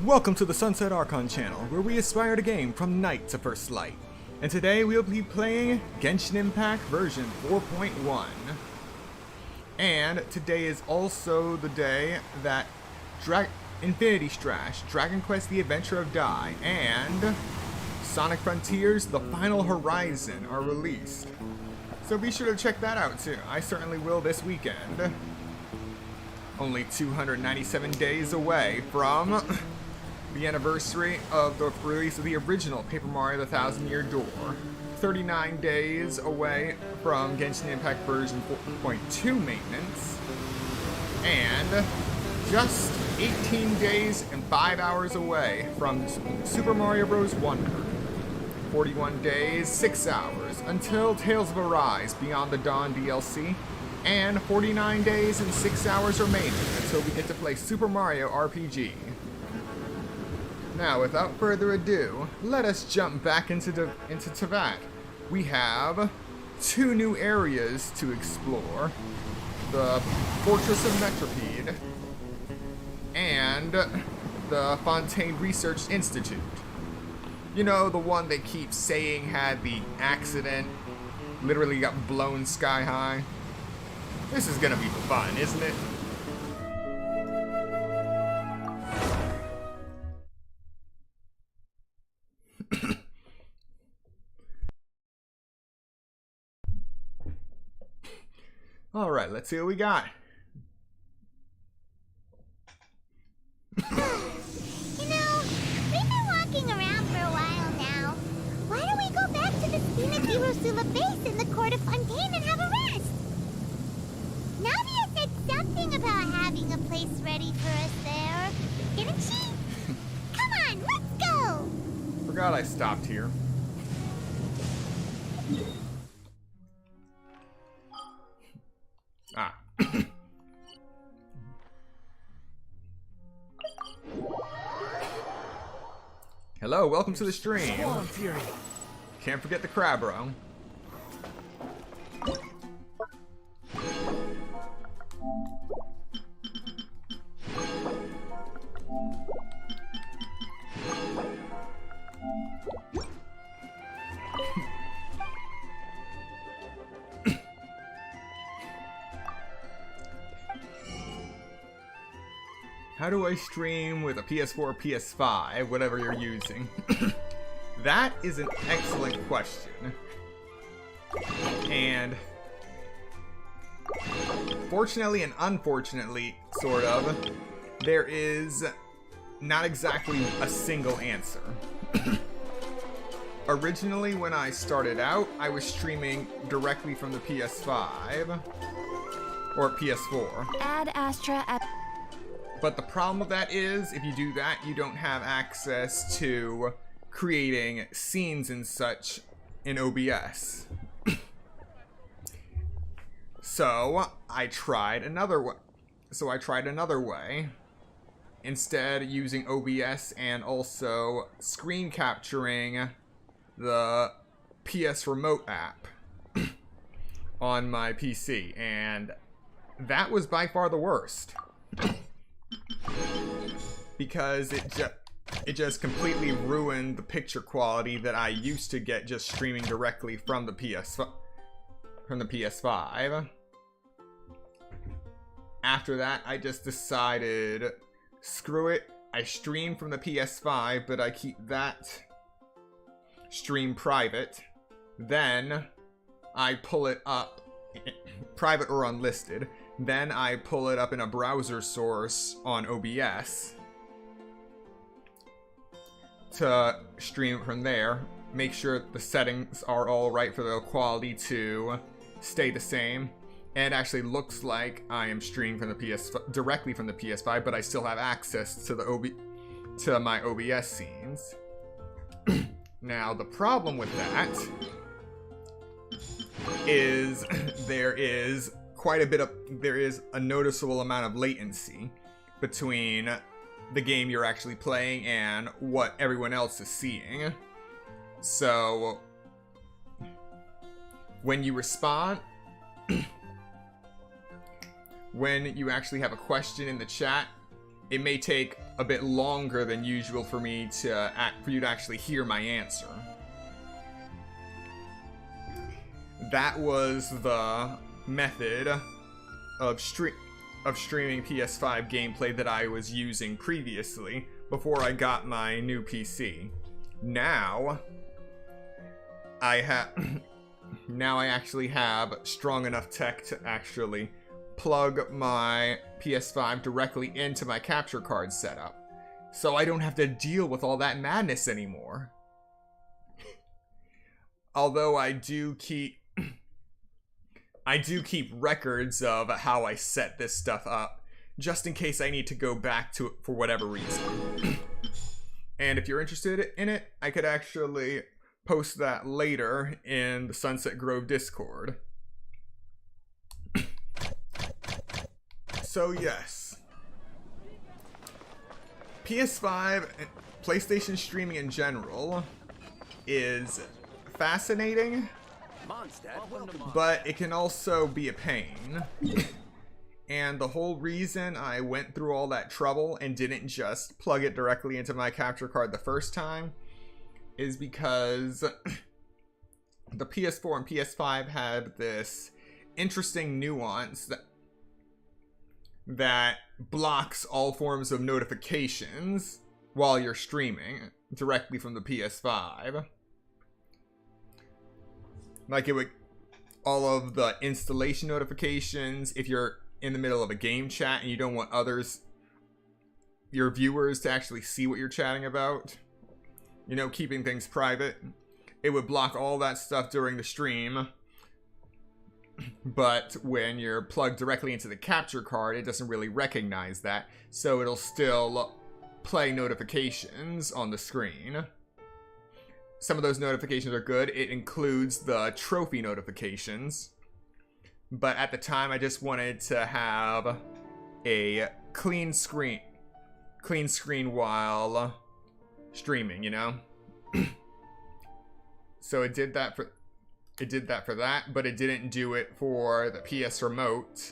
Welcome to the Sunset Archon channel, where we aspire to game from night to first light. And today we'll be playing Genshin Impact version 4.1. And today is also the day that Infinity Strash, Dragon Quest The Adventure of Dai, and Sonic Frontiers The Final Horizon are released. So be sure to check that out too. I certainly will this weekend. Only 297 days away from the anniversary of the release of the original Paper Mario The Thousand Year Door. 39 days away from Genshin Impact version 4.2 maintenance. And just 18 days and 5 hours away from Super Mario Bros. Wonder. 41 days, 6 hours, until Tales of Arise Beyond the Dawn DLC. And 49 days and 6 hours remaining until we get to play Super Mario RPG. Now, without further ado, let us jump back into Teyvat. We have 2 new areas to explore. The Fortress of Metropede and the Fontaine Research Institute. You know, the one they keep saying had the accident, literally got blown sky high. This is gonna be fun, isn't it? Alright, let's see what we got. You know, we've been walking around for a while now. Why don't we go back to the Spina Rosula base in the court of Fontaine and have a rest? Nadia said something about having a place ready for us there, didn't she? Come on, let's go! Forgot I stopped here. Ah. Hello, welcome to the stream. Can't forget the crab bro. How do I stream with a PS4 PS5, whatever you're using? That is an excellent question. And fortunately and unfortunately, sort of, there is not exactly a single answer. Originally, when I started out, I was streaming directly from the PS5 or PS4. Add Astra at... But the problem with that is, if you do that, you don't have access to creating scenes and such in OBS. So I tried another way. Instead, using OBS and also screen capturing the PS Remote app on my PC, and that was by far the worst. Because it just completely ruined the picture quality that I used to get just streaming directly from the PS5. After that, I just decided, screw it. I stream from the PS5, but I keep that stream private. Then I pull it up, private or unlisted. Then I pull it up in a browser source on OBS to stream it from there. Make sure the settings are all right for the quality to stay the same. And it actually looks like I am streaming from the directly from the PS5, but I still have access to to my OBS scenes. Now the problem with that is there is a noticeable amount of latency between the game you're actually playing and what everyone else is seeing. So when you respond, when you actually have a question in the chat, it may take a bit longer than usual for me to for you to actually hear my answer. That was the method of streaming PS5 gameplay that I was using previously before I got my new PC. Now I actually have strong enough tech to actually plug my PS5 directly into my capture card setup, so I don't have to deal with all that madness anymore. Although I do keep records of how I set this stuff up, just in case I need to go back to it for whatever reason. And if you're interested in it, I could actually post that later in the Sunset Grove Discord. So yes, PS5 and PlayStation streaming in general is fascinating, but it can also be a pain. And the whole reason I went through all that trouble and didn't just plug it directly into my capture card the first time is because the PS4 and PS5 have this interesting nuance that blocks all forms of notifications while you're streaming directly from the PS5. Like it would, all of the installation notifications, if you're in the middle of a game chat and you don't want your viewers to actually see what you're chatting about, you know, keeping things private, it would block all that stuff during the stream. But when you're plugged directly into the capture card, it doesn't really recognize that, so it'll still play notifications on the screen. Some of those notifications are good. It includes the trophy notifications. But at the time, I just wanted to have a clean screen while streaming, you know? So it did that for that, but it didn't do it for the PS Remote.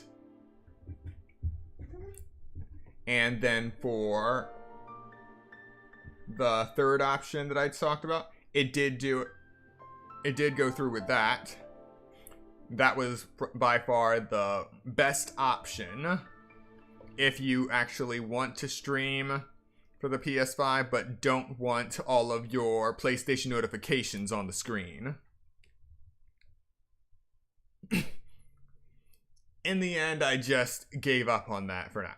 And then for the third option that I talked about, it did go through with that. That was by far the best option if you actually want to stream for the PS5 but don't want all of your PlayStation notifications on the screen. In the end, I just gave up on that for now.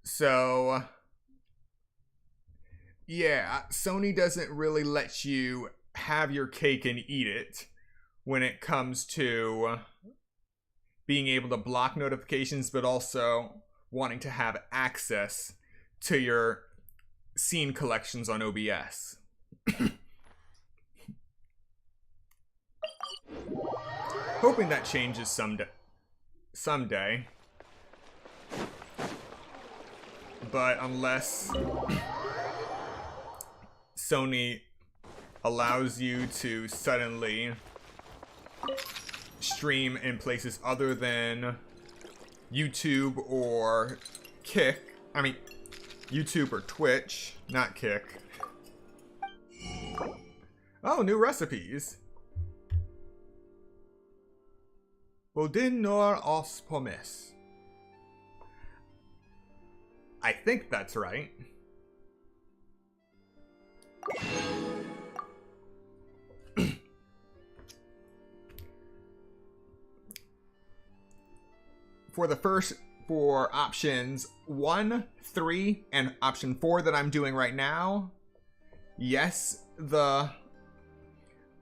So, yeah, Sony doesn't really let you have your cake and eat it when it comes to being able to block notifications, but also wanting to have access to your scene collections on OBS. Hoping that changes someday. But unless Sony allows you to suddenly stream in places other than YouTube or Kick, YouTube or Twitch, not Kick. Oh, new recipes. Bodin nor os pomis. I think that's right. For options 1, 3, and option 4 that I'm doing right now, yes, the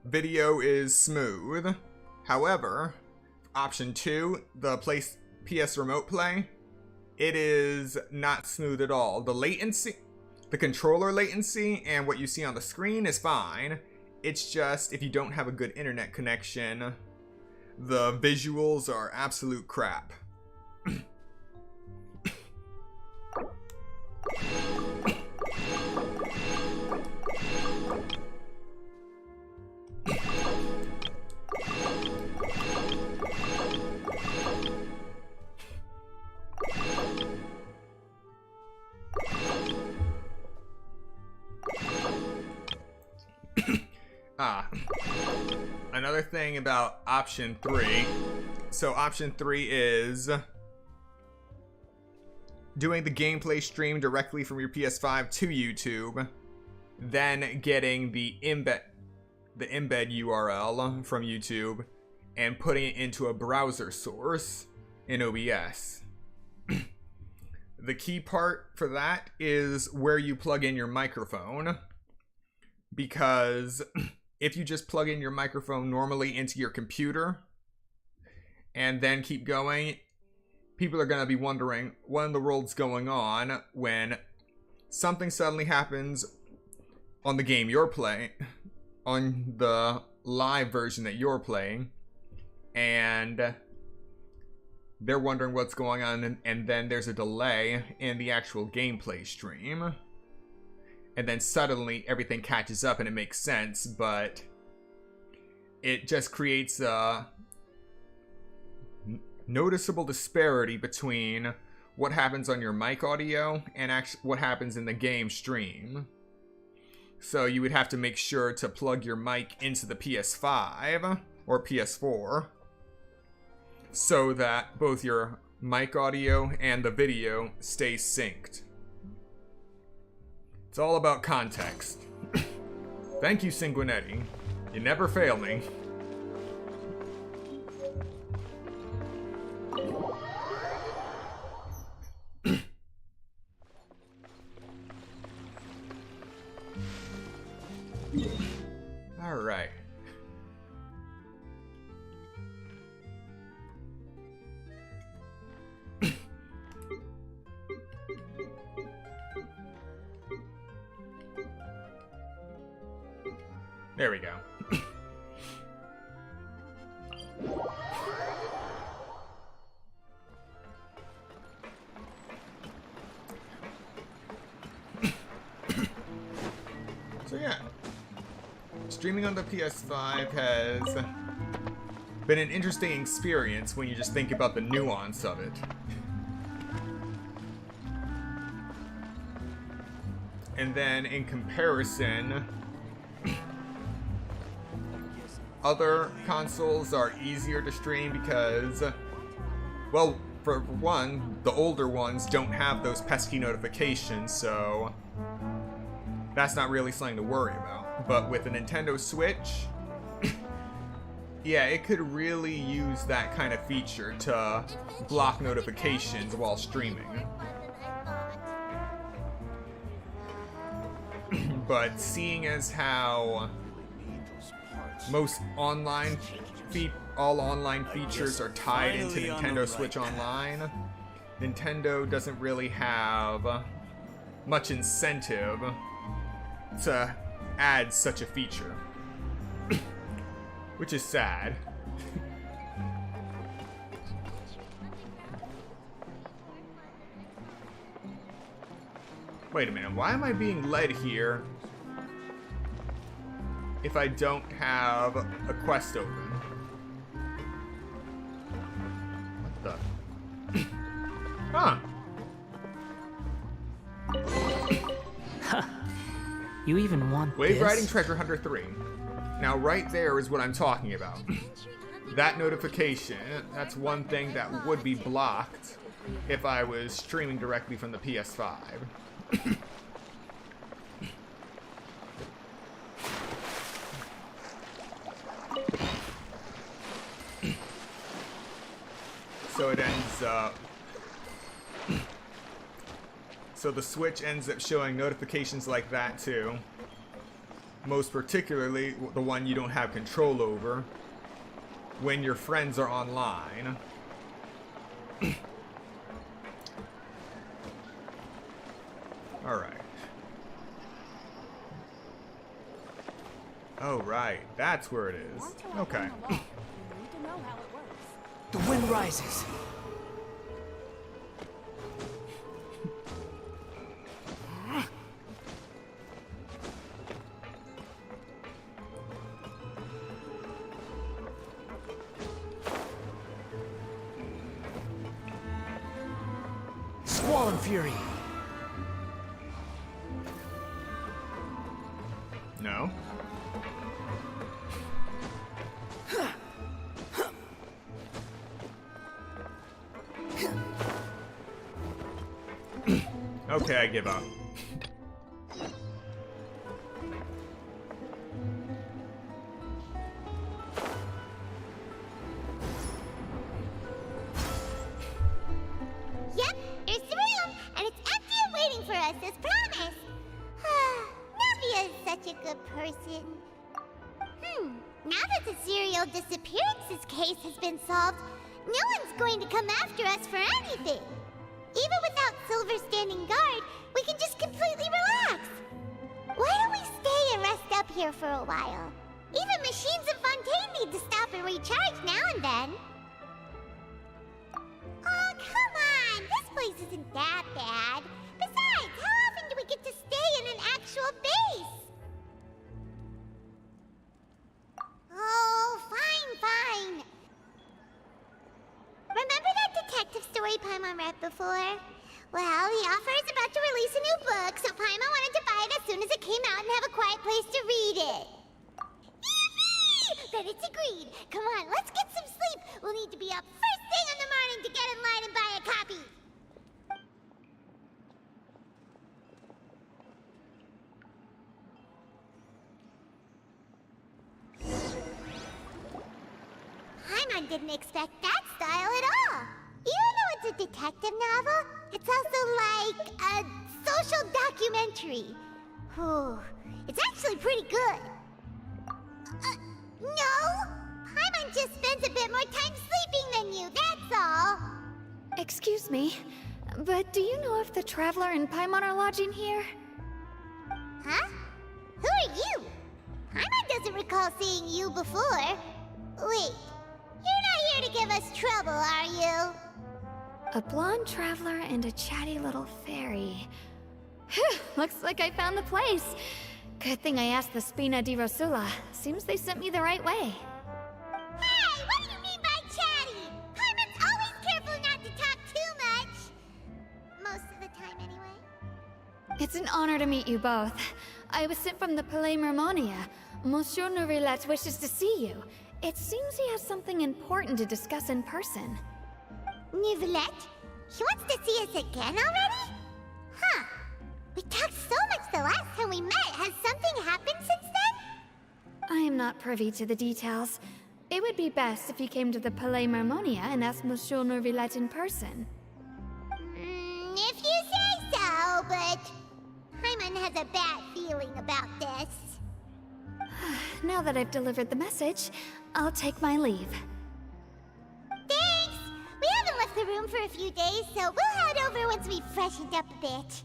video is smooth. However, option 2, the PS Remote Play, it is not smooth at all. The latency, the controller latency, and what you see on the screen is fine. It's just if you don't have a good internet connection, the visuals are absolute crap. Another thing about option 3. So option 3 is doing the gameplay stream directly from your PS5 to YouTube, then getting the embed URL from YouTube and putting it into a browser source in OBS. The key part for that is where you plug in your microphone, because if you just plug in your microphone normally into your computer and then keep going, people are going to be wondering what in the world's going on when something suddenly happens on the game you're playing, on the live version that you're playing, and they're wondering what's going on, and then there's a delay in the actual gameplay stream. And then suddenly everything catches up and it makes sense, but it just creates a noticeable disparity between what happens on your mic audio and what happens in the game stream. So you would have to make sure to plug your mic into the PS5 or PS4 so that both your mic audio and the video stay synced. It's all about context. Thank you, Sanguinetti. You never fail me. All right. There we go. So yeah, streaming on the PS5 has been an interesting experience when you just think about the nuance of it. And then in comparison, other consoles are easier to stream because, well, for one, the older ones don't have those pesky notifications, so that's not really something to worry about. But with a Nintendo Switch, yeah, it could really use that kind of feature to block notifications while streaming. But seeing as how most all online features are tied into Nintendo Switch Online, Nintendo doesn't really have much incentive to add such a feature, which is sad. Wait a minute, why am I being led here if I don't have a quest open? What the? Huh. You even want Wave this? Riding Treasure Hunter 3. Now right there is what I'm talking about. That notification, that's one thing that would be blocked if I was streaming directly from the PS5. So it ends up... So the Switch ends up showing notifications like that too. Most particularly the one you don't have control over when your friends are online. Alright. Oh, right. That's where it is. Okay. The wind rises. Squall and fury. No. Okay, I give up. Yep, here's the room, and it's empty and waiting for us as promised. Navia is such a good person. Now that the serial disappearances case has been solved, no one's going to come after us for anything. Even without Silver standing guard, we can just completely relax. Why don't we stay and rest up here for a while? Even machines in Fontaine need to stop and recharge now and then. Oh, come on! This place isn't that bad. Besides, how often do we get to stay in an actual base? Oh, fine. Remember that detective story Paimon read before? Well, the author is about to release a new book, so Paimon wanted to buy it as soon as it came out and have a quiet place to read it. Yippee! Then it's agreed. Come on, let's get some sleep. We'll need to be up first thing in the morning to get in line and buy a copy. Paimon didn't expect that style at all. Even though it's a detective novel, it's also like a social documentary. Whew, it's actually pretty good. No! Paimon just spends a bit more time sleeping than you, that's all. Excuse me, but do you know if the Traveler and Paimon are lodging here? Huh? Who are you? Paimon doesn't recall seeing you before. Wait, you're not here to give us trouble, are you? A blonde traveler and a chatty little fairy. Phew, looks like I found the place. Good thing I asked the Spina di Rosula. Seems they sent me the right way. Hey, what do you mean by chatty? Paimon's always careful not to talk too much. Most of the time, anyway. It's an honor to meet you both. I was sent from the Palais Mermonia. Monsieur Nourillet wishes to see you. It seems he has something important to discuss in person. Nourillet? He wants to see us again already? Huh. We talked so much the last time we met. Has something happened since then? I am not privy to the details. It would be best if you came to the Palais Mermonia and asked Monsieur Nourillet in person. If you say so, but Paimon has a bad feeling about this. Now that I've delivered the message, I'll take my leave. Thanks! We haven't left the room for a few days, so we'll head over once we've freshened up a bit.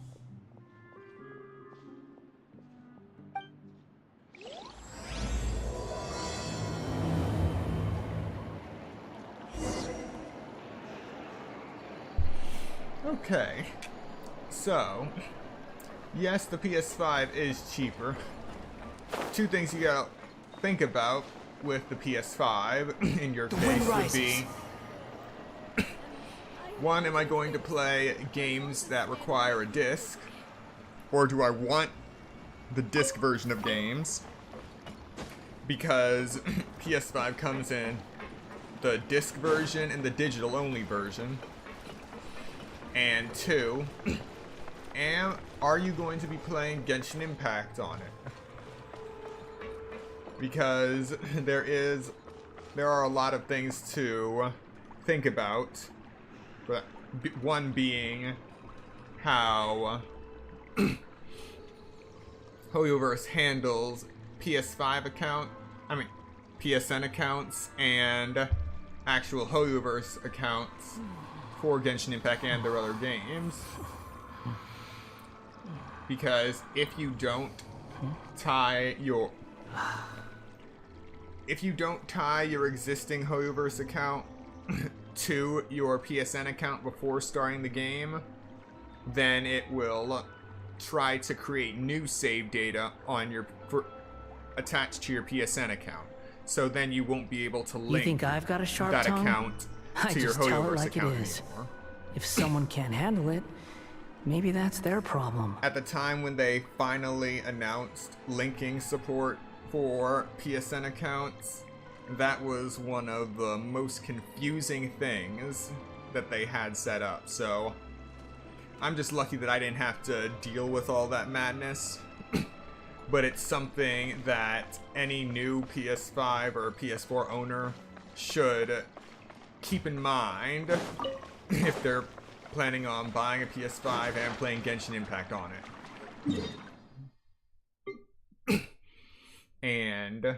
Okay. So, yes, the PS5 is cheaper. Two things you gotta think about with the PS5 in your case would be, one, am I going to play games that require a disc, or do I want the disc version of games? Because PS5 comes in the disc version and the digital only version. And two, are you going to be playing Genshin Impact on it? Because there are a lot of things to think about, but one being how Hoyoverse handles PSN accounts and actual Hoyoverse accounts for Genshin Impact and their other games. Because if you don't tie your existing Hoyoverse account to your PSN account before starting the game, then it will try to create new save data on your attached to your PSN account. So then you won't be able to link You think I've got a sharp that tongue? account I to your just tell it Hoyoverse like it account is. anymore. If someone can't handle it, maybe that's their problem. At the time when they finally announced linking support for PSN accounts, that was one of the most confusing things that they had set up. So I'm just lucky that I didn't have to deal with all that madness. But it's something that any new PS5 or PS4 owner should keep in mind if they're planning on buying a PS5 and playing Genshin Impact on it. And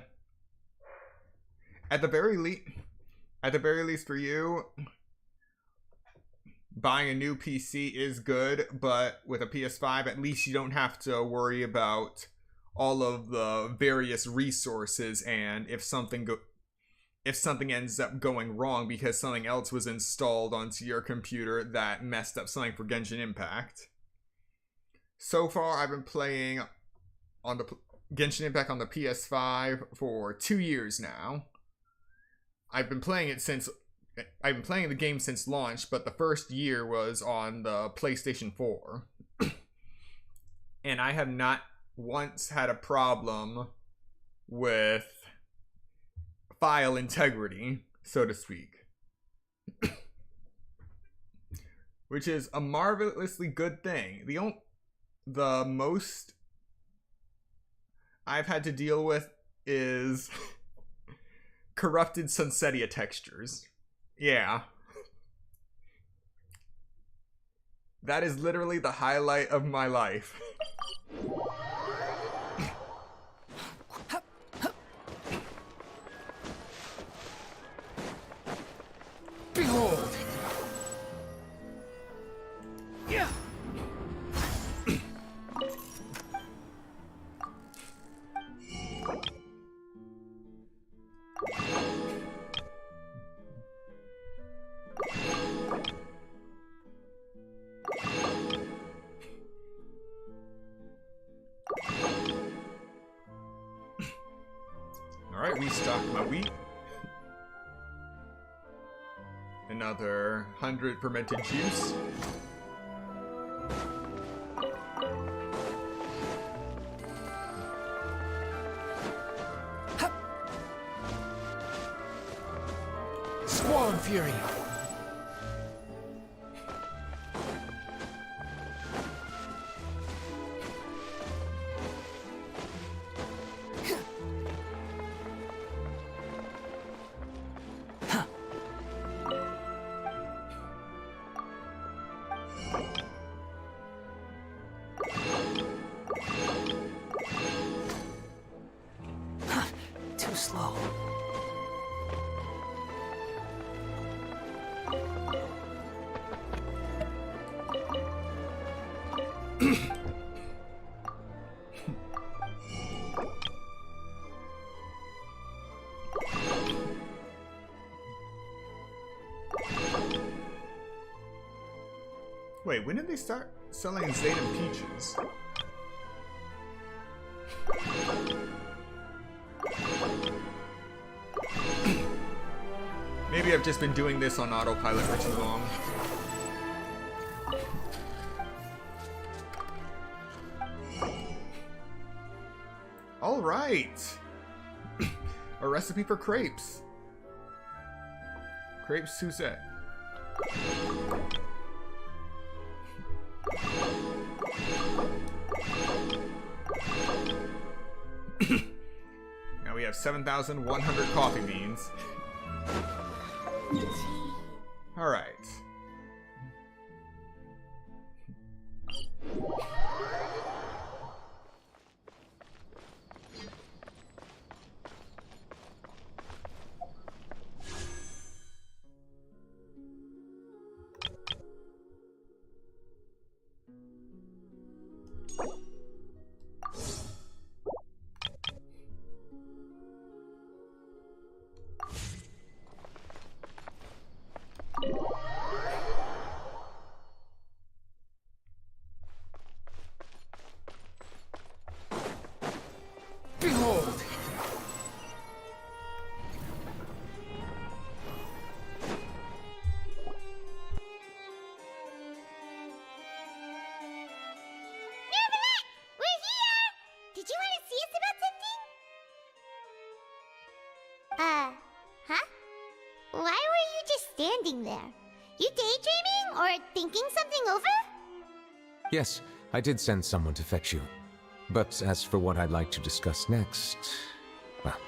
at the very least for you, buying a new PC is good, but with a PS5, at least you don't have to worry about all of the various resources, and if something ends up going wrong because something else was installed onto your computer that messed up something for Genshin Impact. So far, I've been playing on the Genshin Impact on the PS5 for 2 years now. I've been playing the game since launch, but the first year was on the PlayStation 4. And I have not once had a problem with file integrity, so to speak. Which is a marvelously good thing. The most I've had to deal with is corrupted Sunsetia textures. Yeah. That is literally the highlight of my life. Behold! Yeah. Alright, restock my wheat. Another 100 fermented juice. Squall Fury! Too slow. Wait, when did they start selling Zayden peaches? Maybe I've just been doing this on autopilot for too long. All right. A recipe for crepes. Crepes Suzette. Now we have 7,100 coffee beans. All right. Behold! Neverland, we're here! Did you want to see us about something? Huh? Why were you just standing there? You daydreaming or thinking something over? Yes, I did send someone to fetch you. But as for what I'd like to discuss next, well,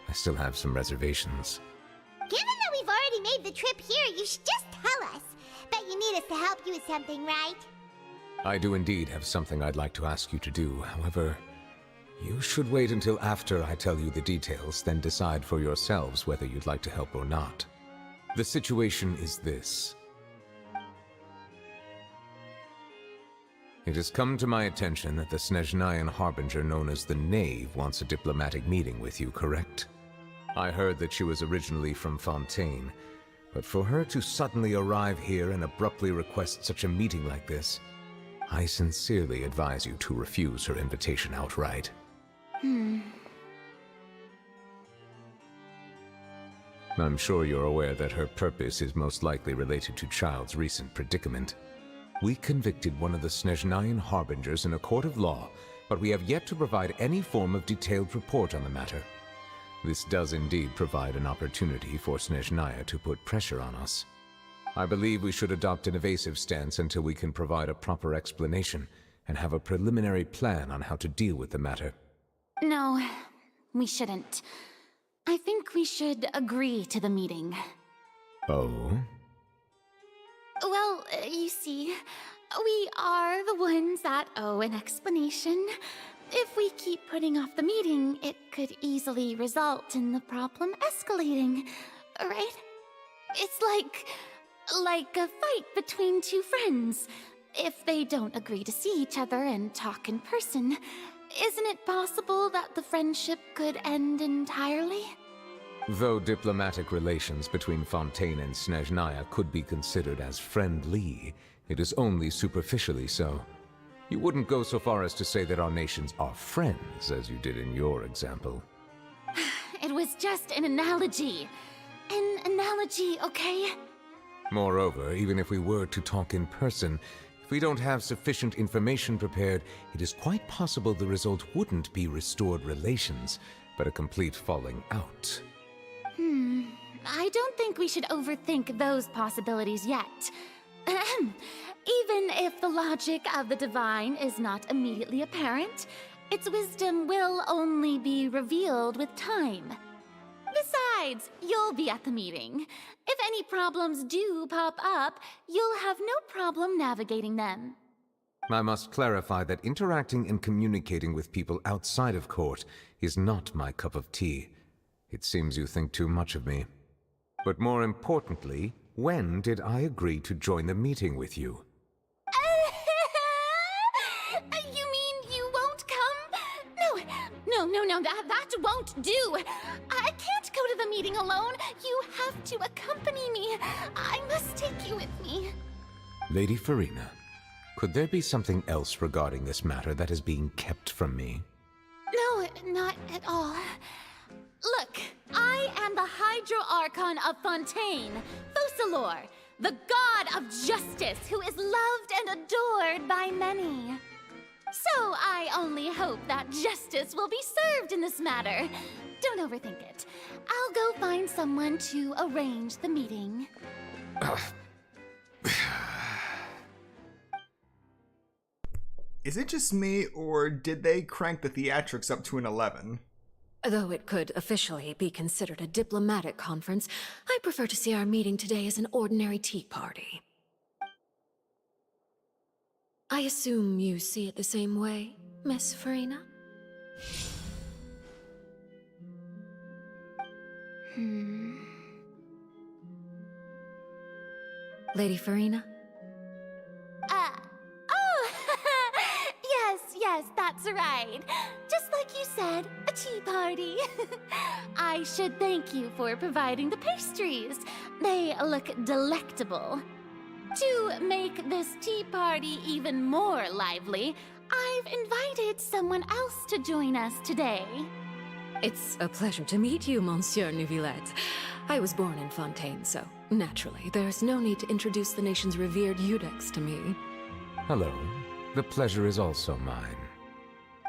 I still have some reservations. Given that we've already made the trip here, you should just tell us. Bet you need us to help you with something, right? I do indeed have something I'd like to ask you to do. However, you should wait until after I tell you the details, then decide for yourselves whether you'd like to help or not. The situation is this. It has come to my attention that the Snezhnayan Harbinger known as the Knave wants a diplomatic meeting with you, correct? I heard that she was originally from Fontaine, but for her to suddenly arrive here and abruptly request such a meeting like this, I sincerely advise you to refuse her invitation outright. I'm sure you're aware that her purpose is most likely related to Child's recent predicament. We convicted one of the Snezhnayan Harbingers in a court of law, but we have yet to provide any form of detailed report on the matter. This does indeed provide an opportunity for Snezhnaya to put pressure on us. I believe we should adopt an evasive stance until we can provide a proper explanation and have a preliminary plan on how to deal with the matter. No, we shouldn't. I think we should agree to the meeting. Oh? Well, you see, we are the ones that owe an explanation. If we keep putting off the meeting, it could easily result in the problem escalating, right? It's like a fight between two friends. If they don't agree to see each other and talk in person, isn't it possible that the friendship could end entirely? Though diplomatic relations between Fontaine and Snezhnaya could be considered as friendly, it is only superficially so. You wouldn't go so far as to say that our nations are friends, as you did in your example. It was just an analogy. An analogy, okay? Moreover, even if we were to talk in person, if we don't have sufficient information prepared, it is quite possible the result wouldn't be restored relations, but a complete falling out. I don't think we should overthink those possibilities yet. Even if the logic of the divine is not immediately apparent, its wisdom will only be revealed with time. Besides, you'll be at the meeting. If any problems do pop up, you'll have no problem navigating them. I must clarify that interacting and communicating with people outside of court is not my cup of tea. It seems you think too much of me. But more importantly, when did I agree to join the meeting with you? You mean you won't come? No, that won't do. I can't go to the meeting alone. You have to accompany me. I must take you with me. Lady Farina, could there be something else regarding this matter that is being kept from me? No, not at all. Look, I am the Hydro Archon of Fontaine, Focalor, the god of justice who is loved and adored by many. So I only hope that justice will be served in this matter. Don't overthink it. I'll go find someone to arrange the meeting. Is it just me, or did they crank the theatrics up to an 11? Though it could officially be considered a diplomatic conference, I prefer to see our meeting today as an ordinary tea party. I assume you see it the same way, Miss Farina? Lady Farina? Yes, that's right. Just like you said, a tea party. I should thank you for providing the pastries. They look delectable. To make this tea party even more lively, I've invited someone else to join us today. It's a pleasure to meet you, Monsieur Neuvillette. I was born in Fontaine, so naturally, there's no need to introduce the nation's revered Eudex to me. Hello. The pleasure is also mine.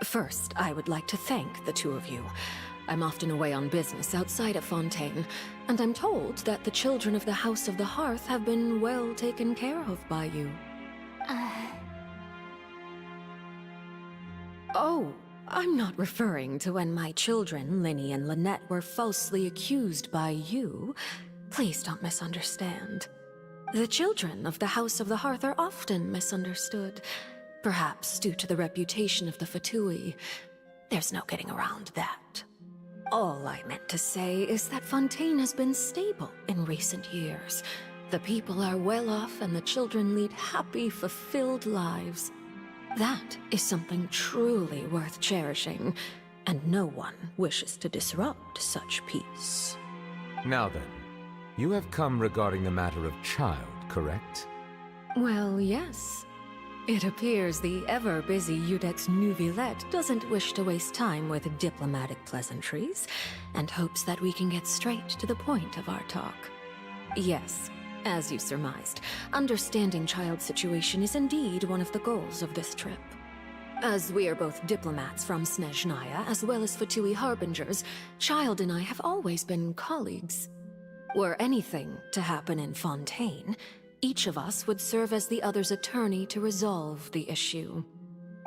First, I would like to thank the two of you. I'm often away on business outside of Fontaine, and I'm told that the children of the House of the Hearth have been well taken care of by you. Oh, I'm not referring to when my children, Linny and Lynette, were falsely accused by you. Please don't misunderstand. The children of the House of the Hearth are often misunderstood, perhaps due to the reputation of the Fatui. There's no getting around that. All I meant to say is that Fontaine has been stable in recent years. The people are well off and the children lead happy, fulfilled lives. That is something truly worth cherishing, and no one wishes to disrupt such peace. Now then, you have come regarding the matter of child, correct? Well, yes. It appears the ever-busy Iudex Neuvillette doesn't wish to waste time with diplomatic pleasantries, and hopes that we can get straight to the point of our talk. Yes, as you surmised, understanding child's situation is indeed one of the goals of this trip. As we are both diplomats from Snezhnaya, as well as Fatui harbingers, Child and I have always been colleagues. Were anything to happen in Fontaine, each of us would serve as the other's attorney to resolve the issue.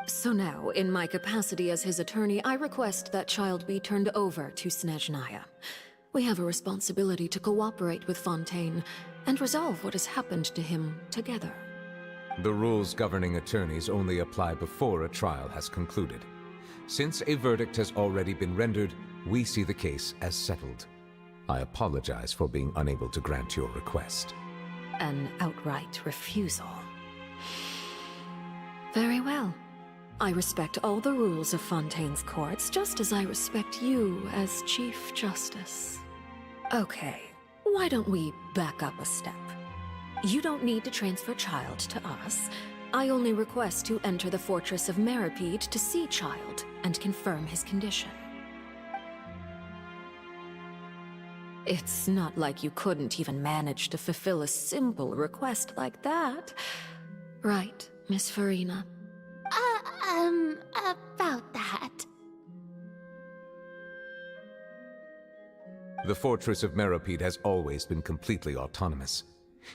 So now, in my capacity as his attorney, I request that Child be turned over to Snezhnaya. We have a responsibility to cooperate with Fontaine and resolve what has happened to him together. The rules governing attorneys only apply before a trial has concluded. Since a verdict has already been rendered, we see the case as settled. I apologize for being unable to grant your request. An outright refusal. Very well. I respect all the rules of Fontaine's courts, just as I respect you as Chief Justice. Okay, why don't we back up a step? You don't need to transfer Child to us. I only request to enter the Fortress of Meripede to see Child and confirm his condition. It's not like you couldn't even manage to fulfill a simple request like that. Right, Miss Farina? About that. The Fortress of Meripede has always been completely autonomous.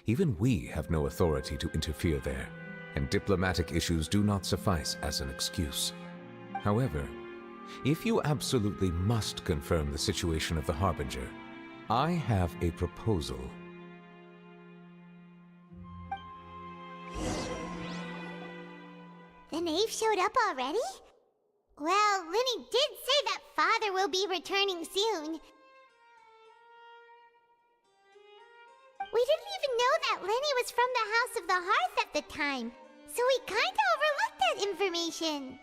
Even we have no authority to interfere there, and diplomatic issues do not suffice as an excuse. However, if you absolutely must confirm the situation of the Harbinger, I have a proposal. The knave showed up already? Well, Linny did say that Father will be returning soon. We didn't even know that Linny was from the House of the Hearth at the time, so we kinda overlooked that information.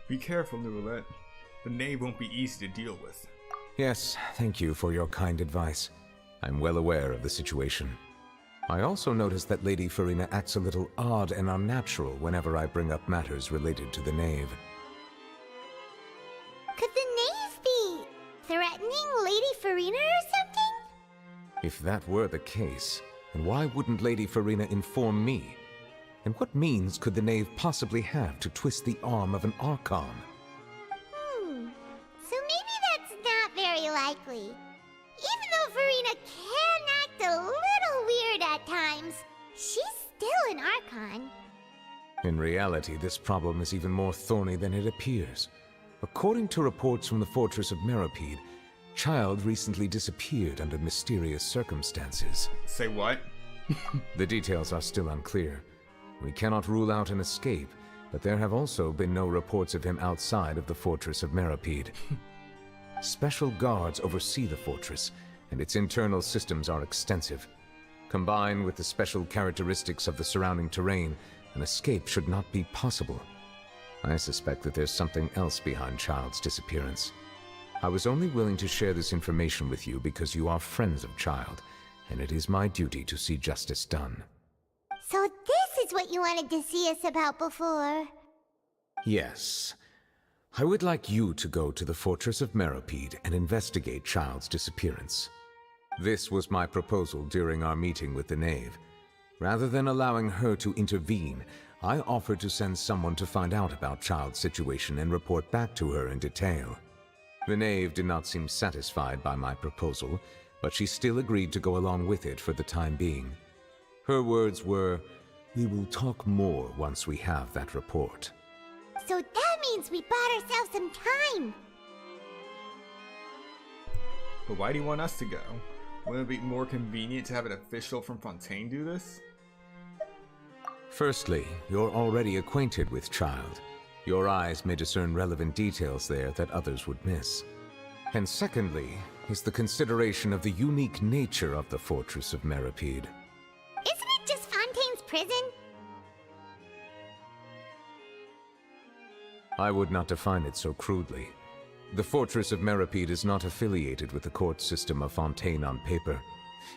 Be careful, Neuvillette. The knave won't be easy to deal with. Yes, thank you for your kind advice. I'm well aware of the situation. I also noticed that Lady Farina acts a little odd and unnatural whenever I bring up matters related to the knave. Could the knave be threatening Lady Farina or something? If that were the case, then why wouldn't Lady Farina inform me? And what means could the knave possibly have to twist the arm of an Archon? So maybe that's not very likely. Even though Farina can act a little weird at times, she's still an Archon. In reality, this problem is even more thorny than it appears. According to reports from the Fortress of Meripede, Child recently disappeared under mysterious circumstances. Say what? The details are still unclear. We cannot rule out an escape, but there have also been no reports of him outside of the Fortress of Meripede. Special guards oversee the fortress, and its internal systems are extensive. Combined with the special characteristics of the surrounding terrain, an escape should not be possible. I suspect that there's something else behind Child's disappearance. I was only willing to share this information with you because you are friends of Child, and it is my duty to see justice done. So this is what you wanted to see us about before. Yes. I would like you to go to the Fortress of Meripede and investigate Child's disappearance. This was my proposal during our meeting with the knave. Rather than allowing her to intervene, I offered to send someone to find out about Child's situation and report back to her in detail. The knave did not seem satisfied by my proposal, but she still agreed to go along with it for the time being. Her words were, We will talk more once we have that report. So that means we bought ourselves some time. But why do you want us to go? Wouldn't it be more convenient to have an official from Fontaine do this? Firstly, you're already acquainted with Child. Your eyes may discern relevant details there that others would miss. And secondly, is the consideration of the unique nature of the Fortress of Meripede. Isn't it just Fontaine's prison? I would not define it so crudely. The Fortress of Meripede is not affiliated with the court system of Fontaine on paper.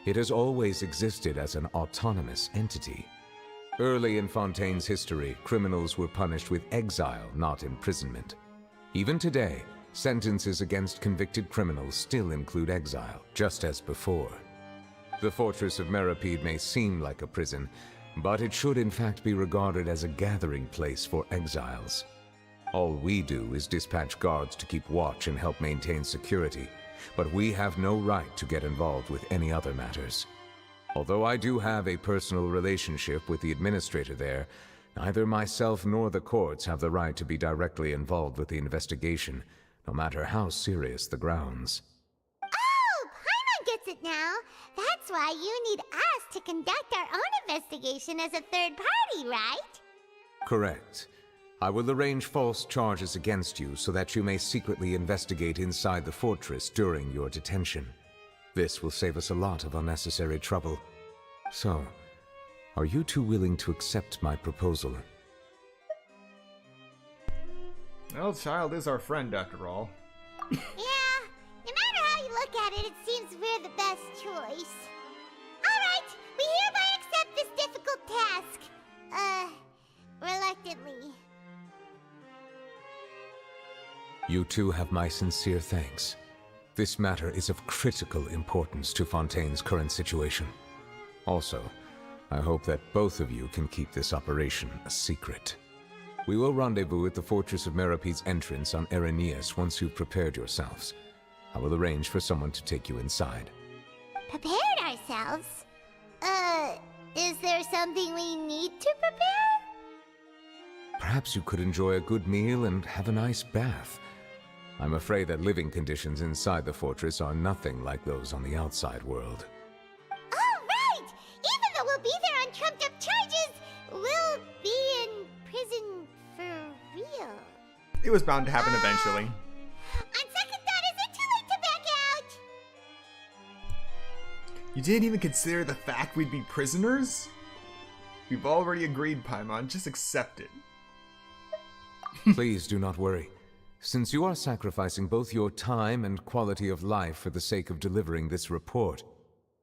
It has always existed as an autonomous entity. Early in Fontaine's history, criminals were punished with exile, not imprisonment. Even today, sentences against convicted criminals still include exile, just as before. The Fortress of Meripede may seem like a prison, but it should in fact be regarded as a gathering place for exiles. All we do is dispatch guards to keep watch and help maintain security, but we have no right to get involved with any other matters. Although I do have a personal relationship with the administrator there, neither myself nor the courts have the right to be directly involved with the investigation, no matter how serious the grounds. Oh, Paimon gets it now. That's why you need us to conduct our own investigation as a third party, right? Correct. I will arrange false charges against you so that you may secretly investigate inside the fortress during your detention. This will save us a lot of unnecessary trouble. So, are you two willing to accept my proposal? Well, Child is our friend after all. Yeah, no matter how you look at it, it seems we're the best choice. Alright, we hereby accept this difficult task. Reluctantly. You two have my sincere thanks. This matter is of critical importance to Fontaine's current situation. Also, I hope that both of you can keep this operation a secret. We will rendezvous at the Fortress of Meripede's entrance on Erinius once you've prepared yourselves. I will arrange for someone to take you inside. Prepared ourselves? Is there something we need to prepare? Perhaps you could enjoy a good meal and have a nice bath. I'm afraid that living conditions inside the fortress are nothing like those on the outside world. Oh, right! Even though we'll be there on trumped-up charges, we'll be in prison for real. It was bound to happen eventually. On second thought, is it too late to back out? You didn't even consider the fact we'd be prisoners? We've already agreed, Paimon. Just accept it. Please do not worry. Since you are sacrificing both your time and quality of life for the sake of delivering this report,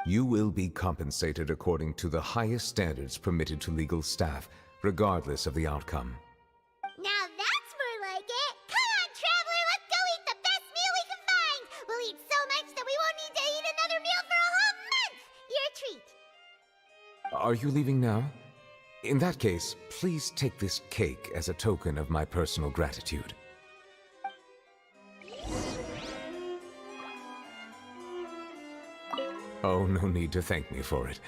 you will be compensated according to the highest standards permitted to legal staff, regardless of the outcome. Now that's more like it! Come on, traveler, let's go eat the best meal we can find! We'll eat so much that we won't need to eat another meal for a whole month! You're a treat! Are you leaving now? In that case, please take this cake as a token of my personal gratitude. Oh, no need to thank me for it.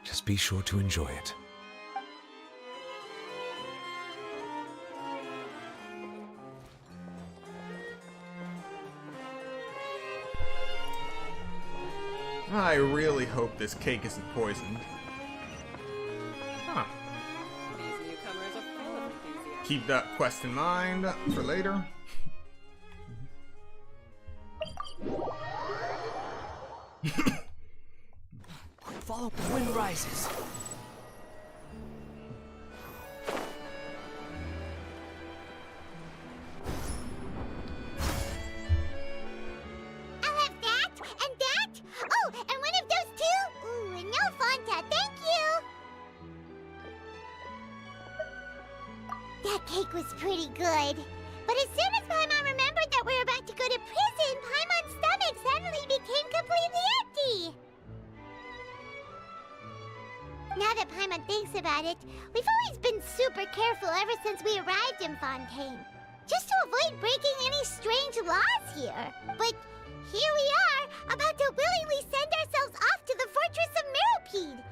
Just be sure to enjoy it. I really hope this cake isn't poisoned. Huh. These newcomers are full of enthusiasm. Keep that quest in mind for later. Follow the wind rises. I'll have that, and that! Oh, and one of those two! Ooh, and no Fonta, thank you! That cake was pretty good. But as soon as Paimon remembered that we were about to go to prison, Paimon's stomach suddenly became completely empty! Now that Paimon thinks about it, we've always been super careful ever since we arrived in Fontaine. Just to avoid breaking any strange laws here. But here we are, about to willingly send ourselves off to the Fortress of Meripede.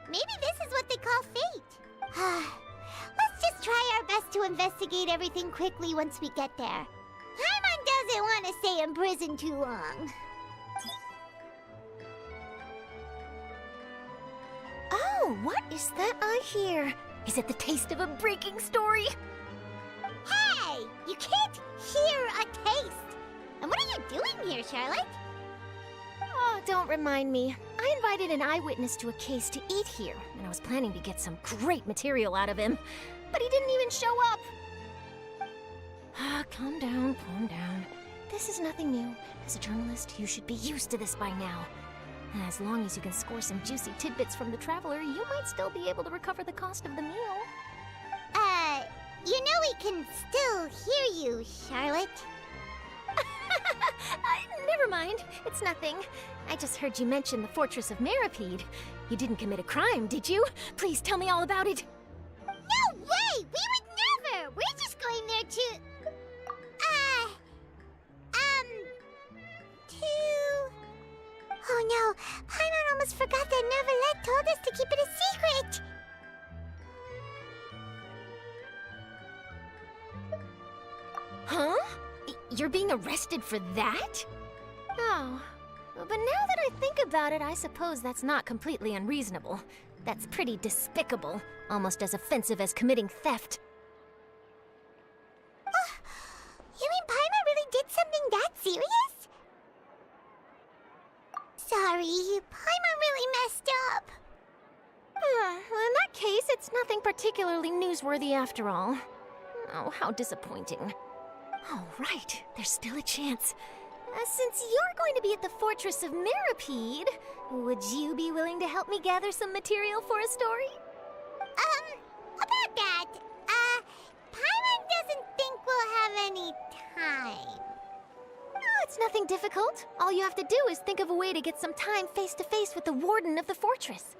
Maybe this is what they investigate everything quickly once we get there. Paimon doesn't want to stay in prison too long. Oh, what is that I hear? Is it the taste of a breaking story? Hey! You can't hear a taste! And what are you doing here, Charlotte? Oh, don't remind me. I invited an eyewitness to a case to eat here, and I was planning to get some great material out of him. But he didn't even show up. Ah, calm down, calm down. This is nothing new. As a journalist, you should be used to this by now. As long as you can score some juicy tidbits from the Traveler, you might still be able to recover the cost of the meal. You know we can still hear you, Charlotte. Never mind. It's nothing. I just heard you mention the Fortress of Meripede. You didn't commit a crime, did you? Please tell me all about it. No way! We would never! We're just going there to... Oh no! Paimon almost forgot that Neverlet told us to keep it a secret! Huh? You're being arrested for that? Oh. But now that I think about it, I suppose that's not completely unreasonable. That's pretty despicable. Almost as offensive as committing theft. You mean Paimon really did something that serious? Sorry, Paimon really messed up. Well, in that case, it's nothing particularly newsworthy after all. Oh, how disappointing. Oh, right. There's still a chance. Since you're going to be at the Fortress of Meripede, would you be willing to help me gather some material for a story? About that, Paimon doesn't think we'll have any time. Oh, it's nothing difficult. All you have to do is think of a way to get some time face-to-face with the warden of the fortress.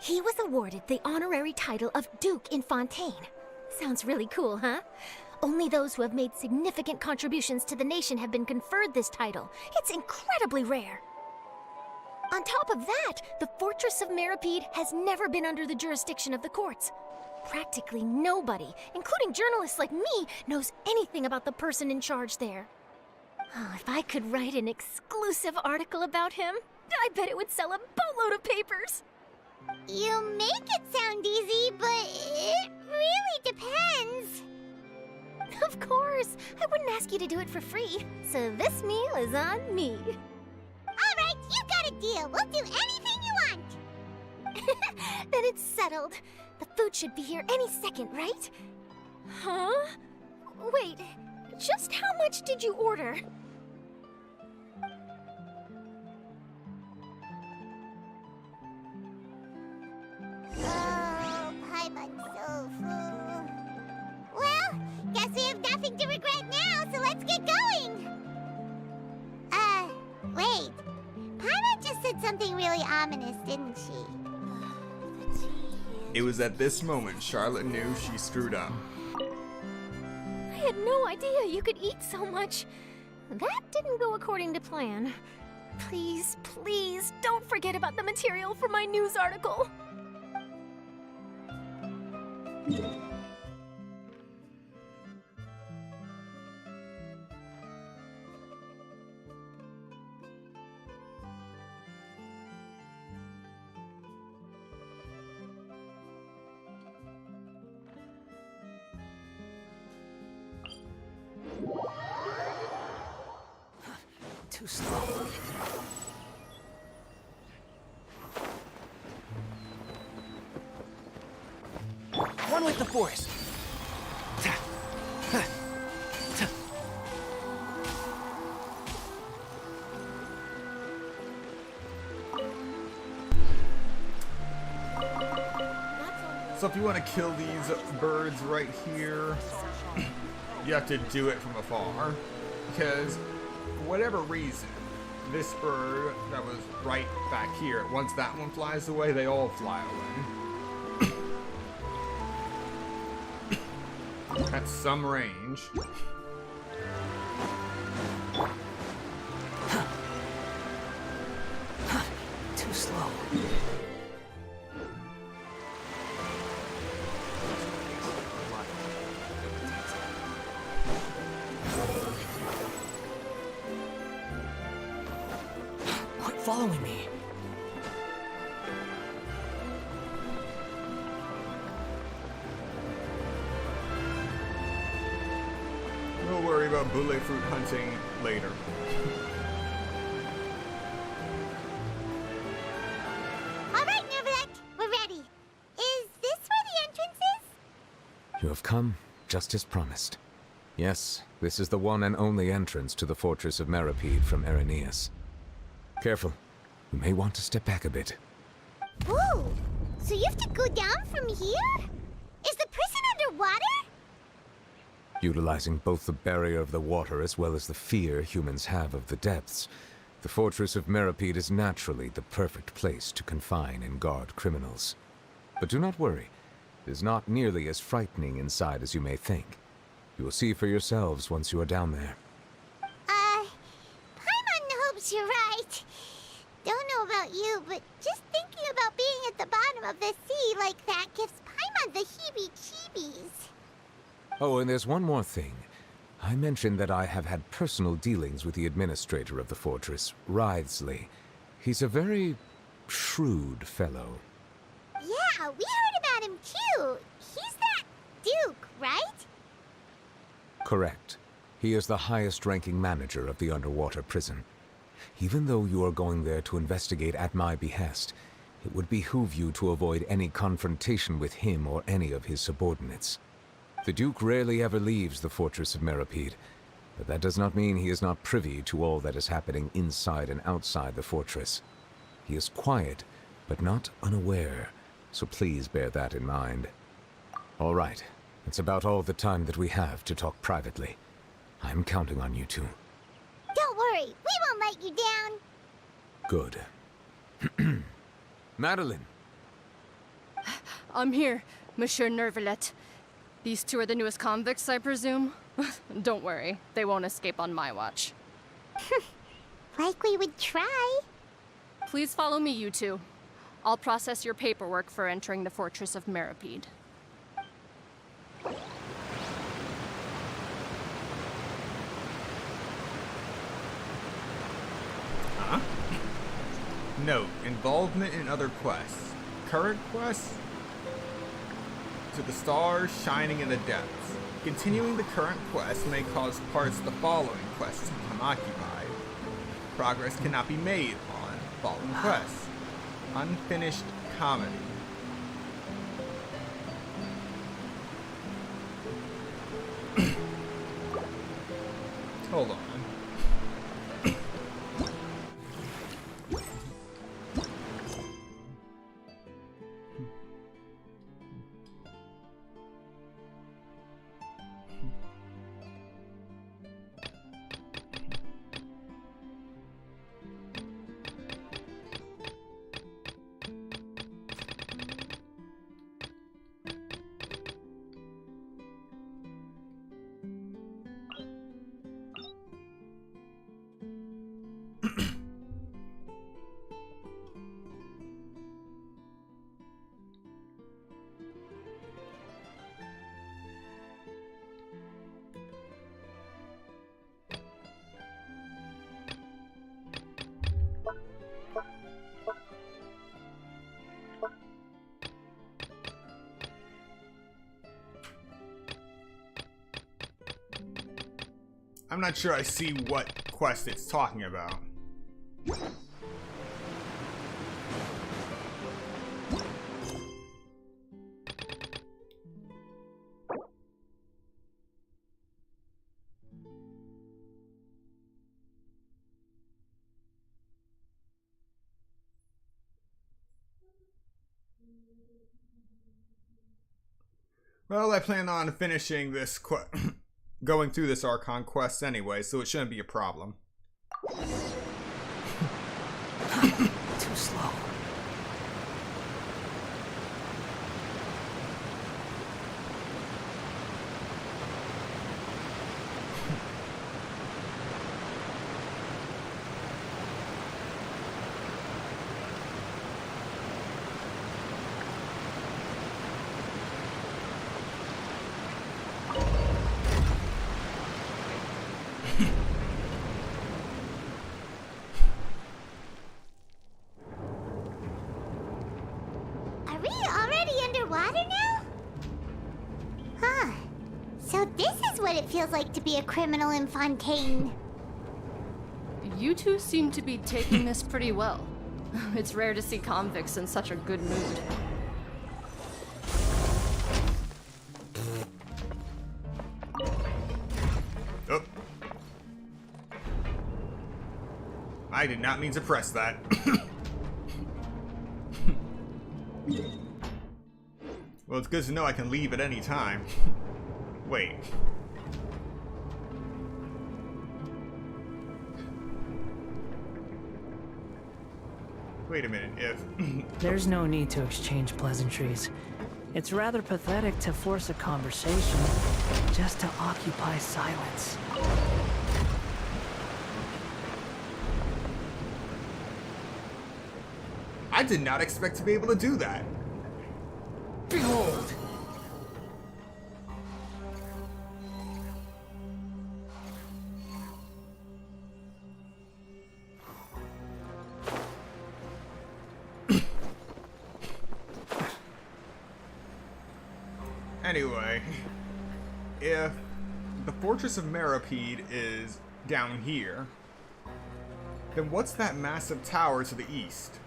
He was awarded the honorary title of Duke in Fontaine. Sounds really cool, huh? Only those who have made significant contributions to the nation have been conferred this title. It's incredibly rare. On top of that, the Fortress of Meripede has never been under the jurisdiction of the courts. Practically nobody, including journalists like me, knows anything about the person in charge there. Oh, if I could write an exclusive article about him, I bet it would sell a boatload of papers. You make it sound easy, but it really depends. Of course, I wouldn't ask you to do it for free, so this meal is on me. All right, you got a deal. We'll do anything you want. Then it's settled. The food should be here any second, right? Huh? Wait, just how much did you order? Oh, Paimon's so full. Well, guess we have nothing to regret now, so let's get going. Wait. Paimon just said something really ominous, didn't she? It was at this moment Charlotte knew she screwed up. I had no idea you could eat so much. That didn't go according to plan. Please, please, don't forget about the material for my news article. Too slow. One with the force. So if you want to kill these birds right here, you have to do it from afar. Because, for whatever reason, this bird that was right back here, once that one flies away, they all fly away. At some range. Too slow. following me. We'll worry about boule fruit hunting later. Alright, Nervalet, we're ready. Is this where the entrance is? You have come, just as promised. Yes, this is the one and only entrance to the fortress of Meripede from Irenaeus. Careful. You may want to step back a bit. Whoa! So you have to go down from here? Is the prison underwater? Utilizing both the barrier of the water as well as the fear humans have of the depths, the fortress of Meripede is naturally the perfect place to confine and guard criminals. But do not worry. It is not nearly as frightening inside as you may think. You will see for yourselves once you are down there. Paimon hopes you're right. Don't know about you, but just thinking about being at the bottom of the sea like that gives Paimon the heebie-jeebies. Oh, and there's one more thing. I mentioned that I have had personal dealings with the administrator of the fortress, Writhsley. He's a very shrewd fellow. Yeah, we heard about him too. He's that Duke, right? Correct. He is the highest-ranking manager of the underwater prison. Even though you are going there to investigate at my behest, it would behoove you to avoid any confrontation with him or any of his subordinates. The Duke rarely ever leaves the fortress of Meripede, but that does not mean he is not privy to all that is happening inside and outside the fortress. He is quiet, but not unaware, so please bear that in mind. All right, that's about all the time that we have to talk privately. I'm counting on you two. Don't worry, we won't let you down. Good. Madeline! I'm here, Monsieur Nervalet. These two are the newest convicts, I presume? Don't worry, they won't escape on my watch. Like we would try. Please follow me, you two. I'll process your paperwork for entering the Fortress of Meripede. Huh? Note, involvement in other quests. Current quests? To the stars shining in the depths. Continuing the current quest may cause parts of the following quests to become occupied. Progress cannot be made on following quests. Unfinished comedy. Hold on. I'm not sure I see what quest it's talking about. Well, I plan on finishing this going through this Archon quest anyway, so it shouldn't be a problem. Too slow. So this is what it feels like to be a criminal in Fontaine. You two seem to be taking this pretty well. It's rare to see convicts in such a good mood. Oh. I did not mean to press that. Well, it's good to know I can leave at any time. Wait. Wait a minute, if... There's no need to exchange pleasantries. It's rather pathetic to force a conversation just to occupy silence. I did not expect to be able to do that. Behold! Anyway, if the Fortress of Meripede is down here, then what's that massive tower to the east?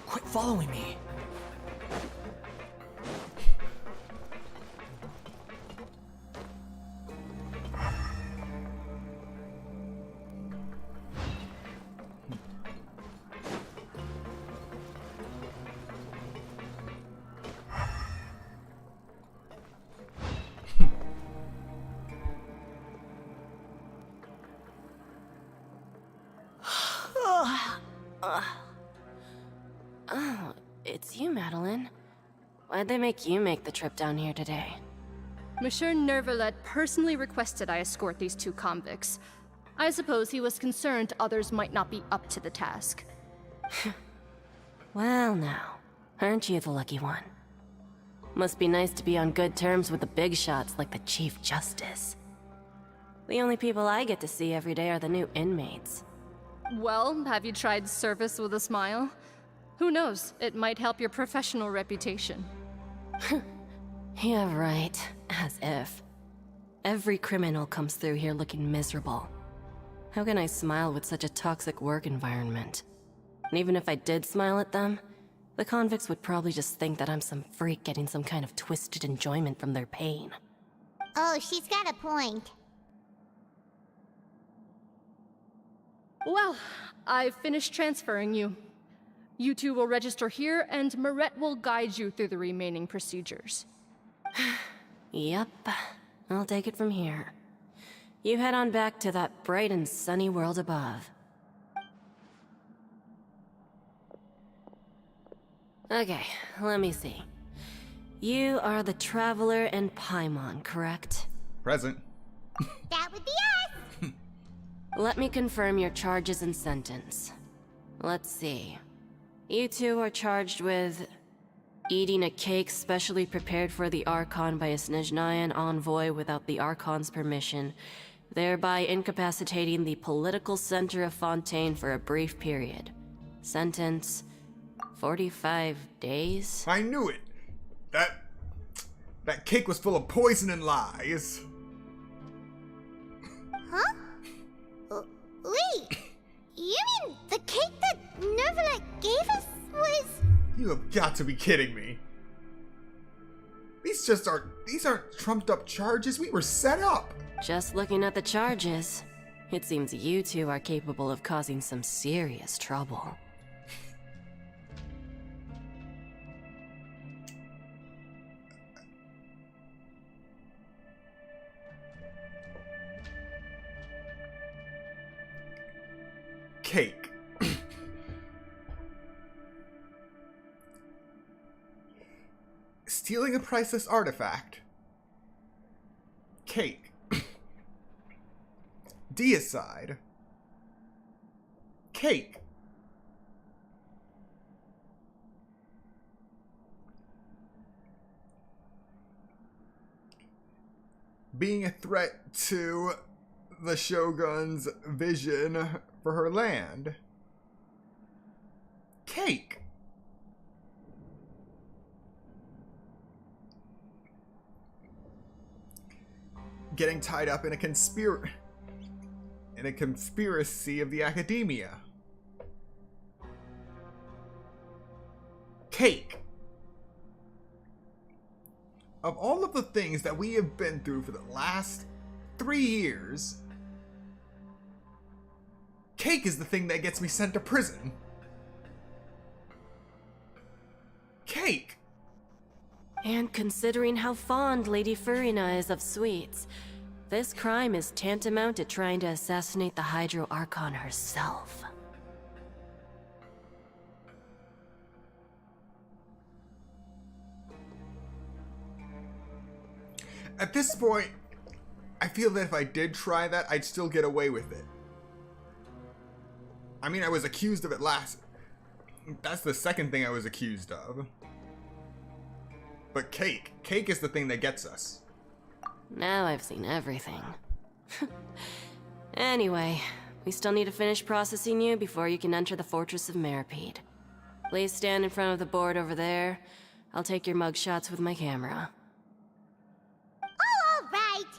Quit following me. Oh, it's you, Madeline. Why'd they make you make the trip down here today? Monsieur Nervalet personally requested I escort these two convicts. I suppose he was concerned others might not be up to the task. Well now, aren't you the lucky one? Must be nice to be on good terms with the big shots like the Chief Justice. The only people I get to see every day are the new inmates. Well, have you tried service with a smile? Who knows, it might help your professional reputation. Yeah, right. As if. Every criminal comes through here looking miserable. How can I smile with such a toxic work environment? And even if I did smile at them, the convicts would probably just think that I'm some freak getting some kind of twisted enjoyment from their pain. Oh, she's got a point. Well, I've finished transferring you. You two will register here, and Marette will guide you through the remaining procedures. Yep, I'll take it from here. You head on back to that bright and sunny world above. Okay, let me see. You are the Traveler and Paimon, correct? Present. That would be us! Let me confirm your charges and sentence. Let's see. You two are charged with eating a cake specially prepared for the Archon by a Snezhnayan envoy without the Archon's permission, thereby incapacitating the political center of Fontaine for a brief period. Sentence: 45 days? I knew it! That cake was full of poison and lies. Huh? Wait! You mean the cake that Nervalet gave us was... You have got to be kidding me. These aren't trumped up charges. We were set up. Just looking at the charges, it seems you two are capable of causing some serious trouble. Cake. Stealing a priceless artifact. Cake. Deicide. Cake. Being a threat to the Shogun's vision for her land. Cake. Getting tied up in a conspiracy of the academia. Cake. Of all of the things that we have been through for the last 3 years, Cake is the thing that gets me sent to prison. Cake. And considering how fond Lady Furina is of sweets, this crime is tantamount to trying to assassinate the Hydro Archon herself. At this point, I feel that if I did try that, I'd still get away with it. I mean, I was accused of it last. That's the second thing I was accused of. But Cake is the thing that gets us. Now I've seen everything. Anyway, we still need to finish processing you before you can enter the Fortress of Meripede. Please stand in front of the board over there. I'll take your mugshots with my camera. Oh, all right.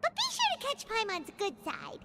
But be sure to catch Paimon's good side.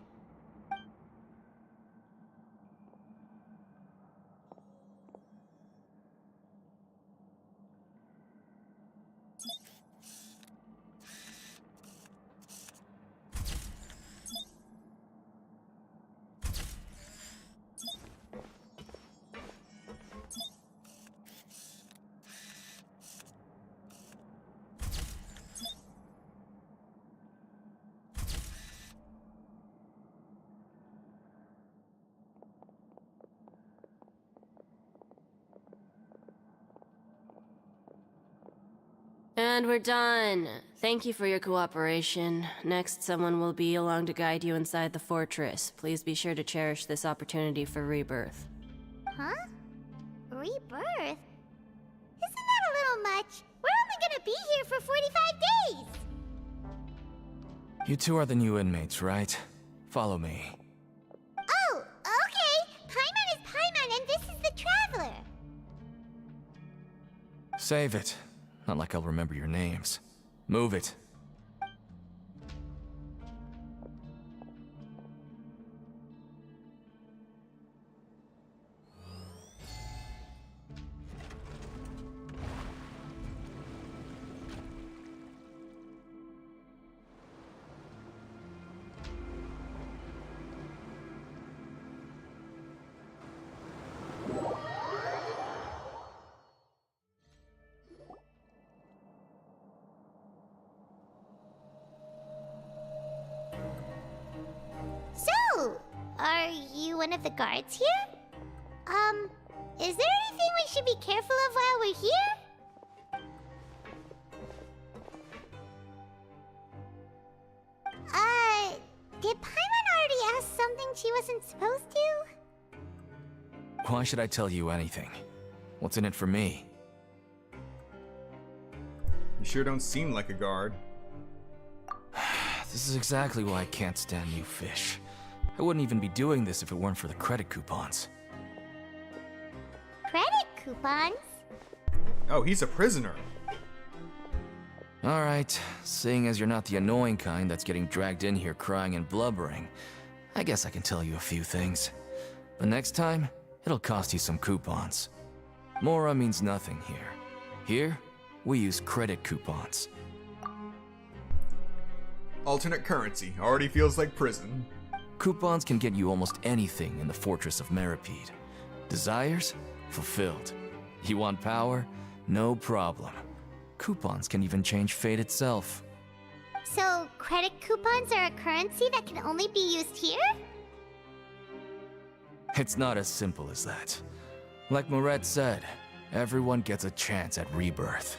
And we're done. Thank you for your cooperation. Next, someone will be along to guide you inside the fortress. Please be sure to cherish this opportunity for rebirth. Huh? Rebirth? Isn't that a little much? We're only gonna be here for 45 days! You two are the new inmates, right? Follow me. Oh, okay! Paimon is Paimon and this is the Traveler! Save it. Not like I'll remember your names. Move it. So, are you one of the guards here? Is there anything we should be careful of while we're here? Did Paimon already ask something she wasn't supposed to? Why should I tell you anything? What's in it for me? You sure don't seem like a guard. This is exactly why I can't stand new fish. I wouldn't even be doing this if it weren't for the credit coupons. Credit coupons? Oh, he's a prisoner. Alright, seeing as you're not the annoying kind that's getting dragged in here crying and blubbering, I guess I can tell you a few things. But next time, it'll cost you some coupons. Mora means nothing here. Here, we use credit coupons. Alternate currency. Already feels like prison. Coupons can get you almost anything in the Fortress of Meripede. Desires? Fulfilled. You want power? No problem. Coupons can even change fate itself. So, credit coupons are a currency that can only be used here? It's not as simple as that. Like Moret said, everyone gets a chance at rebirth.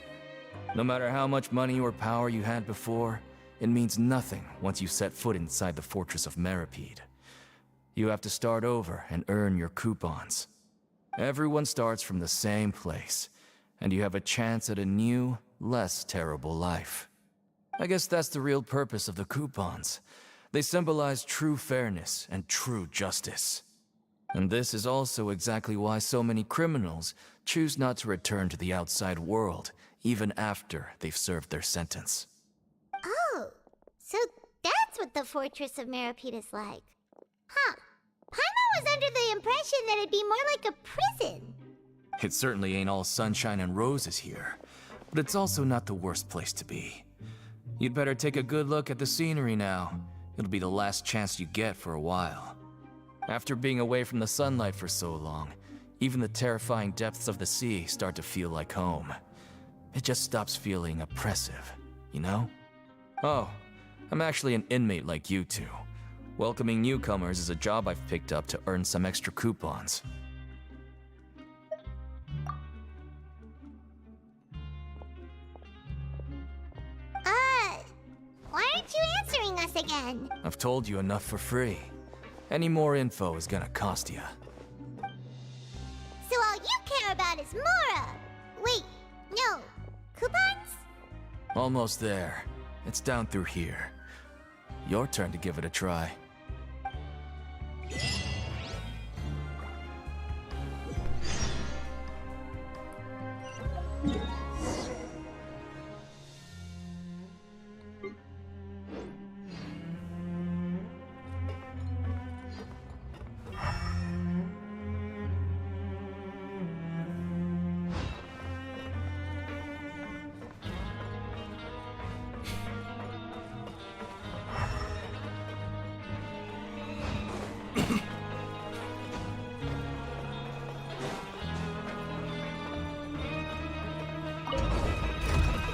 No matter how much money or power you had before, it means nothing once you set foot inside the Fortress of Meripede. You have to start over and earn your coupons. Everyone starts from the same place, and you have a chance at a new, less terrible life. I guess that's the real purpose of the coupons. They symbolize true fairness and true justice. And this is also exactly why so many criminals choose not to return to the outside world, even after they've served their sentence. Oh, so that's what the Fortress of Meropide is like. Huh. Paimon was under the impression that it'd be more like a prison. It certainly ain't all sunshine and roses here, but it's also not the worst place to be. You'd better take a good look at the scenery now. It'll be the last chance you get for a while. After being away from the sunlight for so long, even the terrifying depths of the sea start to feel like home. It just stops feeling oppressive, you know? Oh, I'm actually an inmate like you two. Welcoming newcomers is a job I've picked up to earn some extra coupons. Why aren't you answering us again? I've told you enough for free. Any more info is gonna cost you. So all you care about is Mora! Wait, no. Coupons? Almost there. It's down through here. Your turn to give it a try.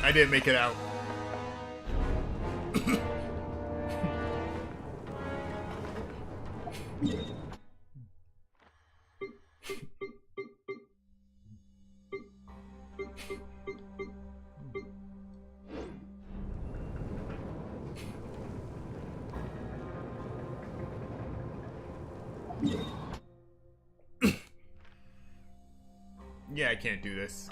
I didn't make it out. Yeah, I can't do this.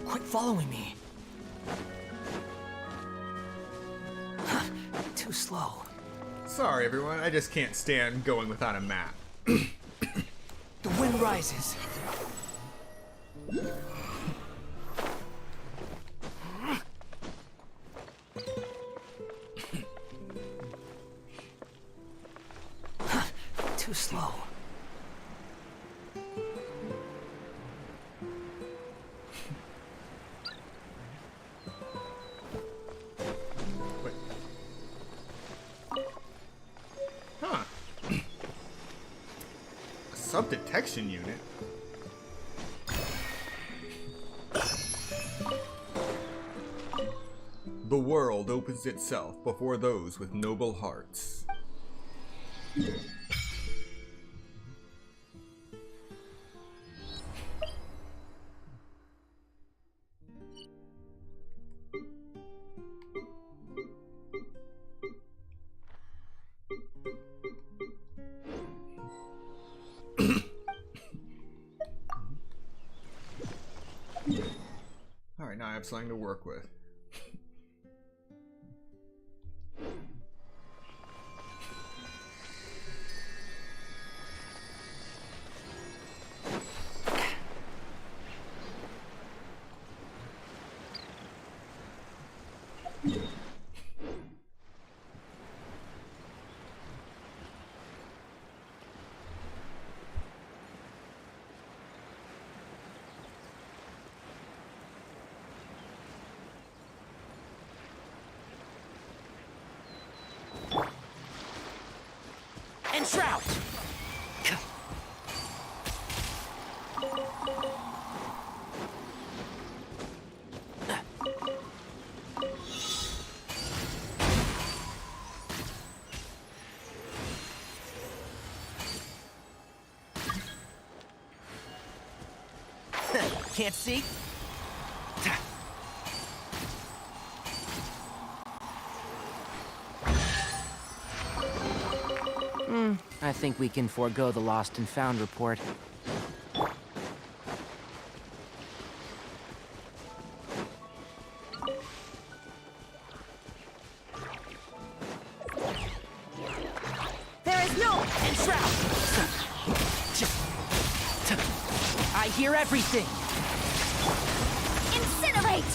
Quit following me. Too slow. Sorry, everyone. I just can't stand going without a map. The wind rises. Too slow. Wait. Huh. A sub-detection unit? The world opens itself before those with noble hearts. Alright, now I have something to work with. And shroud! Can't see? I think we can forego the lost and found report. Enshroud! I hear everything! Incinerate!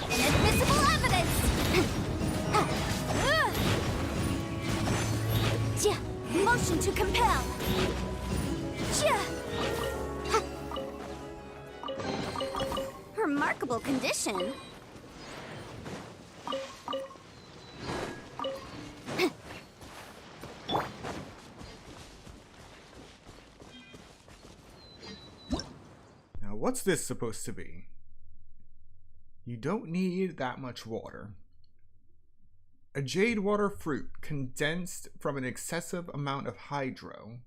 Inadmissible evidence! Motion to compel! Remarkable condition. Now, what's this supposed to be? You don't need that much water. A jade water fruit condensed from an excessive amount of hydro.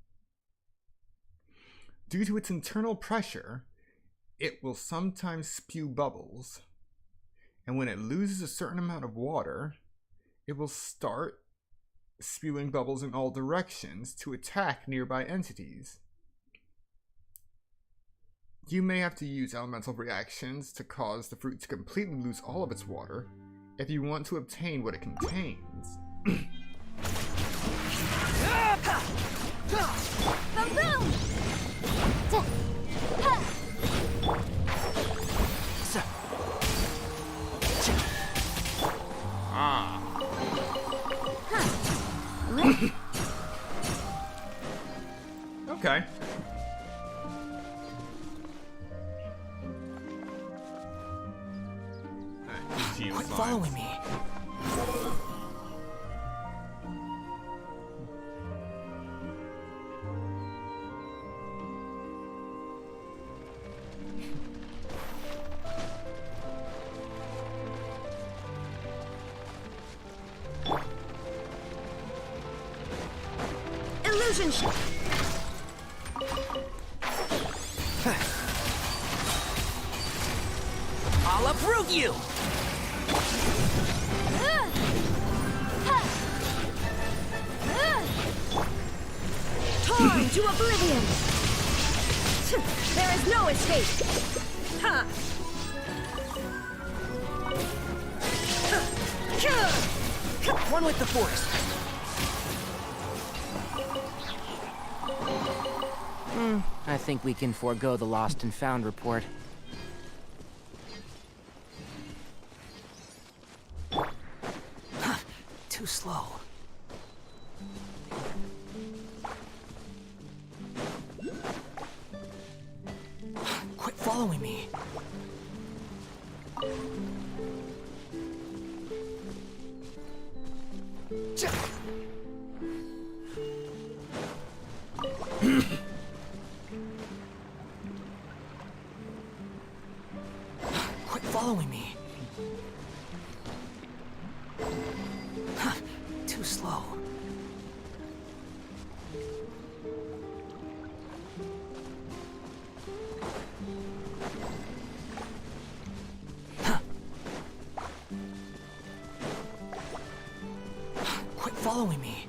Due to its internal pressure, it will sometimes spew bubbles. And when it loses a certain amount of water, it will start spewing bubbles in all directions to attack nearby entities. You may have to use elemental reactions to cause the fruit to completely lose all of its water if you want to obtain what it contains. Boom! Okay. Quit following me. Illusion shot. I'll uproot you! Torn to oblivion. There is no escape. Ha! One with the force. I think we can forego the lost and found report. Too slow. Quit following me. Quit following me. Too slow. Quit following me.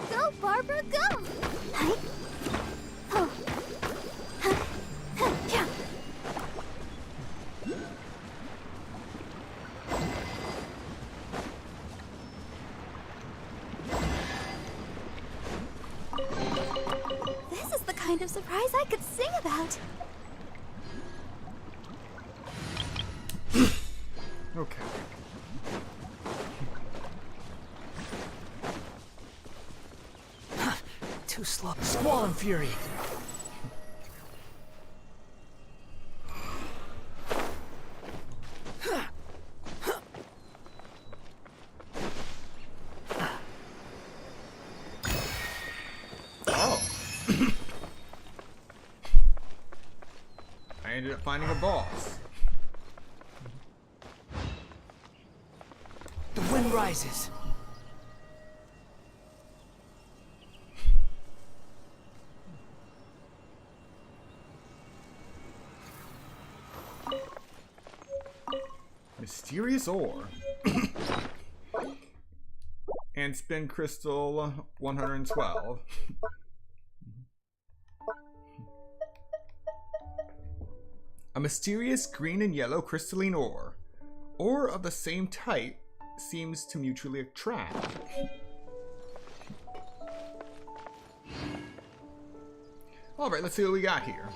Go, Barbara, go! Oh. Yeah. This is the kind of surprise I could sing about. Okay. Too slow. Squall and fury. Oh. I ended up finding a boss. The wind rises. mysterious ore. And spin crystal 112. A mysterious green and yellow crystalline ore. Ore of the same type seems to mutually attract. Alright, let's see what we got here.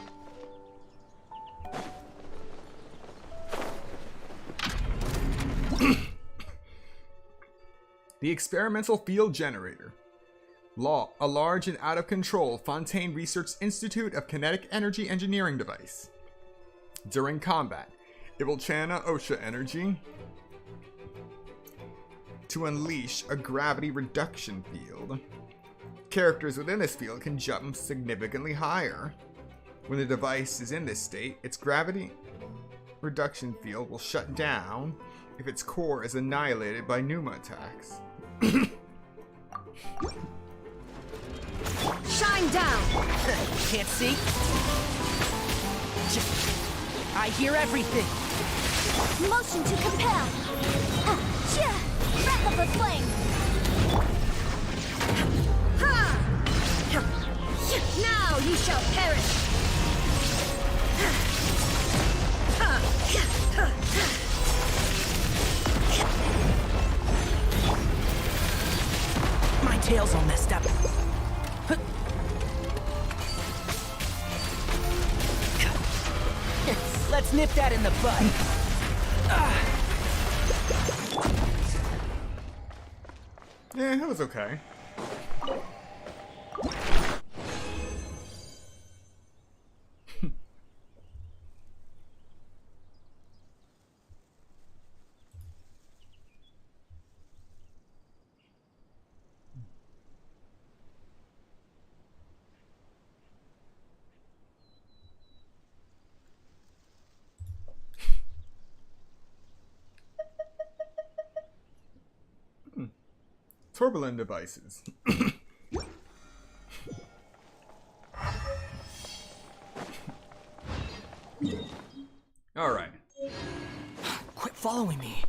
The experimental field generator. A large and out-of-control Fontaine Research Institute of Kinetic Energy Engineering device. During combat, it will channel OSHA energy to unleash a gravity reduction field. Characters within this field can jump significantly higher. When the device is in this state, its gravity reduction field will shut down if its core is annihilated by pneuma attacks. Shine down! Can't see? I hear everything! Motion to compel! Wrap up a flame! Now you shall perish! My tail's all messed up. Let's nip that in the bud. Yeah, that was okay. Turbulent devices. Alright. Quit following me.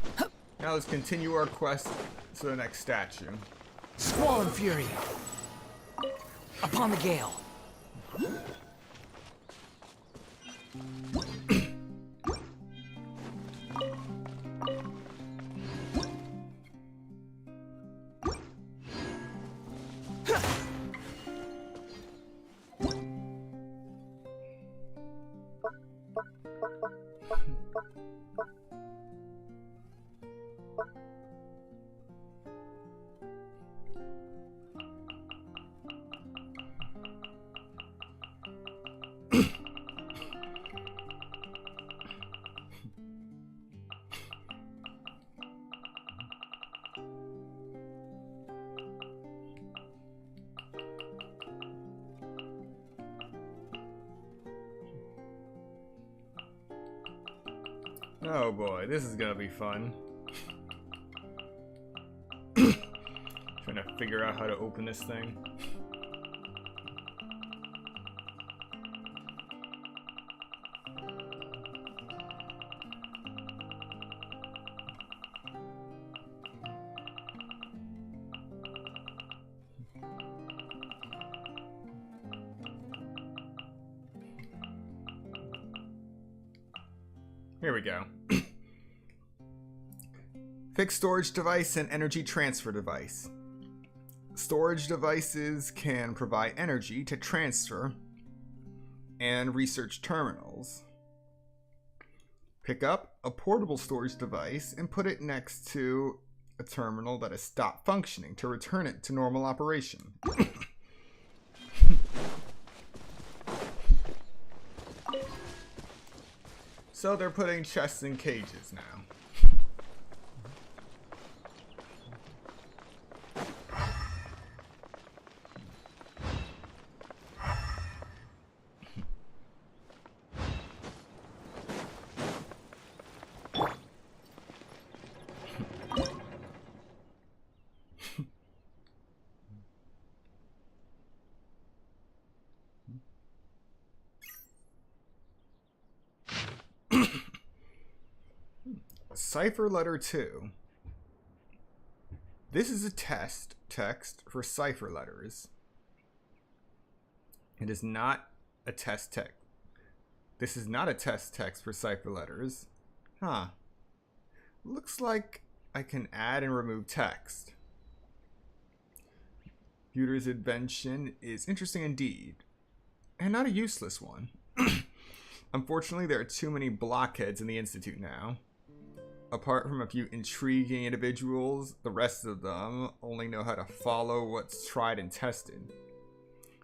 Now let's continue our quest to the next statue. Squall and fury. Upon the gale. Oh boy, this is gonna be fun. Trying to figure out how to open this thing. Here we go. Fixed storage device and energy transfer device. Storage devices can provide energy to transfer and research terminals. Pick up a portable storage device and put it next to a terminal that has stopped functioning to return it to normal operation. So they're putting chests in cages now. Cipher Letter 2. This is a test text for cipher letters. It is not a test text. This is not a test text for cipher letters. Huh. Looks like I can add and remove text. Computer's invention is interesting indeed, and not a useless one. Unfortunately, there are too many blockheads in the Institute now. Apart from a few intriguing individuals, the rest of them only know how to follow what's tried and tested.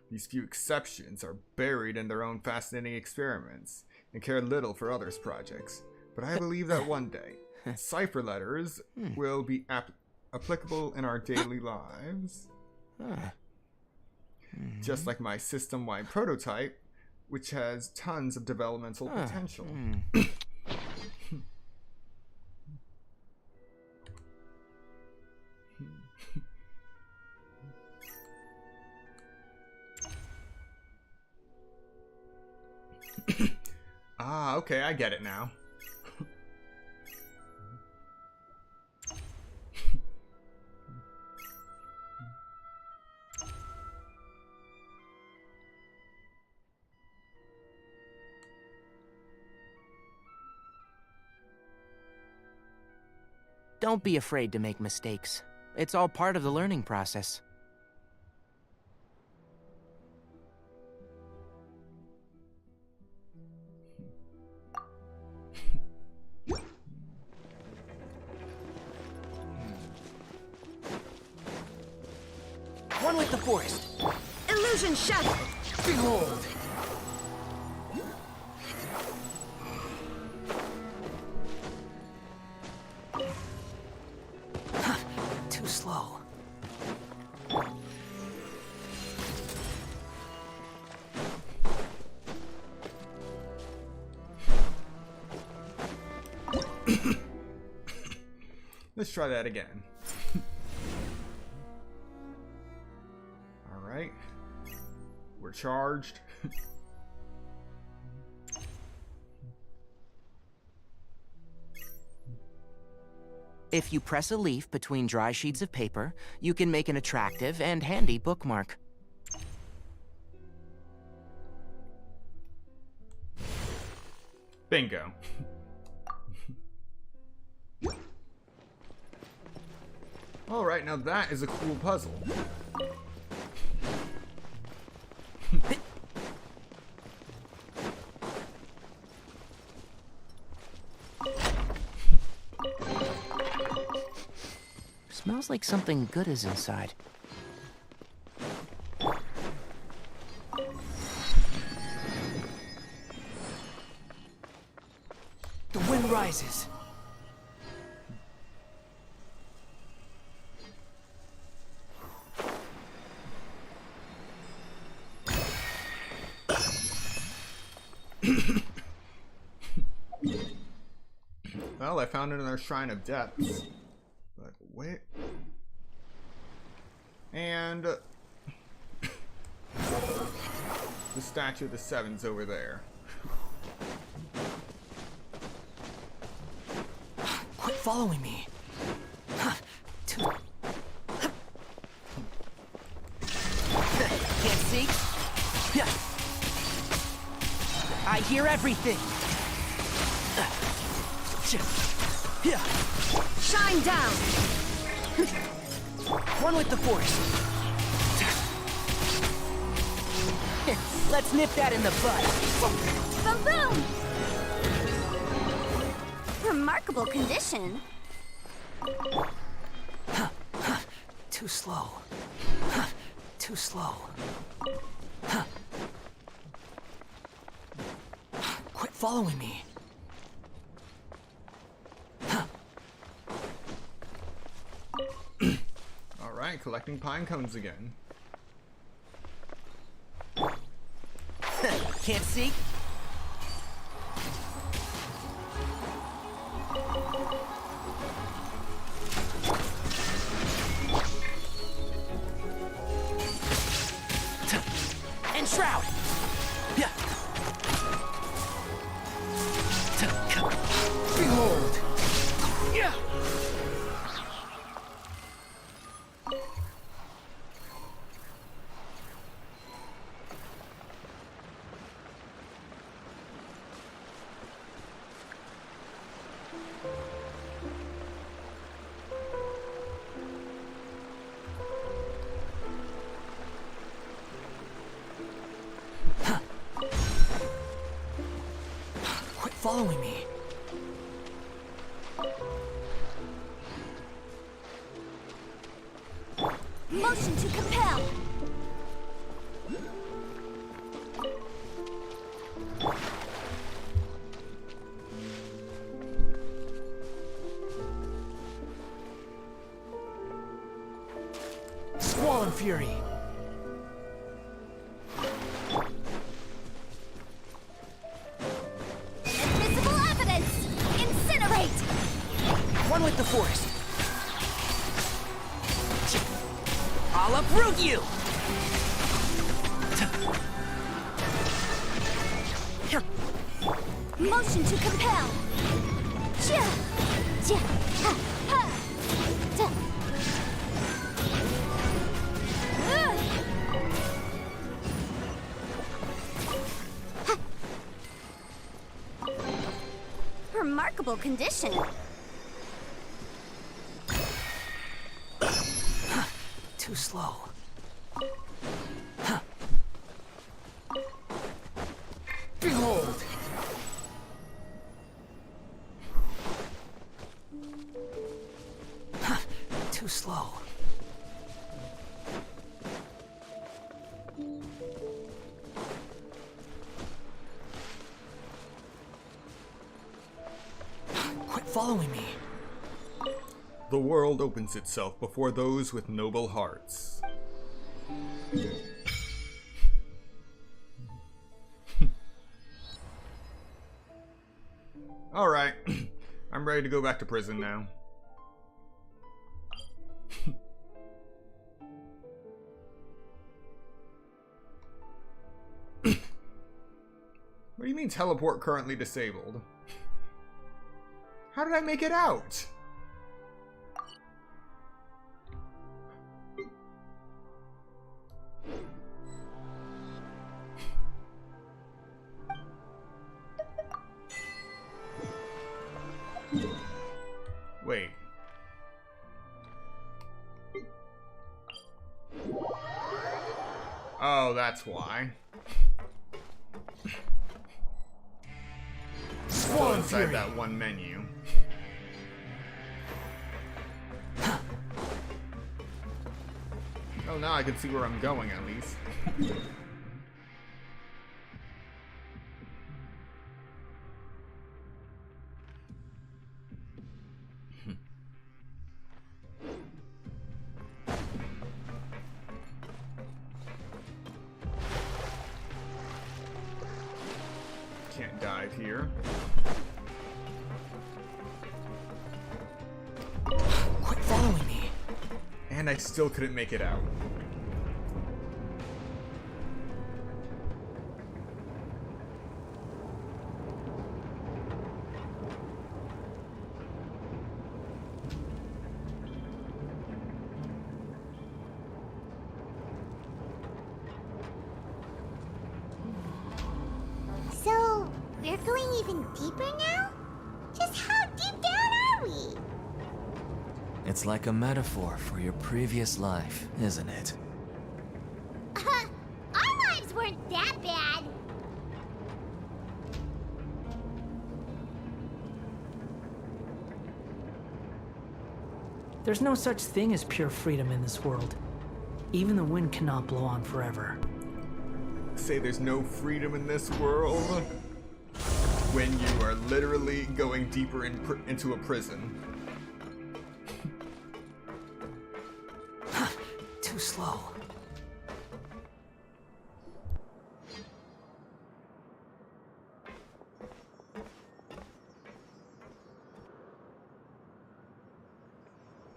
These few exceptions are buried in their own fascinating experiments and care little for others' projects. But I believe that one day, cipher letters will be applicable in our daily lives. Just like my system-wide prototype, which has tons of developmental potential. Ah, okay, I get it now. Don't be afraid to make mistakes. It's all part of the learning process. One with the forest. Illusion shattered! Behold! Too slow. Let's try that again. Alright. We're charged. If you press a leaf between dry sheets of paper, you can make an attractive and handy bookmark. Bingo. Alright, now that is a cool puzzle. Smells like something good is inside. The wind rises. Well, I found another Shrine of Depths. But wait. And the Statue of the Seven's over there. Quit following me. Can't see? I hear everything. Shine down! One with the force. Let's nip that in the bud. Boom, boom! Remarkable condition. Too slow. Too slow. Quit following me. Alright, collecting pine cones again. Can't see? And shroud! Behold! following me. Motion to compel. Squall and Fury. Invisible evidence. Incinerate. One with the force. I'll uproot you! Motion to compel. Chia. Chia. Ha. Ha. Ta. Remarkable condition. Too slow. Behold! Too slow. Quit following me. The world opens itself before those with noble hearts. Alright, I'm ready to go back to prison now. What do you mean teleport currently disabled? How did I make it out? Wait. Oh, that's why. Still inside that one menu. Oh, now I can see where I'm going at least. Can't dive here. Quit following me. And I still couldn't make it out. So, we're going even deeper now? Just how deep down are we? It's like a metaphor for your previous life, isn't it? Our lives weren't that bad. There's no such thing as pure freedom in this world. Even the wind cannot blow on forever. Say there's no freedom in this world when you are literally going deeper into a prison. Too slow.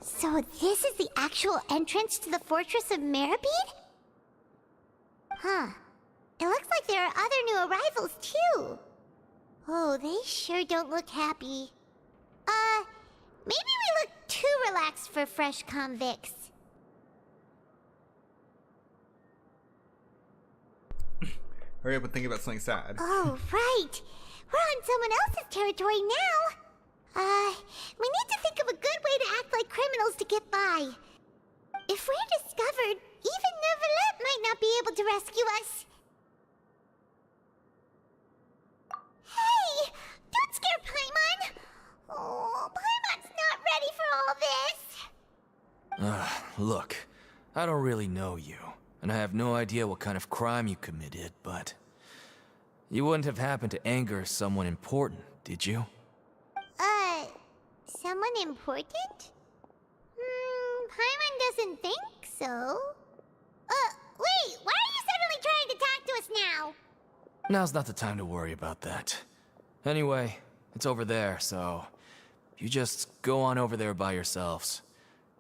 So this is the actual entrance to the Fortress of Meribede? Huh. It looks like there are other new arrivals, too. Oh, they sure don't look happy. Maybe we look too relaxed for fresh convicts. Hurry up and think about something sad. Oh, right. We're on someone else's territory now. We need to think of a good way to act like criminals to get by. If we're discovered, even Neuvillette might not be able to rescue us. Hey! Don't all this? Look, I don't really know you, and I have no idea what kind of crime you committed, but you wouldn't have happened to anger someone important, did you? Someone important? Paimon doesn't think so. Wait, why are you suddenly trying to talk to us now? Now's not the time to worry about that. Anyway, it's over there, so you just go on over there by yourselves.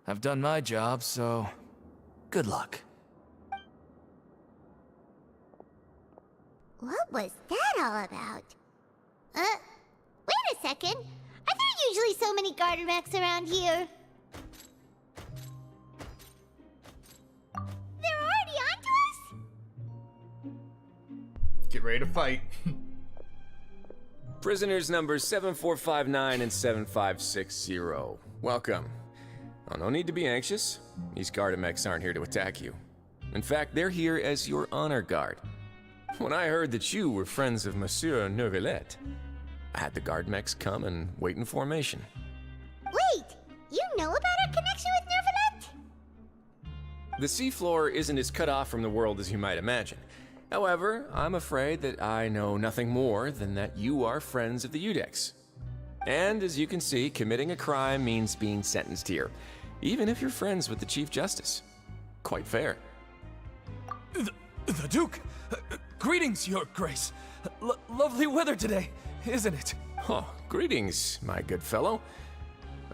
I've done my job, so good luck. What was that all about? Wait a second. Are there usually so many garter mechs around here? They're already onto us? Get ready to fight. Prisoners numbers 7459 and 7560. Welcome. Oh, no need to be anxious. These Gardamex aren't here to attack you. In fact, they're here as your honor guard. When I heard that you were friends of Monsieur Neuvillette, I had the Gardamex come and wait in formation. Wait, you know about our connection with Neuvillette? The seafloor isn't as cut off from the world as you might imagine. However, I'm afraid that I know nothing more than that you are friends of the Udex. And as you can see, committing a crime means being sentenced here, even if you're friends with the Chief Justice. Quite fair. The Duke! Greetings, Your Grace. Lovely weather today, isn't it? Oh, greetings, my good fellow.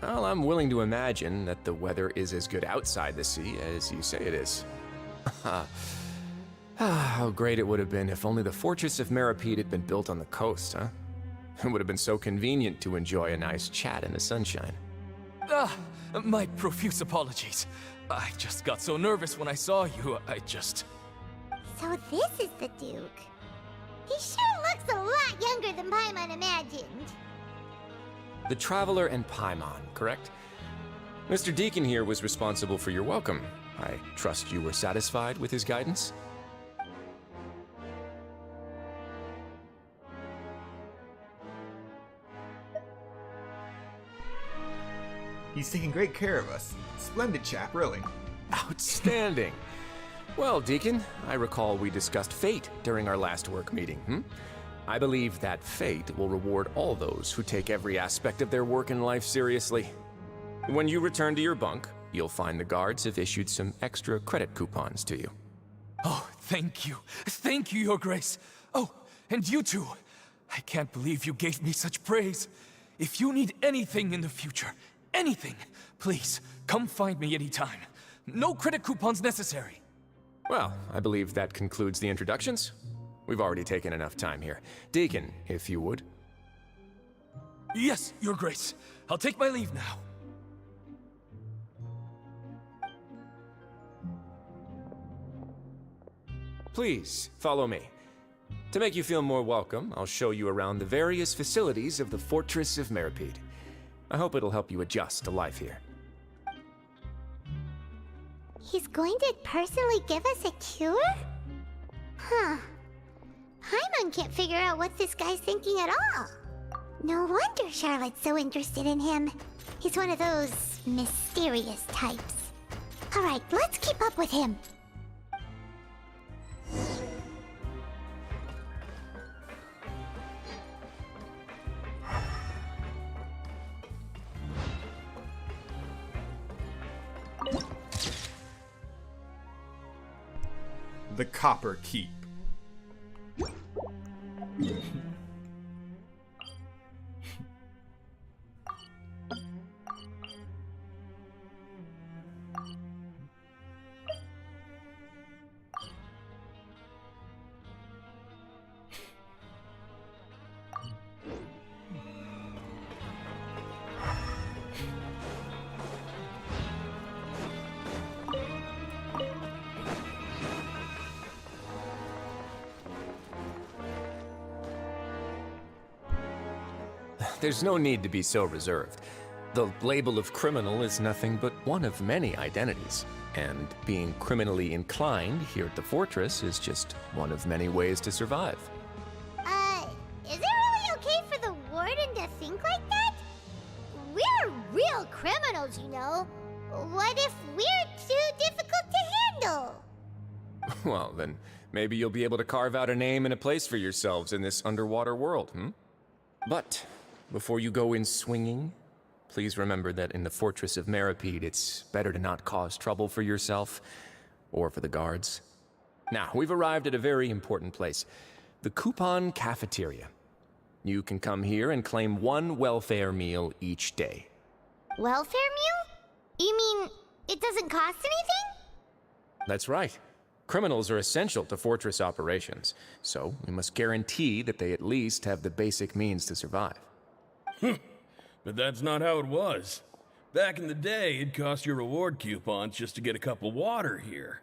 Well, I'm willing to imagine that the weather is as good outside the sea as you say it is. How great it would have been if only the Fortress of Meripede had been built on the coast, huh? It would have been so convenient to enjoy a nice chat in the sunshine. My profuse apologies. I just got so nervous when I saw you, So this is the Duke. He sure looks a lot younger than Paimon imagined. The Traveler and Paimon, correct? Mr. Deacon here was responsible for your welcome. I trust you were satisfied with his guidance? He's taking great care of us. Splendid chap, really. Outstanding! Well, Deacon, I recall we discussed fate during our last work meeting, I believe that fate will reward all those who take every aspect of their work in life seriously. When you return to your bunk, you'll find the guards have issued some extra credit coupons to you. Oh, thank you. Thank you, Your Grace. Oh, and you too. I can't believe you gave me such praise. If you need anything in the future, anything, please, come find me anytime. No credit coupons necessary. Well, I believe that concludes the introductions. We've already taken enough time here. Deacon, if you would. Yes, Your Grace. I'll take my leave now. Please, follow me. To make you feel more welcome, I'll show you around the various facilities of the Fortress of Meripede. I hope it'll help you adjust to life here. He's going to personally give us a cure? Huh. Paimon can't figure out what this guy's thinking at all. No wonder Charlotte's so interested in him. He's one of those mysterious types. Alright, let's keep up with him. The Copper Keep. There's no need to be so reserved. The label of criminal is nothing but one of many identities, and being criminally inclined here at the fortress is just one of many ways to survive. Is it really okay for the warden to think like that? We're real criminals, you know. What if we're too difficult to handle? Well, then maybe you'll be able to carve out a name and a place for yourselves in this underwater world, But before you go in swinging, please remember that in the Fortress of Meripede, it's better to not cause trouble for yourself or for the guards. Now, we've arrived at a very important place, the Coupon Cafeteria. You can come here and claim one welfare meal each day. Welfare meal? You mean it doesn't cost anything? That's right. Criminals are essential to Fortress operations, so we must guarantee that they at least have the basic means to survive. But that's not how it was. Back in the day, it cost your reward coupons just to get a cup of water here.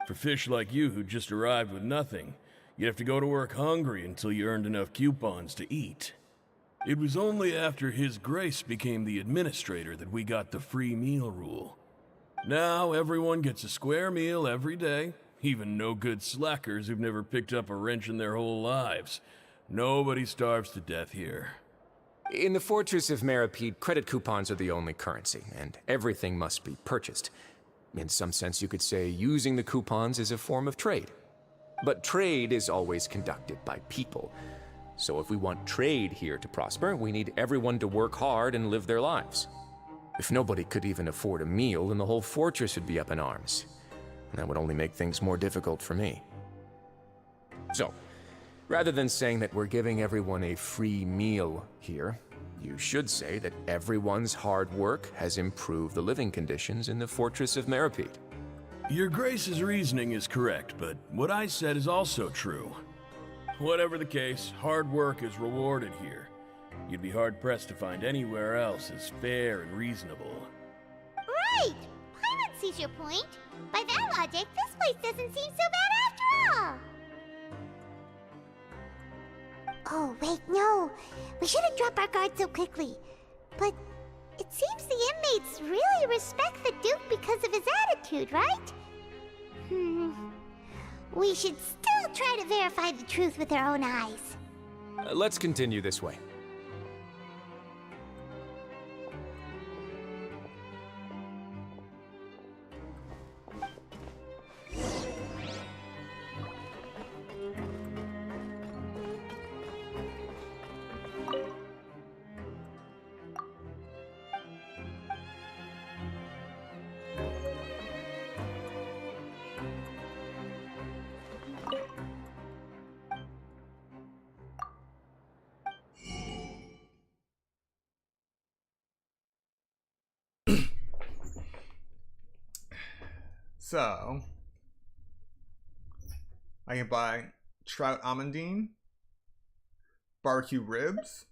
For fish like you who just arrived with nothing, you'd have to go to work hungry until you earned enough coupons to eat. It was only after His Grace became the administrator that we got the free meal rule. Now everyone gets a square meal every day, even no-good slackers who've never picked up a wrench in their whole lives. Nobody starves to death here. In the Fortress of Meripede, credit coupons are the only currency, and everything must be purchased. In some sense, you could say using the coupons is a form of trade. But trade is always conducted by people. So if we want trade here to prosper, we need everyone to work hard and live their lives. If nobody could even afford a meal, then the whole fortress would be up in arms. And that would only make things more difficult for me. So, rather than saying that we're giving everyone a free meal here, you should say that everyone's hard work has improved the living conditions in the Fortress of Meripede. Your Grace's reasoning is correct, but what I said is also true. Whatever the case, hard work is rewarded here. You'd be hard-pressed to find anywhere else as fair and reasonable. Right! Paimon sees your point. By that logic, this place doesn't seem so bad after all. Oh, wait, no. We shouldn't drop our guard so quickly. But it seems the inmates really respect the Duke because of his attitude, right? We should still try to verify the truth with our own eyes. Let's continue this way. So, I can buy trout amandine, barbecue ribs,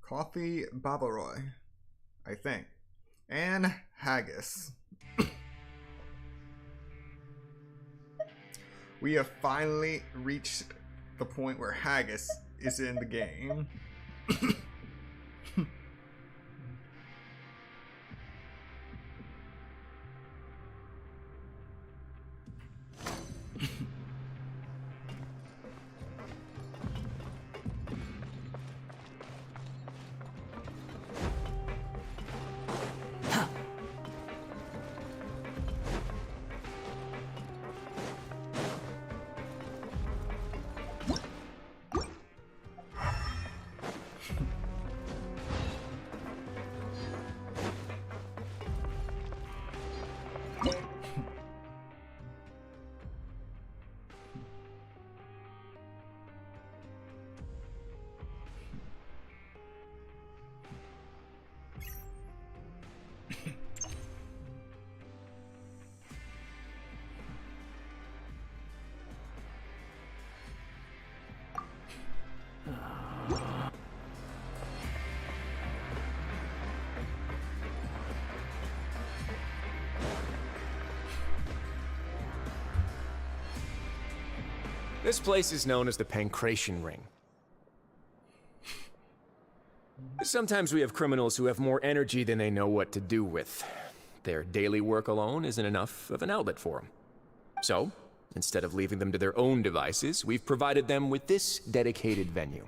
coffee babaroy, I think, and haggis. We have finally reached the point where haggis is in the game. This place is known as the Pancration Ring. Sometimes we have criminals who have more energy than they know what to do with. Their daily work alone isn't enough of an outlet for them. So, Instead of leaving them to their own devices, we've provided them with this dedicated venue.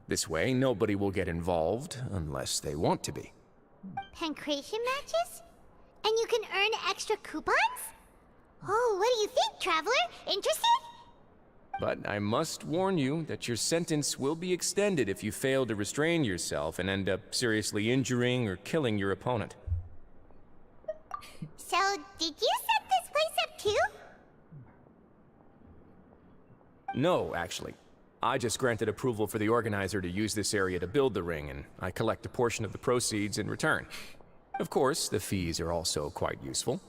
This way, nobody will get involved unless they want to be. Pancration matches? And you can earn extra coupons? Oh, what do you think, Traveler? Interested? But I must warn you that your sentence will be extended if you fail to restrain yourself and end up seriously injuring or killing your opponent. So, did you set this place up too? No, actually. I just granted approval for the organizer to use this area to build the ring, and I collect a portion of the proceeds in return. Of course, the fees are also quite useful.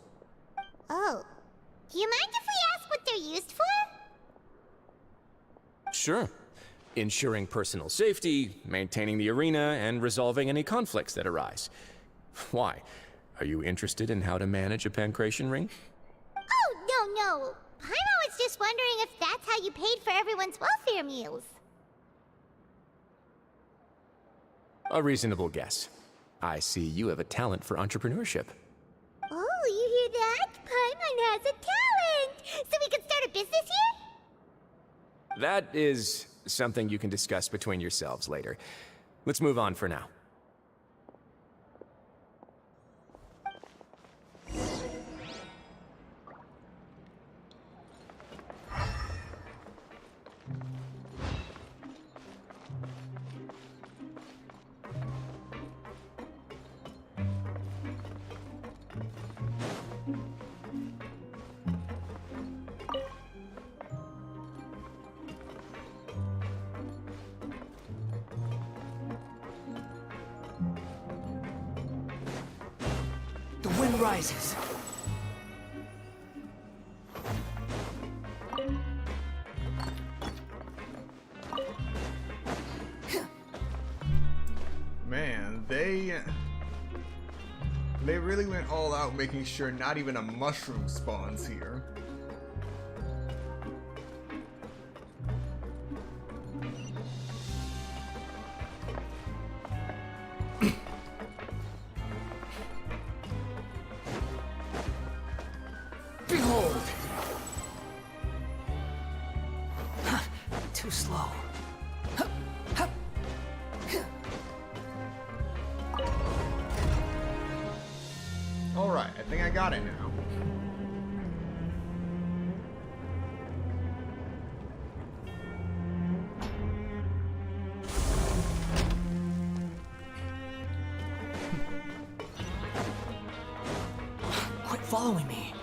Oh. Do you mind if we ask what they're used for? Sure. Ensuring personal safety, maintaining the arena, and resolving any conflicts that arise. Why? Are you interested in how to manage a pancration ring? Oh, no. Paimon was just wondering if that's how you paid for everyone's welfare meals. A reasonable guess. I see you have a talent for entrepreneurship. Oh, you hear that? Paimon has a talent! So we can start a business here? That is something you can discuss between yourselves later. Let's move on for now. The wind rises. Man, they really went all out making sure not even a mushroom spawns here. Behold! Too slow. Alright, I think I got it now. Quit following me.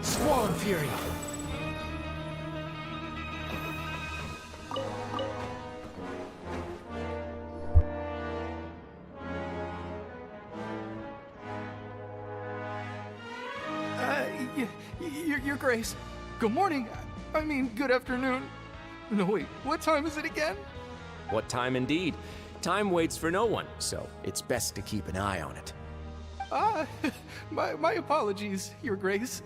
Squall Fury. Your Grace. Good morning. I mean, good afternoon. No, wait, what time is it again? What time indeed? Time waits for no one, so it's best to keep an eye on it. My apologies, Your Grace.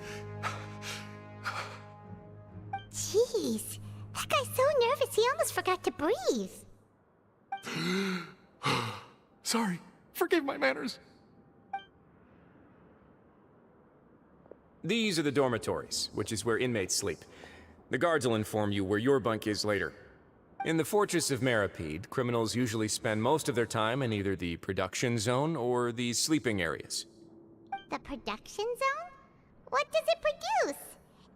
Jeez, that guy's so nervous he almost forgot to breathe. Sorry, forgive my manners. These are the dormitories, which is where inmates sleep. The guards will inform you where your bunk is later. In the Fortress of Meripede, criminals usually spend most of their time in either the production zone or the sleeping areas. The production zone? What does it produce?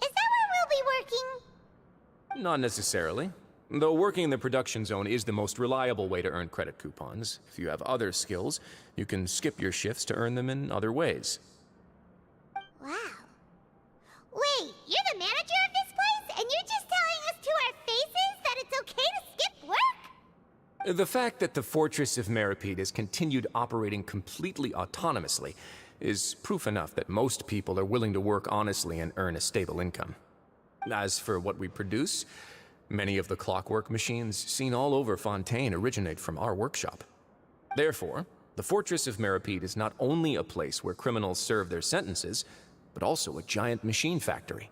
Is that where we'll be working? Not necessarily. Though working in the production zone is the most reliable way to earn credit coupons. If you have other skills, you can skip your shifts to earn them in other ways. Wow. Wait, you're the manager of this place, and you're just telling us to our faces that it's okay to skip work? The fact that the Fortress of Meripede has continued operating completely autonomously is proof enough that most people are willing to work honestly and earn a stable income. As for what we produce, many of the clockwork machines seen all over Fontaine originate from our workshop. Therefore, the Fortress of Meripede is not only a place where criminals serve their sentences, but also a giant machine factory.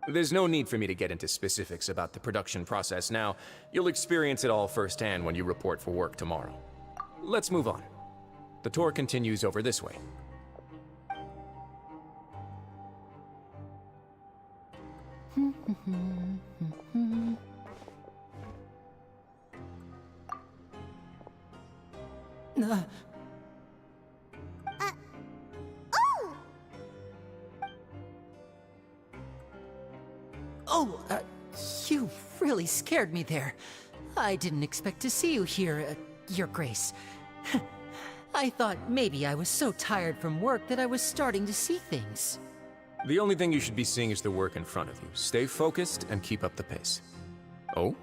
There's no need for me to get into specifics about the production process now. You'll experience it all firsthand when you report for work tomorrow. Let's move on. The tour continues over this way. Oh! Oh, you really scared me there. I didn't expect to see you here, Your Grace. I thought maybe I was so tired from work that I was starting to see things. The only thing you should be seeing is the work in front of you. Stay focused and keep up the pace. Oh?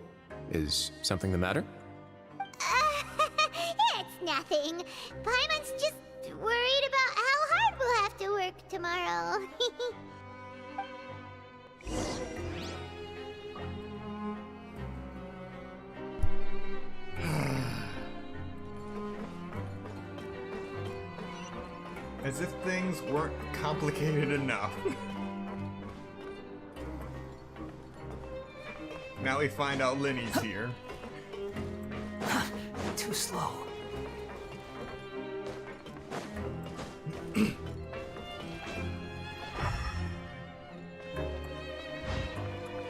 Is something the matter? It's nothing. Paimon's just worried about how hard we'll have to work tomorrow. As if things weren't complicated enough. Now we find out Lenny's here. Too slow.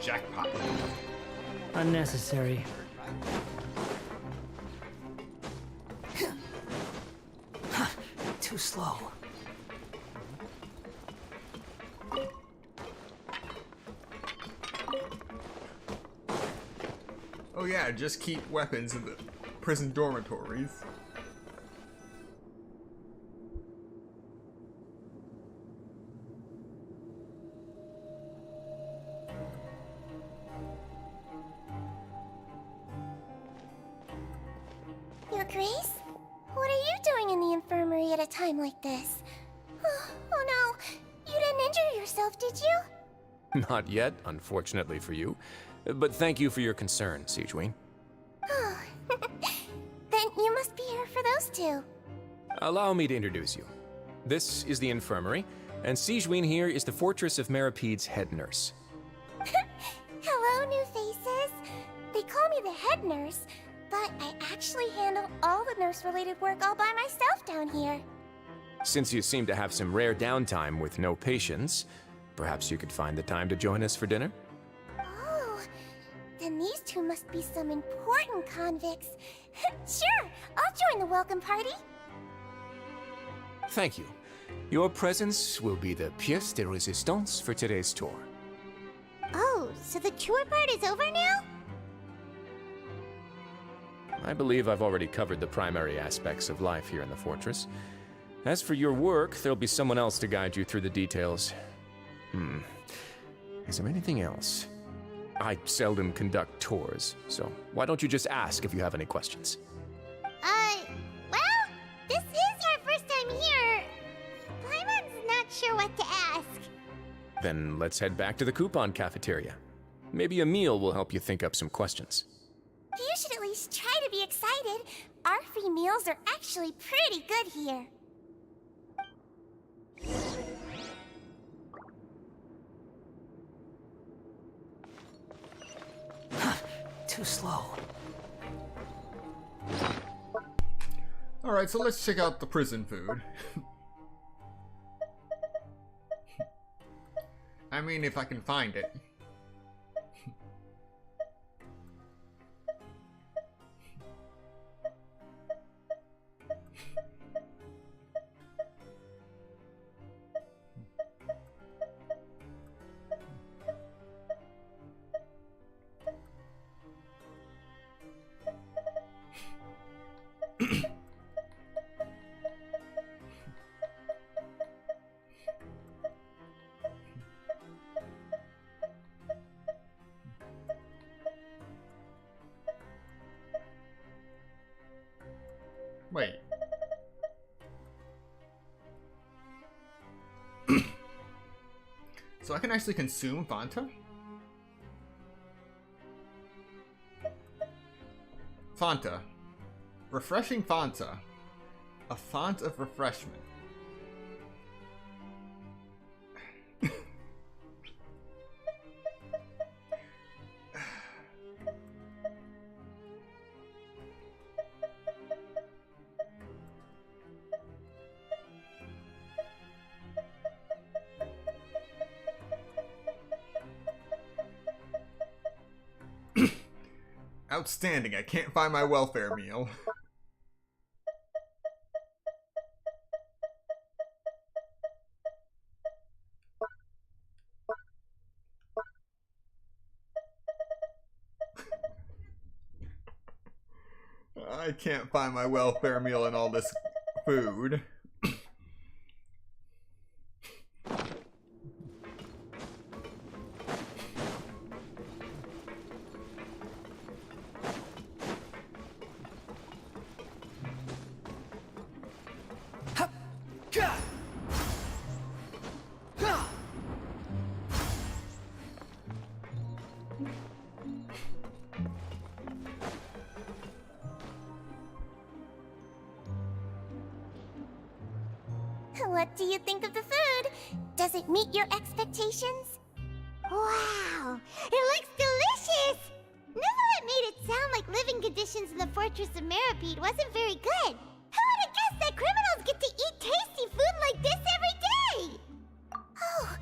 Jackpot. Unnecessary. Too slow. Oh yeah, just keep weapons in the prison dormitories. Your Grace? What are you doing in the infirmary at a time like this? Oh no, you didn't injure yourself, did you? Not yet, unfortunately for you. But thank you for your concern, Sigewin. Oh, then you must be here for those two. Allow me to introduce you. This is the infirmary, and Sigewin here is the Fortress of Maripede's head nurse. Hello, new faces. They call me the head nurse, but I actually handle all the nurse-related work all by myself down here. Since you seem to have some rare downtime with no patients, perhaps you could find the time to join us for dinner? Oh, then these two must be some important convicts. Sure, I'll join the welcome party. Thank you. Your presence will be the pièce de résistance for today's tour. Oh, so the tour part is over now? I believe I've already covered the primary aspects of life here in the fortress. As for your work, there'll be someone else to guide you through the details. Is there anything else? I seldom conduct tours, so why don't you just ask if you have any questions? Well, this is our first time here. Paimon's not sure what to ask. Then let's head back to the coupon cafeteria. Maybe a meal will help you think up some questions. You should at least try to be excited. Our free meals are actually pretty good here. Too slow. Alright, so let's check out the prison food. I mean, if I can find it. Wait. So I can actually consume Fanta? Fanta. Refreshing Fanta. A font of refreshment. Outstanding, I can't find my welfare meal. I can't find my welfare meal in all this food. What do you think of the food? Does it meet your expectations? Wow, it looks delicious! Neverlet made it sound like living conditions in the Fortress of Meripede wasn't very good. Who would have guessed that criminals get to eat tasty food like this every day? Oh,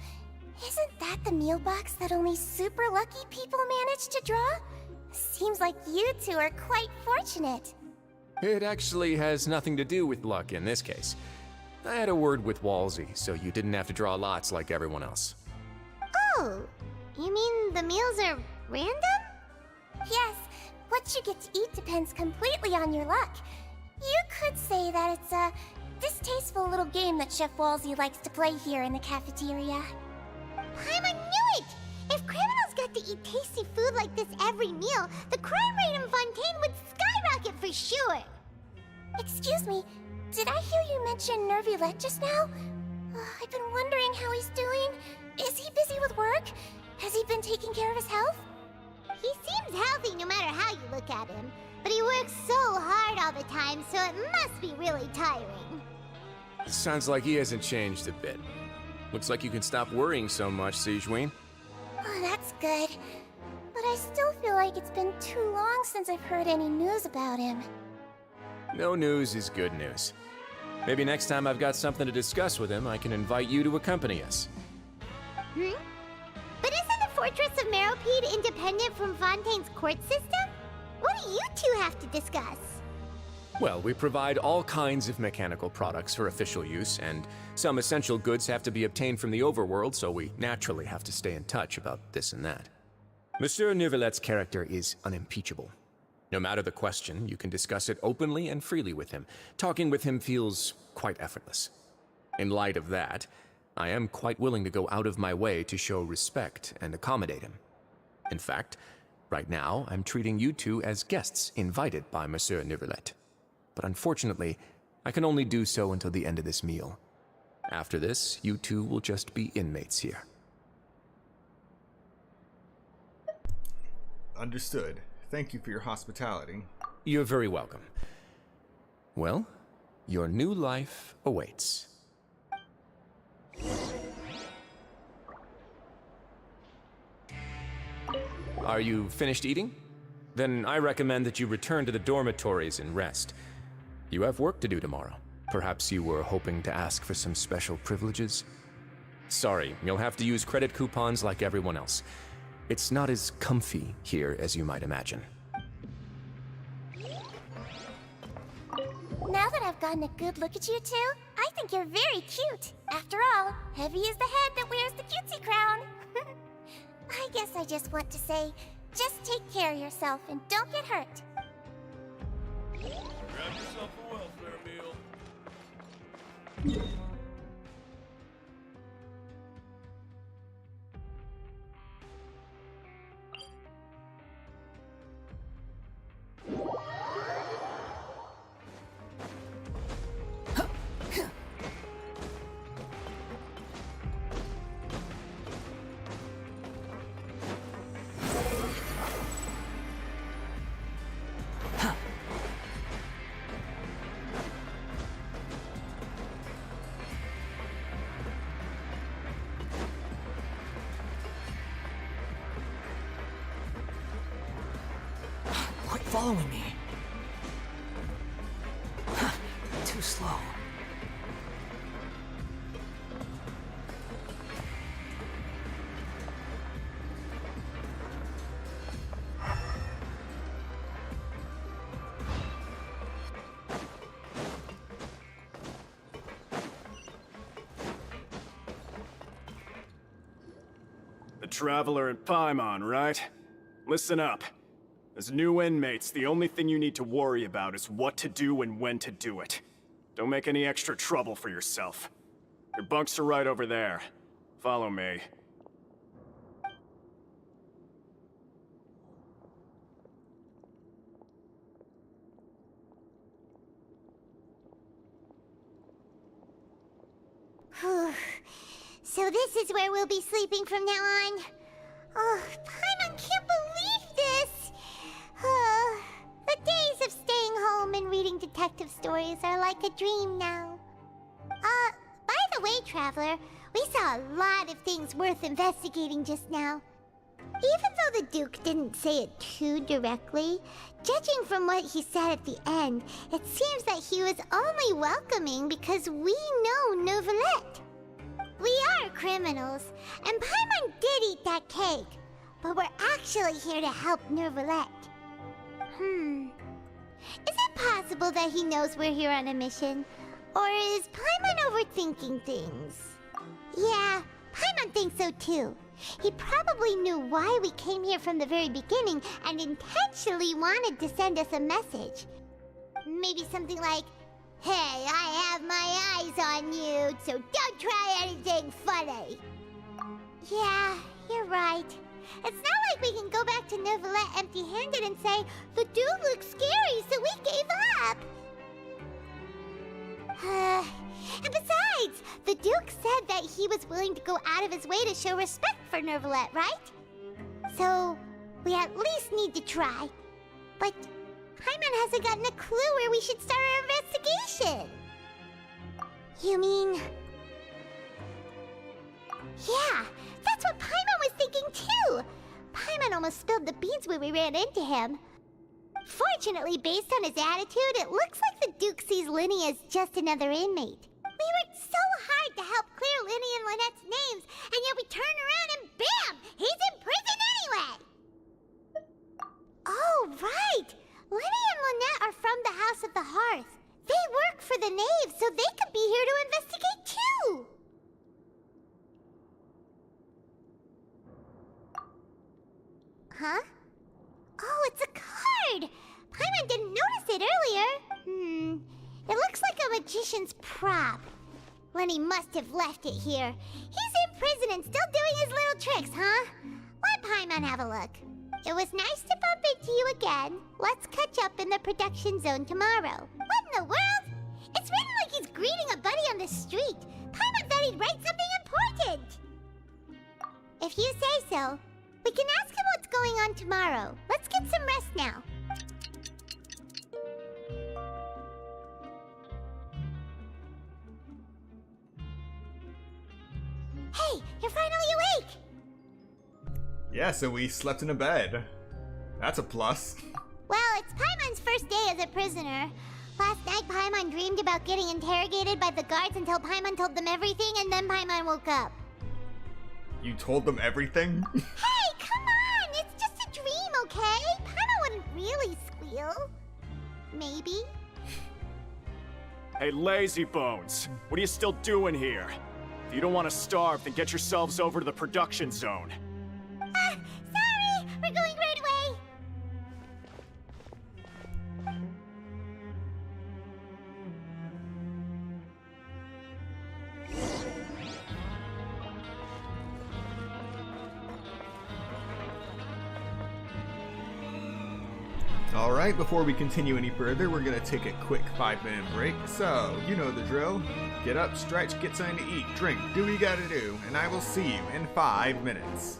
isn't that the meal box that only super lucky people manage to draw? Seems like you two are quite fortunate. It actually has nothing to do with luck in this case. I had a word with Walsey, so you didn't have to draw lots like everyone else. Oh, you mean the meals are random? Yes, what you get to eat depends completely on your luck. You could say that it's a distasteful little game that Chef Walsey likes to play here in the cafeteria. Paimon knew it! If criminals got to eat tasty food like this every meal, the crime rate in Fontaine would skyrocket for sure! Excuse me, did I hear you mention Nervylette just now? I've been wondering how he's doing. Is he busy with work? Has he been taking care of his health? He seems healthy no matter how you look at him, but he works so hard all the time, so it must be really tiring. Sounds like he hasn't changed a bit. Looks like you can stop worrying so much, Sigewinne. Oh, that's good. But I still feel like it's been too long since I've heard any news about him. No news is good news. Maybe next time I've got something to discuss with him, I can invite you to accompany us. Hmm? But isn't the Fortress of Meripede independent from Fontaine's court system? What do you two have to discuss? Well, we provide all kinds of mechanical products for official use, and some essential goods have to be obtained from the overworld, so we naturally have to stay in touch about this and that. Monsieur Nervylette's character is unimpeachable. No matter the question, you can discuss it openly and freely with him. Talking with him feels quite effortless. In light of that, I am quite willing to go out of my way to show respect and accommodate him. In fact, right now, I'm treating you two as guests invited by Monsieur Nervylette. But unfortunately, I can only do so until the end of this meal. After this, you two will just be inmates here. Understood. Thank you for your hospitality. You're very welcome. Well, your new life awaits. Are you finished eating? Then I recommend that you return to the dormitories and rest. You have work to do tomorrow. Perhaps you were hoping to ask for some special privileges? Sorry, you'll have to use credit coupons like everyone else. It's not as comfy here as you might imagine. Now that I've gotten a good look at you two, I think you're very cute. After all, heavy is the head that wears the cutesy crown. I guess I just want to say, just take care of yourself and don't get hurt. Grab yourself a welfare meal. Quit following me. Too slow. Traveler and Paimon, right? Listen up. As new inmates, the only thing you need to worry about is what to do and when to do it. Don't make any extra trouble for yourself. Your bunks are right over there. Follow me. So this is where we'll be sleeping from now on. Oh, Paimon can't believe this! The days of staying home and reading detective stories are like a dream now. By the way, Traveler, we saw a lot of things worth investigating just now. Even though the Duke didn't say it too directly, judging from what he said at the end, it seems that he was only welcoming because we know Neuvillette. We are criminals, and Paimon did eat that cake, but we're actually here to help Neuvillette. Is it possible that he knows we're here on a mission? Or is Paimon overthinking things? Yeah, Paimon thinks so too. He probably knew why we came here from the very beginning and intentionally wanted to send us a message. Maybe something like, "Hey, I have my eyes on you, so don't try anything funny." Yeah, you're right. It's not like we can go back to Neuvillette empty-handed and say, "The dude looks scary, so we gave up." And besides, the Duke said that he was willing to go out of his way to show respect for Neuvillette, right? So, we at least need to try. But Paimon hasn't gotten a clue where we should start our investigation. You mean... Yeah, that's what Paimon was thinking too! Paimon almost spilled the beans when we ran into him. Fortunately, based on his attitude, it looks like the Duke sees Linny as just another inmate. We worked so hard to help clear Linny and Lynette's names, and yet we turn around and bam! He's in prison anyway! Oh, right! Linny and Lynette are from the House of the Hearth. They work for the Knave, so they could be here to investigate too! Huh? Oh, it's a card! Paimon didn't notice it earlier. It looks like a magician's prop. Lenny must have left it here. He's in prison and still doing his little tricks, huh? Let Paimon have a look. It was nice to bump into you again. Let's catch up in the production zone tomorrow. What in the world? It's written like he's greeting a buddy on the street. Paimon thought he'd write something important. If you say so. We can ask him what's going on tomorrow. Let's get some rest now. Hey, you're finally awake! Yeah, so we slept in a bed. That's a plus. Well, it's Paimon's first day as a prisoner. Last night, Paimon dreamed about getting interrogated by the guards until Paimon told them everything, and then Paimon woke up. You told them everything? Hey, come on! It's just a dream, okay? Paimon wouldn't really squeal. Maybe. Hey, lazy bones. What are you still doing here? If you don't want to starve, then get yourselves over to the production zone. Sorry! We're going right away! Alright, before we continue any further, we're gonna take a quick 5-minute break. So, you know the drill. Get up, stretch, get something to eat, drink, do what you gotta do, and I will see you in 5 minutes.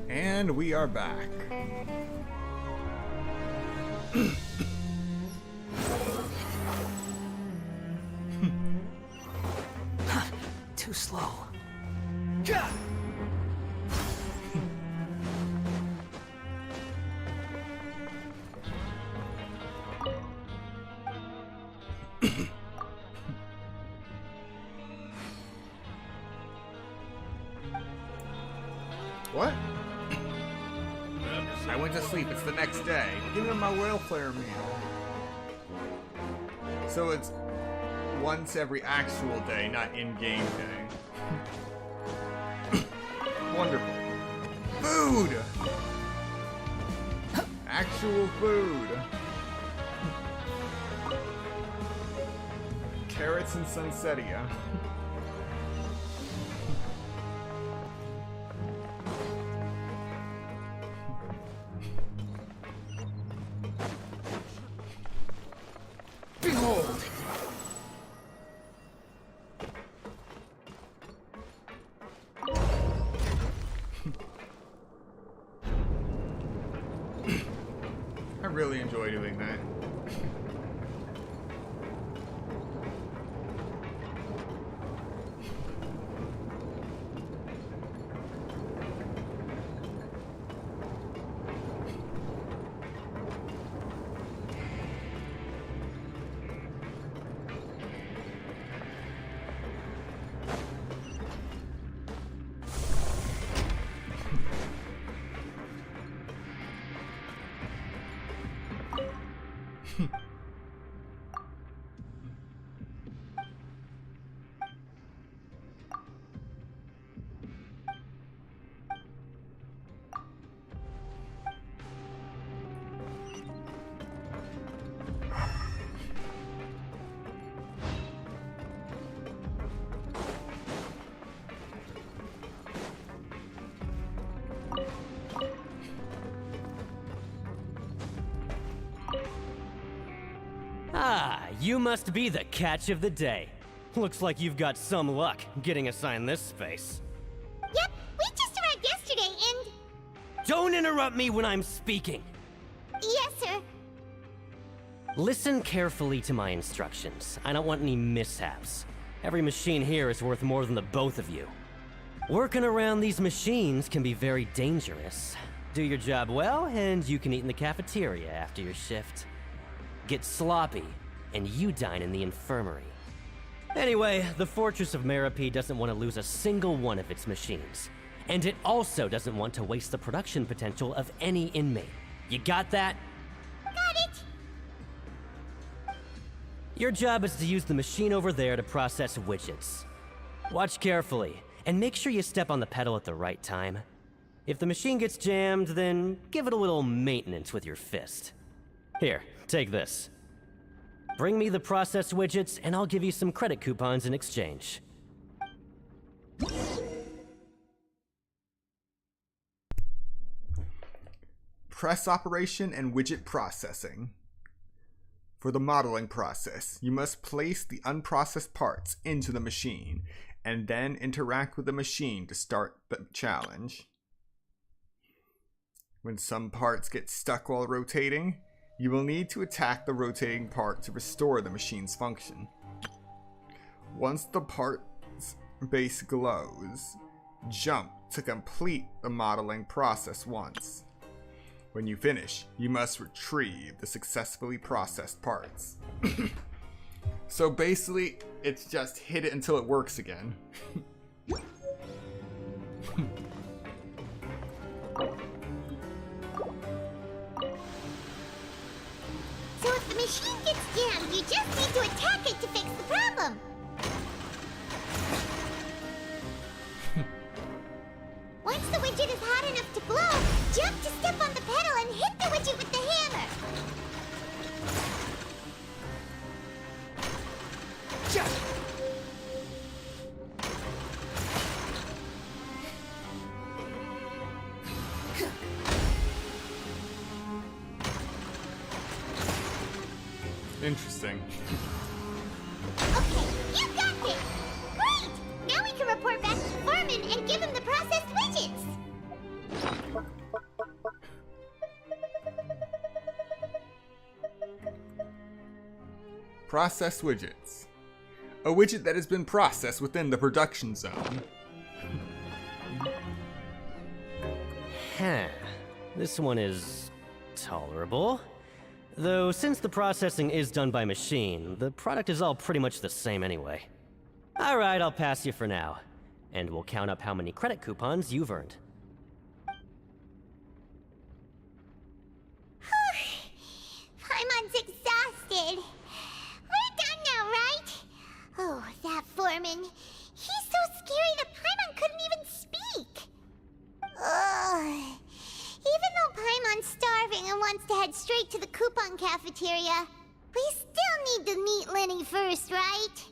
And we are back. Too slow. What? I went to sleep. It's the next day. Give me my welfare meal. So it's once every actual day, not in-game day. Wonderful. Food! Actual food. Carrots and sunsettia. Behold! I really enjoy doing that. Ah, you must be the catch of the day. Looks like you've got some luck getting assigned this space. Yep, we just arrived yesterday and... Don't interrupt me when I'm speaking. Yes, sir. Listen carefully to my instructions. I don't want any mishaps. Every machine here is worth more than the both of you. Working around these machines can be very dangerous. Do your job well, and you can eat in the cafeteria after your shift. Get sloppy, and you dine in the infirmary. Anyway, the Fortress of Merope doesn't want to lose a single one of its machines. And it also doesn't want to waste the production potential of any inmate. You got that? Got it! Your job is to use the machine over there to process widgets. Watch carefully, and make sure you step on the pedal at the right time. If the machine gets jammed, then give it a little maintenance with your fist. Here, take this. Bring me the processed widgets, and I'll give you some credit coupons in exchange. Press operation and widget processing. For the modeling process, you must place the unprocessed parts into the machine, and then interact with the machine to start the challenge. When some parts get stuck while rotating, you will need to attack the rotating part to restore the machine's function. Once the part's base glows, jump to complete the modeling process once. When you finish, you must retrieve the successfully processed parts. So basically, it's just hit it until it works again. So if the machine gets jammed, you just need to attack it to fix the problem. Once the widget is hot enough to glow, jump to step on the pedal and hit the widget with the hammer. Jump! Interesting. Okay, you got this! Great! Now we can report back to the foreman and give him the processed widgets! Process widgets. A widget that has been processed within the production zone. Huh. This one is tolerable. Though since the processing is done by machine, the product is all pretty much the same anyway. Alright, I'll pass you for now. And we'll count up how many credit coupons you've earned. Paimon's exhausted. We're done now, right? Oh, that foreman. He's so scary that Paimon couldn't even speak. Ugh. Even though Paimon's starving and wants to head straight to the coupon cafeteria, we still need to meet Lenny first, right?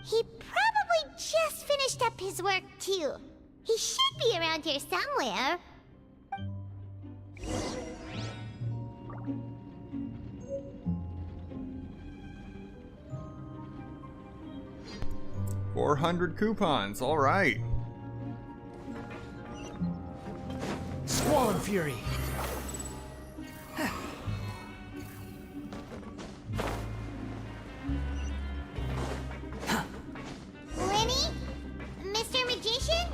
He probably just finished up his work, too. He should be around here somewhere. $400 coupons, alright. Squall and Fury! Lenny? Mr. Magician?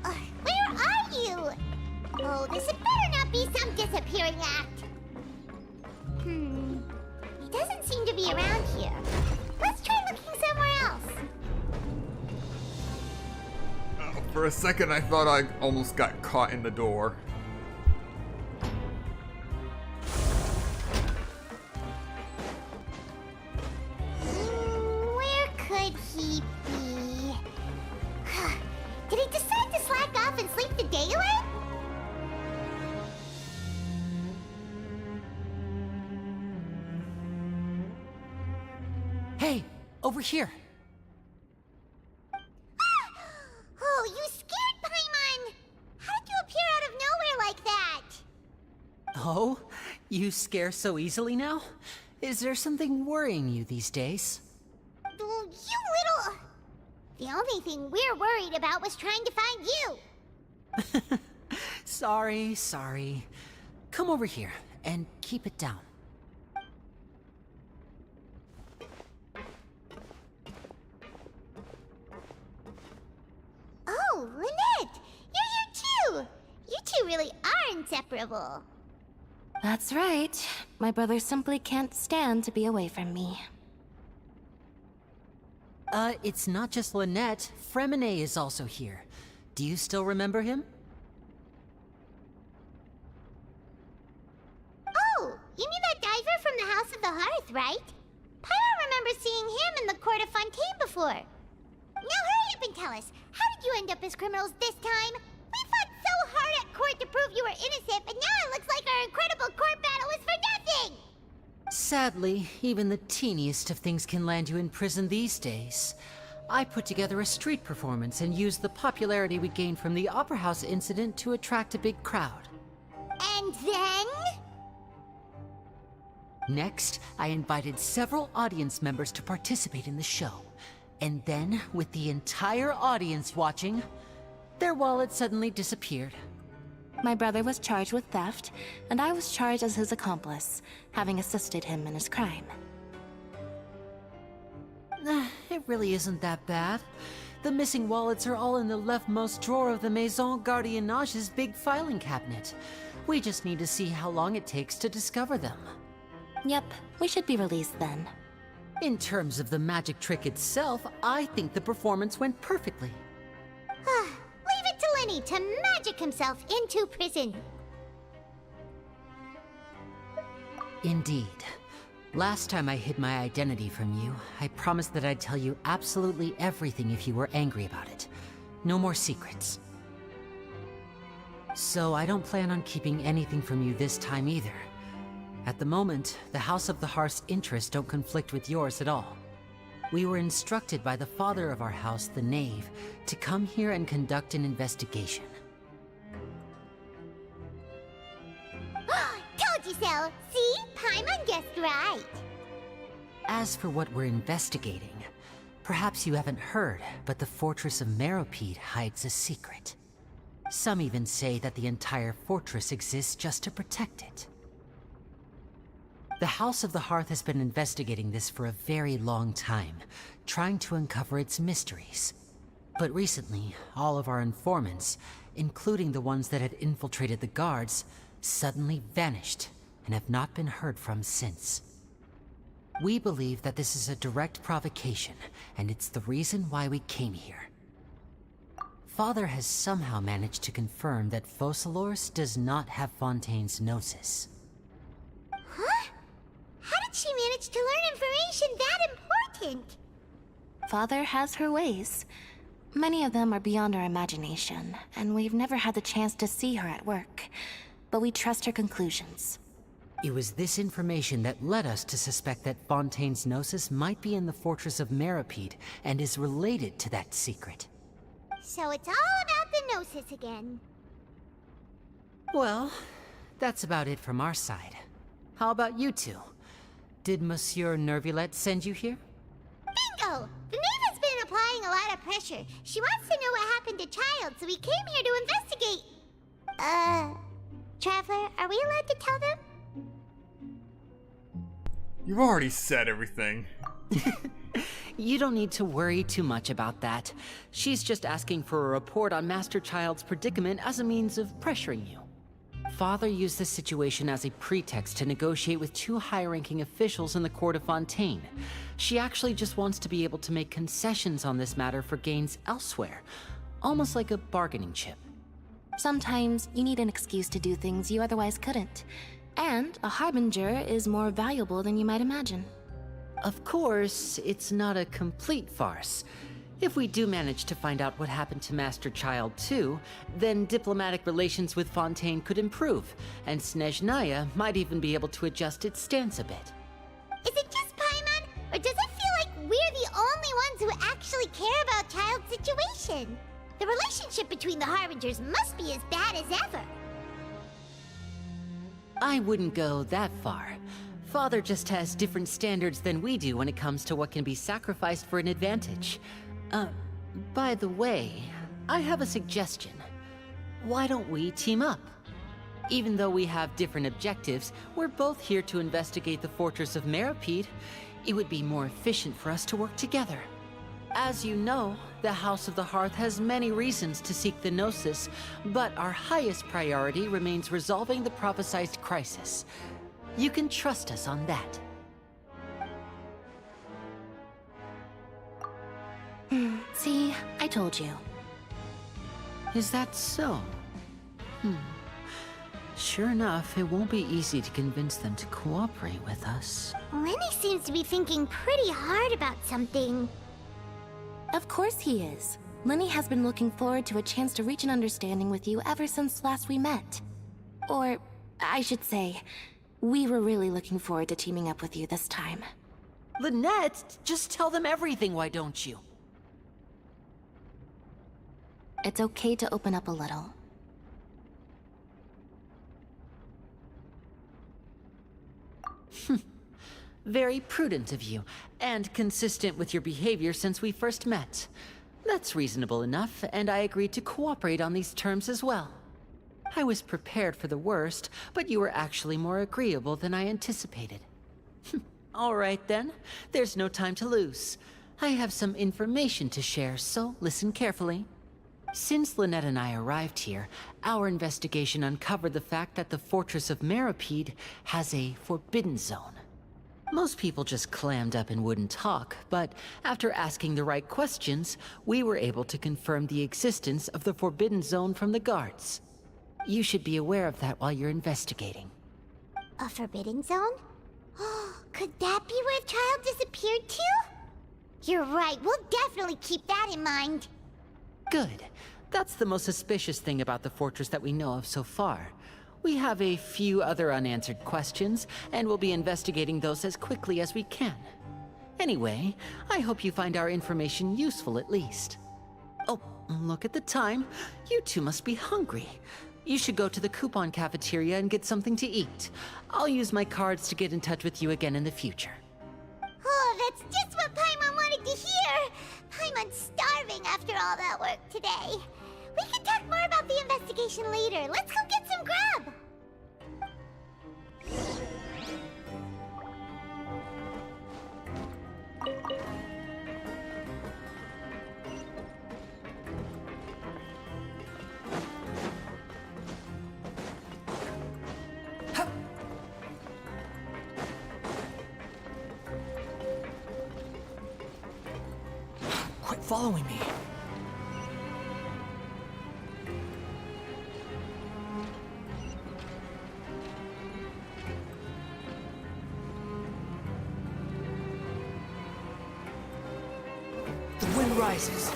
Where are you? Oh, this had better not be some disappearing act. He doesn't seem to be around here. Let's try looking somewhere else. For a second, I thought I almost got caught in the door. Where could he be? Did he decide to slack off and sleep the day away? Hey, over here. Oh, you scared Paimon! How did you appear out of nowhere like that? Oh, you scare so easily now? Is there something worrying you these days? You little... The only thing we're worried about was trying to find you. Sorry. Come over here and keep it down. Oh, Lynette! You're here too! You two really are inseparable. That's right. My brother simply can't stand to be away from me. It's not just Lynette. Fremine is also here. Do you still remember him? Oh, you mean that diver from the House of the Hearth, right? Paimon remembers seeing him in the court of Fontaine before. Now hurry up and tell us, how did you end up as criminals this time? We fought so hard at court to prove you were innocent, but now it looks like our incredible court battle was for nothing! Sadly, even the teeniest of things can land you in prison these days. I put together a street performance and used the popularity we gained from the Opera House incident to attract a big crowd. And then? Next, I invited several audience members to participate in the show. And then, with the entire audience watching, their wallet suddenly disappeared. My brother was charged with theft, and I was charged as his accomplice, having assisted him in his crime. It really isn't that bad. The missing wallets are all in the leftmost drawer of the Maison Gardiennage's big filing cabinet. We just need to see how long it takes to discover them. Yep, we should be released then. In terms of the magic trick itself, I think the performance went perfectly. Leave it to Lenny to magic himself into prison. Indeed. Last time I hid my identity from you, I promised that I'd tell you absolutely everything if you were angry about it. No more secrets. So I don't plan on keeping anything from you this time either. At the moment, the House of the Hearth's interests don't conflict with yours at all. We were instructed by the father of our house, the Knave, to come here and conduct an investigation. Told you so! See? Paimon guessed right. As for what we're investigating, perhaps you haven't heard, but the fortress of Meropide hides a secret. Some even say that the entire fortress exists just to protect it. The House of the Hearth has been investigating this for a very long time, trying to uncover its mysteries. But recently, all of our informants, including the ones that had infiltrated the guards, suddenly vanished and have not been heard from since. We believe that this is a direct provocation, and it's the reason why we came here. Father has somehow managed to confirm that Focalors does not have Fontaine's gnosis. Huh? How did she manage to learn information that important? Father has her ways. Many of them are beyond our imagination, and we've never had the chance to see her at work. But we trust her conclusions. It was this information that led us to suspect that Fontaine's gnosis might be in the fortress of Meropide and is related to that secret. So it's all about the Gnosis again. Well, that's about it from our side. How about you two? Did Monsieur Nervulette send you here? Bingo! The Knave has been applying a lot of pressure. She wants to know what happened to Child, so we came here to investigate. Traveler, are we allowed to tell them? You've already said everything. You don't need to worry too much about that. She's just asking for a report on Master Child's predicament as a means of pressuring you. Father used this situation as a pretext to negotiate with two high-ranking officials in the court of Fontaine. She actually just wants to be able to make concessions on this matter for gains elsewhere, almost like a bargaining chip. Sometimes you need an excuse to do things you otherwise couldn't. And a harbinger is more valuable than you might imagine. Of course, it's not a complete farce. If we do manage to find out what happened to Master Child too, then diplomatic relations with Fontaine could improve, and Snezhnaya might even be able to adjust its stance a bit. Is it just Paimon, or does it feel like we're the only ones who actually care about Child's situation? The relationship between the Harbingers must be as bad as ever. I wouldn't go that far. Father just has different standards than we do when it comes to what can be sacrificed for an advantage. By the way, I have a suggestion. Why don't we team up? Even though we have different objectives, we're both here to investigate the fortress of Meropide. It would be more efficient for us to work together. As you know, The House of the Hearth has many reasons to seek the Gnosis, but our highest priority remains resolving the prophesized crisis. You can trust us on that. See, I told you. Is that so? Sure enough, it won't be easy to convince them to cooperate with us. Lenny seems to be thinking pretty hard about something. Of course he is. Lenny has been looking forward to a chance to reach an understanding with you ever since last we met. Or, I should say, we were really looking forward to teaming up with you this time. Lynette, just tell them everything, why don't you? It's okay to open up a little. Very prudent of you, and consistent with your behavior since we first met. That's reasonable enough, and I agreed to cooperate on these terms as well. I was prepared for the worst, but you were actually more agreeable than I anticipated. All right then, there's no time to lose. I have some information to share, so listen carefully. Since Lynette and I arrived here, our investigation uncovered the fact that the Fortress of Meripede has a forbidden zone. Most people just clammed up and wouldn't talk, but after asking the right questions, we were able to confirm the existence of the forbidden zone from the guards. You should be aware of that while you're investigating. A forbidden zone? Could that be where the child disappeared to? You're right, we'll definitely keep that in mind. Good. That's the most suspicious thing about the fortress that we know of so far. We have a few other unanswered questions, and we'll be investigating those as quickly as we can. Anyway, I hope you find our information useful at least. Oh, look at the time. You two must be hungry. You should go to the coupon cafeteria and get something to eat. I'll use my cards to get in touch with you again in the future. Oh, that's just what Paimon wanted to hear! Paimon's starving after all that work today. We can talk more about the investigation later. Let's go get some grub! Quit following me. The wind rises.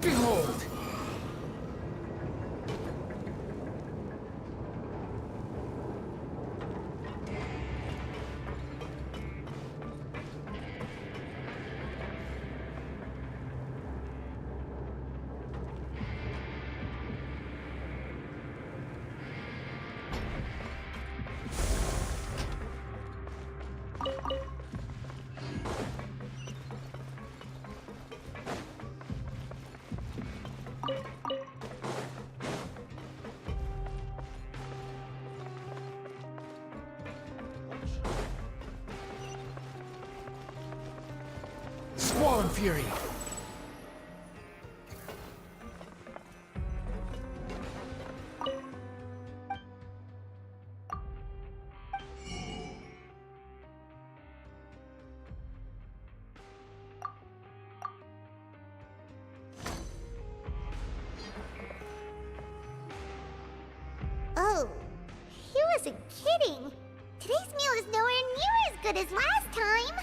Behold! Squall Fury! Oh, he wasn't kidding. Today's meal is nowhere near as good as last time.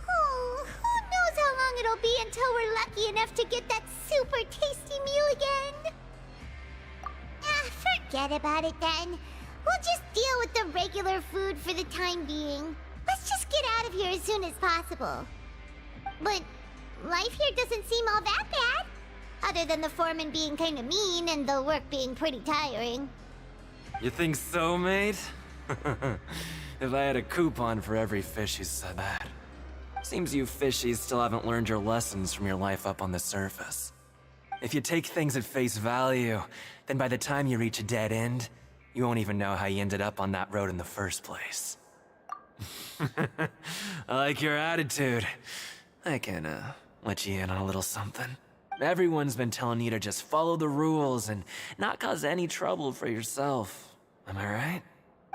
Oh, who knows how long long it'll be until we're lucky enough to get that super tasty meal again. Forget about it then. We'll just deal with the regular food for the time being. Let's just get out of here as soon as possible. But life here doesn't seem all that bad. Other than the foreman being kinda mean and the work being pretty tiring. You think so, mate? If I had a coupon for every fish who said that. Seems you fishies still haven't learned your lessons from your life up on the surface. If you take things at face value, then by the time you reach a dead end, you won't even know how you ended up on that road in the first place. I like your attitude. I can, let you in on a little something. Everyone's been telling you to just follow the rules and not cause any trouble for yourself. Am I right?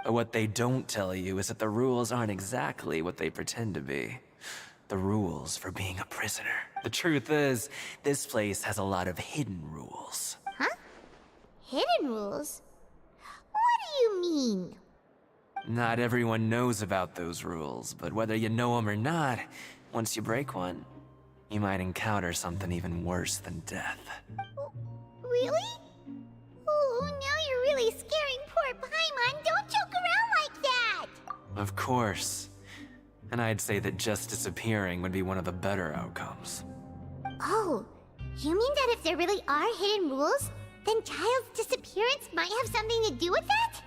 But what they don't tell you is that the rules aren't exactly what they pretend to be. The rules for being a prisoner. The truth is, this place has a lot of hidden rules. Huh? Hidden rules? What do you mean? Not everyone knows about those rules, but whether you know them or not, once you break one, you might encounter something even worse than death. Really? Oh, now you're really scaring poor Paimon. Don't joke around like that! Of course. And I'd say that just disappearing would be one of the better outcomes. Oh, you mean that if there really are hidden rules, then Child's disappearance might have something to do with that?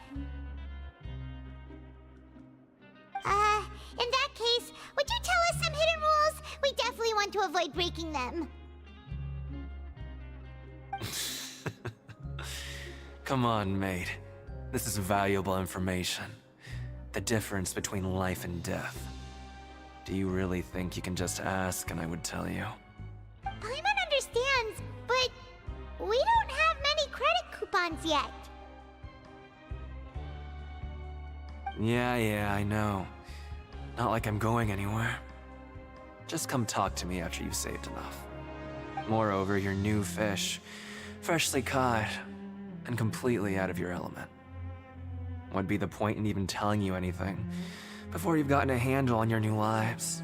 In that case, would you tell us some hidden rules? We definitely want to avoid breaking them. Come on, mate. This is valuable information. The difference between life and death. Do you really think you can just ask and I would tell you? Paimon understands, but we don't have many credit coupons yet. Yeah, I know. Not like I'm going anywhere. Just come talk to me after you've saved enough. Moreover, you're new fish, freshly caught, and completely out of your element. What'd be the point in even telling you anything before you've gotten a handle on your new lives?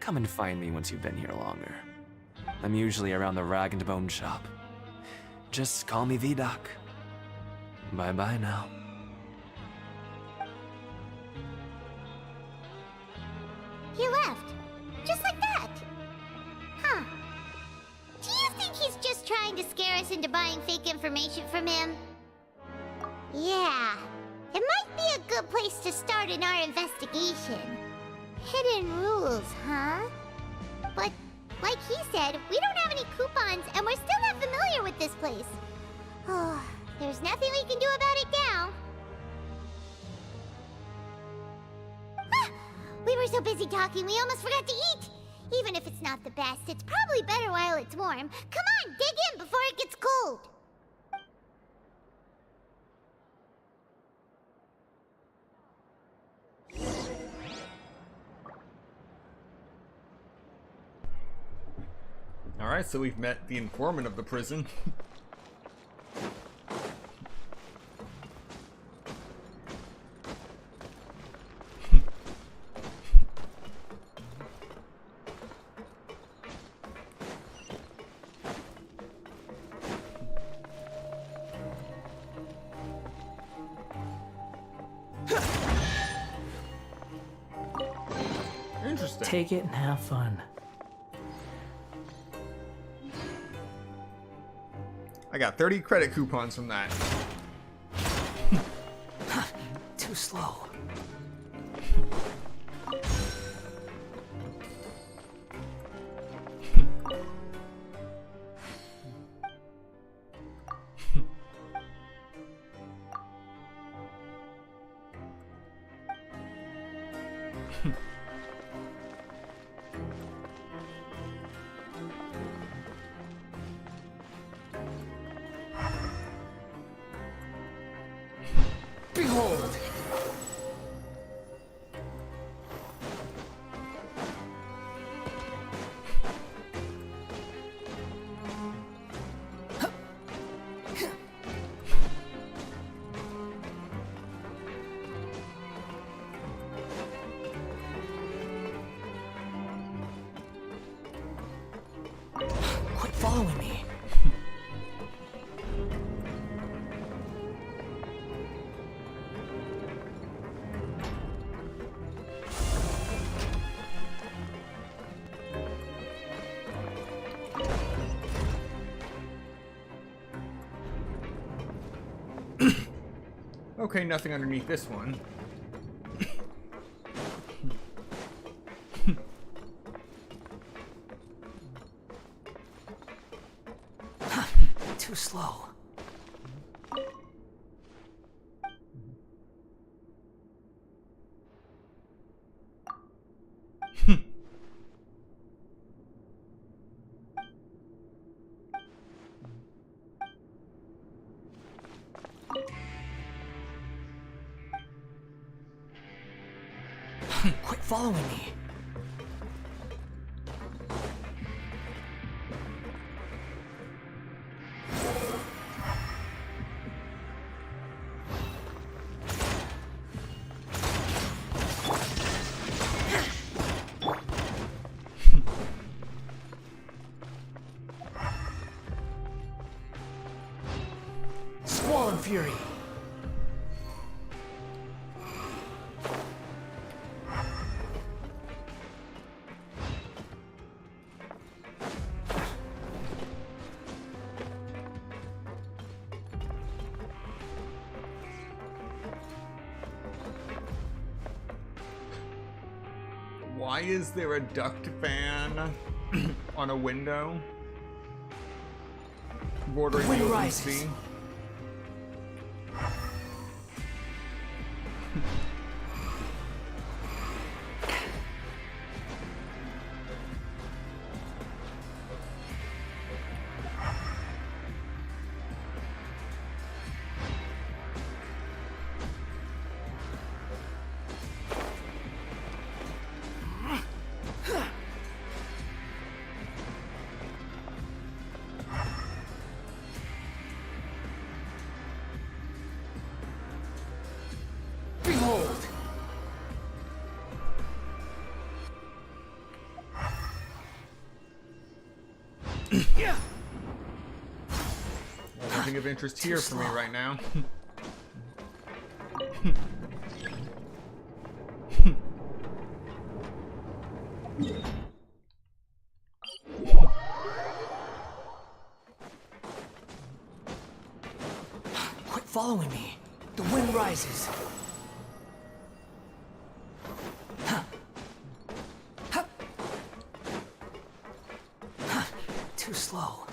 Come and find me once you've been here longer. I'm usually around the Rag and Bone shop. Just call me V-Doc. Bye-bye now. He left. Just like that. Huh. Do you think he's just trying to scare us into buying fake information from him? Yeah. It might be a good place to start in our investigation. Hidden rules, huh? But, like he said, we don't have any coupons and we're still not familiar with this place. Oh, there's nothing we can do about it now. We were so busy talking, we almost forgot to eat! Even if it's not the best, it's probably better while it's warm. Come on, dig in before it gets cold! Alright, so we've met the informant of the prison. Interesting. Take it and have fun. I got 30 credit coupons from that. Too slow. Behold! Okay, nothing underneath this one. Too slow. Quit following me. Squall and Fury. Why is there a duct fan on a window? Bordering the open sea. Behold! Yeah. Nothing of interest here for me right now. Quit following me. The wind rises. Too slow.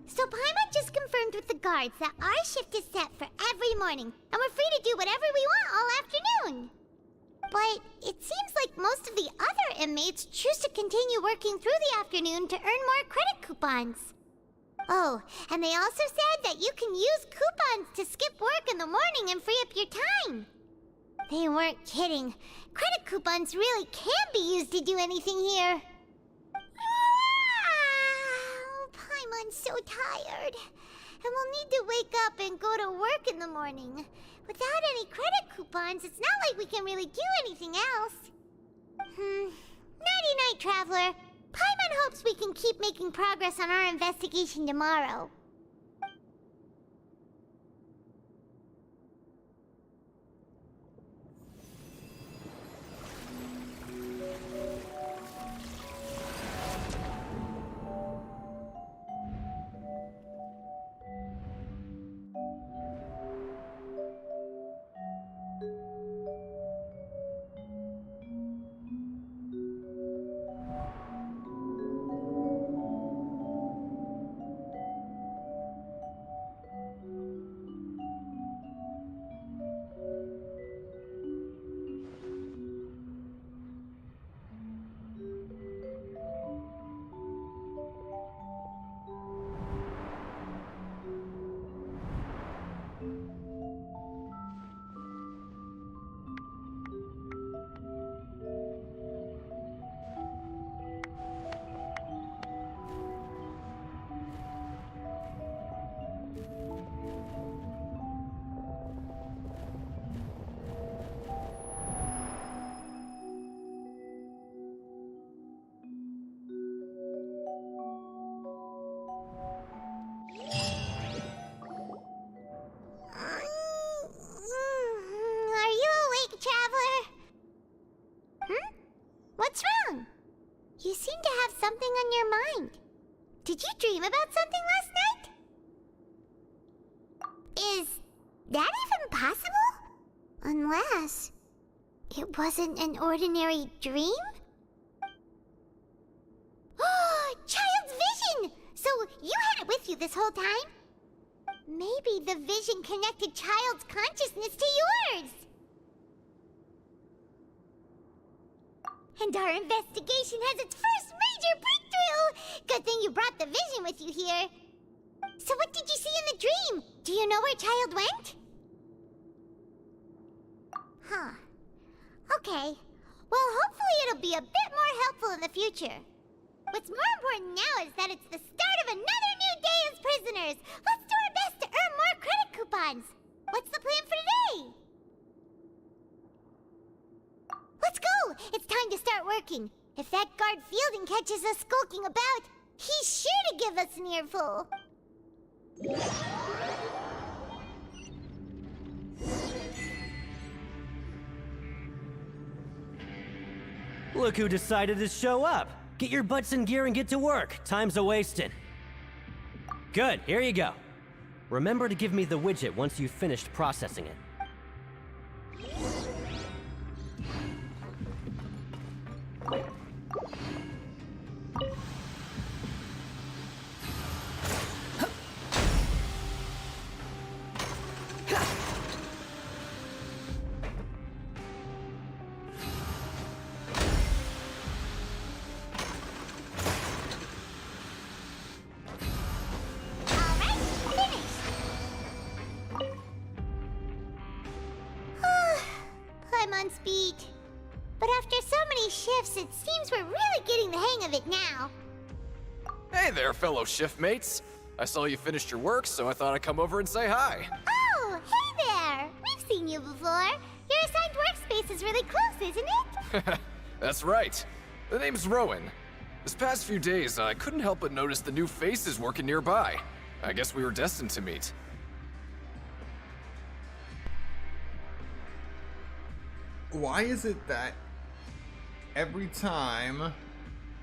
So Paimon just confirmed with the guards that our shift is set for every morning, and we're free to do whatever we want all afternoon. But it seems like most of the other inmates choose to continue working through the afternoon to earn more credit coupons. Oh, and they also said that you can use coupons to skip work in the morning and free up your time. They weren't kidding. Credit coupons really can be used to do anything here. Paimon's so tired. And we'll need to wake up and go to work in the morning. Without any credit coupons, it's not like we can really do anything else. Nighty-night, Traveler. Paimon hopes we can keep making progress on our investigation tomorrow. What's wrong? You seem to have something on your mind. Did you dream about something last night? Is that even possible? Unless it wasn't an ordinary dream? Oh, Child's vision! So you had it with you this whole time? Maybe the vision connected Child's consciousness to yours. And our investigation has its first major breakthrough! Good thing you brought the vision with you here. So what did you see in the dream? Do you know where Child went? Huh. Okay. Well, hopefully it'll be a bit more helpful in the future. What's more important now is that it's the start of another new day as prisoners. Let's do our best to earn more credit coupons. What's the plan for today? Let's go! It's time to start working. If that guard Fielding catches us skulking about, he's sure to give us an earful. Look who decided to show up. Get your butts in gear and get to work. Time's a-wasting. Good, here you go. Remember to give me the widget once you've finished processing it. I'm on speed. But after so many shifts, it seems we're really getting the hang of it now. Hey there, fellow shiftmates. I saw you finished your work, so I thought I'd come over and say hi. Oh, hey there! We've seen you before. Your assigned workspace is really close, isn't it? That's right. The name's Rowan. This past few days, I couldn't help but notice the new faces working nearby. I guess we were destined to meet. Why is it that every time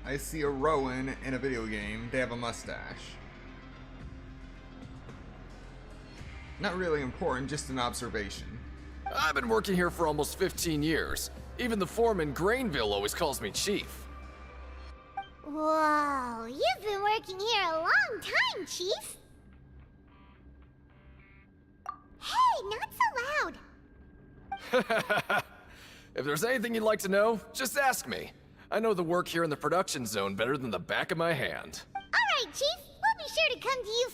I see a Rowan in a video game, they have a mustache? Not really important, just an observation. I've been working here for almost 15 years. Even the foreman, Grainville, always calls me Chief. Whoa, you've been working here a long time, Chief. Hey, not so loud. If there's anything you'd like to know, just ask me. I know the work here in the production zone better than the back of my hand. All right, Chief. We'll be sure to come to you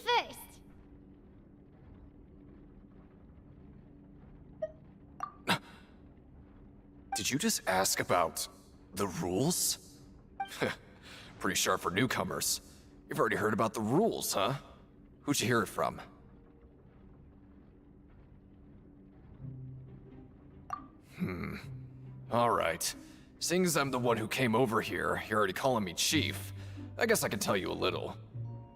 first. Did you just ask about the rules? Pretty sharp for newcomers. You've already heard about the rules, huh? Who'd you hear it from? Alright. Seeing as I'm the one who came over here, you're already calling me Chief. I guess I can tell you a little.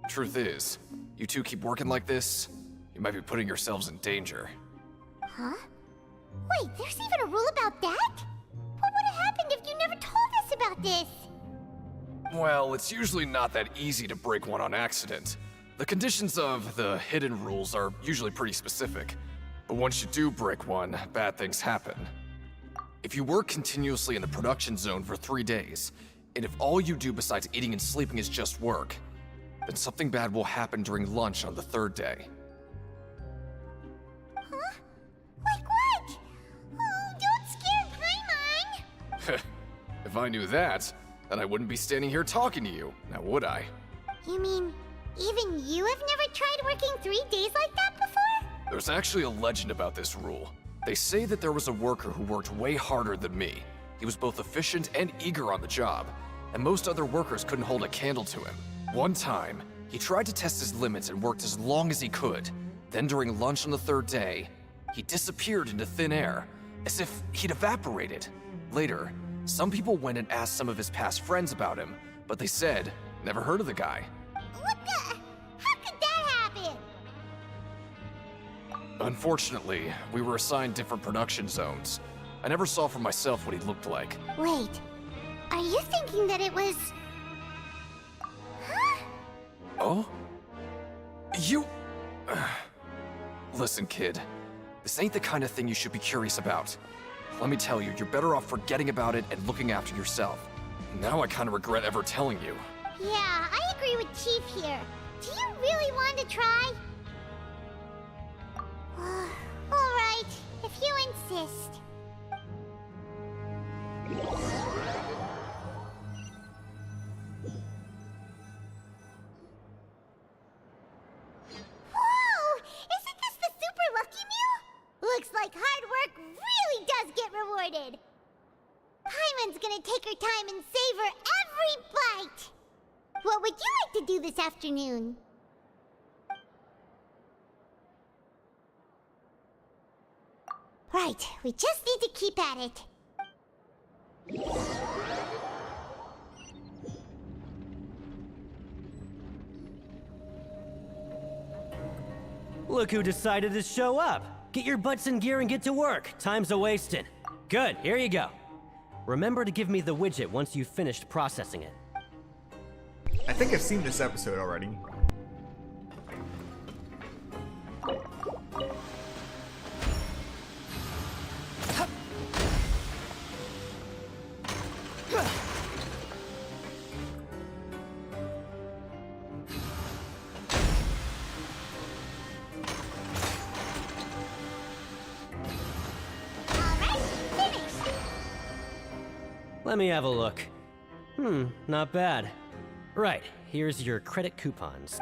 Truth is, you two keep working like this, you might be putting yourselves in danger. Huh? Wait, there's even a rule about that? What would have happened if you never told us about this? Well, it's usually not that easy to break one on accident. The conditions of the hidden rules are usually pretty specific. But once you do break one, bad things happen. If you work continuously in the production zone for 3 days, and if all you do besides eating and sleeping is just work, then something bad will happen during lunch on the 3rd day. Huh? Like what? Oh, don't scare Paimon! If I knew that, then I wouldn't be standing here talking to you, now would I? You mean, even you have never tried working 3 days like that before? There's actually a legend about this rule. They say that there was a worker who worked way harder than me. He was both efficient and eager on the job, and most other workers couldn't hold a candle to him. One time, he tried to test his limits and worked as long as he could. Then during lunch on the 3rd day, he disappeared into thin air, as if he'd evaporated. Later, some people went and asked some of his past friends about him, but they said, never heard of the guy. What the? How could that happen? Unfortunately, we were assigned different production zones. I never saw for myself what he looked like. Wait, Are you thinking that it was... Huh? Oh? You... Listen, kid. This ain't the kind of thing you should be curious about. Let me tell you, you're better off forgetting about it and looking after yourself. Now I kind of regret ever telling you. Yeah, I agree with Chief here. Do you really want to try? Alright, if you insist. Whoa! Isn't this the Super Lucky Meal? Looks like hard work really does get rewarded. Paimon's gonna take her time and savor every bite. What would you like to do this afternoon? Right, we just need to keep at it. Look who decided to show up. Get your butts in gear and get to work. Time's a-wasting. Good, here you go. Remember to give me the widget once you've finished processing it. I think I've seen this episode already. Let me have a look. Not bad. Right, here's your credit coupons.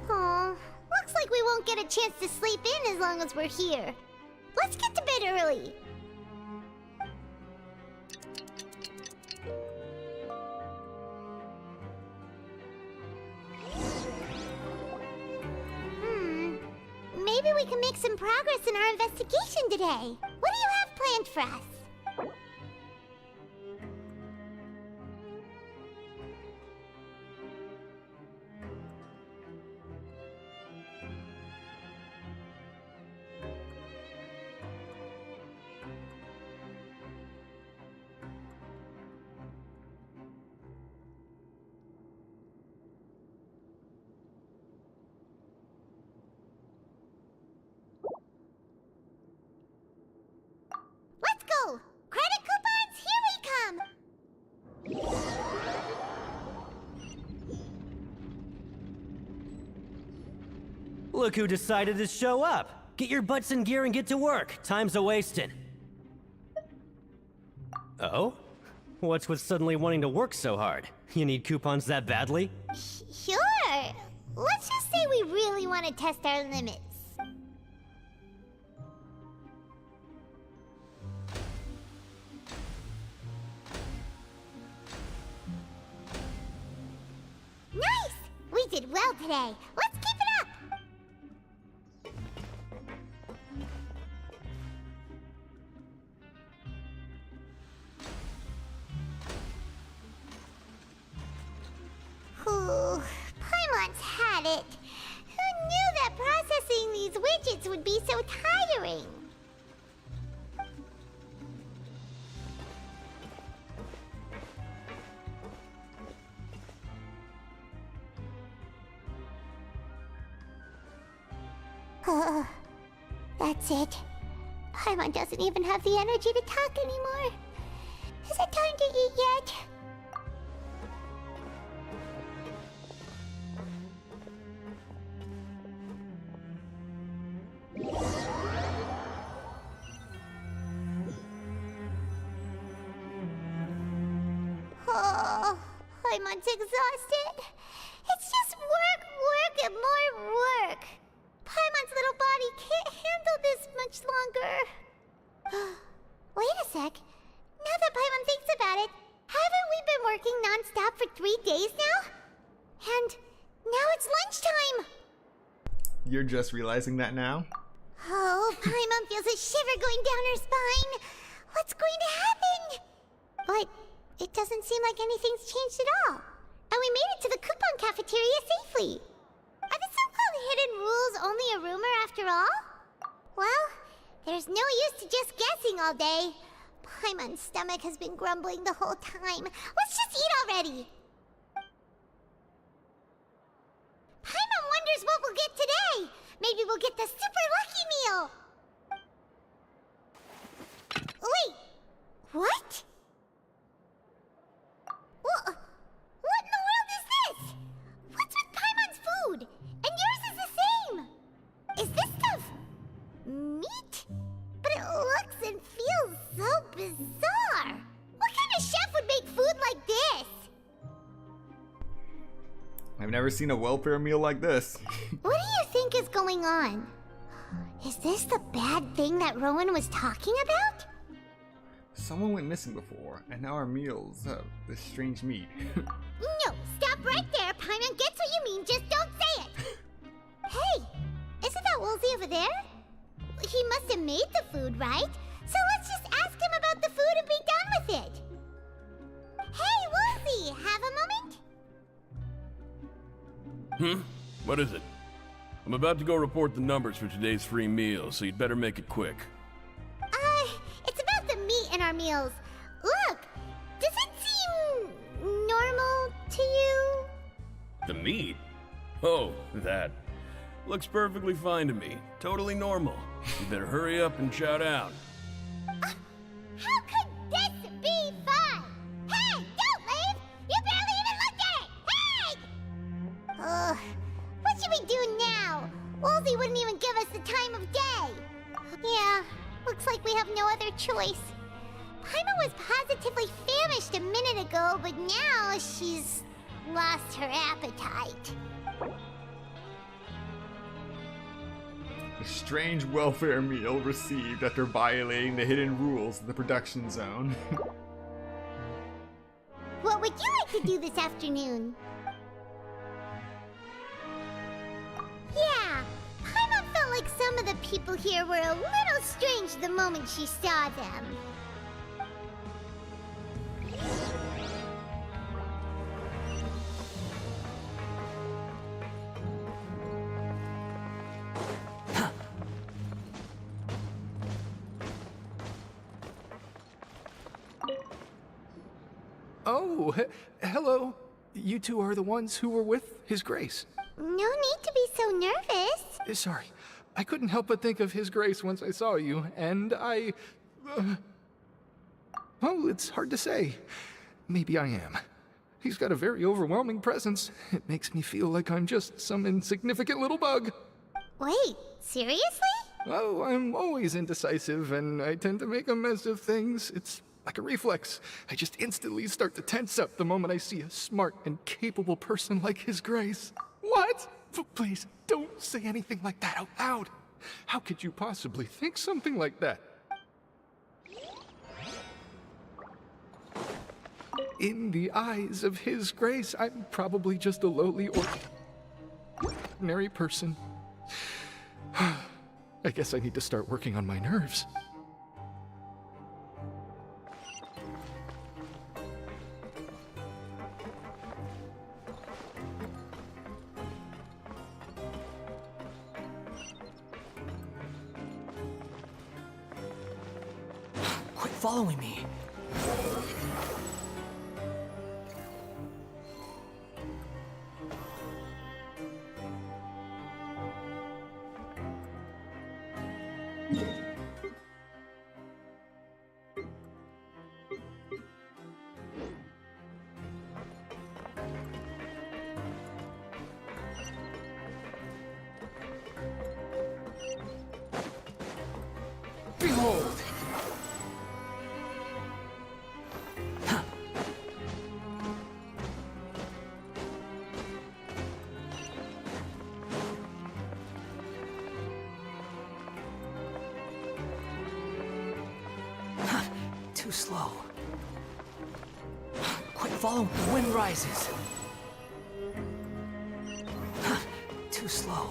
Aw, looks like we won't get a chance to sleep in as long as we're here. Let's get to bed early. Maybe we can make some progress in our investigation today. What do you have planned for us? Let's go! Credit coupons, here we come! Look who decided to show up. Get your butts in gear and get to work. Time's a-wasting. Oh? What's with suddenly wanting to work so hard? You need coupons that badly? Sure. Let's just say we really want to test our limits. Nice! We did well today. Let's keep it up! Whew, Paimon's had it. Who knew that processing these widgets would be so tiring? That's it. Paimon doesn't even have the energy to talk anymore. Is it time to eat yet? Oh, Paimon's exhausted. It's just work, work, and more work. Paimon's little body can't handle this much longer. Wait a sec. Now that Paimon thinks about it, haven't we been working non-stop for 3 days now? And now it's lunchtime! You're just realizing that now? Oh, Paimon feels a shiver going down her spine. What's going to happen? But it doesn't seem like anything's changed at all. And we made it to the coupon cafeteria safely. Are the so-called hidden rules only a rumor after all? There's no use to just guessing all day. Paimon's stomach has been grumbling the whole time. Let's just eat already. Paimon wonders what we'll get today. Maybe we'll get the super lucky meal. Wait, what? What in the world is this? What's with Paimon's food? And yours is the same. Is this stuff meat? But it looks and feels so bizarre. What kind of chef would make food like this? I've never seen a welfare meal like this. What do you think is going on? Is this the bad thing that Rowan was talking about? Someone went missing before, and now our meals have this strange meat. No, stop right there. Paimon gets what you mean, just don't say it. Hey, isn't that Woolsey over there? He must have made the food, right? So let's just ask him about the food and be done with it. Hey, Woolsey, have a moment? What is it? I'm about to go report the numbers for today's free meal, so you'd better make it quick. It's about the meat in our meals. Look, does it seem normal to you? The meat? Oh, that. Looks perfectly fine to me. Totally normal. You better hurry up and shout out. How could this be fun? Hey, don't leave! You barely even looked at it! Hey! What should we do now? Woolsey wouldn't even give us the time of day. Yeah, looks like we have no other choice. Paimon was positively famished a minute ago, but now she's lost her appetite. A strange welfare meal received after violating the hidden rules of the production zone. What would you like to do this afternoon? Yeah, Paimon felt like some of the people here were a little strange the moment she saw them. Oh, hello. You two are the ones who were with His Grace. No need to be so nervous. Sorry, I couldn't help but think of His Grace once I saw you, and I... well, it's hard to say. Maybe I am. He's got a very overwhelming presence. It makes me feel like I'm just some insignificant little bug. Wait, seriously? Oh, I'm always indecisive, and I tend to make a mess of things. It's like a reflex. I just instantly start to tense up the moment I see a smart and capable person like His Grace. What? Please, don't say anything like that out loud. How could you possibly think something like that? In the eyes of His Grace, I'm probably just a lowly ordinary person. I guess I need to start working on my nerves. Quit following me. Behold! Too slow. Quit following. The wind rises. Too slow.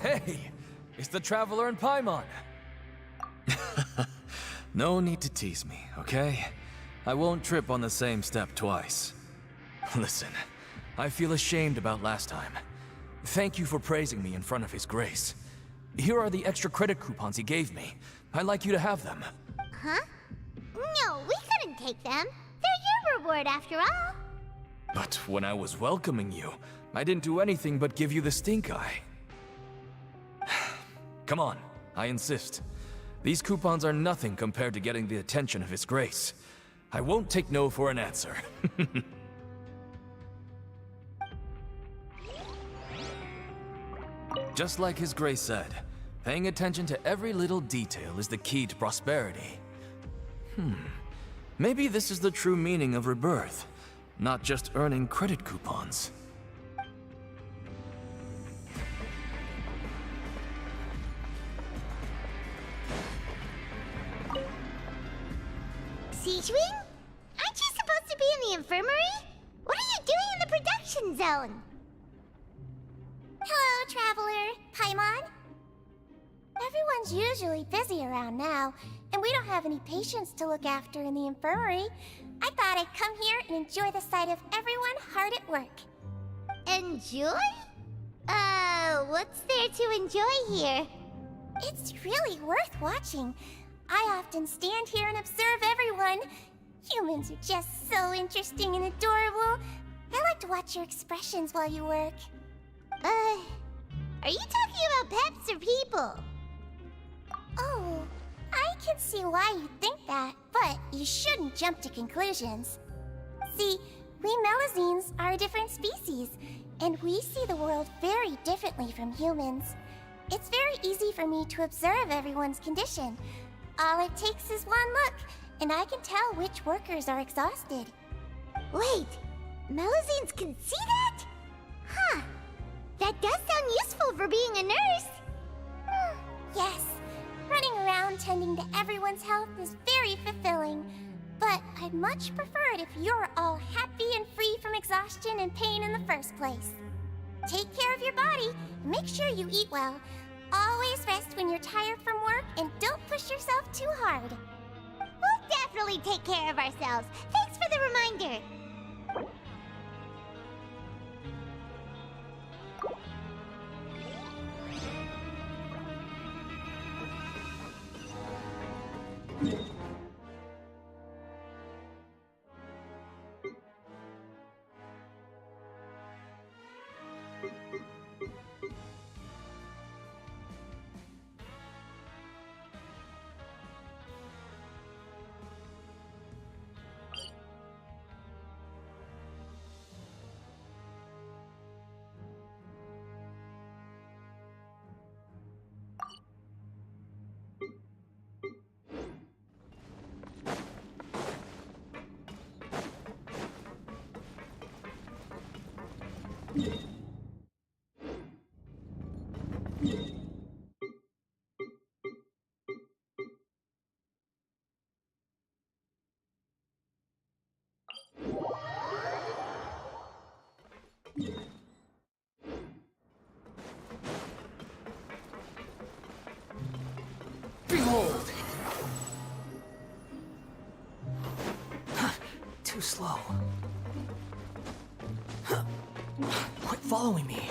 Hey! It's the Traveler and Paimon! No need to tease me, okay? I won't trip on the same step twice. Listen, I feel ashamed about last time. Thank you for praising me in front of His Grace. Here are the extra credit coupons he gave me. I'd like you to have them. Huh? No, we couldn't take them. They're your reward after all. But when I was welcoming you, I didn't do anything but give you the stink eye. Come on, I insist. These coupons are nothing compared to getting the attention of His Grace. I won't take no for an answer. Just like His Grace said, paying attention to every little detail is the key to prosperity. Maybe this is the true meaning of rebirth, not just earning credit coupons. Siegewing? Aren't you supposed to be in the infirmary? What are you doing in the production zone? Hello, Traveler. Paimon? Everyone's usually busy around now, and we don't have any patients to look after in the infirmary. I thought I'd come here and enjoy the sight of everyone hard at work. Enjoy? What's there to enjoy here? It's really worth watching. I often stand here and observe everyone. Humans are just so interesting and adorable. I like to watch your expressions while you work. Are you talking about pets or people? Oh, I can see why you think that, but you shouldn't jump to conclusions. See, we Melazines are a different species, and we see the world very differently from humans. It's very easy for me to observe everyone's condition. All it takes is one look, and I can tell which workers are exhausted. Wait, Melazines can see that? Huh. That does sound useful for being a nurse. Yes, running around tending to everyone's health is very fulfilling. But I'd much prefer it if you're all happy and free from exhaustion and pain in the first place. Take care of your body, and make sure you eat well. Always rest when you're tired from work, and don't push yourself too hard. We'll definitely take care of ourselves. Thanks for the reminder. Behold! Too slow. Quit following me.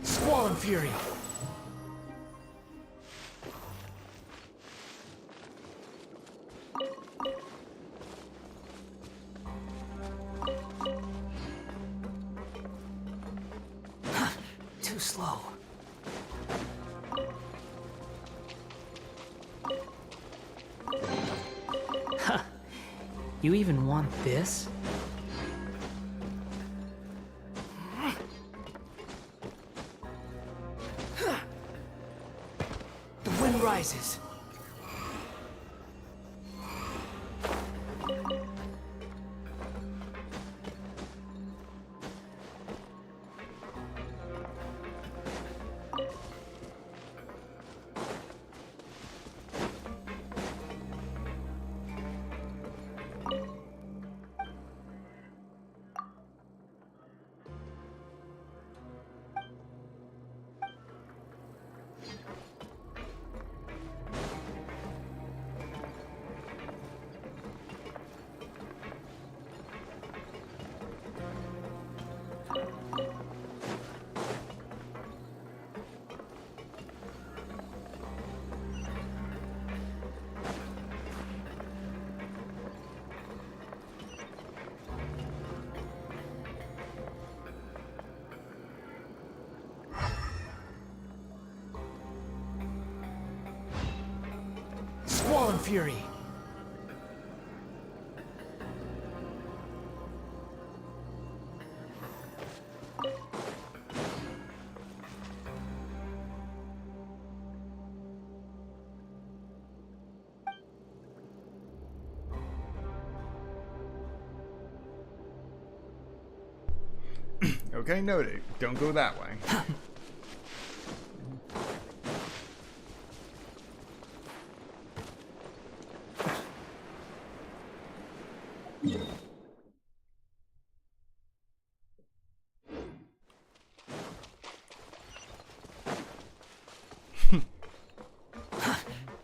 Squall and Fury. Too slow. Huh. You even want this? The wind rises. Archon Fury. Okay, noted. Don't go that way.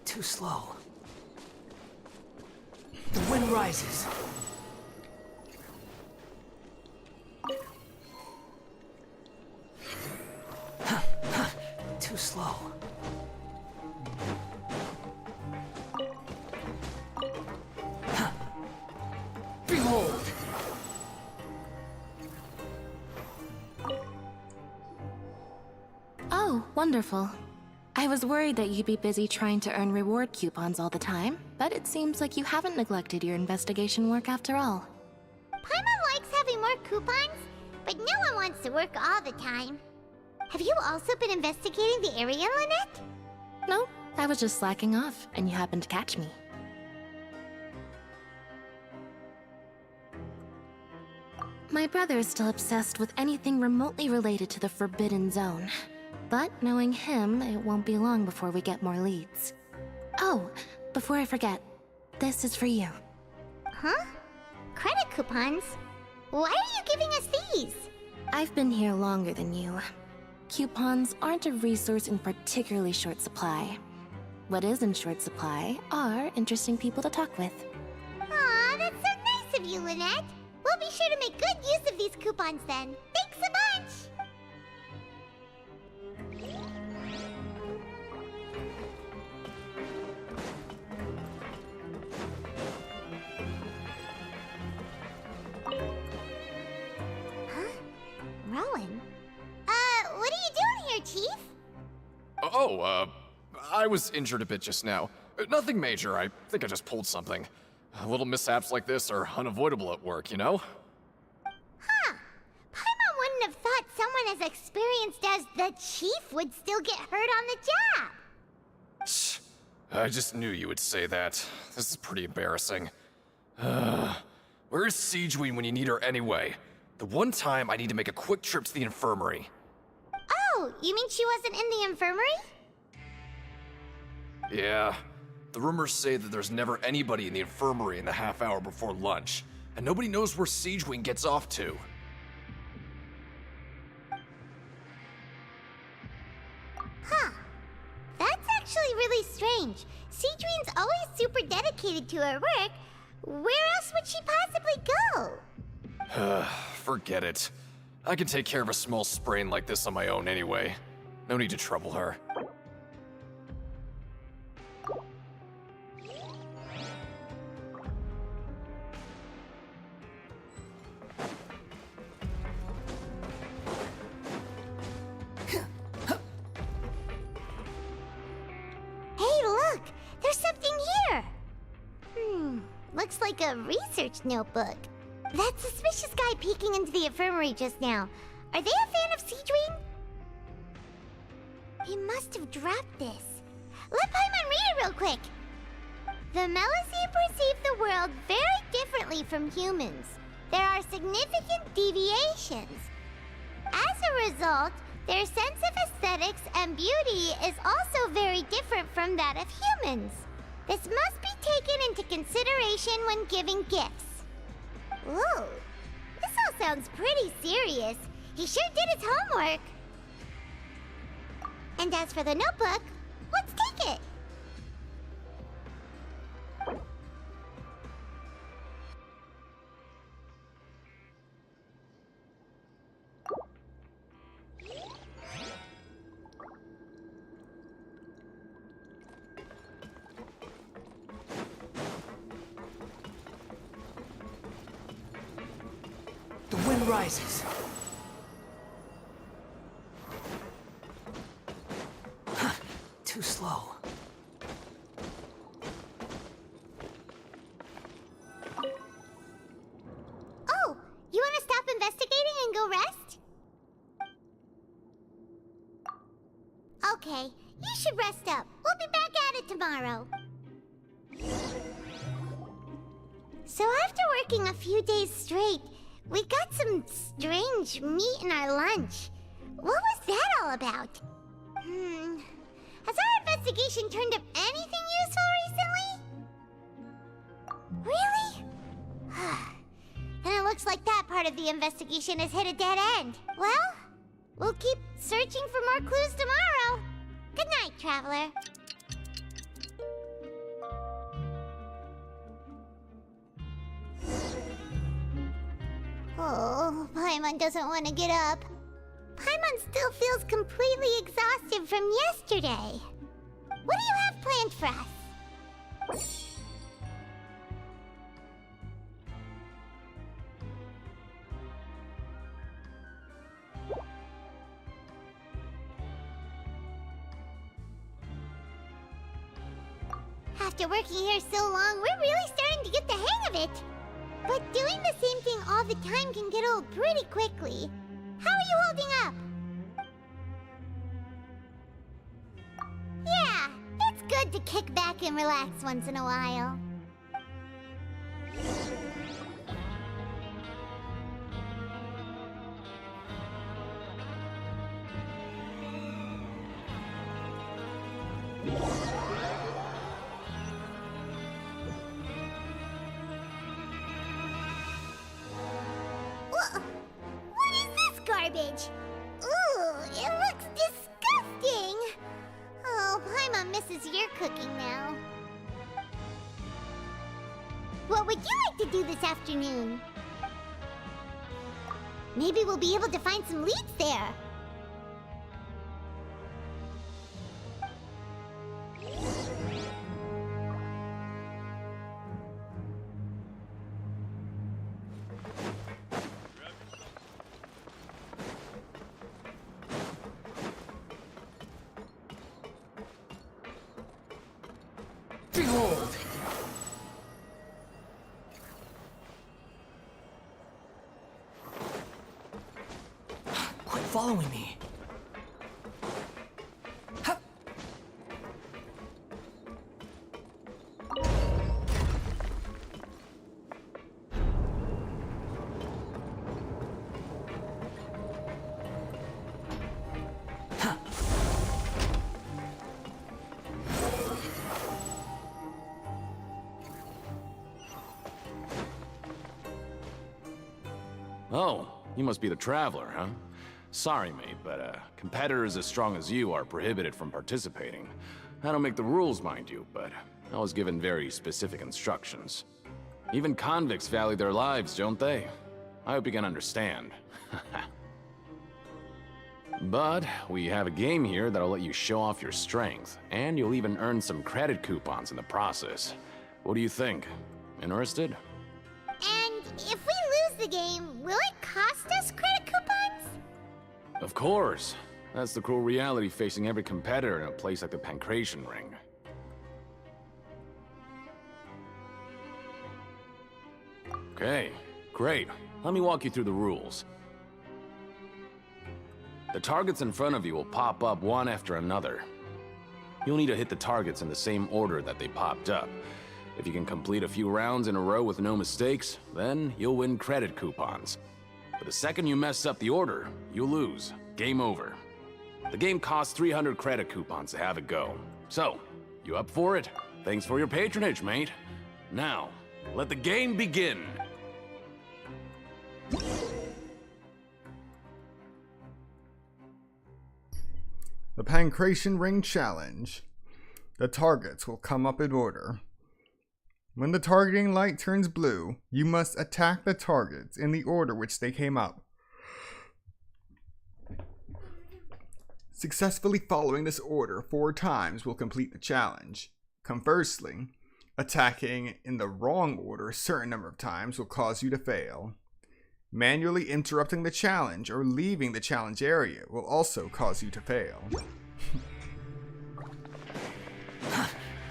Too slow. The wind rises. Too slow. Behold! Oh, wonderful. I was worried that you'd be busy trying to earn reward coupons all the time, but it seems like you haven't neglected your investigation work after all. Paimon likes having more coupons, but no one wants to work all the time. Have you also been investigating the area, Lynette? No, I was just slacking off, and you happened to catch me. My brother is still obsessed with anything remotely related to the Forbidden Zone. But knowing him, it won't be long before we get more leads. Oh, before I forget, this is for you. Huh? Credit coupons? Why are you giving us these? I've been here longer than you. Coupons aren't a resource in particularly short supply. What is in short supply are interesting people to talk with. Aw, that's so nice of you, Lynette. We'll be sure to make good use of these coupons then. Thanks a bunch! Rowan? What are you doing here, Chief? Oh, I was injured a bit just now. Nothing major, I think I just pulled something. Little mishaps like this are unavoidable at work, you know? Huh. Paimon wouldn't have thought someone as experienced as the Chief would still get hurt on the job. Shh. I just knew you would say that. This is pretty embarrassing. Where's Siegeween when you need her anyway? The one time I need to make a quick trip to the infirmary. Oh, you mean she wasn't in the infirmary? Yeah. The rumors say that there's never anybody in the infirmary in the half hour before lunch, and nobody knows where Siegeween gets off to. Huh. That's actually really strange. Siegeween's always super dedicated to her work. Where else would she possibly go? Forget it. I can take care of a small sprain like this on my own anyway. No need to trouble her. Hey, look! There's something here! Looks like a research notebook. That suspicious guy peeking into the infirmary just now. Are they a fan of Siegeween? He must have dropped this. Let Paimon read it real quick. The Melusine perceive the world very differently from humans. There are significant deviations. As a result, their sense of aesthetics and beauty is also very different from that of humans. This must be taken into consideration when giving gifts. Ooh, this all sounds pretty serious. He sure did his homework. And as for the notebook, let's take it. The wind rises. Too slow. Okay, you should rest up. We'll be back at it tomorrow. So after working a few days straight, we got some strange meat in our lunch. What was that all about? Has our investigation turned up anything useful recently? Really? Then it looks like that part of the investigation has hit a dead end. Well, we'll keep searching for more clues tomorrow. Good night, Traveler. Oh, Paimon doesn't want to get up. Paimon still feels completely exhausted from yesterday. What do you have planned for us? After working here so long, we're really starting to get the hang of it. But doing the same thing all the time can get old pretty quickly. How are you holding up? Yeah, it's good to kick back and relax once in a while. What is this garbage? Ooh, it looks disgusting. Oh, Paimon misses your cooking now. What would you like to do this afternoon? Maybe we'll be able to find some leads there. Behold! Quit following me. Hup. Oh, you must be the Traveler, huh? Sorry, mate, but competitors as strong as you are prohibited from participating. I don't make the rules, mind you, but I was given very specific instructions. Even convicts value their lives, don't they? I hope you can understand. But we have a game here that'll let you show off your strength, and you'll even earn some credit coupons in the process. What do you think? Interested? And if we lose the game, will it cost us credit coupons? Of course. That's the cruel reality facing every competitor in a place like the Pancration Ring. Okay, great. Let me walk you through the rules. The targets in front of you will pop up one after another. You'll need to hit the targets in the same order that they popped up. If you can complete a few rounds in a row with no mistakes, then you'll win credit coupons. But the second you mess up the order, you'll lose. Game over. The game costs 300 credit coupons to have it go. So, you up for it? Thanks for your patronage, mate. Now, let the game begin! The Pancration Ring Challenge. The targets will come up in order. When the targeting light turns blue, you must attack the targets in the order which they came up. Successfully following this order 4 times will complete the challenge. Conversely, attacking in the wrong order a certain number of times will cause you to fail. Manually interrupting the challenge or leaving the challenge area will also cause you to fail.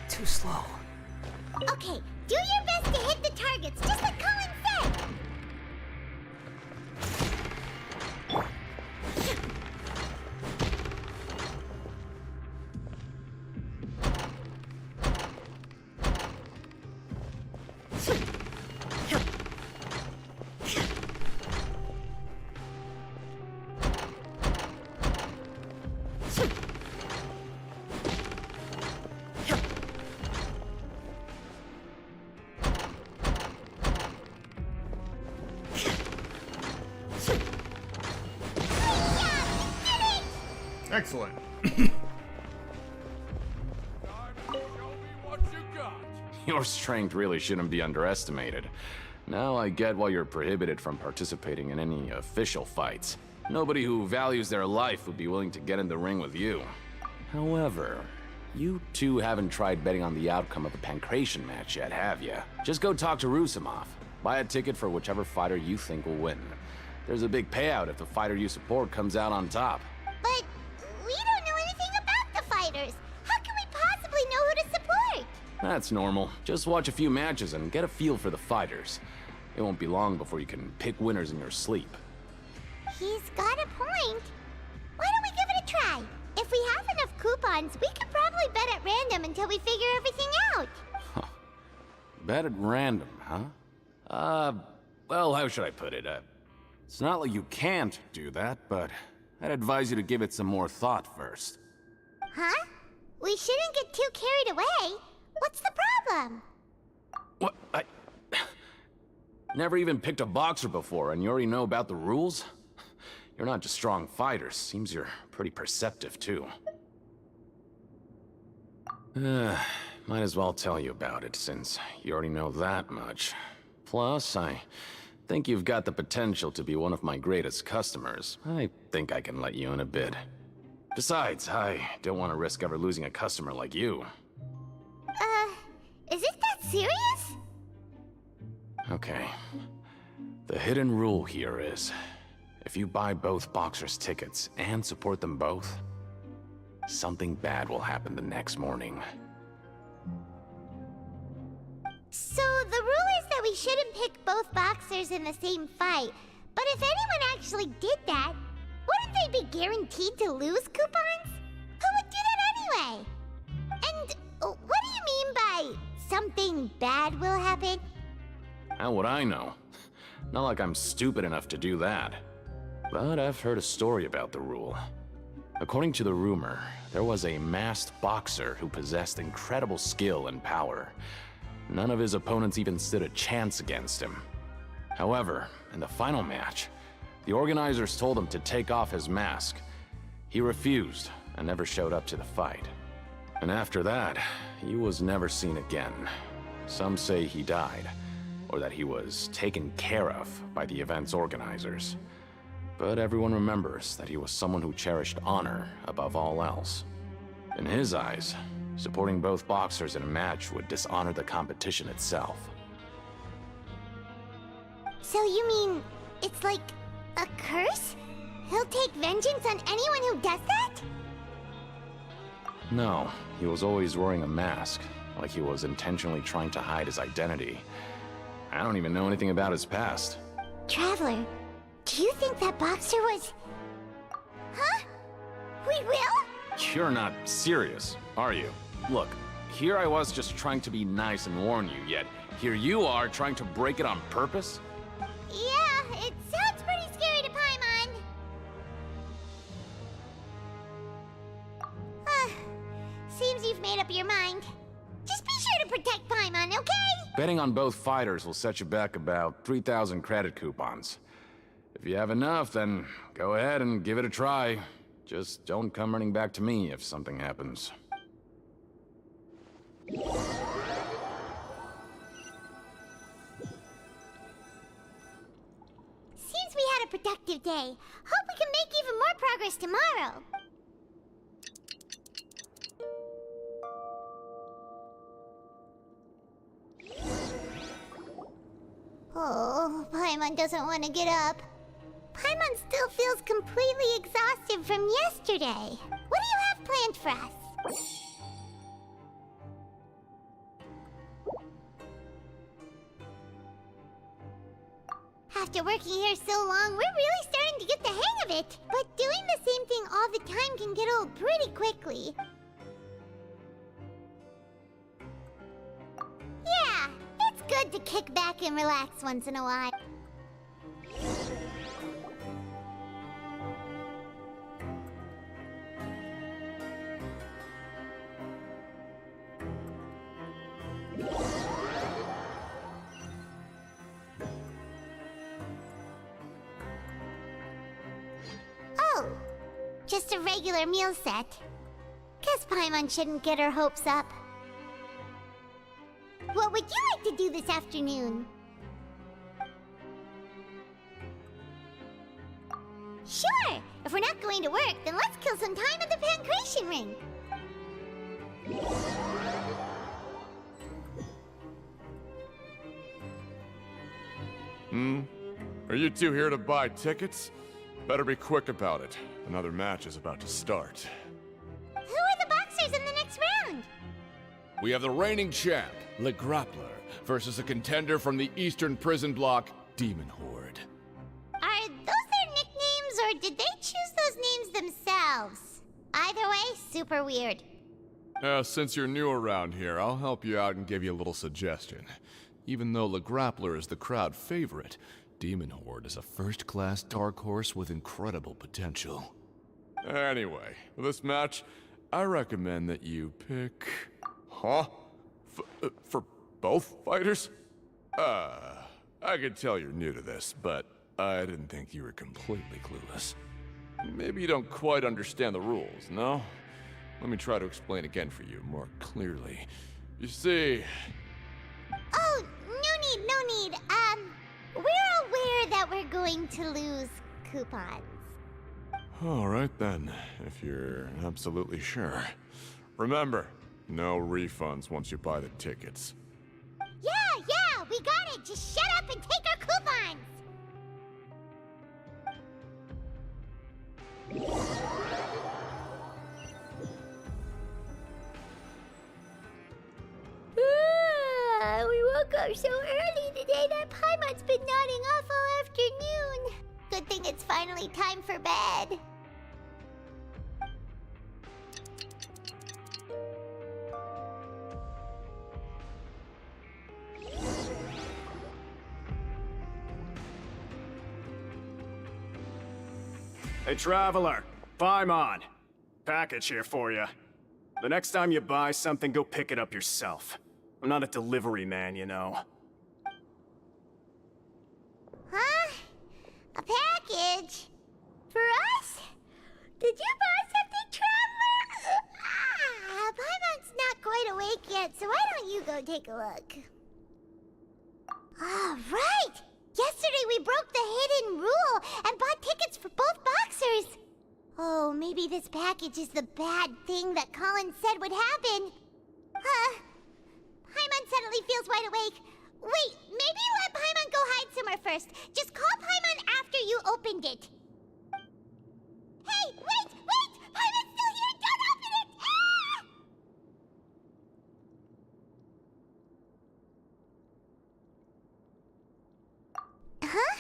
Too slow. Okay, do your best to hit the targets, just like Colin said! Excellent. Your strength really shouldn't be underestimated. Now I get why you're prohibited from participating in any official fights. Nobody who values their life would be willing to get in the ring with you. However, you two haven't tried betting on the outcome of a pancration match yet, have you? Just go talk to Rusimov. Buy a ticket for whichever fighter you think will win. There's a big payout if the fighter you support comes out on top. But we don't know anything about the fighters. How can we possibly know who to support? That's normal. Just watch a few matches and get a feel for the fighters. It won't be long before you can pick winners in your sleep. He's got a point. Why don't we give it a try? If we have enough coupons, we could probably bet at random until we figure everything out. Bet at random, huh? Well, how should I put it? It's not like you can't do that, but I'd advise you to give it some more thought first. Huh? We shouldn't get too carried away. What's the problem? What? Never even picked a boxer before, and you already know about the rules? You're not just strong fighters. Seems you're pretty perceptive, too. Might as well tell you about it, since you already know that much. Plus, I think you've got the potential to be one of my greatest customers. I think I can let you in a bit. Besides, I don't want to risk ever losing a customer like you. Is it that serious? Okay. The hidden rule here is, if you buy both boxers' tickets and support them both, something bad will happen the next morning. So the rule is that we shouldn't pick both boxers in the same fight. But if anyone actually did that, wouldn't they be guaranteed to lose coupons? Who would do that anyway? And what do you mean by something bad will happen? How would I know? Not like I'm stupid enough to do that. But I've heard a story about the rule. According to the rumor, there was a masked boxer who possessed incredible skill and power. None of his opponents even stood a chance against him. However, in the final match, the organizers told him to take off his mask. He refused and never showed up to the fight. And after that, he was never seen again. Some say he died, or that he was taken care of by the event's organizers. But everyone remembers that he was someone who cherished honor above all else. In his eyes, supporting both boxers in a match would dishonor the competition itself. So you mean it's like a curse? He'll take vengeance on anyone who does that? No, he was always wearing a mask, like he was intentionally trying to hide his identity. I don't even know anything about his past. Traveler, do you think that boxer was... Huh? We will? You're not serious, are you? Look, here I was just trying to be nice and warn you, yet here you are trying to break it on purpose? Yeah, it sounds pretty scary to Paimon. Seems you've made up your mind. Just be sure to protect Paimon, okay? Betting on both fighters will set you back about 3,000 credit coupons. If you have enough, then go ahead and give it a try. Just don't come running back to me if something happens. Seems we had a productive day. Hope we can make even more progress tomorrow. Oh, Paimon doesn't want to get up. Paimon still feels completely exhausted from yesterday. What do you have planned for us? After working here so long, we're really starting to get the hang of it. But doing the same thing all the time can get old pretty quickly. Yeah, it's good to kick back and relax once in a while. just a regular meal set. Guess Paimon shouldn't get her hopes up. What would you like to do this afternoon? Sure! If we're not going to work, then let's kill some time at the Pancration Ring. Are you two here to buy tickets? Better be quick about it. Another match is about to start. Who are the boxers in the next round? We have the reigning champ, Le Grappler, versus a contender from the Eastern Prison Block, Demon Horde. Are those their nicknames, or did they choose those names themselves? Either way, super weird. Since you're new around here, I'll help you out and give you a little suggestion. Even though Le Grappler is the crowd favorite, Demon Horde is a first-class dark horse with incredible potential. Anyway, for this match, I recommend that you pick... Huh? For both fighters? I can tell you're new to this, but I didn't think you were completely clueless. Maybe you don't quite understand the rules, no? Let me try to explain again for you more clearly. You see... Oh, no need. We're aware that we're going to lose coupons. Alright then, if you're absolutely sure. Remember, no refunds once you buy the tickets. Yeah, we got it! Just shut up and take our coupons! We woke up so early today that Paimon's been nodding off all afternoon. Good thing it's finally time for bed. Hey, Traveler. Paimon. Package here for you. The next time you buy something, go pick it up yourself. I'm not a delivery man, you know. Huh? A package? For us? Did you buy something, Traveler? Paimon's not quite awake yet, so why don't you go take a look? Ah, right! Yesterday we broke the hidden rule and bought tickets for both boxers. Oh, maybe this package is the bad thing that Colin said would happen. Paimon suddenly feels wide awake. Wait, maybe let Paimon go hide somewhere first. Just call Paimon after you opened it. Hey, wait! Paimon's still here! Don't open it! Ah! Huh?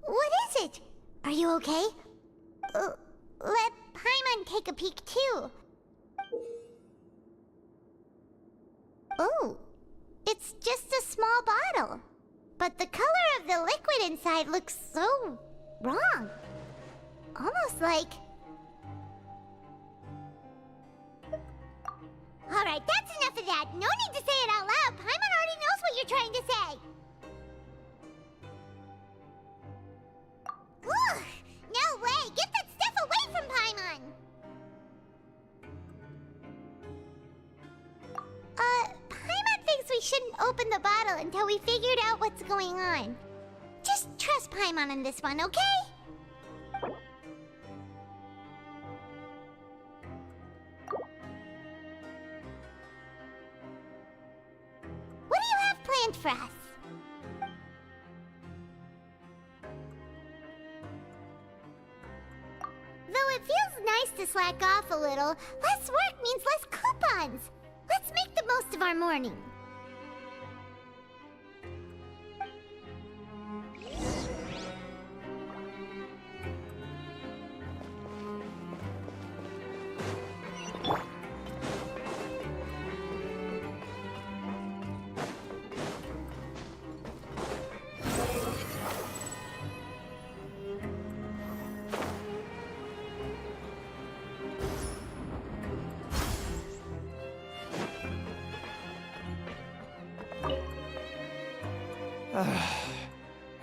What is it? Are you okay? Let Paimon take a peek too. Oh, it's just a small bottle. But the color of the liquid inside looks so wrong. Almost like... Alright, that's enough of that. No need to say it out loud. Paimon already knows what you're trying to say. Ugh, no way! Get that stuff away from Paimon! Paimon thinks we shouldn't open the bottle until we figured out what's going on. Just trust Paimon on this one, okay? What do you have planned for us? Though it feels nice to slack off a little, less work means less coupons. Let's make the most of our morning.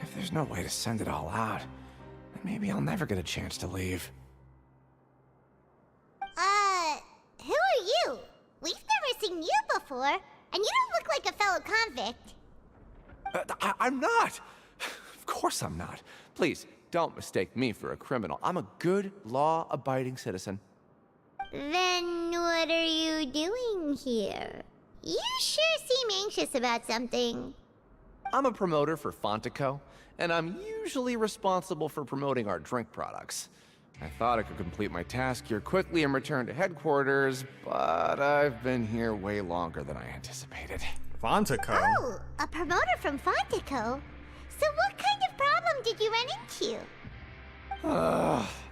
If there's no way to send it all out, then maybe I'll never get a chance to leave. for, and you don't look like a fellow convict. I'm not! Of course I'm not. Please, don't mistake me for a criminal. I'm a good, law-abiding citizen. Then what are you doing here? You sure seem anxious about something. I'm a promoter for Fontaine, and I'm usually responsible for promoting our drink products. I thought I could complete my task here quickly and return to headquarters, but I've been here way longer than I anticipated. Fontaine? Oh, a promoter from Fontaine. So what kind of problem did you run into?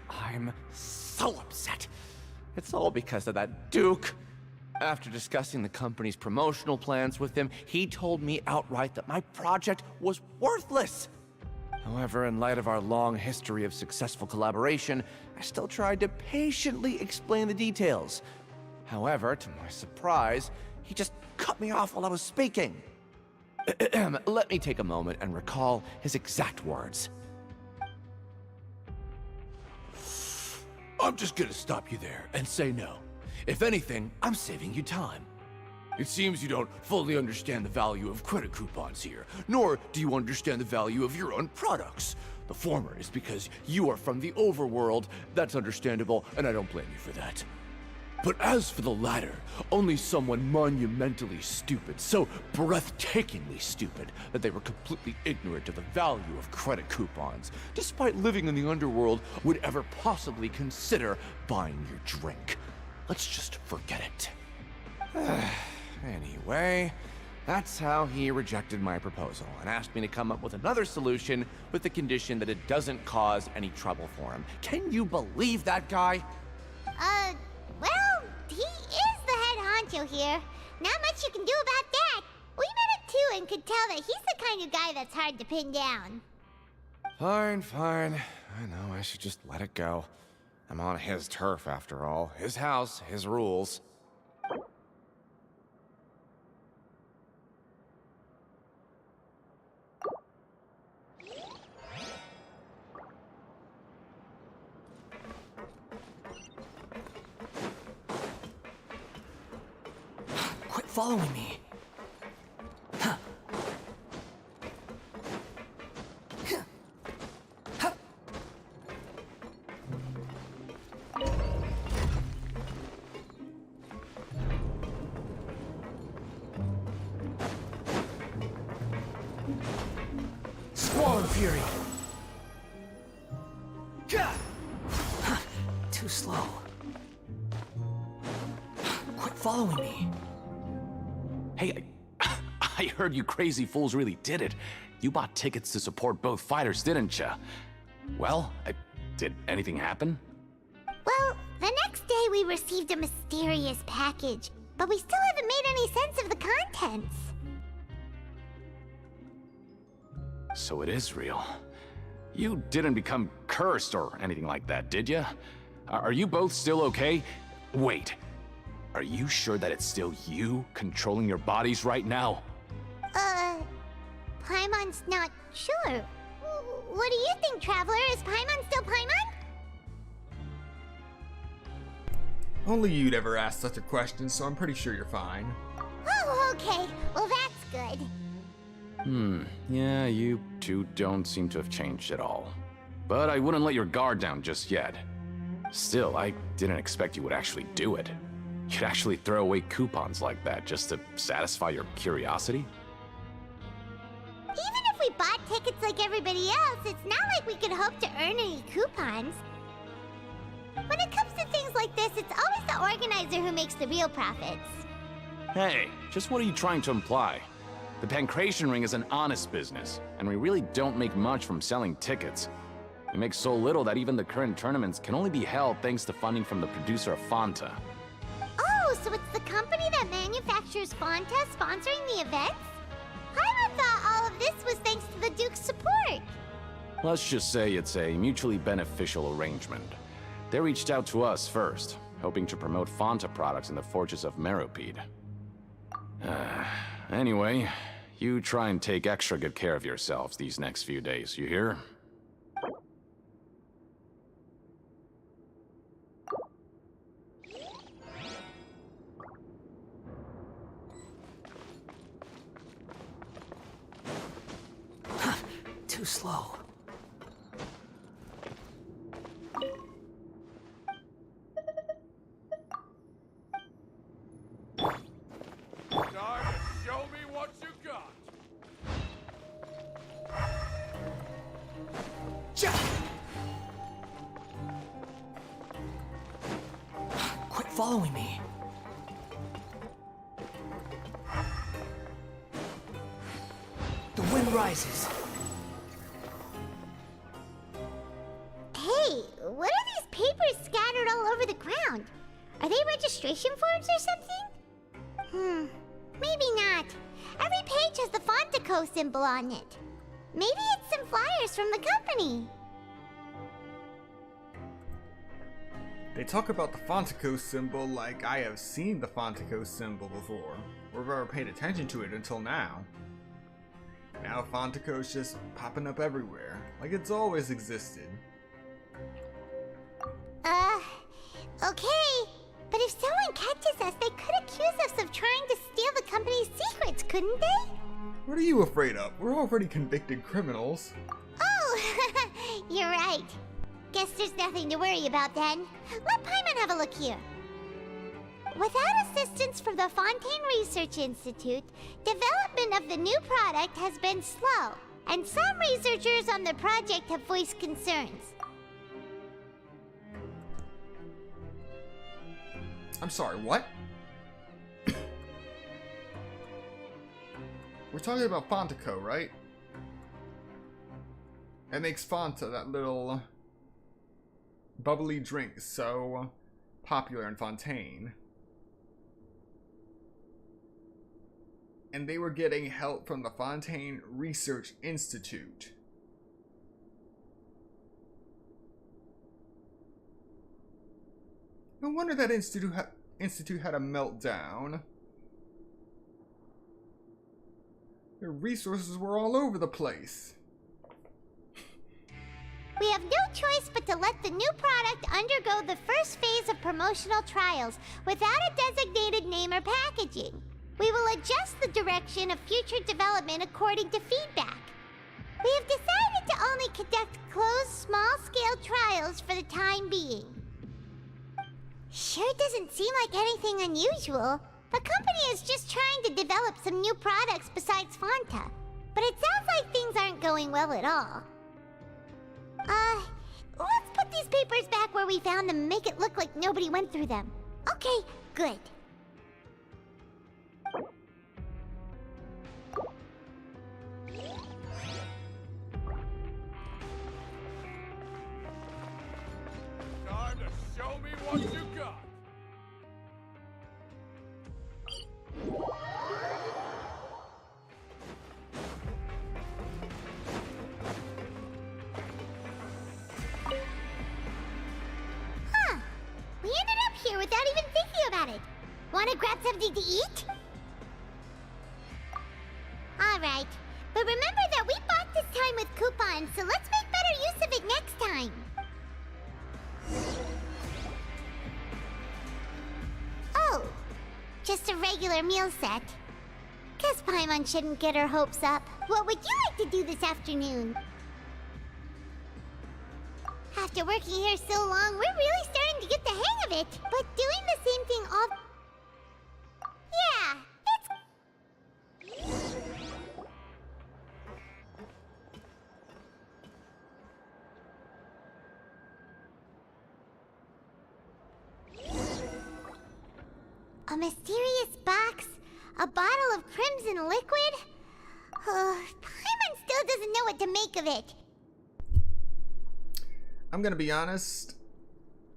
I'm so upset. It's all because of that Duke. After discussing the company's promotional plans with him, he told me outright that my project was worthless. However, in light of our long history of successful collaboration, I still tried to patiently explain the details. However, to my surprise, he just cut me off while I was speaking. Let me take a moment and recall his exact words. I'm just gonna stop you there and say no. If anything, I'm saving you time. It seems you don't fully understand the value of credit coupons here, nor do you understand the value of your own products. The former is because you are from the overworld. That's understandable, and I don't blame you for that. But as for the latter, only someone monumentally stupid, so breathtakingly stupid that they were completely ignorant of the value of credit coupons, despite living in the underworld, would ever possibly consider buying your drink. Let's just forget it. Anyway, that's how he rejected my proposal and asked me to come up with another solution with the condition that it doesn't cause any trouble for him. Can you believe that guy? Well, he is the head honcho here. Not much you can do about that. We met him too and could tell that he's the kind of guy that's hard to pin down. Fine, fine. I know I should just let it go. I'm on his turf after all. His house, his rules. Quit following me. Huh. Squall Fury! Too slow. Quit following me. Hey, I heard you crazy fools really did it. You bought tickets to support both fighters, didn't ya? Well, did anything happen? Well, the next day we received a mysterious package, but we still haven't made any sense of the contents. So it is real. You didn't become cursed or anything like that, did ya? Are you both still okay? Wait. Are you sure that it's still you controlling your bodies right now? Paimon's not sure. What do you think, Traveler? Is Paimon still Paimon? Only you'd ever ask such a question, so I'm pretty sure you're fine. Oh, okay. Well, that's good. Yeah, you two don't seem to have changed at all. But I wouldn't let your guard down just yet. Still, I didn't expect you would actually do it. You'd actually throw away coupons like that just to satisfy your curiosity? Even if we bought tickets like everybody else, it's not like we could hope to earn any coupons. When it comes to things like this, it's always the organizer who makes the real profits. Hey, just what are you trying to imply? The Pancration Ring is an honest business, and we really don't make much from selling tickets. We make so little that even the current tournaments can only be held thanks to funding from the producer of Fanta. Oh, so it's the company that manufactures Fonta sponsoring the events? Paimon thought all of this was thanks to the Duke's support. Let's just say it's a mutually beneficial arrangement. They reached out to us first, hoping to promote Fanta products in the Fortress of Meropide. Anyway, you try and take extra good care of yourselves these next few days, you hear? too slow. Time to show me what you got. Quit following me. The wind rises. Hey, what are these papers scattered all over the ground? Are they registration forms or something? Maybe not. Every page has the Fontaine symbol on it. Maybe it's some flyers from the company. They talk about the Fontaine symbol like I have seen the Fontaine symbol before, or have ever paid attention to it until now. Now Fontaine's just popping up everywhere, like it's always existed. Okay. But if someone catches us, they could accuse us of trying to steal the company's secrets, couldn't they? What are you afraid of? We're already convicted criminals. Oh, you're right. Guess there's nothing to worry about then. Let Paimon have a look here. Without assistance from the Fontaine Research Institute, development of the new product has been slow, and some researchers on the project have voiced concerns. I'm sorry, what? We're talking about Fontaine, right? It makes Fanta, that little bubbly drink, so popular in Fontaine. And they were getting help from the Fontaine Research Institute. No wonder that institute had a meltdown. Their resources were all over the place. We have no choice but to let the new product undergo the first phase of promotional trials without a designated name or packaging. We will adjust the direction of future development according to feedback. We have decided to only conduct closed, small-scale trials for the time being. Sure doesn't seem like anything unusual. The company is just trying to develop some new products besides Fanta. But it sounds like things aren't going well at all. Let's put these papers back where we found them and make it look like nobody went through them. Okay, good. Time to show me what you got. Huh. We ended up here without even thinking about it. Wanna grab something to eat? Alright. But remember that we bought this time with coupons, so let's make better use of it next time. Oh. Just a regular meal set. Guess Paimon shouldn't get her hopes up. What would you like to do this afternoon? After working here so long, we're really starting to get the hang of it. But doing the same thing all... Yeah, a mysterious box? A bottle of crimson liquid? Paimon still doesn't know what to make of it. I'm gonna be honest,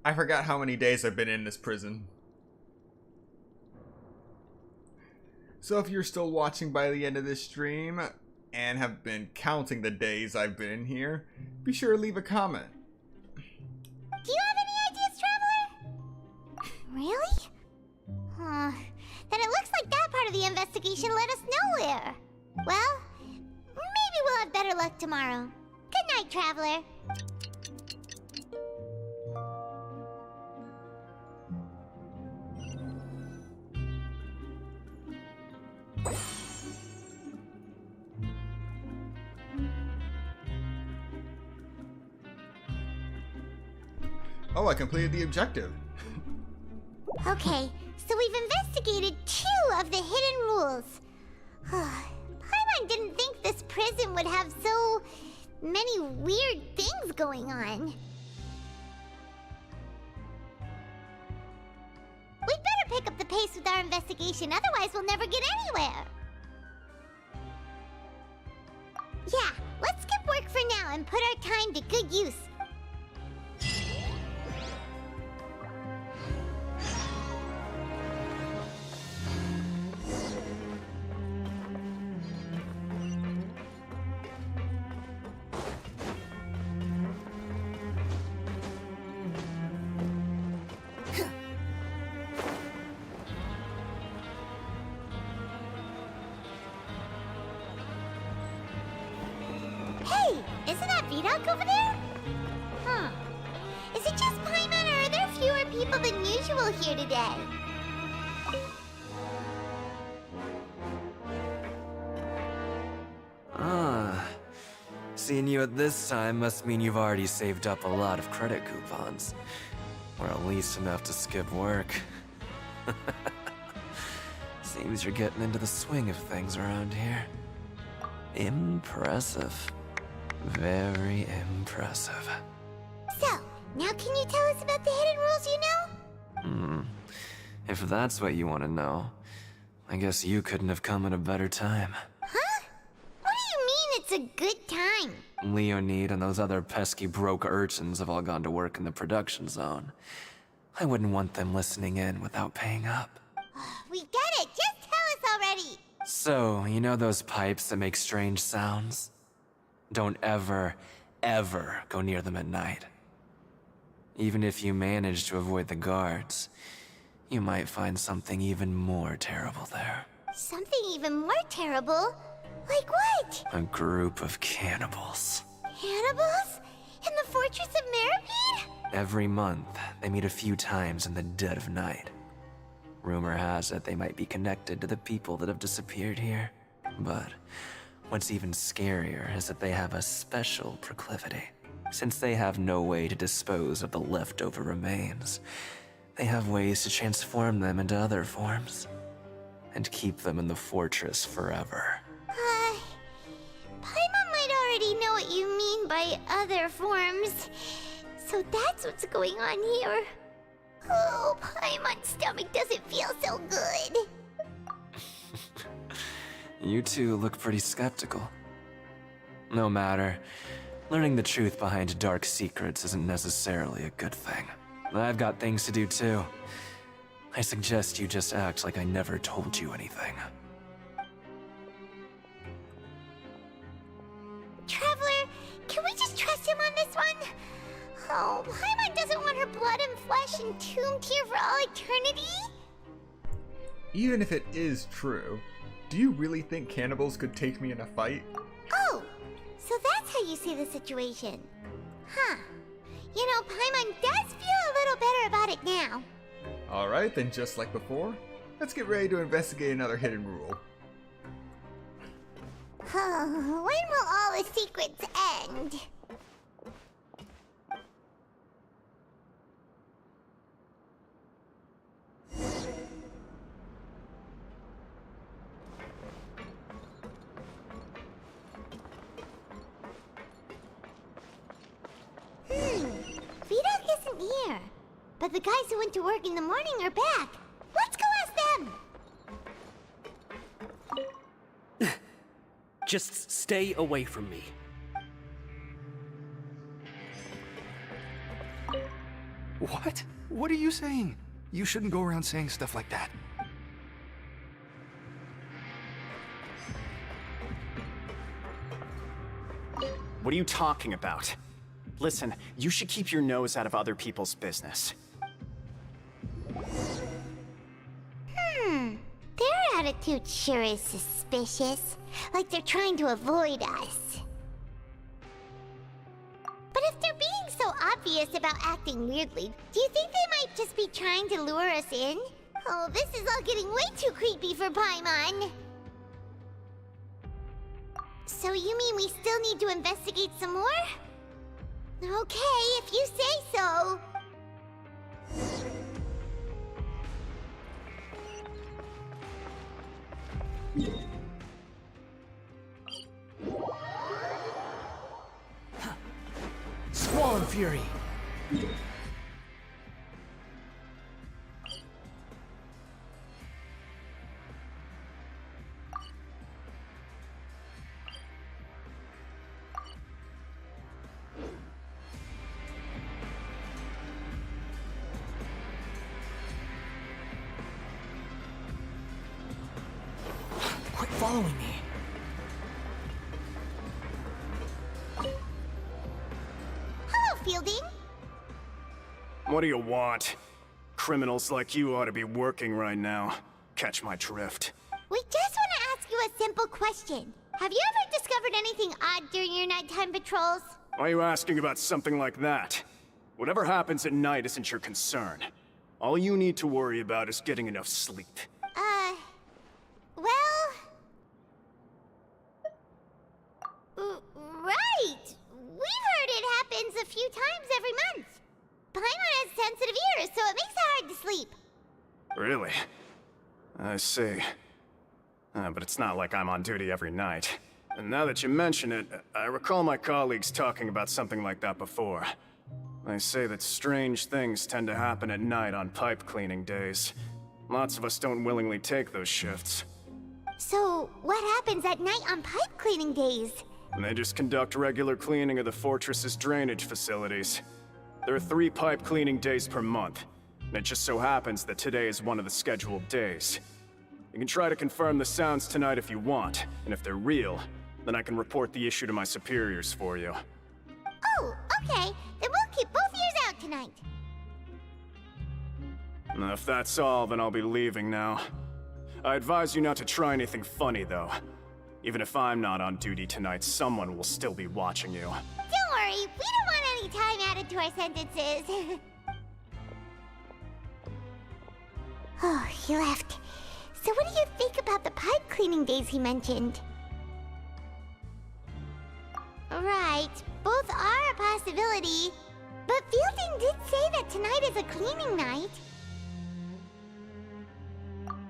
I forgot how many days I've been in this prison. So if you're still watching by the end of this stream and have been counting the days I've been in here, be sure to leave a comment. Do you have any ideas, Traveler? Really? Then it looks like that part of the investigation led us nowhere. Well, maybe we'll have better luck tomorrow. Good night, Traveler. Oh, I completed the objective. Okay, so we've investigated 2 of the hidden rules. Paimon didn't think this prison would have so many weird things going on. We'd better pick up the pace with our investigation, otherwise we'll never get anywhere. Yeah, let's skip work for now and put our time to good use. Hey, isn't that Vidoc over there? Huh. Is it just Paimon, or are there fewer people than usual here today? Ah. Seeing you at this time must mean you've already saved up a lot of credit coupons. Or at least enough to skip work. Seems you're getting into the swing of things around here. Impressive. Very impressive. So, now can you tell us about the hidden rules you know? If that's what you want to know, I guess you couldn't have come at a better time. Huh? What do you mean it's a good time? Leonid and those other pesky broke urchins have all gone to work in the production zone. I wouldn't want them listening in without paying up. We get it! Just tell us already! So, you know those pipes that make strange sounds? Don't ever, ever go near them at night. Even if you manage to avoid the guards, you might find something even more terrible there. Something even more terrible? Like what? A group of cannibals. Cannibals? In the Fortress of Meripede? Every month, they meet a few times in the dead of night. Rumor has it they might be connected to the people that have disappeared here. But what's even scarier is that they have a special proclivity. Since they have no way to dispose of the leftover remains, they have ways to transform them into other forms and keep them in the fortress forever. Paimon might already know what you mean by other forms. So that's what's going on here. Oh, Paimon's stomach doesn't feel so good. You two look pretty skeptical. No matter. Learning the truth behind dark secrets isn't necessarily a good thing. I've got things to do too. I suggest you just act like I never told you anything. Traveler, can we just trust him on this one? Oh, Paimon doesn't want her blood and flesh entombed here for all eternity? Even if it is true, do you really think cannibals could take me in a fight? Oh, so that's how you see the situation. Huh. You know, Paimon does feel a little better about it now. Alright, then just like before, let's get ready to investigate another hidden rule. When will all the secrets end? Vidoc isn't here. But the guys who went to work in the morning are back. Let's go ask them! Just stay away from me. What? What are you saying? You shouldn't go around saying stuff like that. What are you talking about? Listen, you should keep your nose out of other people's business. Their attitude sure is suspicious. Like they're trying to avoid us. But if they're being so obvious about acting weirdly, do you think they might just be trying to lure us in? Oh, this is all getting way too creepy for Paimon. So you mean we still need to investigate some more? Okay, if you say so. Squall and Fury! Quit following me. Hello, Fielding. What do you want? Criminals like you ought to be working right now. Catch my drift. We just want to ask you a simple question. Have you ever discovered anything odd during your nighttime patrols? Why are you asking about something like that? Whatever happens at night isn't your concern. All you need to worry about is getting enough sleep. Well... right! We've heard it happens a few times every month. Paimon has sensitive ears, so it makes it hard to sleep. Really? I see. But it's not like I'm on duty every night. And now that you mention it, I recall my colleagues talking about something like that before. They say that strange things tend to happen at night on pipe cleaning days. Lots of us don't willingly take those shifts. So, what happens at night on pipe cleaning days? They just conduct regular cleaning of the fortress's drainage facilities. There are 3 pipe cleaning days per month, and it just so happens that today is one of the scheduled days. You can try to confirm the sounds tonight if you want, and if they're real, then I can report the issue to my superiors for you. Oh, okay. Then we'll keep both ears out tonight. If that's all, then I'll be leaving now. I advise you not to try anything funny, though. Even if I'm not on duty tonight, someone will still be watching you. Don't worry, we don't want any time added to our sentences. Oh, he left. So what do you think about the pipe cleaning days he mentioned? Right, both are a possibility. But Fielding did say that tonight is a cleaning night.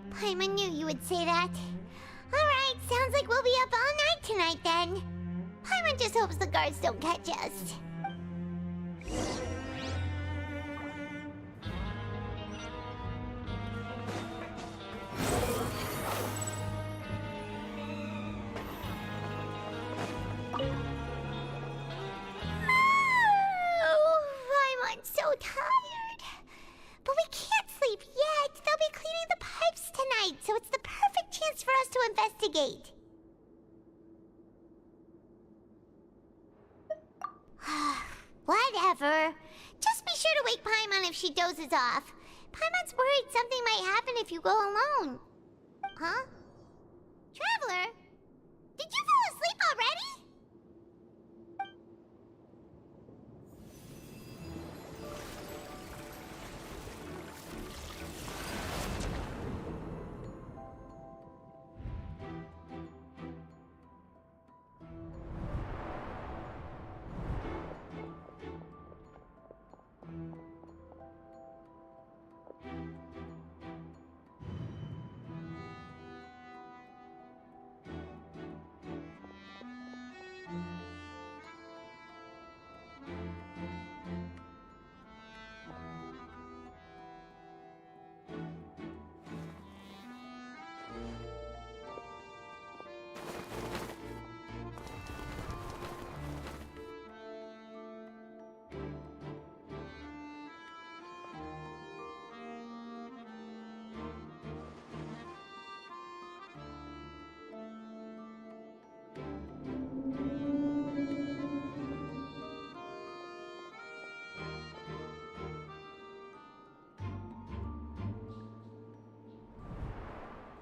Paimon knew you would say that. Alright, sounds like we'll be up all night tonight then. Paimon just hopes the guards don't catch us. Oh, Paimon's so tired. But we can't sleep yet. They'll be cleaning the pipes tonight, so it's the perfect chance for us to investigate. Whatever. Just be sure to wake Paimon if she dozes off. Paimon's worried something might happen if you go alone. Huh? Traveler? Did you fall asleep already?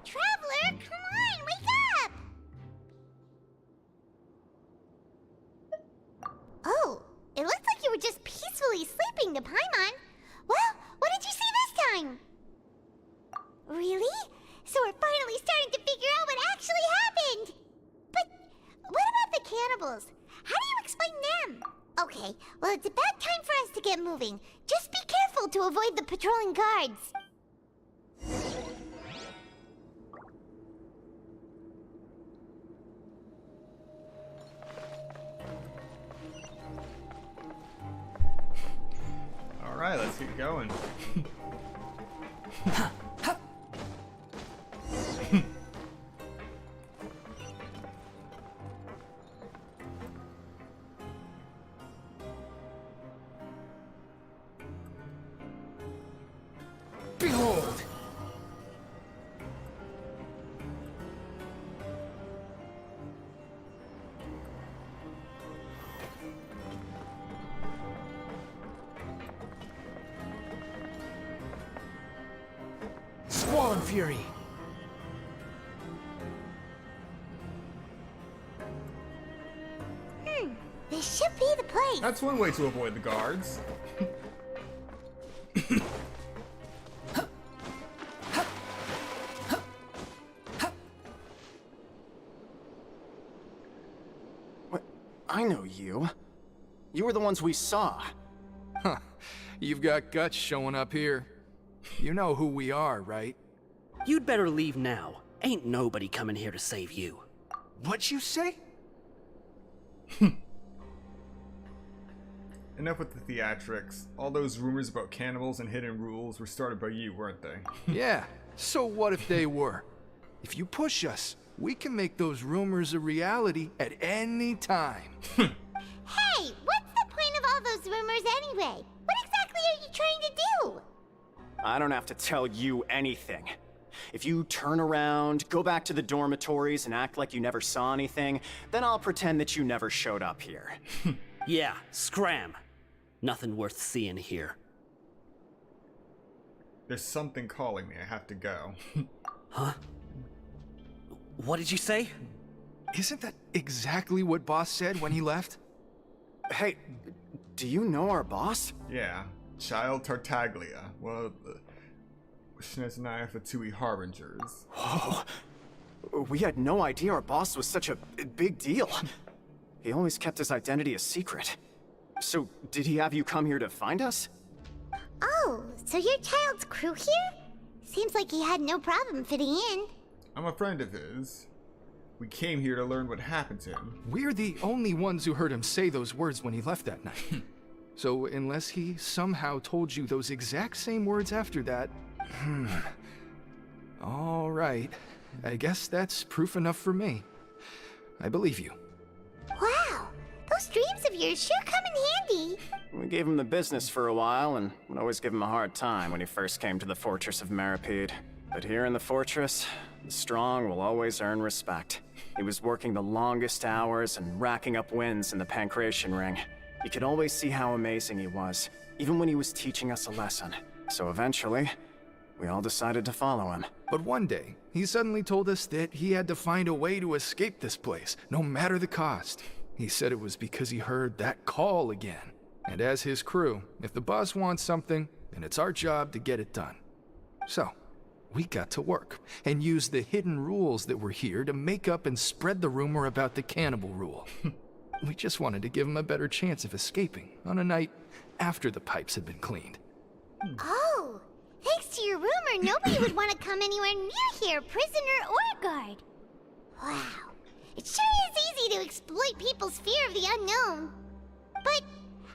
Traveler, come on, wake up! Oh, it looks like you were just peacefully sleeping to Paimon. Well, what did you see this time? Really? So we're finally starting to figure out what actually happened! But what about the cannibals? How do you explain them? Okay, well it's about time for us to get moving. Just be careful, to avoid the patrolling guards. Alright, let's get going. Behold! Squall and Fury! This should be the place. That's one way to avoid the guards. I know you. You were the ones we saw. Huh. You've got guts showing up here. You know who we are, right? You'd better leave now. Ain't nobody coming here to save you. What'd you say? Enough with the theatrics. All those rumors about cannibals and hidden rules were started by you, weren't they? Yeah, so what if they were? If you push us, we can make those rumors a reality at any time. Hey, what's the point of all those rumors anyway? What exactly are you trying to do? I don't have to tell you anything. If you turn around, go back to the dormitories and act like you never saw anything, then I'll pretend that you never showed up here. Yeah, scram. Nothing worth seeing here. There's something calling me. I have to go. Huh? What did you say? Isn't that exactly what Boss said when he left? Hey, do you know our boss? Yeah, Child Tartaglia. One of the Shinezanaya Fatui Harbingers. Whoa. We had no idea our boss was such a big deal. He always kept his identity a secret. So, did he have you come here to find us? Oh, so you're Child's crew here? Seems like he had no problem fitting in. I'm a friend of his. We came here to learn what happened to him. We're the only ones who heard him say those words when he left that night. So unless he somehow told you those exact same words after that... All right. I guess that's proof enough for me. I believe you. Wow, those dreams of yours sure come in handy. We gave him the business for a while and would always give him a hard time when he first came to the fortress of Maripede. But here in the fortress, the strong will always earn respect. He was working the longest hours and racking up wins in the Pancration Ring. You could always see how amazing he was, even when he was teaching us a lesson. So eventually, we all decided to follow him. But one day, he suddenly told us that he had to find a way to escape this place, no matter the cost. He said it was because he heard that call again. And as his crew, if the boss wants something, then it's our job to get it done. So, we got to work, and used the hidden rules that were here to make up and spread the rumor about the cannibal rule. We just wanted to give him a better chance of escaping on a night after the pipes had been cleaned. Oh, thanks to your rumor, nobody would want to come anywhere near here, prisoner or guard. Wow, it sure is easy to exploit people's fear of the unknown. But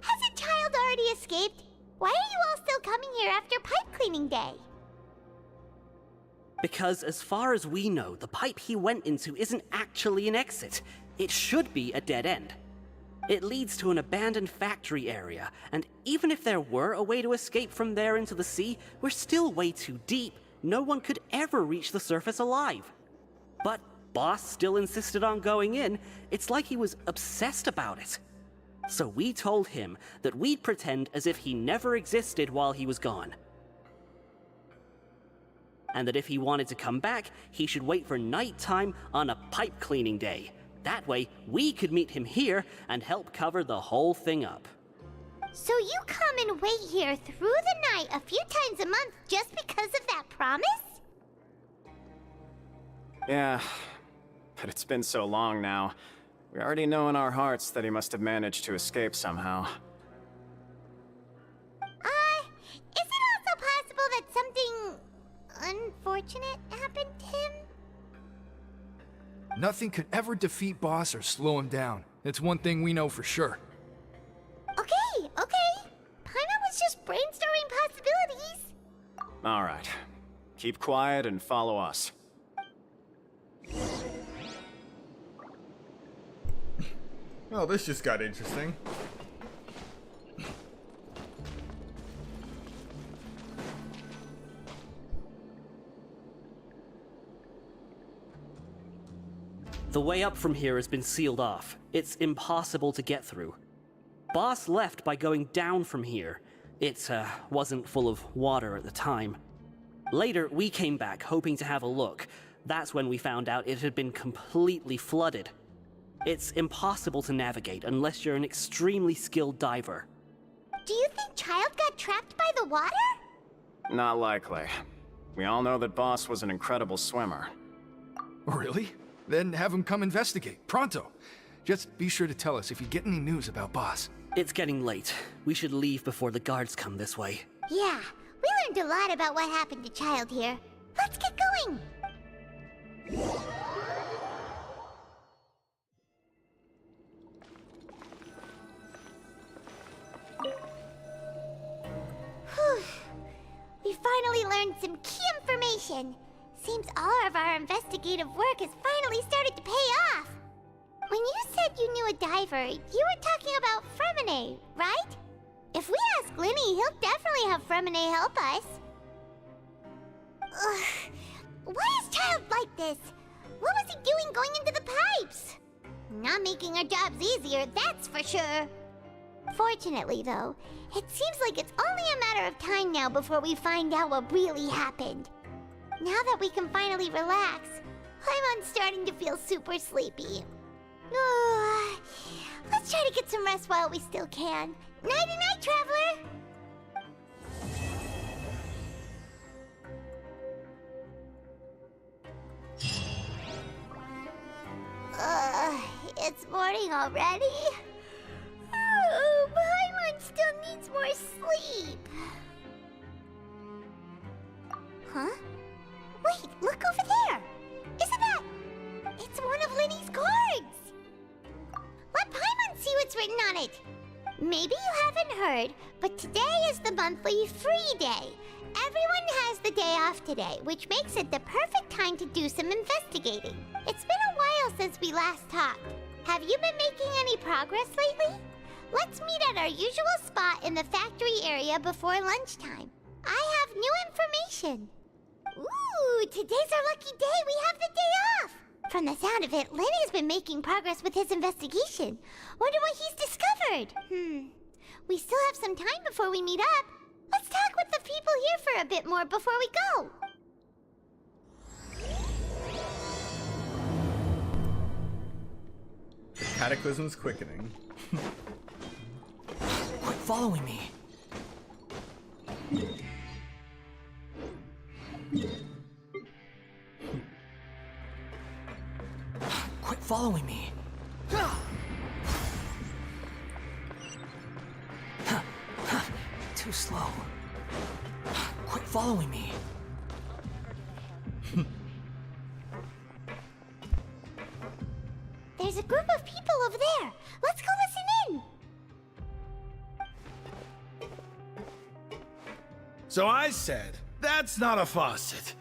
hasn't Child already escaped? Why are you all still coming here after pipe cleaning day? Because as far as we know, the pipe he went into isn't actually an exit. It should be a dead end. It leads to an abandoned factory area, and even if there were a way to escape from there into the sea, we're still way too deep. No one could ever reach the surface alive. But Boss still insisted on going in. It's like he was obsessed about it. So we told him that we'd pretend as if he never existed while he was gone. And that if he wanted to come back, he should wait for nighttime on a pipe cleaning day. That way, we could meet him here and help cover the whole thing up. So you come and wait here through the night a few times a month just because of that promise? Yeah, but it's been so long now. We already know in our hearts that he must have managed to escape somehow. Is him? Nothing could ever defeat Boss or slow him down. It's one thing we know for sure. Okay, okay. Paimon was just brainstorming possibilities. Alright. Keep quiet and follow us. Oh, this just got interesting. The way up from here has been sealed off. It's impossible to get through. Boss left by going down from here. It wasn't full of water at the time. Later, we came back hoping to have a look. That's when we found out it had been completely flooded. It's impossible to navigate unless you're an extremely skilled diver. Do you think Child got trapped by the water? Not likely. We all know that Boss was an incredible swimmer. Really? Then have him come investigate, pronto. Just be sure to tell us if you get any news about Boss. It's getting late. We should leave before the guards come this way. Yeah, we learned a lot about what happened to Child here. Let's get going! Whew. We finally learned some key information. Seems all of our investigative work has finally started to pay off. When you said you knew a diver, you were talking about Fremine, right? If we ask Linny, he'll definitely have Fremine help us. Ugh. Why is Child like this? What was he doing going into the pipes? Not making our jobs easier, that's for sure. Fortunately, though, it seems like it's only a matter of time now before we find out what really happened. Now that we can finally relax, I'm starting to feel super sleepy. Let's try to get some rest while we still can. Nighty-night, traveler! It's morning already? Oh, Paimon still needs more sleep. Huh? Wait, look over there! Isn't that... It's one of Linny's cards! Let Paimon see what's written on it! Maybe you haven't heard, but today is the monthly free day. Everyone has the day off today, which makes it the perfect time to do some investigating. It's been a while since we last talked. Have you been making any progress lately? Let's meet at our usual spot in the factory area before lunchtime. I have new information. Ooh, today's our lucky day. We have the day off. From the sound of it, Lenny's been making progress with his investigation. Wonder what he's discovered. We still have some time before we meet up. Let's talk with the people here for a bit more before we go. The Cataclysm's quickening. Quit following me. Quit following me. Too slow. Quit following me. There's a group of people over there. Let's go listen in. So I said, that's not a faucet.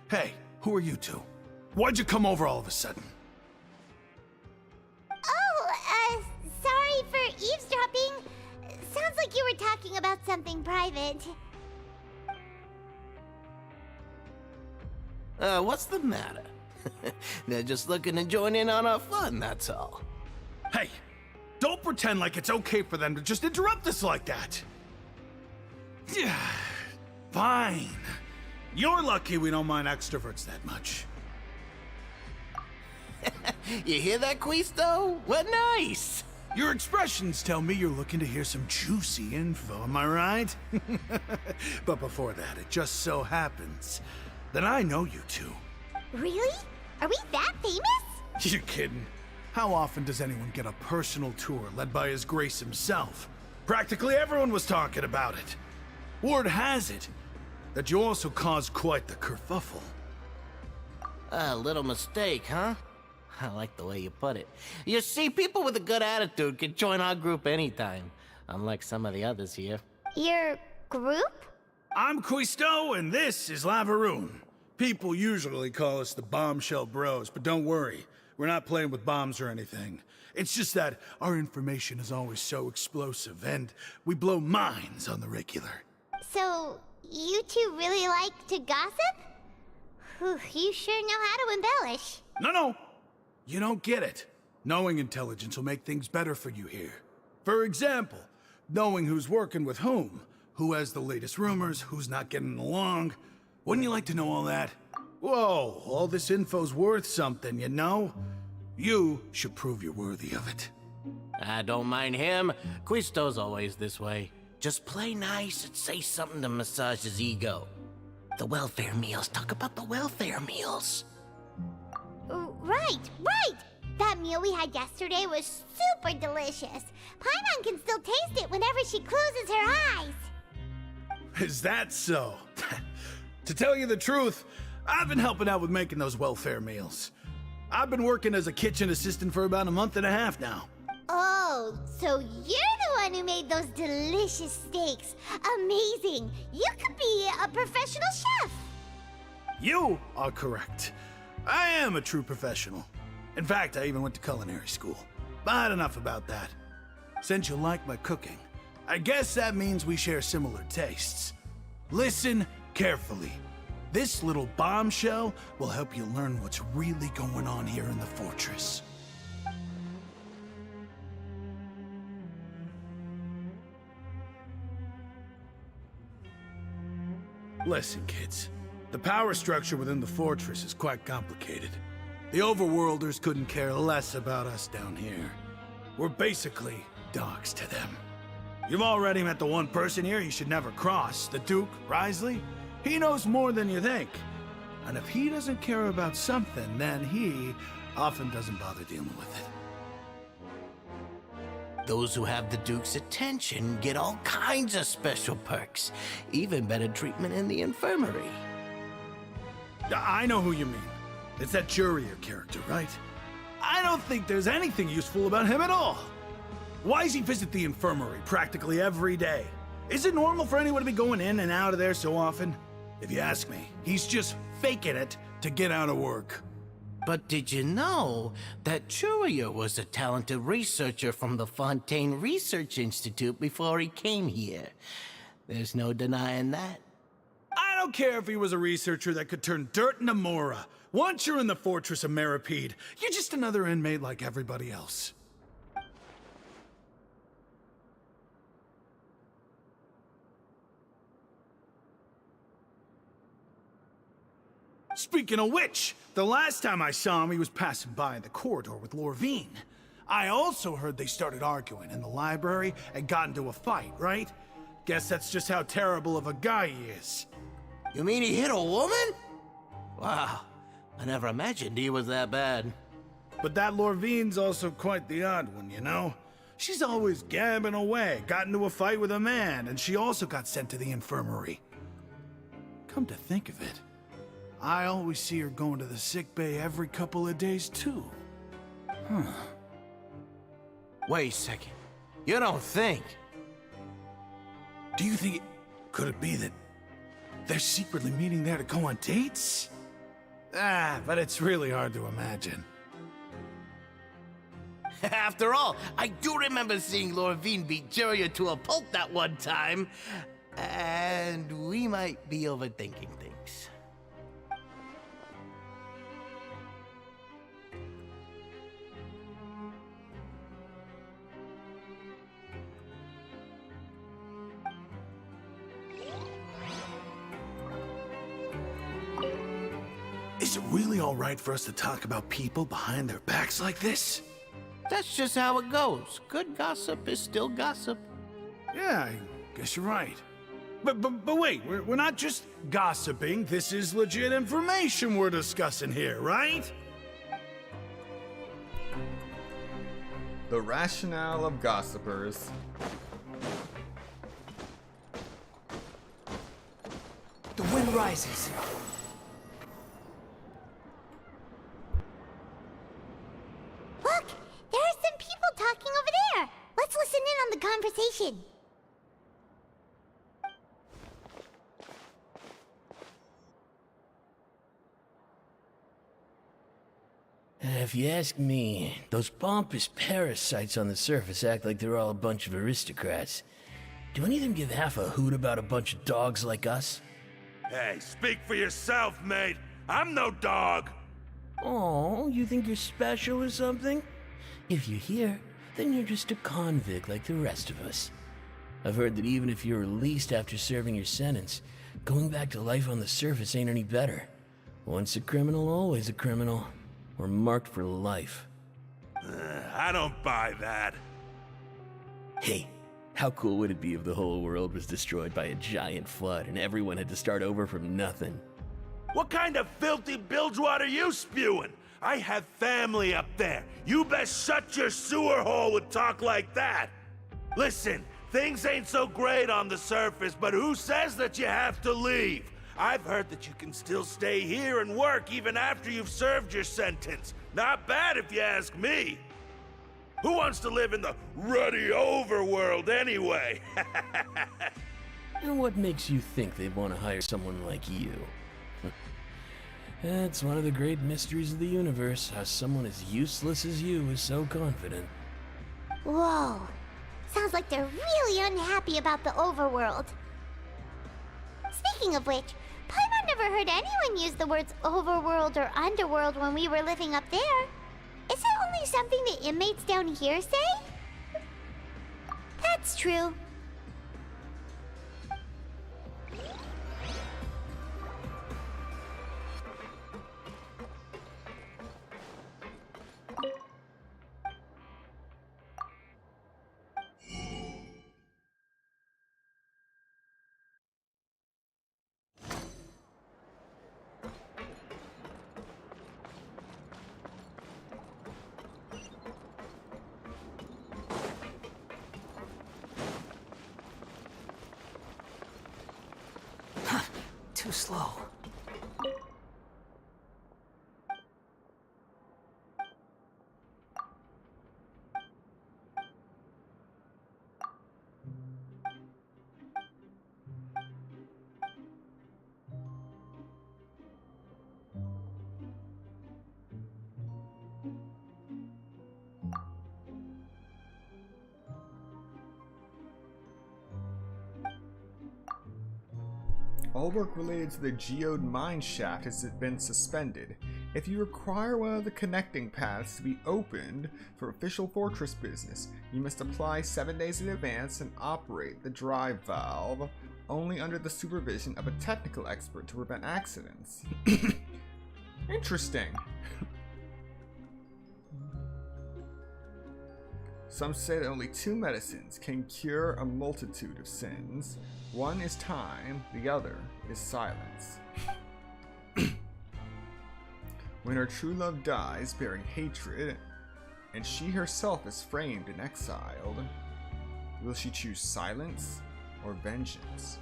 Hey, who are you two? Why'd you come over all of a sudden? Oh, sorry for eavesdropping. Sounds like you were talking about something private. What's the matter? They're just looking to join in on our fun, that's all. Hey, don't pretend like it's okay for them to just interrupt us like that. Fine. You're lucky we don't mind extroverts that much. You hear that, Quisto? What nice! Your expressions tell me you're looking to hear some juicy info, am I right? But before that, it just so happens that I know you two. Really? Are we that famous? You kidding? How often does anyone get a personal tour led by His Grace himself? Practically everyone was talking about it. Word has it that you also caused quite the kerfuffle. A little mistake, huh? I like the way you put it. You see, people with a good attitude can join our group anytime, unlike some of the others here. Your group? I'm Quisto, and this is Lavaroon. People usually call us the Bombshell Bros, but don't worry. We're not playing with bombs or anything. It's just that our information is always so explosive, and we blow minds on the regular. So, you two really like to gossip? Whew, you sure know how to embellish. No. You don't get it. Knowing intelligence will make things better for you here. For example, knowing who's working with whom, who has the latest rumors, who's not getting along. Wouldn't you like to know all that? Whoa, all this info's worth something, you know? You should prove you're worthy of it. I don't mind him. Quisto's always this way. Just play nice and say something to massage his ego. The welfare meals. Talk about the welfare meals. Right. That meal we had yesterday was super delicious. Paimon can still taste it whenever she closes her eyes. Is that so? To tell you the truth, I've been helping out with making those welfare meals. I've been working as a kitchen assistant for about a month and a half now. Oh, so you're the one who made those delicious steaks. Amazing. You could be a professional chef. You are correct. I am a true professional. In fact, I even went to culinary school. But enough about that. Since you like my cooking, I guess that means we share similar tastes. Listen carefully. This little bombshell will help you learn what's really going on here in the fortress. Listen, kids. The power structure within the fortress is quite complicated. The Overworlders couldn't care less about us down here. We're basically dogs to them. You've already met the one person here you should never cross, the Duke, Risley. He knows more than you think. And if he doesn't care about something, then he often doesn't bother dealing with it. Those who have the Duke's attention get all kinds of special perks. Even better treatment in the infirmary. I know who you mean. It's that Jurier character, right? I don't think there's anything useful about him at all. Why does he visit the infirmary practically every day? Is it normal for anyone to be going in and out of there so often? If you ask me, he's just faking it to get out of work. But did you know that Jurier was a talented researcher from the Fontaine Research Institute before he came here? There's no denying that. I don't care if he was a researcher that could turn dirt into Mora. Once you're in the fortress of Meripede, you're just another inmate like everybody else. Speaking of which, the last time I saw him, he was passing by in the corridor with Lorvine. I also heard they started arguing in the library and got into a fight, right? Guess that's just how terrible of a guy he is. You mean he hit a woman? Wow, I never imagined he was that bad. But that Lorvine's also quite the odd one, you know? She's always gabbing away, got into a fight with a man, and she also got sent to the infirmary. Come to think of it, I always see her going to the sick bay every couple of days, too. Huh. Wait a second. You don't think? Do you think could it be that they're secretly meeting there to go on dates? But it's really hard to imagine. After all, I do remember seeing Lorvine beat Jurier to a pulp that one time. And we might be overthinking things. Is it really all right for us to talk about people behind their backs like this? That's just how it goes. Good gossip is still gossip. Yeah, I guess you're right. But wait, we're not just gossiping. This is legit information we're discussing here, right? The rationale of gossipers. The wind rises. conversation. If you ask me, those pompous parasites on the surface act like they're all a bunch of aristocrats. Do any of them give half a hoot about a bunch of dogs like us? Hey, speak for yourself, mate. I'm no dog. Oh, you think you're special or something? If you're here, then you're just a convict like the rest of us. I've heard that even if you're released after serving your sentence, going back to life on the surface ain't any better. Once a criminal, always a criminal. We're marked for life. I don't buy that. Hey, how cool would it be if the whole world was destroyed by a giant flood and everyone had to start over from nothing? What kind of filthy bilgewater are you spewing? I have family up there. You best shut your sewer hole with talk like that. Listen, things ain't so great on the surface, but who says that you have to leave? I've heard that you can still stay here and work even after you've served your sentence. Not bad if you ask me. Who wants to live in the ruddy overworld anyway? And what makes you think they'd want to hire someone like you? That's one of the great mysteries of the universe, how someone as useless as you is so confident. Whoa. Sounds like they're really unhappy about the overworld. Speaking of which, Paimon never heard anyone use the words overworld or underworld when we were living up there. Is it only something the inmates down here say? That's true. Too slow. All work related to the geode mine shaft has been suspended. If you require one of the connecting paths to be opened for official fortress business, you must apply 7 days in advance and operate the drive valve only under the supervision of a technical expert to prevent accidents. Interesting. Some say that only 2 medicines can cure a multitude of sins. One is time, the other is silence. When her true love dies bearing hatred, and she herself is framed and exiled, will she choose silence or vengeance?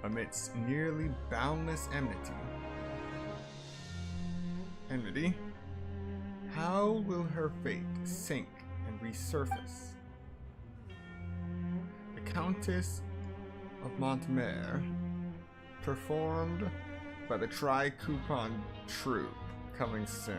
Amidst nearly boundless enmity, how will her fate sink and resurface? The Countess of Montmer, performed by the Tri-Coupon Troupe, coming soon.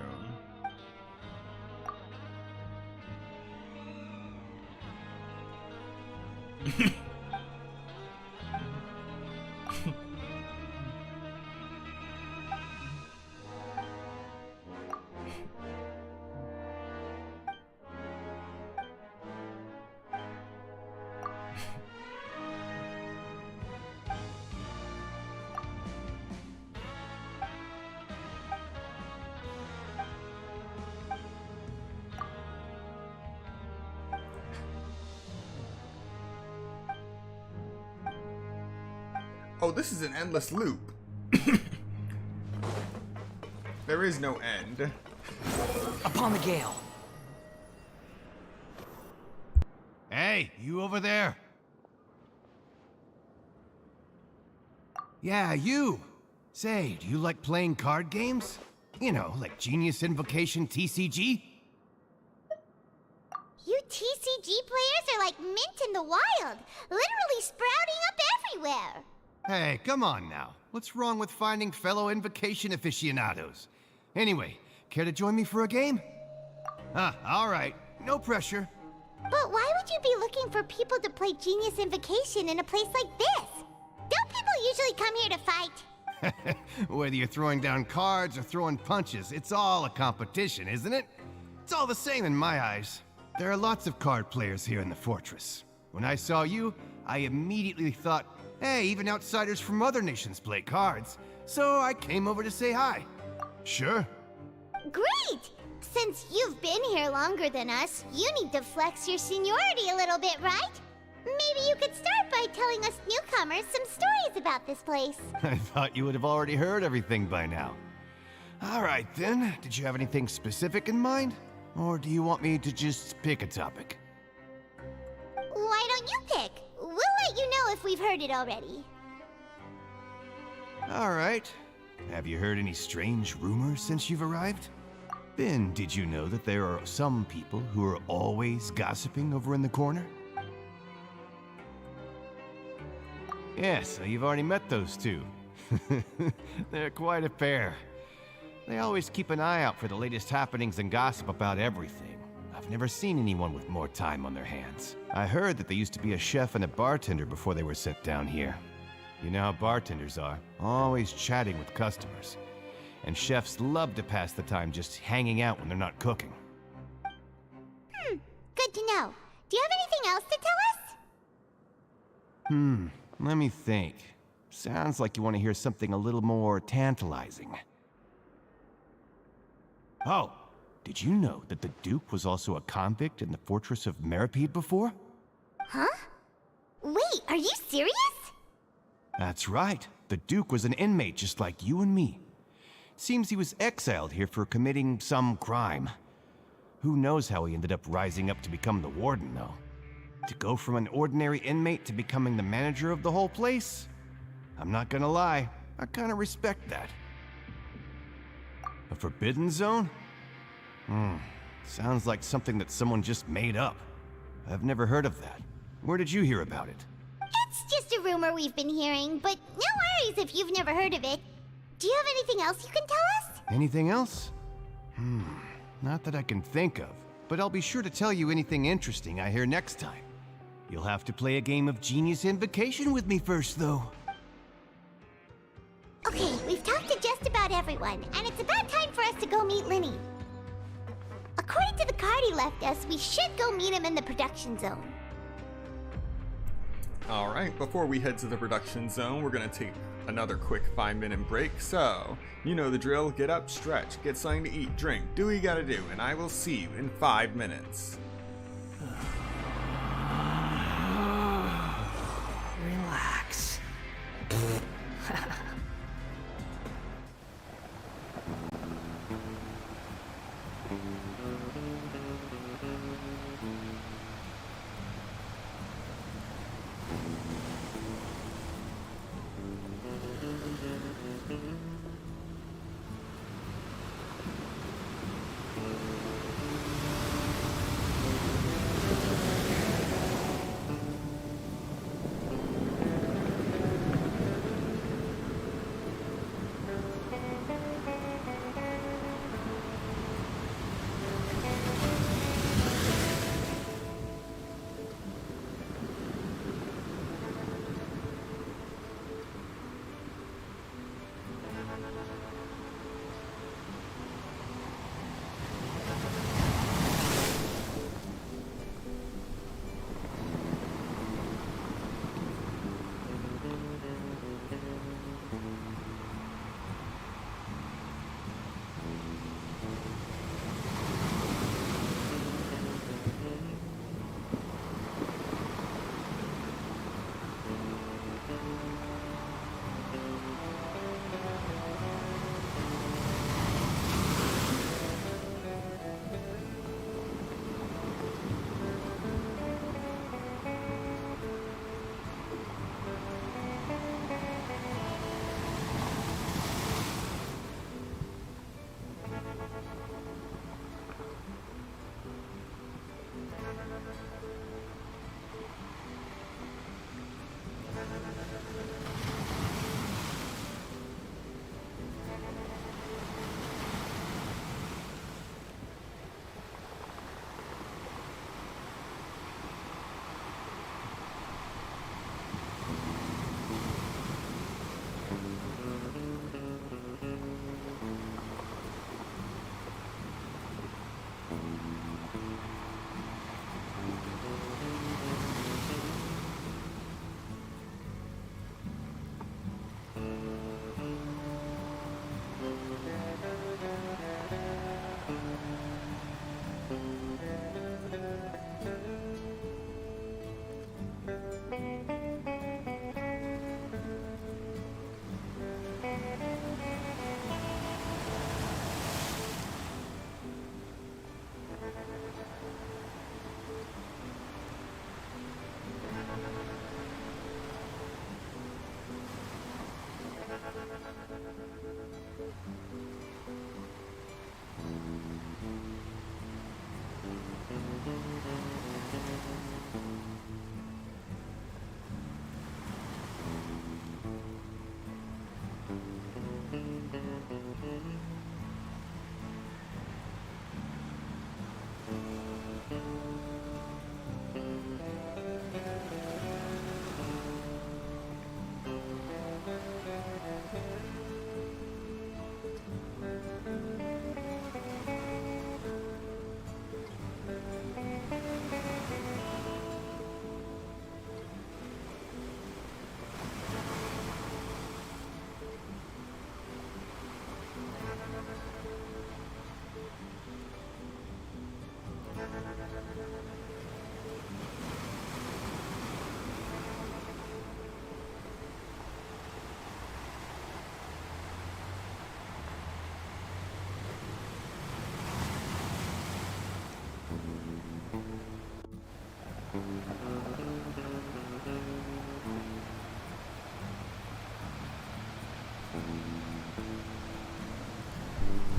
Oh, this is an endless loop. There is no end. Upon the gale. Hey, you over there? Yeah, you. Say, do you like playing card games? You know, like Genius Invocation TCG? You TCG players are like mint in the wild, literally sprouting up everywhere. Hey, come on now. What's wrong with finding fellow Invocation aficionados? Anyway, care to join me for a game? All right. No pressure. But why would you be looking for people to play Genius Invocation in a place like this? Don't people usually come here to fight? Whether you're throwing down cards or throwing punches, it's all a competition, isn't it? It's all the same in my eyes. There are lots of card players here in the fortress. When I saw you, I immediately thought, hey, even outsiders from other nations play cards. So I came over to say hi. Sure. Great! Since you've been here longer than us, you need to flex your seniority a little bit, right? Maybe you could start by telling us newcomers some stories about this place. I thought you would have already heard everything by now. All right, then. Did you have anything specific in mind? Or do you want me to just pick a topic? Why don't you pick? We'll let you know if we've heard it already. All right. Have you heard any strange rumors since you've arrived? Then, did you know that there are some people who are always gossiping over in the corner? Yes, so you've already met those two. They're quite a pair. They always keep an eye out for the latest happenings and gossip about everything. I've never seen anyone with more time on their hands. I heard that they used to be a chef and a bartender before they were sent down here. You know how bartenders are, always chatting with customers. And chefs love to pass the time just hanging out when they're not cooking. Good to know. Do you have anything else to tell us? Let me think. Sounds like you want to hear something a little more tantalizing. Oh, did you know that the Duke was also a convict in the fortress of Meripede before? Huh? Wait, are you serious? That's right. The Duke was an inmate just like you and me. Seems he was exiled here for committing some crime. Who knows how he ended up rising up to become the warden, though. To go from an ordinary inmate to becoming the manager of the whole place? I'm not gonna lie, I kinda respect that. A forbidden zone? Sounds like something that someone just made up. I've never heard of that. Where did you hear about it? It's just a rumor we've been hearing, but no worries if you've never heard of it. Do you have anything else you can tell us? Anything else? Not that I can think of, but I'll be sure to tell you anything interesting I hear next time. You'll have to play a game of Genius Invocation with me first, though. Okay, we've talked to just about everyone, and it's about time for us to go meet Linny. According to the card he left us, we should go meet him in the production zone. Alright, before we head to the production zone, we're gonna take another quick 5-minute break. So, you know the drill, get up, stretch, get something to eat, drink, do what you gotta do, and I will see you in 5 minutes. Relax.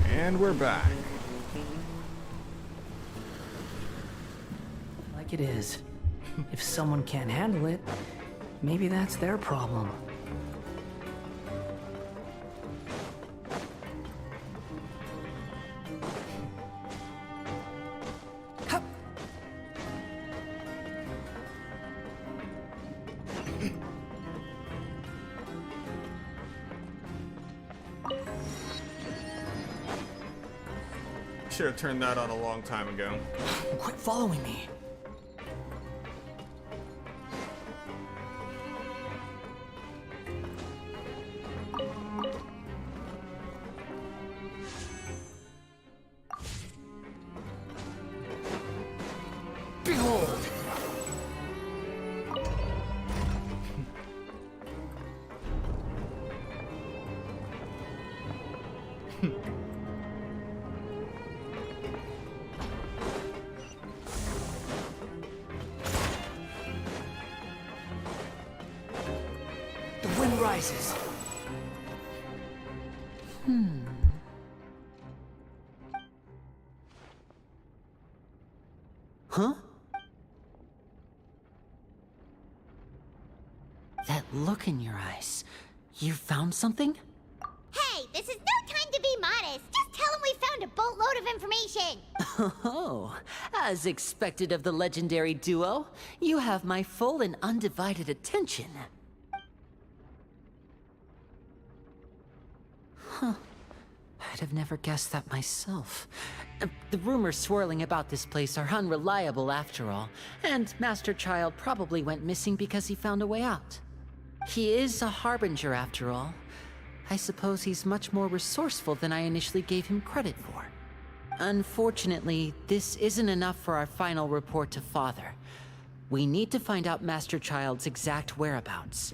And we're back. Like it is. If someone can't handle it, maybe that's their problem. Should have turned that on a long time ago. Quit following me. Behold! The wind rises. Huh? That look in your eyes. You found something? Hey, this is no time to be modest. Just tell him we found a boatload of information. Oh, as expected of the legendary duo, you have my full and undivided attention. Huh. I'd have never guessed that myself. The rumors swirling about this place are unreliable after all, and Master Child probably went missing because he found a way out. He is a harbinger after all. I suppose he's much more resourceful than I initially gave him credit for. Unfortunately, this isn't enough for our final report to Father. We need to find out Master Child's exact whereabouts.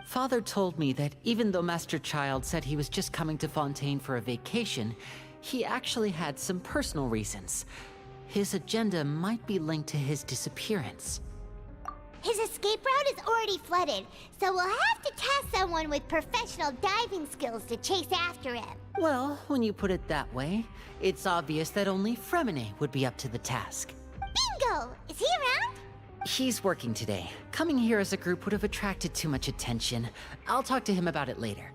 Father told me that even though Master Child said he was just coming to Fontaine for a vacation, he actually had some personal reasons. His agenda might be linked to his disappearance. His escape route is already flooded, so we'll have to task someone with professional diving skills to chase after him. Well, when you put it that way, it's obvious that only Fremine would be up to the task. Bingo! Is he around? He's working today. Coming here as a group would have attracted too much attention. I'll talk to him about it later.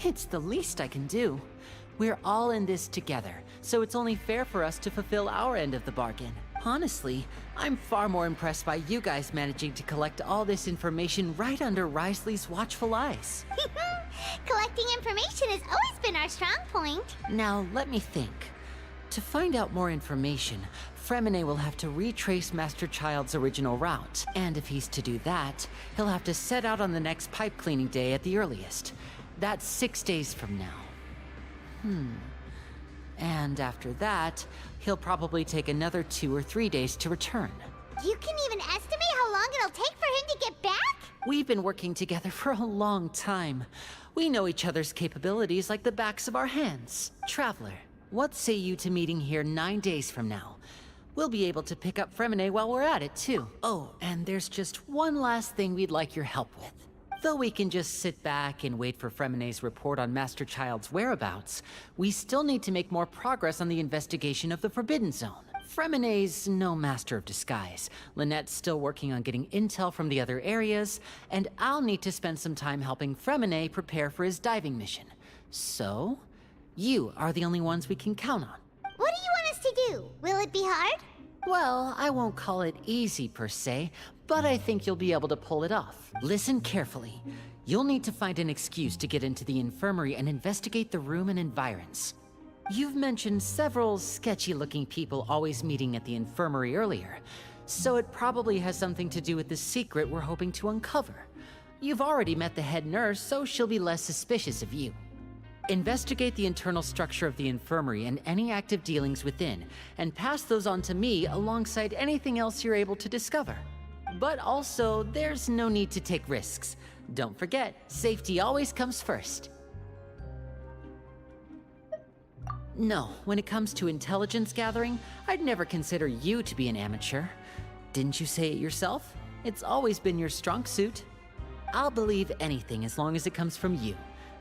It's the least I can do. We're all in this together, so it's only fair for us to fulfill our end of the bargain. Honestly, I'm far more impressed by you guys managing to collect all this information right under Risley's watchful eyes. Collecting information has always been our strong point. Now, let me think. To find out more information, Fremine will have to retrace Master Child's original route. And if he's to do that, he'll have to set out on the next pipe cleaning day at the earliest. That's 6 days from now. And after that, he'll probably take another 2 or 3 days to return. You can even estimate how long it'll take for him to get back? We've been working together for a long time. We know each other's capabilities like the backs of our hands. Traveler, what say you to meeting here 9 days from now? We'll be able to pick up Fremine while we're at it, too. Oh, and there's just one last thing we'd like your help with. Though we can just sit back and wait for Fremine's report on Master Child's whereabouts, we still need to make more progress on the investigation of the Forbidden Zone. Fremine's no master of disguise. Lynette's still working on getting intel from the other areas, and I'll need to spend some time helping Fremine prepare for his diving mission. So, you are the only ones we can count on. What do you want us to do? Will it be hard? Well, I won't call it easy per se, but I think you'll be able to pull it off. Listen carefully. You'll need to find an excuse to get into the infirmary and investigate the room and environs. You've mentioned several sketchy-looking people always meeting at the infirmary earlier, so it probably has something to do with the secret we're hoping to uncover. You've already met the head nurse, so she'll be less suspicious of you. Investigate the internal structure of the infirmary and any active dealings within, and pass those on to me alongside anything else you're able to discover. But also, there's no need to take risks. Don't forget, safety always comes first. No, when it comes to intelligence gathering, I'd never consider you to be an amateur. Didn't you say it yourself? It's always been your strong suit. I'll believe anything as long as it comes from you.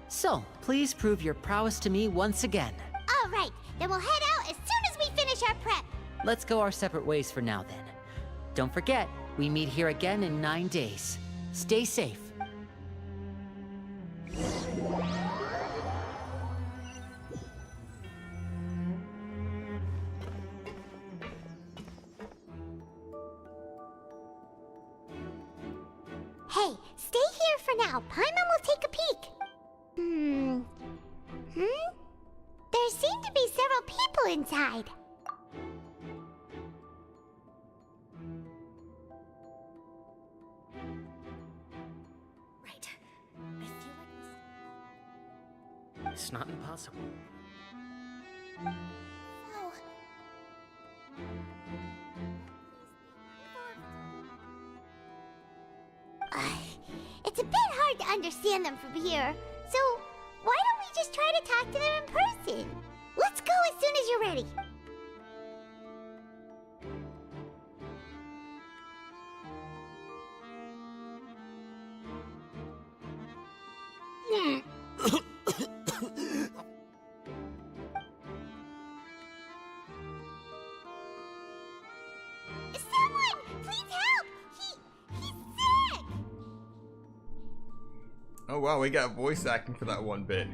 So, please prove your prowess to me once again. All right, then we'll head out as soon as we finish our prep. Let's go our separate ways for now then. Don't forget, we meet here again in 9 days. Stay safe. Hey, stay here for now. Paimon will take a peek. There seem to be several people inside. Right. I feel like it's not impossible. Oh. It's a bit hard to understand them from here, so why don't we just try to talk to them in person? Let's go as soon as you're ready. Someone, please help! He's sick! Oh wow, we got voice acting for that one bit.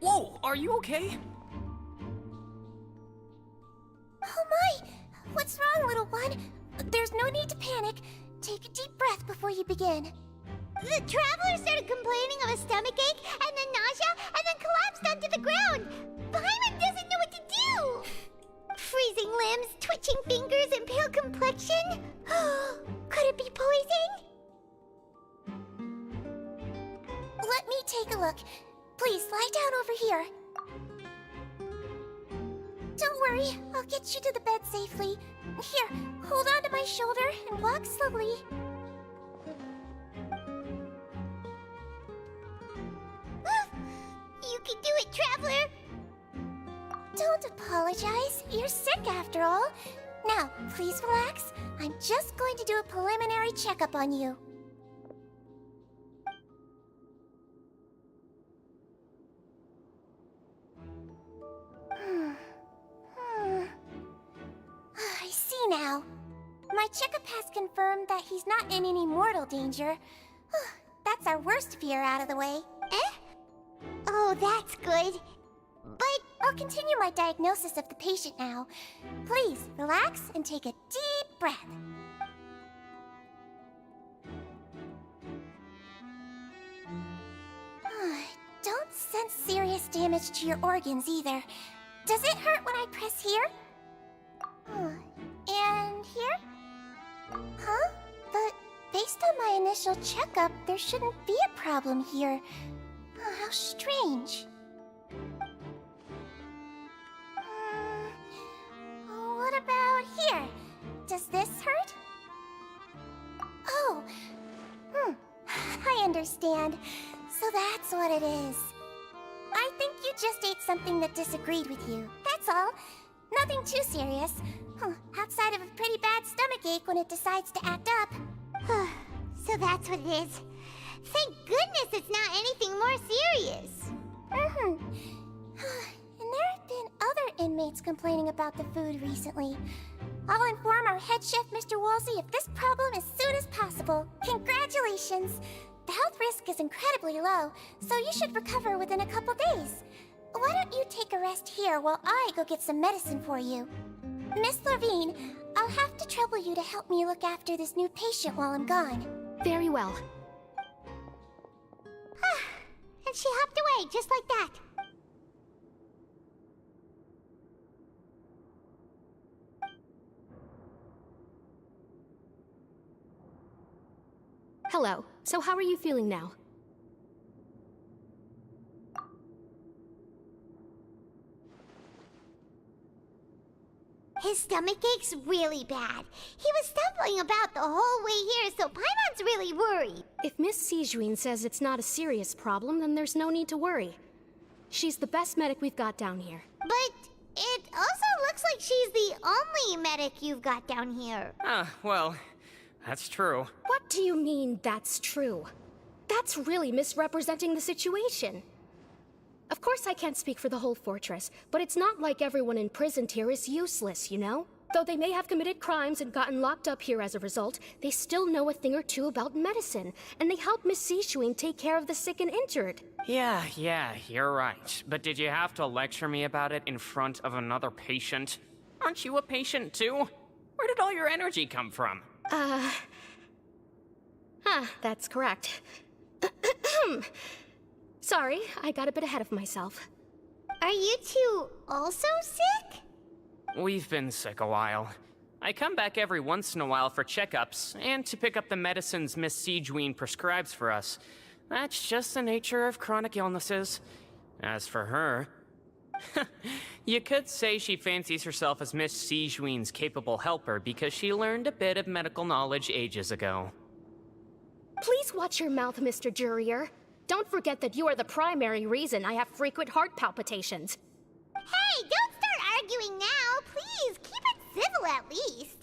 Whoa, are you okay? Oh my! What's wrong, little one? There's no need to panic. Take a deep breath before you begin. The traveler started complaining of a stomachache, and then nausea, and then collapsed onto the ground. Paimon doesn't know what to do. Freezing limbs, twitching fingers, and pale complexion? Could it be poison? Let me take a look. Please, lie down over here. Don't worry, I'll get you to the bed safely. Here, hold on to my shoulder and walk slowly. You can do it, Traveler! Don't apologize. You're sick after all. Now, please relax. I'm just going to do a preliminary checkup on you. I see now. My checkup has confirmed that he's not in any mortal danger. That's our worst fear out of the way. Eh? Oh, that's good. But I'll continue my diagnosis of the patient now. Please, relax and take a deep breath. Don't sense serious damage to your organs either. Does it hurt when I press here? And here? Huh? But based on my initial checkup, there shouldn't be a problem here. How strange. What about here? Does this hurt? Oh, I understand. So that's what it is. I think you just ate something that disagreed with you. That's all. Nothing too serious. Outside of a pretty bad stomachache when it decides to act up. So that's what it is. Thank goodness it's not anything more serious. And there have been other inmates complaining about the food recently. I'll inform our head chef, Mr. Wolsey, of this problem as soon as possible. Congratulations! The health risk is incredibly low, so you should recover within a couple days. Why don't you take a rest here while I go get some medicine for you? Miss Lorvine, I'll have to trouble you to help me look after this new patient while I'm gone. Very well. And she hopped away just like that. Hello. So how are you feeling now? His stomach ache's really bad. He was stumbling about the whole way here, so Paimon's really worried. If Miss Sijuin says it's not a serious problem, then there's no need to worry. She's the best medic we've got down here. But it also looks like she's the only medic you've got down here. Well, that's true. What do you mean, that's true? That's really misrepresenting the situation. Of course I can't speak for the whole fortress, but it's not like everyone imprisoned here is useless, you know? Though they may have committed crimes and gotten locked up here as a result, they still know a thing or two about medicine, and they help Miss Sijuin take care of the sick and injured. Yeah, you're right. But did you have to lecture me about it in front of another patient? Aren't you a patient too? Where did all your energy come from? That's correct. Sorry, I got a bit ahead of myself. Are you two also sick? We've been sick a while. I come back every once in a while for checkups, and to pick up the medicines Miss Sijuin prescribes for us. That's just the nature of chronic illnesses. As for her... you could say she fancies herself as Miss Sijuin's capable helper because she learned a bit of medical knowledge ages ago. Please watch your mouth, Mr. Jurier. Don't forget that you are the primary reason I have frequent heart palpitations. Hey, don't start arguing now! Please, keep it civil at least.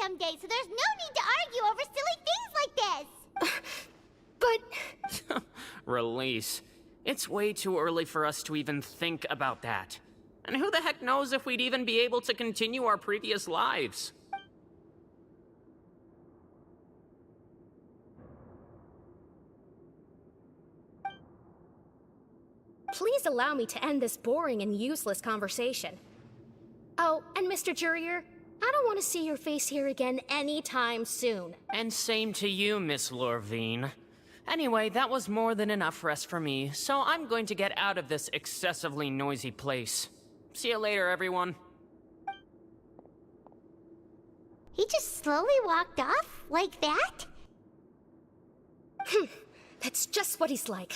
Someday, so there's no need to argue over silly things like this. But... Release. It's way too early for us to even think about that. And who the heck knows if we'd even be able to continue our previous lives? Please allow me to end this boring and useless conversation. Oh, and Mr. Jurier, I don't want to see your face here again anytime soon. And same to you, Miss Lorvine. Anyway, that was more than enough rest for me, so I'm going to get out of this excessively noisy place. See you later, everyone. He just slowly walked off like that? That's just what he's like.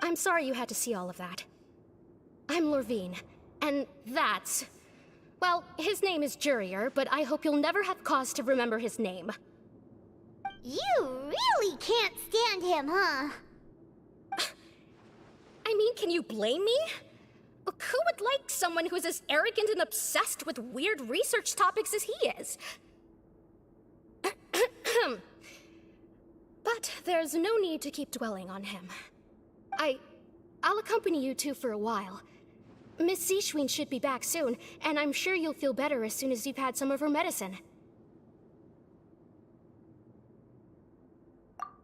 I'm sorry you had to see all of that. I'm Lorvine, and that's... Well, his name is Jurier, but I hope you'll never have cause to remember his name. You really can't stand him, huh? I mean, can you blame me? Who would like someone who's as arrogant and obsessed with weird research topics as he is? But there's no need to keep dwelling on him. I'll accompany you two for a while. Miss Sijuin should be back soon, and I'm sure you'll feel better as soon as you've had some of her medicine.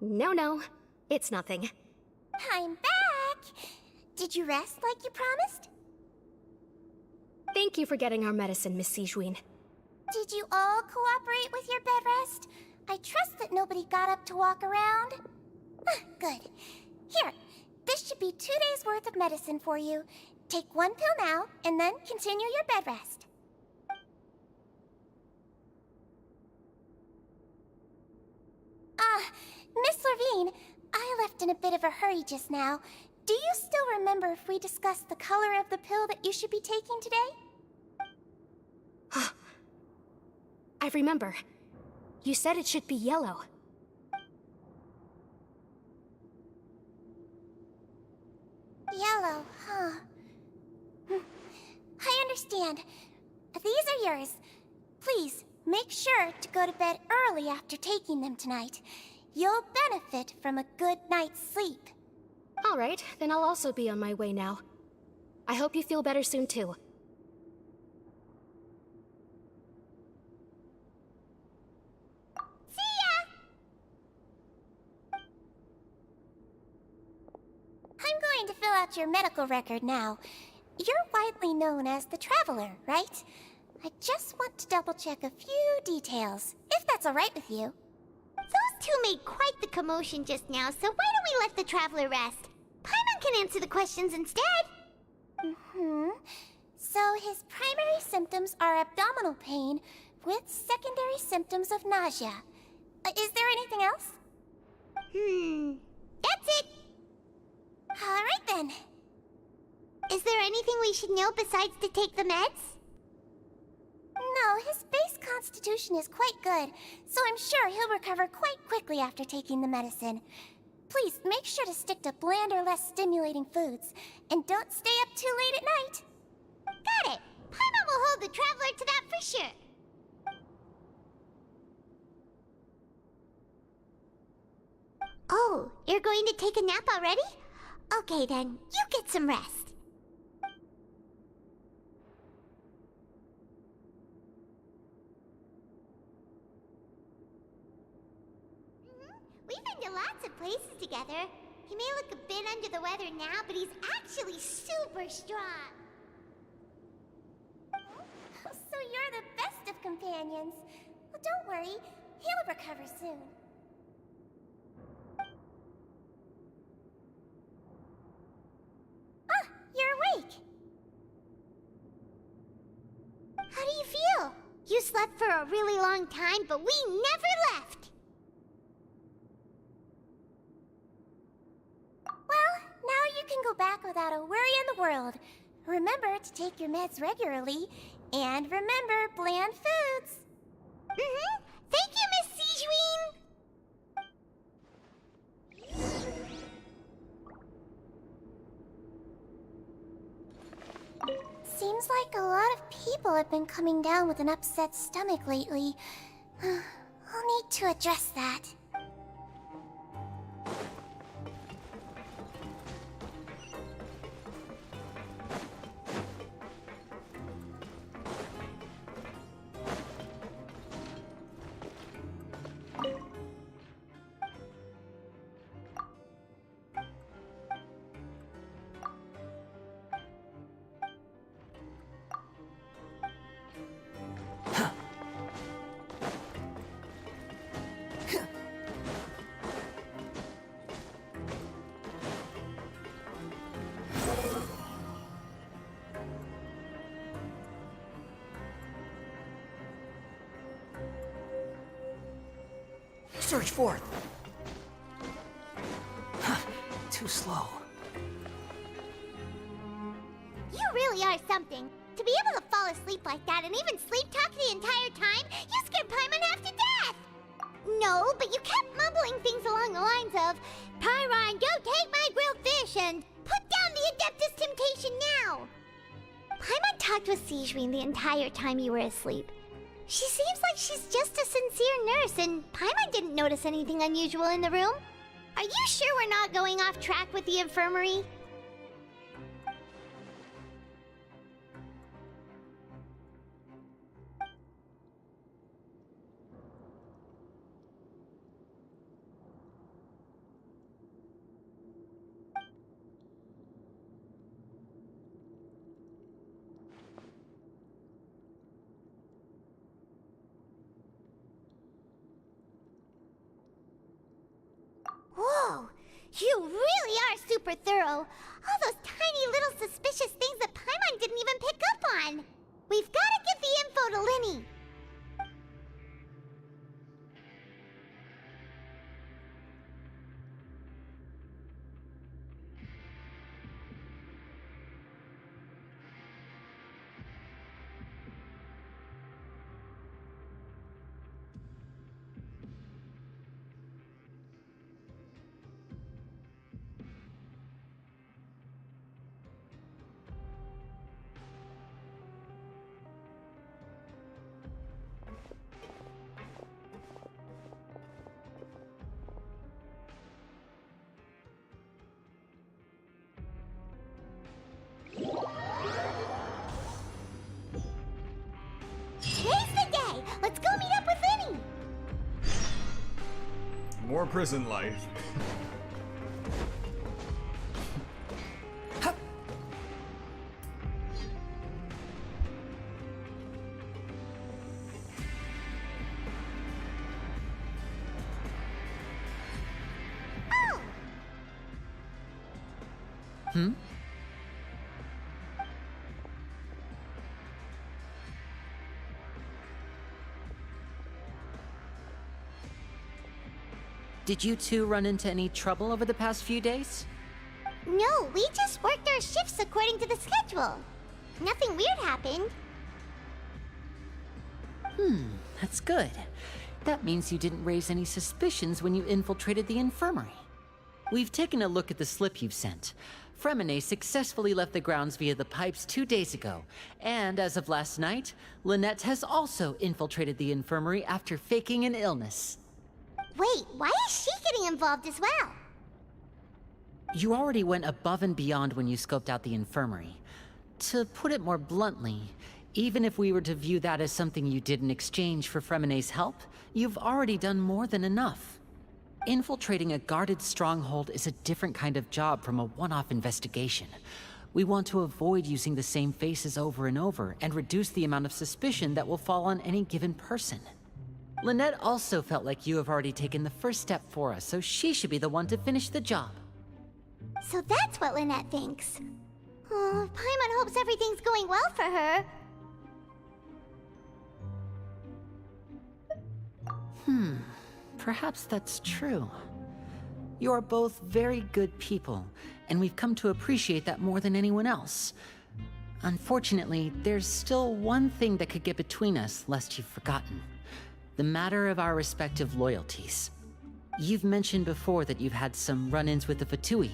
No, it's nothing. I'm back! Did you rest like you promised? Thank you for getting our medicine, Miss Sijuin. Did you all cooperate with your bed rest? I trust that nobody got up to walk around. Good. Here, this should be 2 days' worth of medicine for you. Take 1 pill now, and then continue your bed rest. Miss Lorvine, I left in a bit of a hurry just now. Do you still remember if we discussed the color of the pill that you should be taking today? I remember. You said it should be yellow. Yellow, huh? I understand. These are yours. Please, make sure to go to bed early after taking them tonight. You'll benefit from a good night's sleep. All right, then I'll also be on my way now. I hope you feel better soon, too. See ya! I'm going to fill out your medical record now. You're widely known as the Traveler, right? I just want to double-check a few details, if that's alright with you. Those two made quite the commotion just now, so why don't we let the Traveler rest? Paimon can answer the questions instead. So his primary symptoms are abdominal pain with secondary symptoms of nausea. Is there anything else? That's it. Alright then. Is there anything we should know besides to take the meds? No, his base constitution is quite good, so I'm sure he'll recover quite quickly after taking the medicine. Please, make sure to stick to bland or less stimulating foods, and don't stay up too late at night. Got it. Paimon will hold the Traveler to that for sure. Oh, you're going to take a nap already? Okay then, you get some rest. We've been to lots of places together. He may look a bit under the weather now, but he's actually super strong. So you're the best of companions. Well, don't worry, he'll recover soon. Ah, you're awake. How do you feel? You slept for a really long time, but we never left. Well, now you can go back without a worry in the world. Remember to take your meds regularly, and remember bland foods. Thank you, Miss Sijuin. Seems like a lot of people have been coming down with an upset stomach lately. I'll need to address that. Surge forth. Too slow. You really are something. To be able to fall asleep like that and even sleep talk the entire time, you scared Paimon half to death! No, but you kept mumbling things along the lines of, Pyron, go take my grilled fish and put down the Adeptus Temptation now! Paimon talked with Sijuin the entire time you were asleep. She seems like she's just a sincere nurse, and Paimon didn't notice anything unusual in the room. Are you sure we're not going off track with the infirmary? Whoa! You really are super thorough! All those tiny little suspicious things that Paimon didn't even pick up on! We've gotta give the info to Linny! Today's the day! Let's go meet up with Linny! More prison life. Hmm? Did you two run into any trouble over the past few days? No, we just worked our shifts according to the schedule. Nothing weird happened. That's good. That means you didn't raise any suspicions when you infiltrated the infirmary. We've taken a look at the slip you've sent. Fremine successfully left the grounds via the pipes 2 days ago, and as of last night, Lynette has also infiltrated the infirmary after faking an illness. Wait, why is she getting involved as well? You already went above and beyond when you scoped out the infirmary. To put it more bluntly, even if we were to view that as something you did in exchange for Fremine's help, you've already done more than enough. Infiltrating a guarded stronghold is a different kind of job from a one-off investigation. We want to avoid using the same faces over and over and reduce the amount of suspicion that will fall on any given person. Lynette also felt like you have already taken the first step for us, so she should be the one to finish the job. So that's what Lynette thinks. Oh, Paimon hopes everything's going well for her. Perhaps that's true. You are both very good people, and we've come to appreciate that more than anyone else. Unfortunately, there's still one thing that could get between us, lest you've forgotten. The matter of our respective loyalties. You've mentioned before that you've had some run-ins with the Fatui.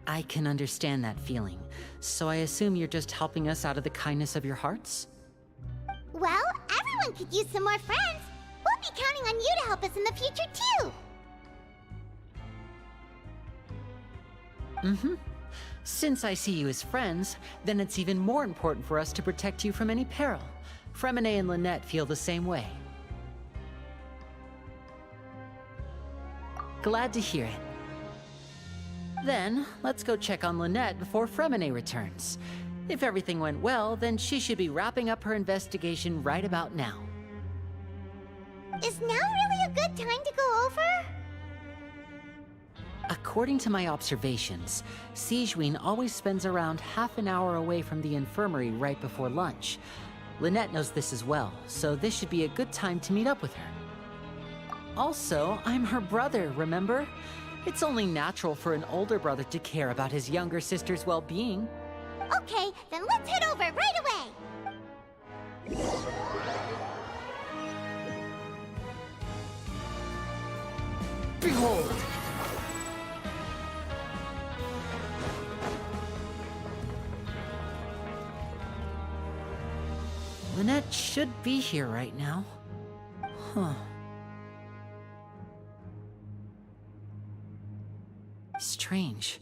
I can understand that feeling, so I assume you're just helping us out of the kindness of your hearts? Well, everyone could use some more friends. We'll be counting on you to help us in the future, too. Since I see you as friends, then it's even more important for us to protect you from any peril. Fremine and Lynette feel the same way. Glad to hear it. Then, let's go check on Lynette before Fremine returns. If everything went well, then she should be wrapping up her investigation right about now. Is now really a good time to go over? According to my observations, Sigewinne always spends around half an hour away from the infirmary right before lunch. Lynette knows this as well, so this should be a good time to meet up with her. Also, I'm her brother, remember? It's only natural for an older brother to care about his younger sister's well-being. Okay, then let's head over right away. Behold! Lynette should be here right now. Strange.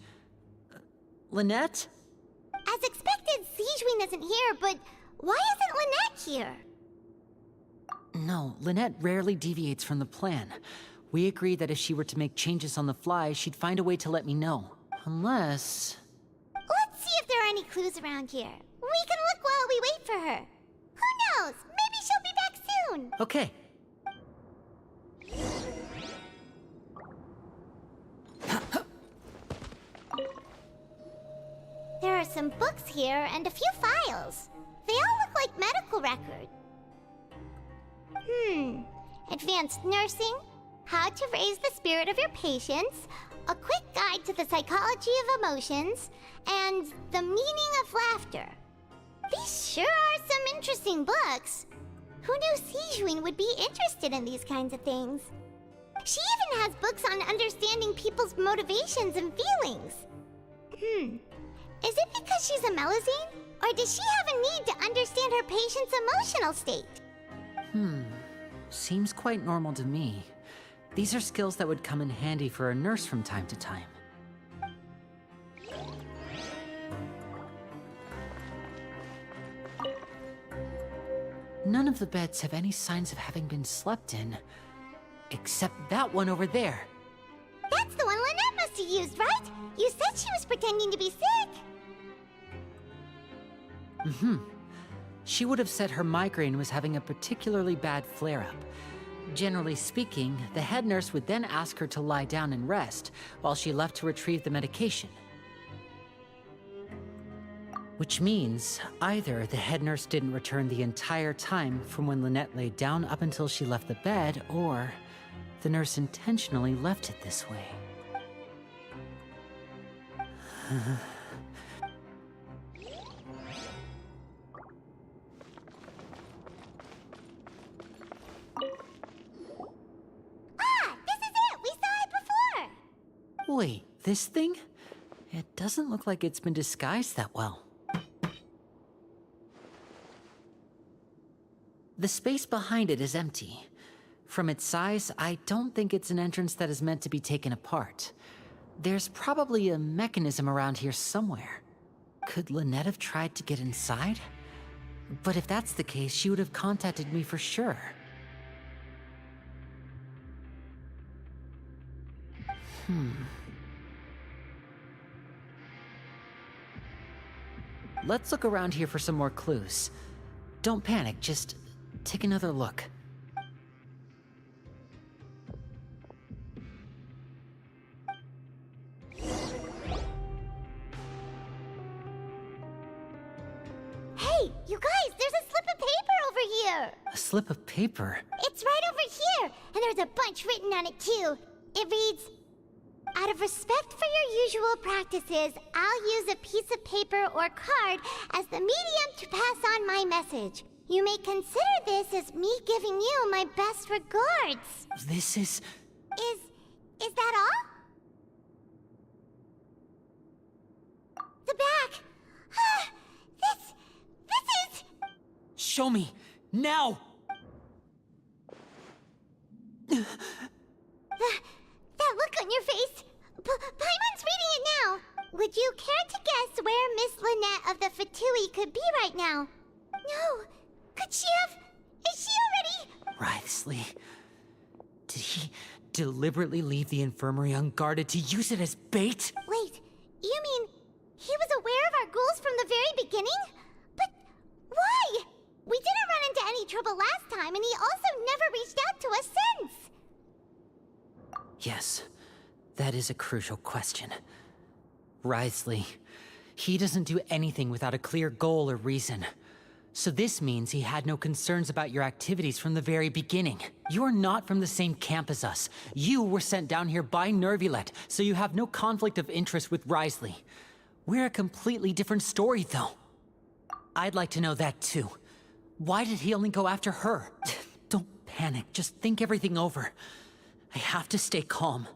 Lynette? As expected, Sigewinne isn't here, but why isn't Lynette here? No, Lynette rarely deviates from the plan. We agreed that if she were to make changes on the fly, she'd find a way to let me know. Unless... Let's see if there are any clues around here. We can look while we wait for her. Who knows? Maybe she'll be back soon. Okay. There are some books here and a few files. They all look like medical records. Advanced nursing, how to raise the spirit of your patients, a quick guide to the psychology of emotions, and the meaning of laughter. These sure are some interesting books. Who knew Sigewinne would be interested in these kinds of things? She even has books on understanding people's motivations and feelings. Is it because she's a Melusine? Or does she have a need to understand her patient's emotional state? Seems quite normal to me. These are skills that would come in handy for a nurse from time to time. None of the beds have any signs of having been slept in. Except that one over there. That's the one Lynette must have used, right? You said she was pretending to be sick. She would have said her migraine was having a particularly bad flare-up. Generally speaking, the head nurse would then ask her to lie down and rest, while she left to retrieve the medication. Which means either the head nurse didn't return the entire time from when Lynette laid down up until she left the bed, or the nurse intentionally left it this way. This is it! We saw it before! Wait, this thing? It doesn't look like it's been disguised that well. The space behind it is empty. From its size, I don't think it's an entrance that is meant to be taken apart. There's probably a mechanism around here somewhere. Could Lynette have tried to get inside? But if that's the case, she would have contacted me for sure. Let's look around here for some more clues. Don't panic, just take another look. Hey, you guys, there's a slip of paper over here! A slip of paper? It's right over here, and there's a bunch written on it too. It reads, "Out of respect for your usual practices, I'll use a piece of paper or card as the medium to pass on my message. You may consider this as me giving you my best regards." This is... Is that all? The back. This is... Show me! Now! That look on your face. Paimon's reading it now. Would you care to guess where Miss Lynette of the Fatui could be right now? No. Could she have... Is she already... Writhsley. Did he deliberately leave the infirmary unguarded to use it as bait? Wait, you mean he was aware of our goals from the very beginning? But why? We didn't run into any trouble last time, and he also never reached out to us since. Yes, that is a crucial question. Writhsley. He doesn't do anything without a clear goal or reason. So this means he had no concerns about your activities from the very beginning. You're not from the same camp as us. You were sent down here by Nervulet, so you have no conflict of interest with Writhsley. We're a completely different story, though. I'd like to know that, too. Why did he only go after her? Don't panic, just think everything over. I have to stay calm.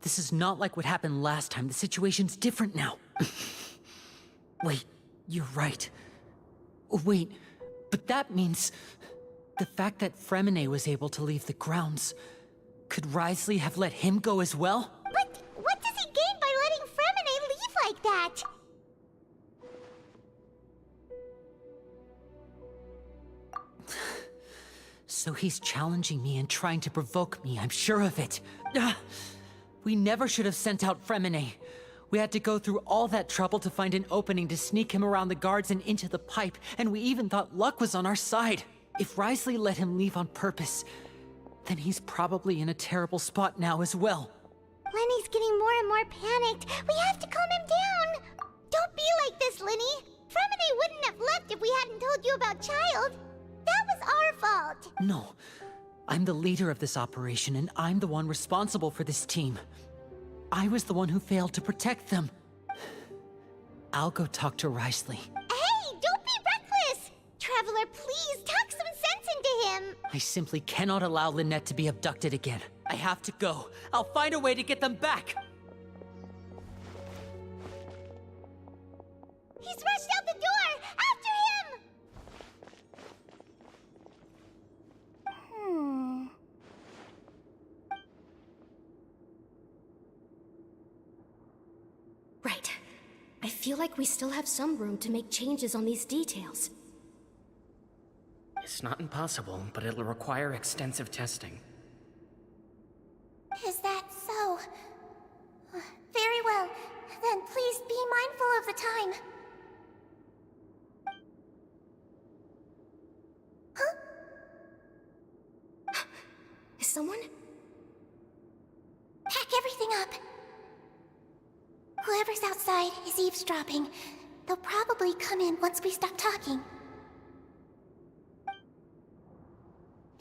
This is not like what happened last time. The situation's different now. Wait, you're right. Wait, but that means... the fact that Fremine was able to leave the grounds... Could Writhsley have let him go as well? But what does he gain by letting Fremine leave like that? So he's challenging me and trying to provoke me, I'm sure of it. We never should have sent out Fremine. We had to go through all that trouble to find an opening to sneak him around the guards and into the pipe, and we even thought luck was on our side. If Writhsley let him leave on purpose, then he's probably in a terrible spot now as well. Lenny's getting more and more panicked. We have to calm him down. Don't be like this, Lenny. Fremine wouldn't have left if we hadn't told you about Child. That was our fault. No. I'm the leader of this operation, and I'm the one responsible for this team. I was the one who failed to protect them. I'll go talk to Writhsley. Hey, don't be reckless! Traveler, please, talk some sense into him. I simply cannot allow Lynette to be abducted again. I have to go. I'll find a way to get them back! He's rushed out the door! After him! Right. I feel like we still have some room to make changes on these details. It's not impossible, but it'll require extensive testing. Is that so? Very well. Then please be mindful of the time. Huh? Is someone? Pack everything up. Whoever's outside is eavesdropping. They'll probably come in once we stop talking.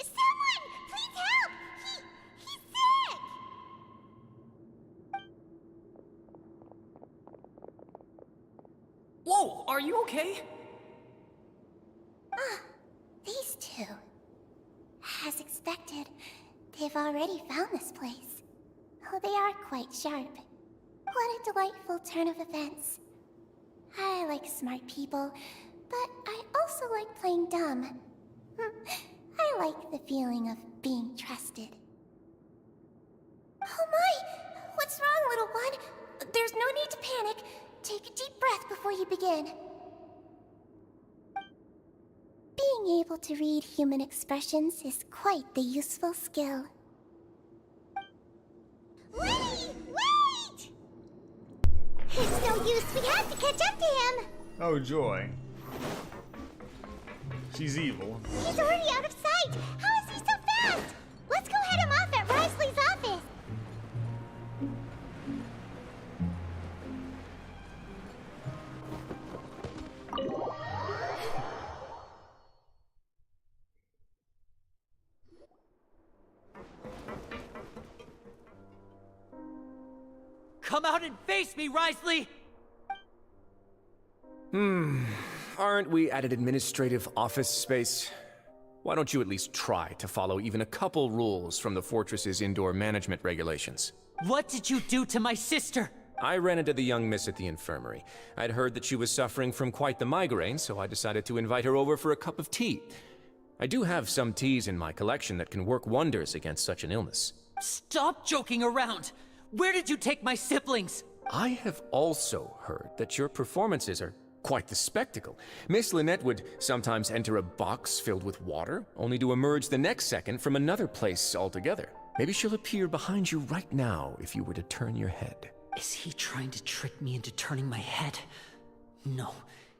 Someone! Please help! He's sick! Whoa, are you okay? These two. As expected, they've already found this place. Oh, they are quite sharp. What a delightful turn of events. I like smart people, but I also like playing dumb. I like the feeling of being trusted. Oh my! What's wrong, little one? There's no need to panic. Take a deep breath before you begin. Being able to read human expressions is quite the useful skill. Wait! Wait! It's no use, we have to catch up to him! Oh joy. She's evil. He's already out of sight! How is he so fast? Let's go head him off at Risley's office! Come out and face me, Risley! Aren't we at an administrative office space? Why don't you at least try to follow even a couple rules from the fortress's indoor management regulations? What did you do to my sister? I ran into the young miss at the infirmary. I'd heard that she was suffering from quite the migraine, so I decided to invite her over for a cup of tea. I do have some teas in my collection that can work wonders against such an illness. Stop joking around! Where did you take my siblings? I have also heard that your performances are quite the spectacle. Miss Lynette would sometimes enter a box filled with water, only to emerge the next second from another place altogether. Maybe she'll appear behind you right now if you were to turn your head. Is he trying to trick me into turning my head? No,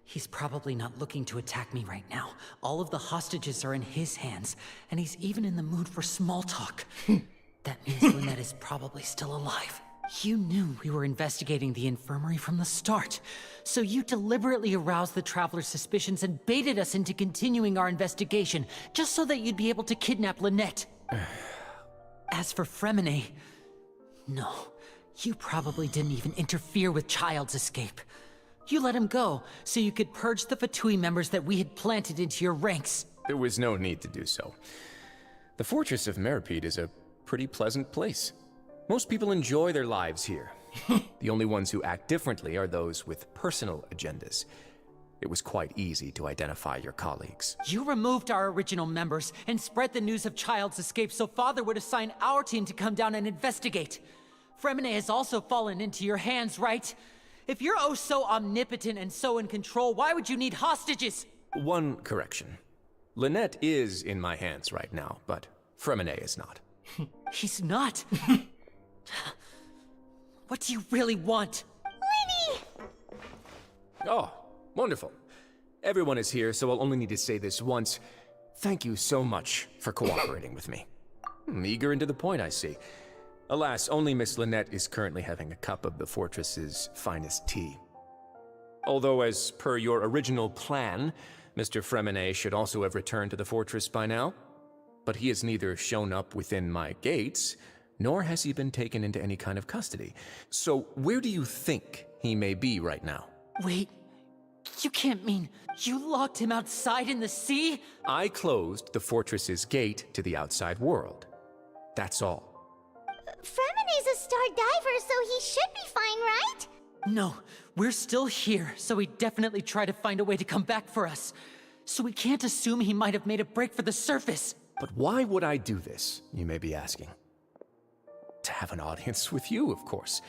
he's probably not looking to attack me right now. All of the hostages are in his hands, and he's even in the mood for small talk. That means Lynette is probably still alive. You knew we were investigating the infirmary from the start, so you deliberately aroused the Traveler's suspicions and baited us into continuing our investigation, just so that you'd be able to kidnap Lynette. As for Fremine, no, you probably didn't even interfere with Child's escape. You let him go, so you could purge the Fatui members that we had planted into your ranks. There was no need to do so. The Fortress of Meripede is a pretty pleasant place. Most people enjoy their lives here. The only ones who act differently are those with personal agendas. It was quite easy to identify your colleagues. You removed our original members and spread the news of Child's escape so Father would assign our team to come down and investigate. Fremine has also fallen into your hands, right? If you're oh so omnipotent and so in control, why would you need hostages? One correction. Lynette is in my hands right now, but Fremine is not. He's not. What do you really want? Lenny! Oh, wonderful. Everyone is here, so I'll only need to say this once. Thank you so much for cooperating with me. Eager and to the point, I see. Alas, only Miss Lynette is currently having a cup of the fortress's finest tea. Although, as per your original plan, Mr. Fremine should also have returned to the fortress by now. But he has neither shown up within my gates, nor has he been taken into any kind of custody. So where do you think he may be right now? Wait, you can't mean you locked him outside in the sea? I closed the fortress's gate to the outside world. That's all. Fremine's a star diver, so he should be fine, right? No, we're still here, so he'd definitely try to find a way to come back for us. So we can't assume he might have made a break for the surface. But why would I do this, you may be asking? To have an audience with you, of course.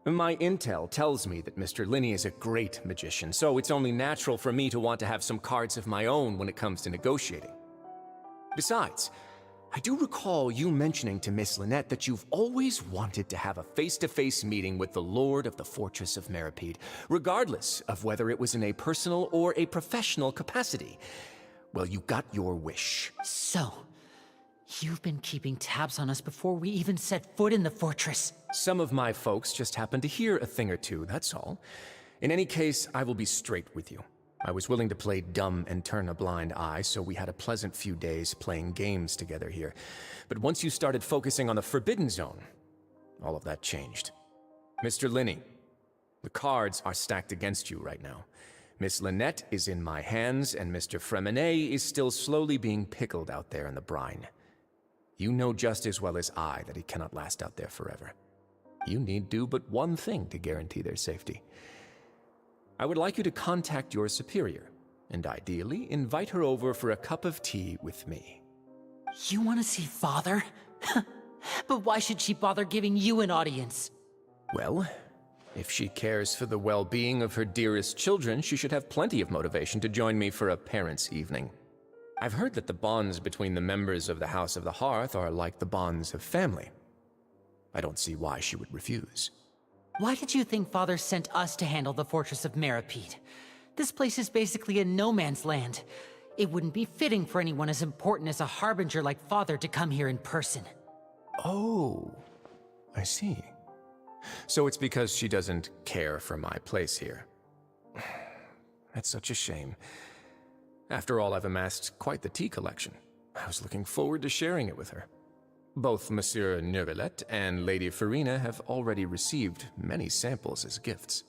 My intel tells me that Mr. Linney is a great magician, so it's only natural for me to want to have some cards of my own when it comes to negotiating. Besides, I do recall you mentioning to Miss Lynette that you've always wanted to have a face-to-face meeting with the Lord of the Fortress of Meripede, regardless of whether it was in a personal or a professional capacity. Well, you got your wish. So, you've been keeping tabs on us before we even set foot in the fortress. Some of my folks just happened to hear a thing or two, that's all. In any case, I will be straight with you. I was willing to play dumb and turn a blind eye, so we had a pleasant few days playing games together here. But once you started focusing on the Forbidden Zone, all of that changed. Mr. Linney, the cards are stacked against you right now. Miss Lynette is in my hands, and Mr. Fremenet is still slowly being pickled out there in the brine. You know just as well as I that he cannot last out there forever. You need do but one thing to guarantee their safety. I would like you to contact your superior, and ideally invite her over for a cup of tea with me. You want to see Father? But why should she bother giving you an audience? Well, if she cares for the well-being of her dearest children, she should have plenty of motivation to join me for a parents' evening. I've heard that the bonds between the members of the House of the Hearth are like the bonds of family. I don't see why she would refuse. Why did you think Father sent us to handle the Fortress of Meripede? This place is basically a no-man's land. It wouldn't be fitting for anyone as important as a Harbinger like Father to come here in person. Oh, I see. So it's because she doesn't care for my place here. That's such a shame. After all, I've amassed quite the tea collection. I was looking forward to sharing it with her. Both Monsieur Neuvillette and Lady Farina have already received many samples as gifts.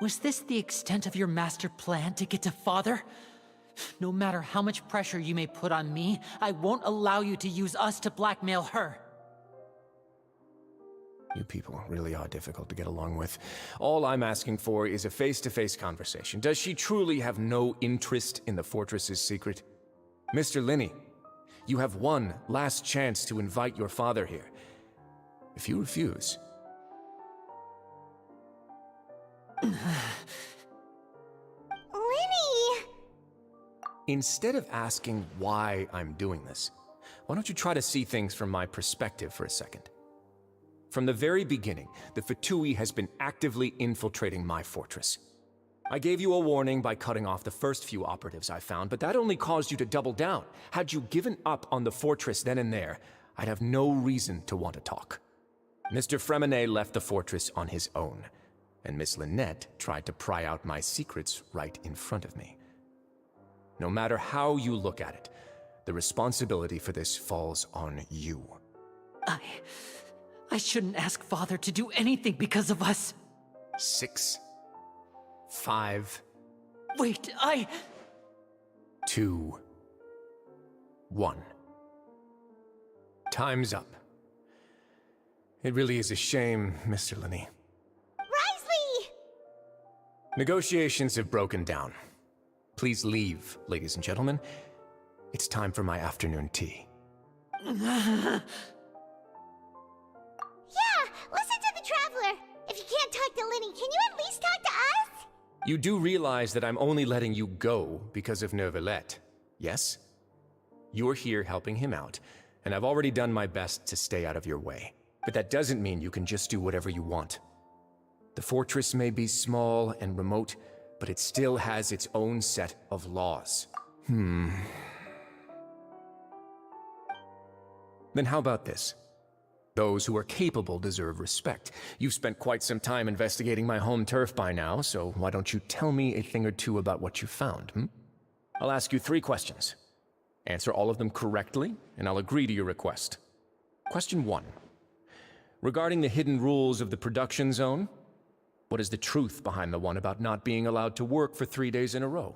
Was this the extent of your master plan to get to Father? No matter how much pressure you may put on me, I won't allow you to use us to blackmail her. You people really are difficult to get along with. All I'm asking for is a face-to-face conversation. Does she truly have no interest in the fortress's secret? Mr. Linney, you have one last chance to invite your father here. If you refuse... Linny! Instead of asking why I'm doing this, why don't you try to see things from my perspective for a second? From the very beginning, the Fatui has been actively infiltrating my fortress. I gave you a warning by cutting off the first few operatives I found, but that only caused you to double down. Had you given up on the fortress then and there, I'd have no reason to want to talk. Mr. Fremenet left the fortress on his own, and Miss Lynette tried to pry out my secrets right in front of me. No matter how you look at it, the responsibility for this falls on you. I shouldn't ask Father to do anything because of us. 6, 5... Wait, 2, 1. Time's up. It really is a shame, Mr. Linney. Risley! Negotiations have broken down. Please leave, ladies and gentlemen. It's time for my afternoon tea. Yeah, listen to the Traveler. If you can't talk to Linny, can you at least talk to us? You do realize that I'm only letting you go because of Neuvillette, yes? You're here helping him out, and I've already done my best to stay out of your way. But that doesn't mean you can just do whatever you want. The fortress may be small and remote, but it still has its own set of laws. Then how about this? Those who are capable deserve respect. You've spent quite some time investigating my home turf by now, so why don't you tell me a thing or two about what you found, I'll ask you 3 questions. Answer all of them correctly, and I'll agree to your request. Question 1. Regarding the hidden rules of the production zone, what is the truth behind the one about not being allowed to work for 3 days in a row?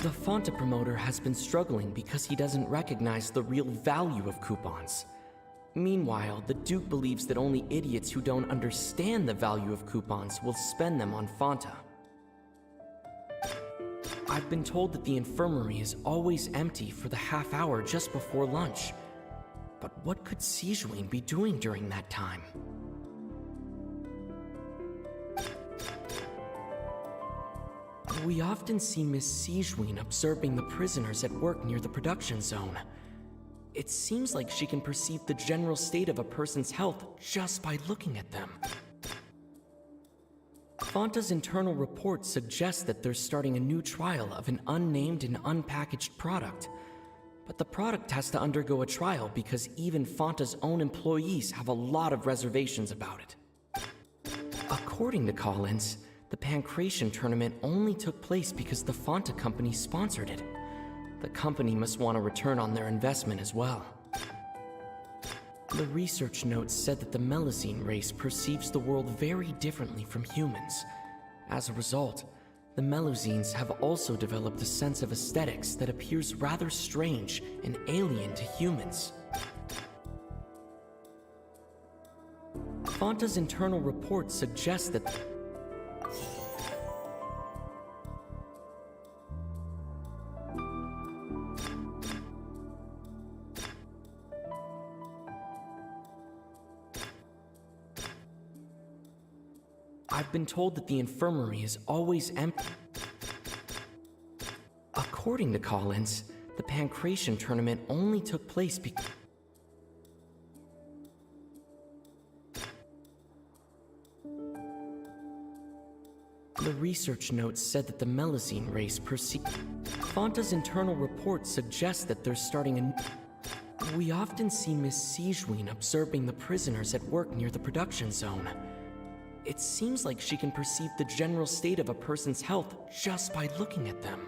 The Fonta promoter has been struggling because he doesn't recognize the real value of coupons. Meanwhile, the Duke believes that only idiots who don't understand the value of coupons will spend them on Fonta. I've been told that the infirmary is always empty for the half hour just before lunch. But what could Sijuin be doing during that time? We often see Miss Siegeween observing the prisoners at work near the production zone. It seems like she can perceive the general state of a person's health just by looking at them. Fonta's internal report suggests that they're starting a new trial of an unnamed and unpackaged product. But the product has to undergo a trial because even Fonta's own employees have a lot of reservations about it. According to Collins, the Pancration tournament only took place because the Fonta company sponsored it. The company must want a return on their investment as well. The research notes said that the Melusine race perceives the world very differently from humans. As a result, the Melusines have also developed a sense of aesthetics that appears rather strange and alien to humans. Fonta's internal report suggests that I've been told that the infirmary is always empty. According to Collins, the Pancration tournament only took place because the research notes said that the Melusine race perceived. Fonta's internal report suggests that they're starting a. We often see Miss Siegeween observing the prisoners at work near the production zone. It seems like she can perceive the general state of a person's health just by looking at them.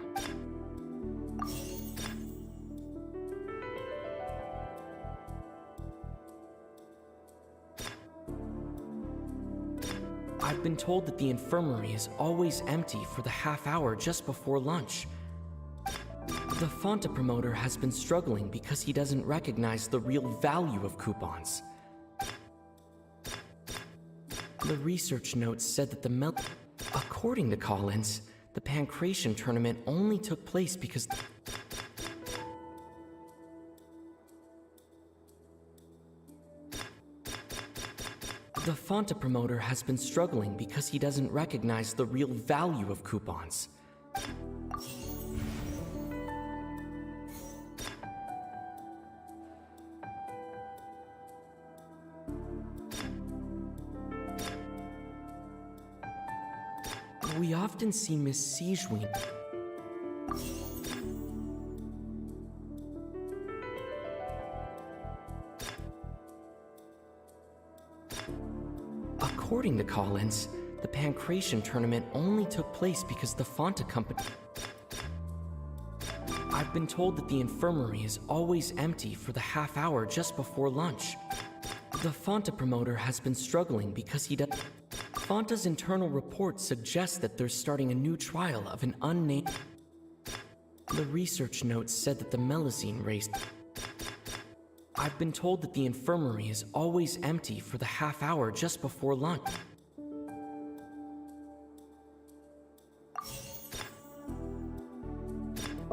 I've been told that the infirmary is always empty for the half hour just before lunch. The Fonta promoter has been struggling because he doesn't recognize the real value of coupons. The research notes said that according to Collins, the Pancration tournament only took place because the Fonta promoter has been struggling because he doesn't recognize the real value of coupons. We often see Miss Siegeween. According to Collins, the Pancration tournament only took place because the Fonta company. I've been told that the infirmary is always empty for the half hour just before lunch. The Fonta promoter has been struggling because he does. Fonta's internal report suggests that they're starting a new trial of an unnamed. The research notes said that the Melusine race. I've been told that the infirmary is always empty for the half hour just before lunch.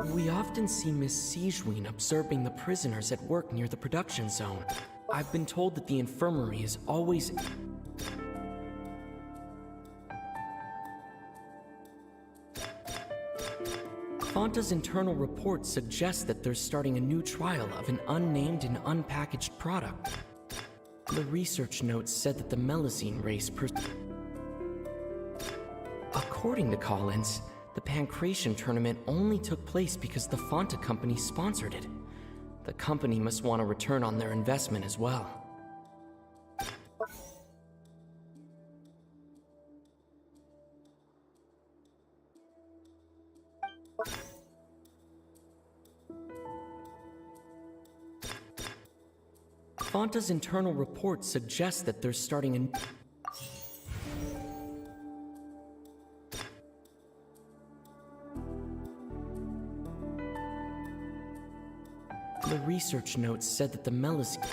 We often see Miss Siegeween observing the prisoners at work near the production zone. I've been told that the infirmary is always. Fonta's internal report suggests that they're starting a new trial of an unnamed and unpackaged product. The research notes said that the Melusine race According to Collins, the Pancration tournament only took place because the Fonta company sponsored it. The company must want a return on their investment as well. Fonta's internal report suggests that they're starting a. The research notes said that the Melusine.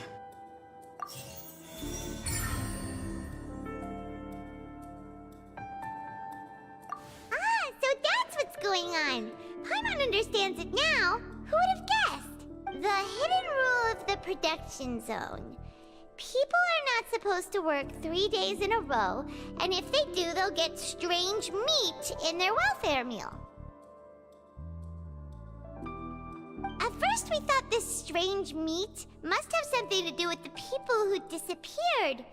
So that's what's going on. Paimon understands it now. Who would have guessed? The hidden rule of the production zone. People are not supposed to work 3 days in a row, and if they do, they'll get strange meat in their welfare meal. At first, we thought this strange meat must have something to do with the people who disappeared,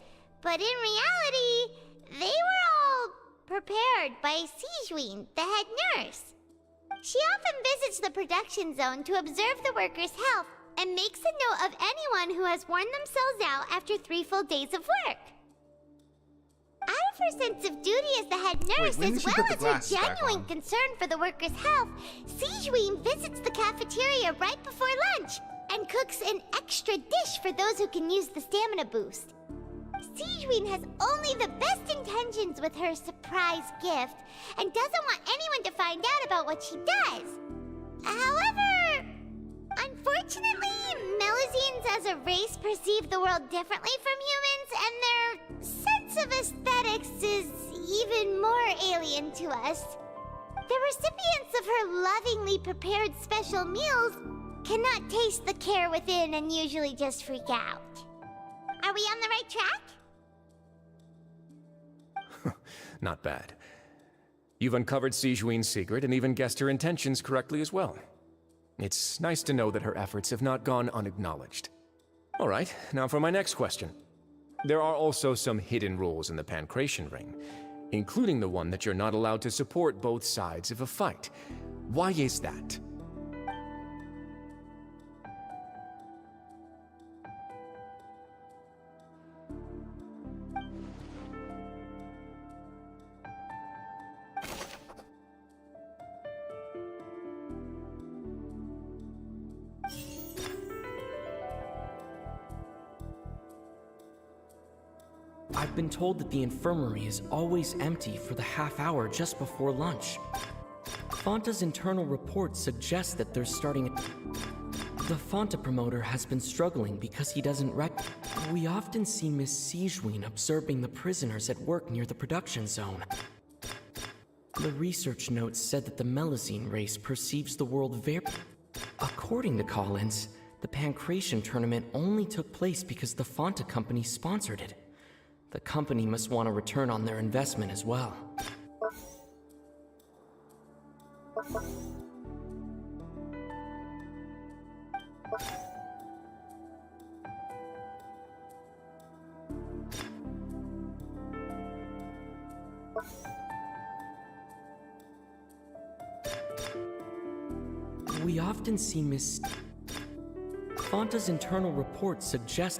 but in reality, they were all prepared by Sijween, the head nurse. She often visits the production zone to observe the workers' health and makes a note of anyone who has worn themselves out after 3 full days of work. Out of her sense of duty as the head nurse, when did as she well put the as glasses her back genuine on? concern for the workers' health, Sijween visits the cafeteria right before lunch and cooks an extra dish for those who can use the stamina boost. Sijween has only the best intentions with her surprise gift and doesn't want anyone to find out about what she does. However, unfortunately, Melusines as a race perceive the world differently from humans, and their sense of aesthetics is even more alien to us. The recipients of her lovingly prepared special meals cannot taste the care within and usually just freak out. Are we on the right track? Not bad. You've uncovered Sijween's secret and even guessed her intentions correctly as well. It's nice to know that her efforts have not gone unacknowledged. All right, now for my next question. There are also some hidden rules in the Pancration Ring, including the one that you're not allowed to support both sides of a fight. Why is that? I've been told that the infirmary is always empty for the half hour just before lunch. Fonta's internal report suggests that they're starting. The Fonta promoter has been struggling because he doesn't We often see Miss Sijween observing the prisoners at work near the production zone. The research notes said that the Melusine race perceives the world very... According to Collins, the Pancration tournament only took place because the Fonta company sponsored it. The company must want a return on their investment as well. We often see Miss... Fonta's internal report suggests...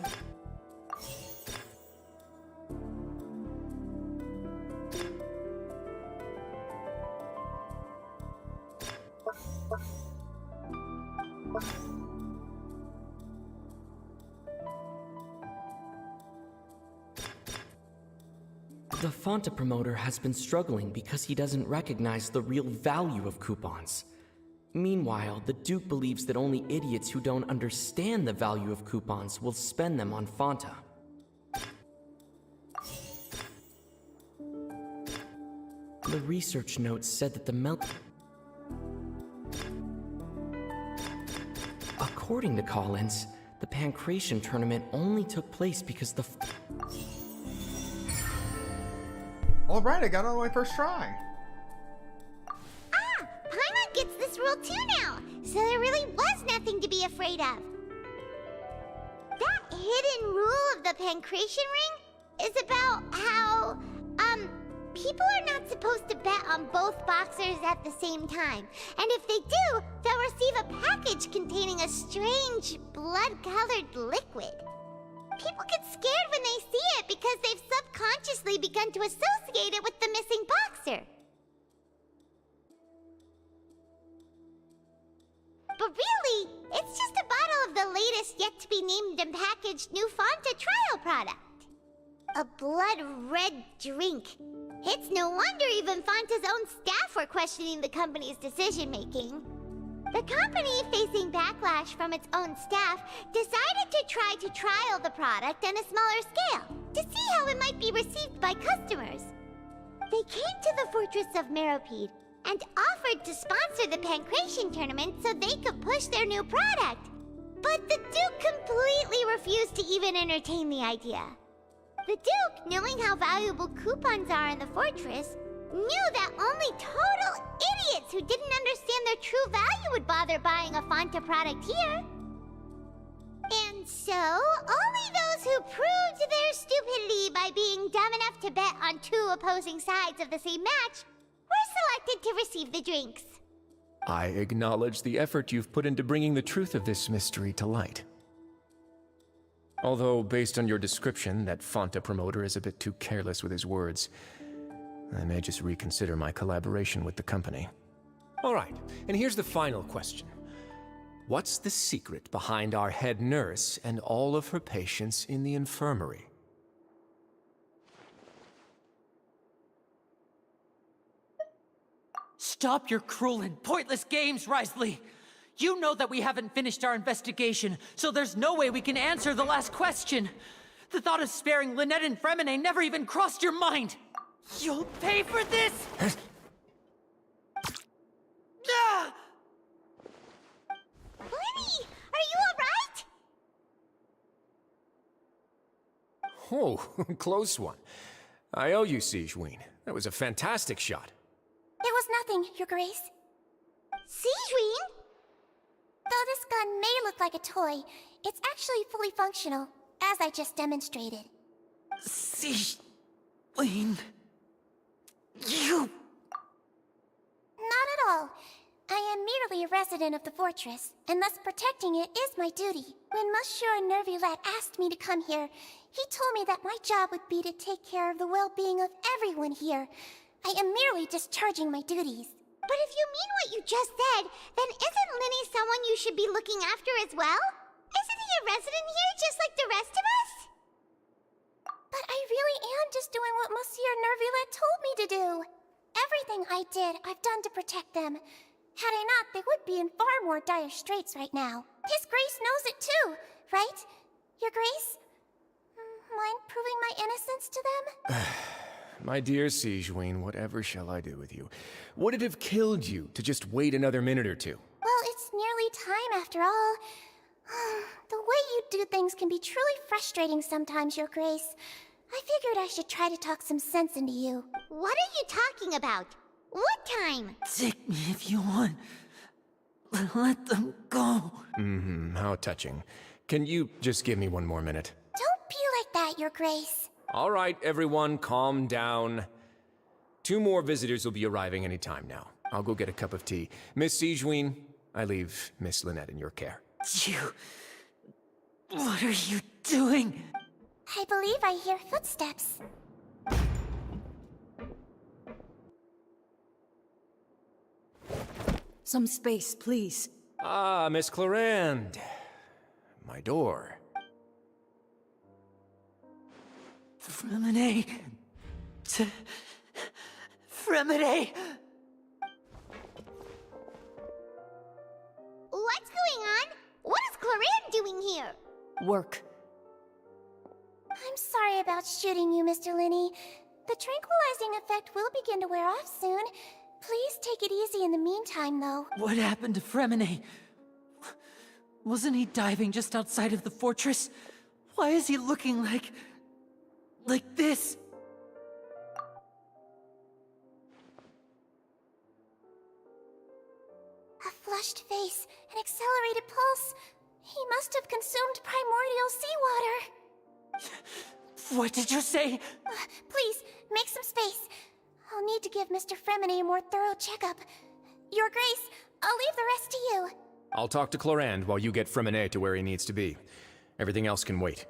The Fonta promoter has been struggling because he doesn't recognize the real value of coupons. Meanwhile, the Duke believes that only idiots who don't understand the value of coupons will spend them on Fonta. The research notes said that the According to Collins, the Pancration tournament only took place because the Alright, I got it on my first try. Ah! Paimon gets this rule too now, so there really was nothing to be afraid of. That hidden rule of the Pancration Ring is about how, people are not supposed to bet on both boxers at the same time. And if they do, they'll receive a package containing a strange, blood-colored liquid. People get scared when they see it because they've subconsciously begun to associate it with the missing boxer. But really, it's just a bottle of the latest yet-to-be-named and packaged new Fonta trial product. A blood-red drink. It's no wonder even Fonta's own staff were questioning the company's decision-making. The company, facing backlash from its own staff, decided to try to trial the product on a smaller scale to see how it might be received by customers. They came to the fortress of Meropide and offered to sponsor the Pancration tournament so they could push their new product. But the Duke completely refused to even entertain the idea. The Duke, knowing how valuable coupons are in the fortress, knew that only total idiots who didn't understand their true value would bother buying a Fonta product here. And so, only those who proved their stupidity by being dumb enough to bet on two opposing sides of the same match were selected to receive the drinks. I acknowledge the effort you've put into bringing the truth of this mystery to light. Although, based on your description, that Fonta promoter is a bit too careless with his words, I may just reconsider my collaboration with the company. All right, and here's the final question. What's the secret behind our head nurse and all of her patients in the infirmary? Stop your cruel and pointless games, Risley! You know that we haven't finished our investigation, so there's no way we can answer the last question. The thought of sparing Lynette and Fremine never even crossed your mind! You'll pay for this! Ah! Lenny, are you alright? Oh, close one. I owe you, Sigewinne. That was a fantastic shot. It was nothing, Your Grace. Sigewinne? Though this gun may look like a toy, it's actually fully functional, as I just demonstrated. Sigewinne... You... Not at all. I am merely a resident of the fortress, and thus protecting it is my duty. When Monsieur Nervulet asked me to come here, he told me that my job would be to take care of the well-being of everyone here. I am merely discharging my duties. But if you mean what you just said, then isn't Linny someone you should be looking after as well? Isn't he a resident here just like the rest of us? But I really am just doing what Monsieur Nervulet told me to do. Everything I did, I've done to protect them. Had I not, they would be in far more dire straits right now. His Grace knows it too, right? Your Grace? Mind proving my innocence to them? My dear Sigewinne, whatever shall I do with you? Would it have killed you to just wait another minute or two? Well, it's nearly time after all. The way you do things can be truly frustrating sometimes, Your Grace. I figured I should try to talk some sense into you. What are you talking about? What time? Take me if you want. Let them go. How touching. Can you just give me one more minute? Don't be like that, Your Grace. All right, everyone, calm down. 2 more visitors will be arriving any time now. I'll go get a cup of tea. Miss Sigewinne, I leave Miss Lynette in your care. You... What are you doing? I believe I hear footsteps. Some space, please. Ah, Miss Clarande. My door. Fremine... Fremine... What's going on? What is Clarande doing here? Work. I'm sorry about shooting you, Mr. Linney. The tranquilizing effect will begin to wear off soon. Please take it easy in the meantime, though. What happened to Fremine? Wasn't he diving just outside of the fortress? Why is he looking like this? A flushed face, an accelerated pulse. He must have consumed primordial seawater. What did you say? Please, make some space. I'll need to give Mr. Fremine a more thorough checkup. Your Grace, I'll leave the rest to you. I'll talk to Clarande while you get Fremine to where he needs to be. Everything else can wait.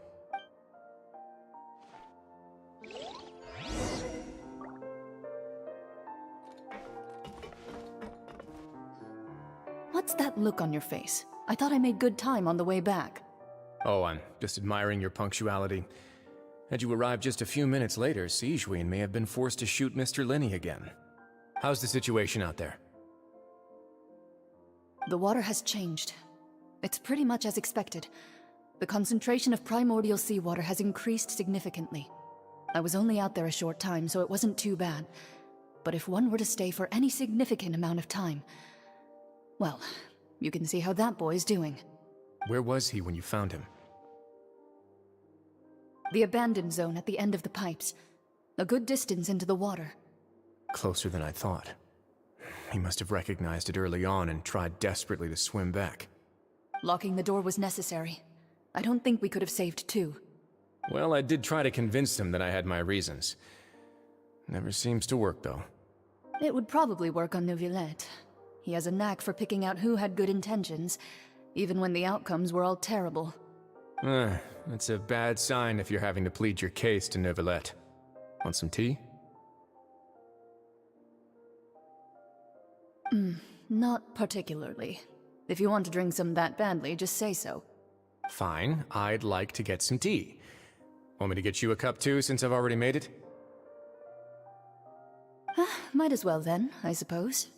What's that look on your face? I thought I made good time on the way back. Oh, I'm just admiring your punctuality. Had you arrived just a few minutes later, Sigewinne may have been forced to shoot Mr. Linney again. How's the situation out there? The water has changed. It's pretty much as expected. The concentration of primordial seawater has increased significantly. I was only out there a short time, so it wasn't too bad. But if one were to stay for any significant amount of time... Well, you can see how that boy's doing. Where was he when you found him? The abandoned zone at the end of the pipes. A good distance into the water. Closer than I thought. He must have recognized it early on and tried desperately to swim back. Locking the door was necessary. I don't think we could have saved two. Well, I did try to convince him that I had my reasons. Never seems to work, though. It would probably work on Neuvillette. He has a knack for picking out who had good intentions, even when the outcomes were all terrible. That's a bad sign if you're having to plead your case to Neuvillette. Want some tea? Not particularly. If you want to drink some that badly, just say so. Fine, I'd like to get some tea. Want me to get you a cup too, since I've already made it? Might as well then, I suppose.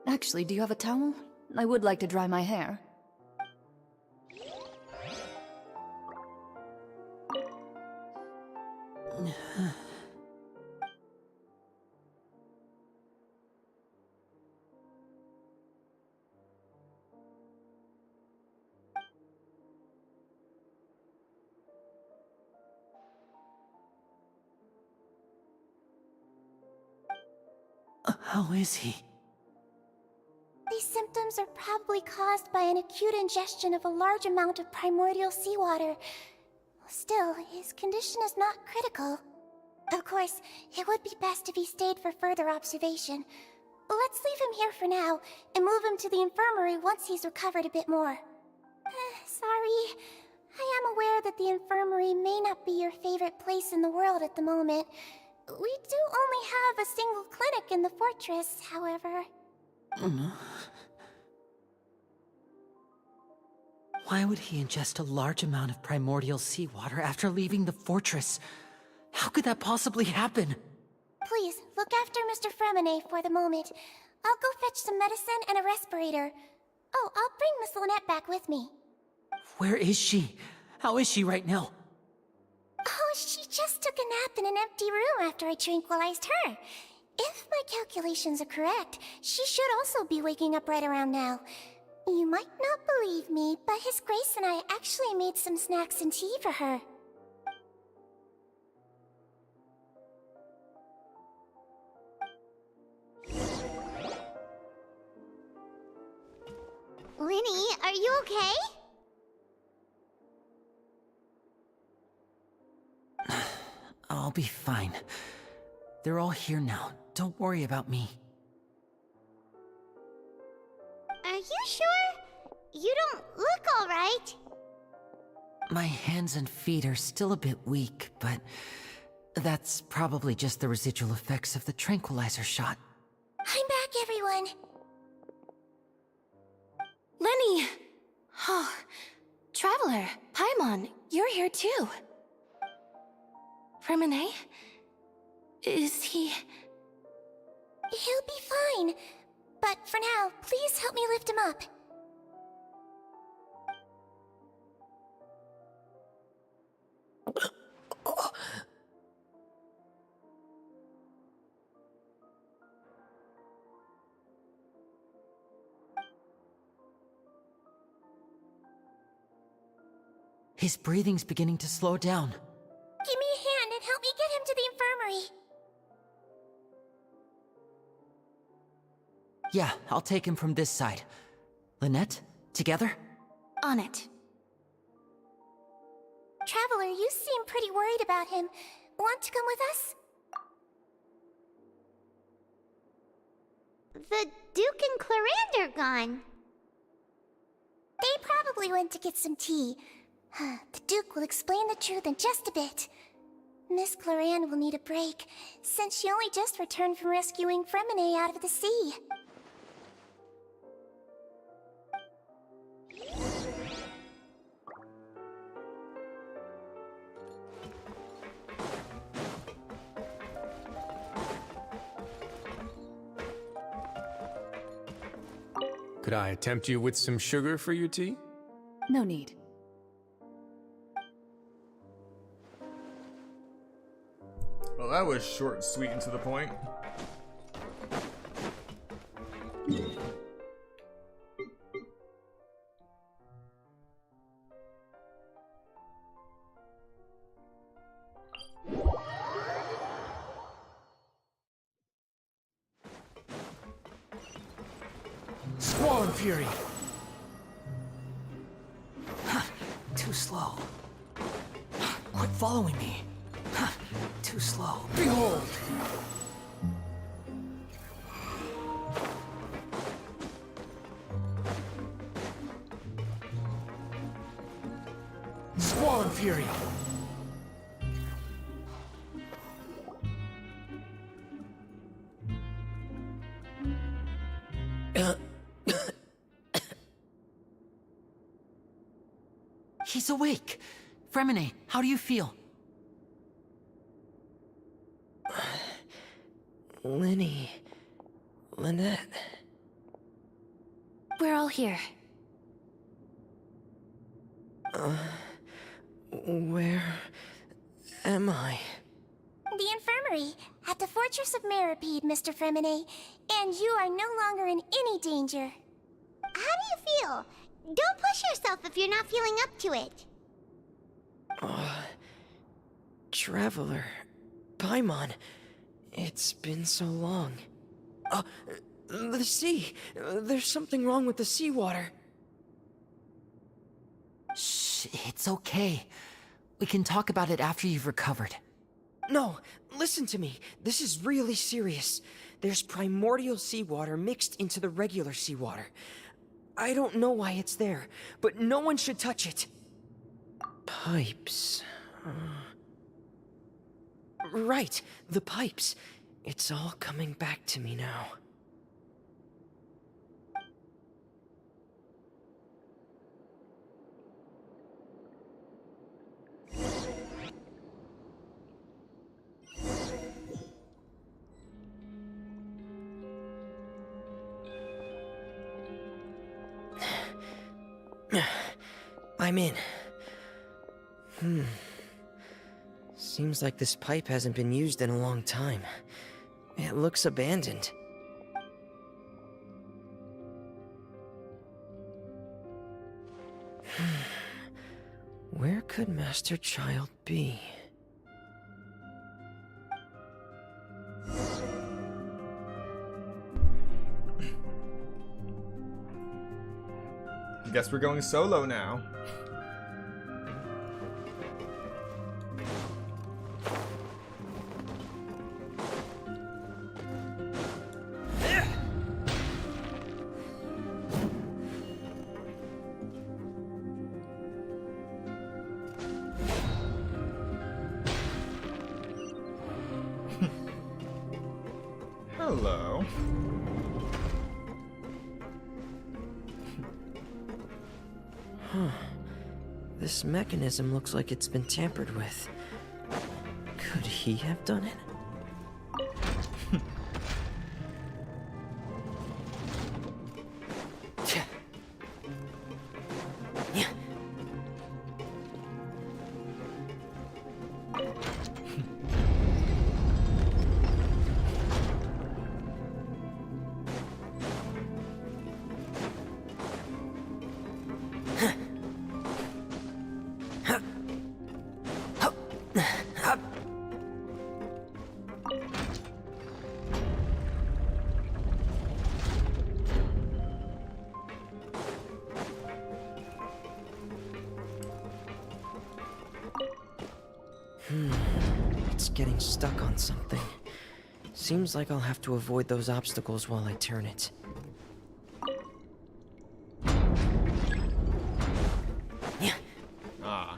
Actually, do you have a towel? I would like to dry my hair. How is he? These symptoms are probably caused by an acute ingestion of a large amount of primordial seawater. Still, his condition is not critical. Of course, it would be best if he stayed for further observation. Let's leave him here for now, and move him to the infirmary once he's recovered a bit more. Sorry. I am aware that the infirmary may not be your favorite place in the world at the moment. We do only have a single clinic in the fortress, however. Why would he ingest a large amount of primordial seawater after leaving the fortress? How could that possibly happen? Please, look after Mr. Fremine for the moment. I'll go fetch some medicine and a respirator. Oh, I'll bring Miss Lynette back with me. Where is she? How is she right now? Oh, she just took a nap in an empty room after I tranquilized her. If my calculations are correct, she should also be waking up right around now. You might not believe me, but His Grace and I actually made some snacks and tea for her. Linny, are you okay? I'll be fine. They're all here now. Don't worry about me. Are you sure? You don't look alright. My hands and feet are still a bit weak, but that's probably just the residual effects of the tranquilizer shot. I'm back, everyone. Lenny! Oh, Traveler, Paimon, you're here too. Fremine? Is he... He'll be fine. But for now, please help me lift him up. His breathing's beginning to slow down. Give me a hand and help me get him to the infirmary. Yeah, I'll take him from this side. Lynette, together? On it. Traveler, you seem pretty worried about him. Want to come with us? The Duke and Clarande are gone. They probably went to get some tea. The Duke will explain the truth in just a bit. Miss Clarande will need a break, since she only just returned from rescuing Fremine out of the sea. Could I tempt you with some sugar for your tea? No need. Well, that was short and sweet and to the point. Squall and Fury. Too slow. Quit following me. Too slow. Behold! Squall and Fury. He's awake. Fremine, how do you feel? Lenny. Lynette. We're all here. Where am I? The infirmary, at the Fortress of Meripede, Mr. Fremine. And you are no longer in any danger. How do you feel? Don't push yourself if you're not feeling up to it. Traveler. Paimon. It's been so long. The sea. There's something wrong with the seawater. Shh, it's okay. We can talk about it after you've recovered. No, listen to me. This is really serious. There's primordial seawater mixed into the regular seawater. I don't know why it's there, but no one should touch it. Pipes. Right, the pipes. It's all coming back to me now. I'm in. Seems like this pipe hasn't been used in a long time. It looks abandoned. Where could Master Child be? Guess we're going solo now. Hello. This mechanism looks like it's been tampered with. Could he have done it? It's getting stuck on something. Seems like I'll have to avoid those obstacles while I turn it. Ah.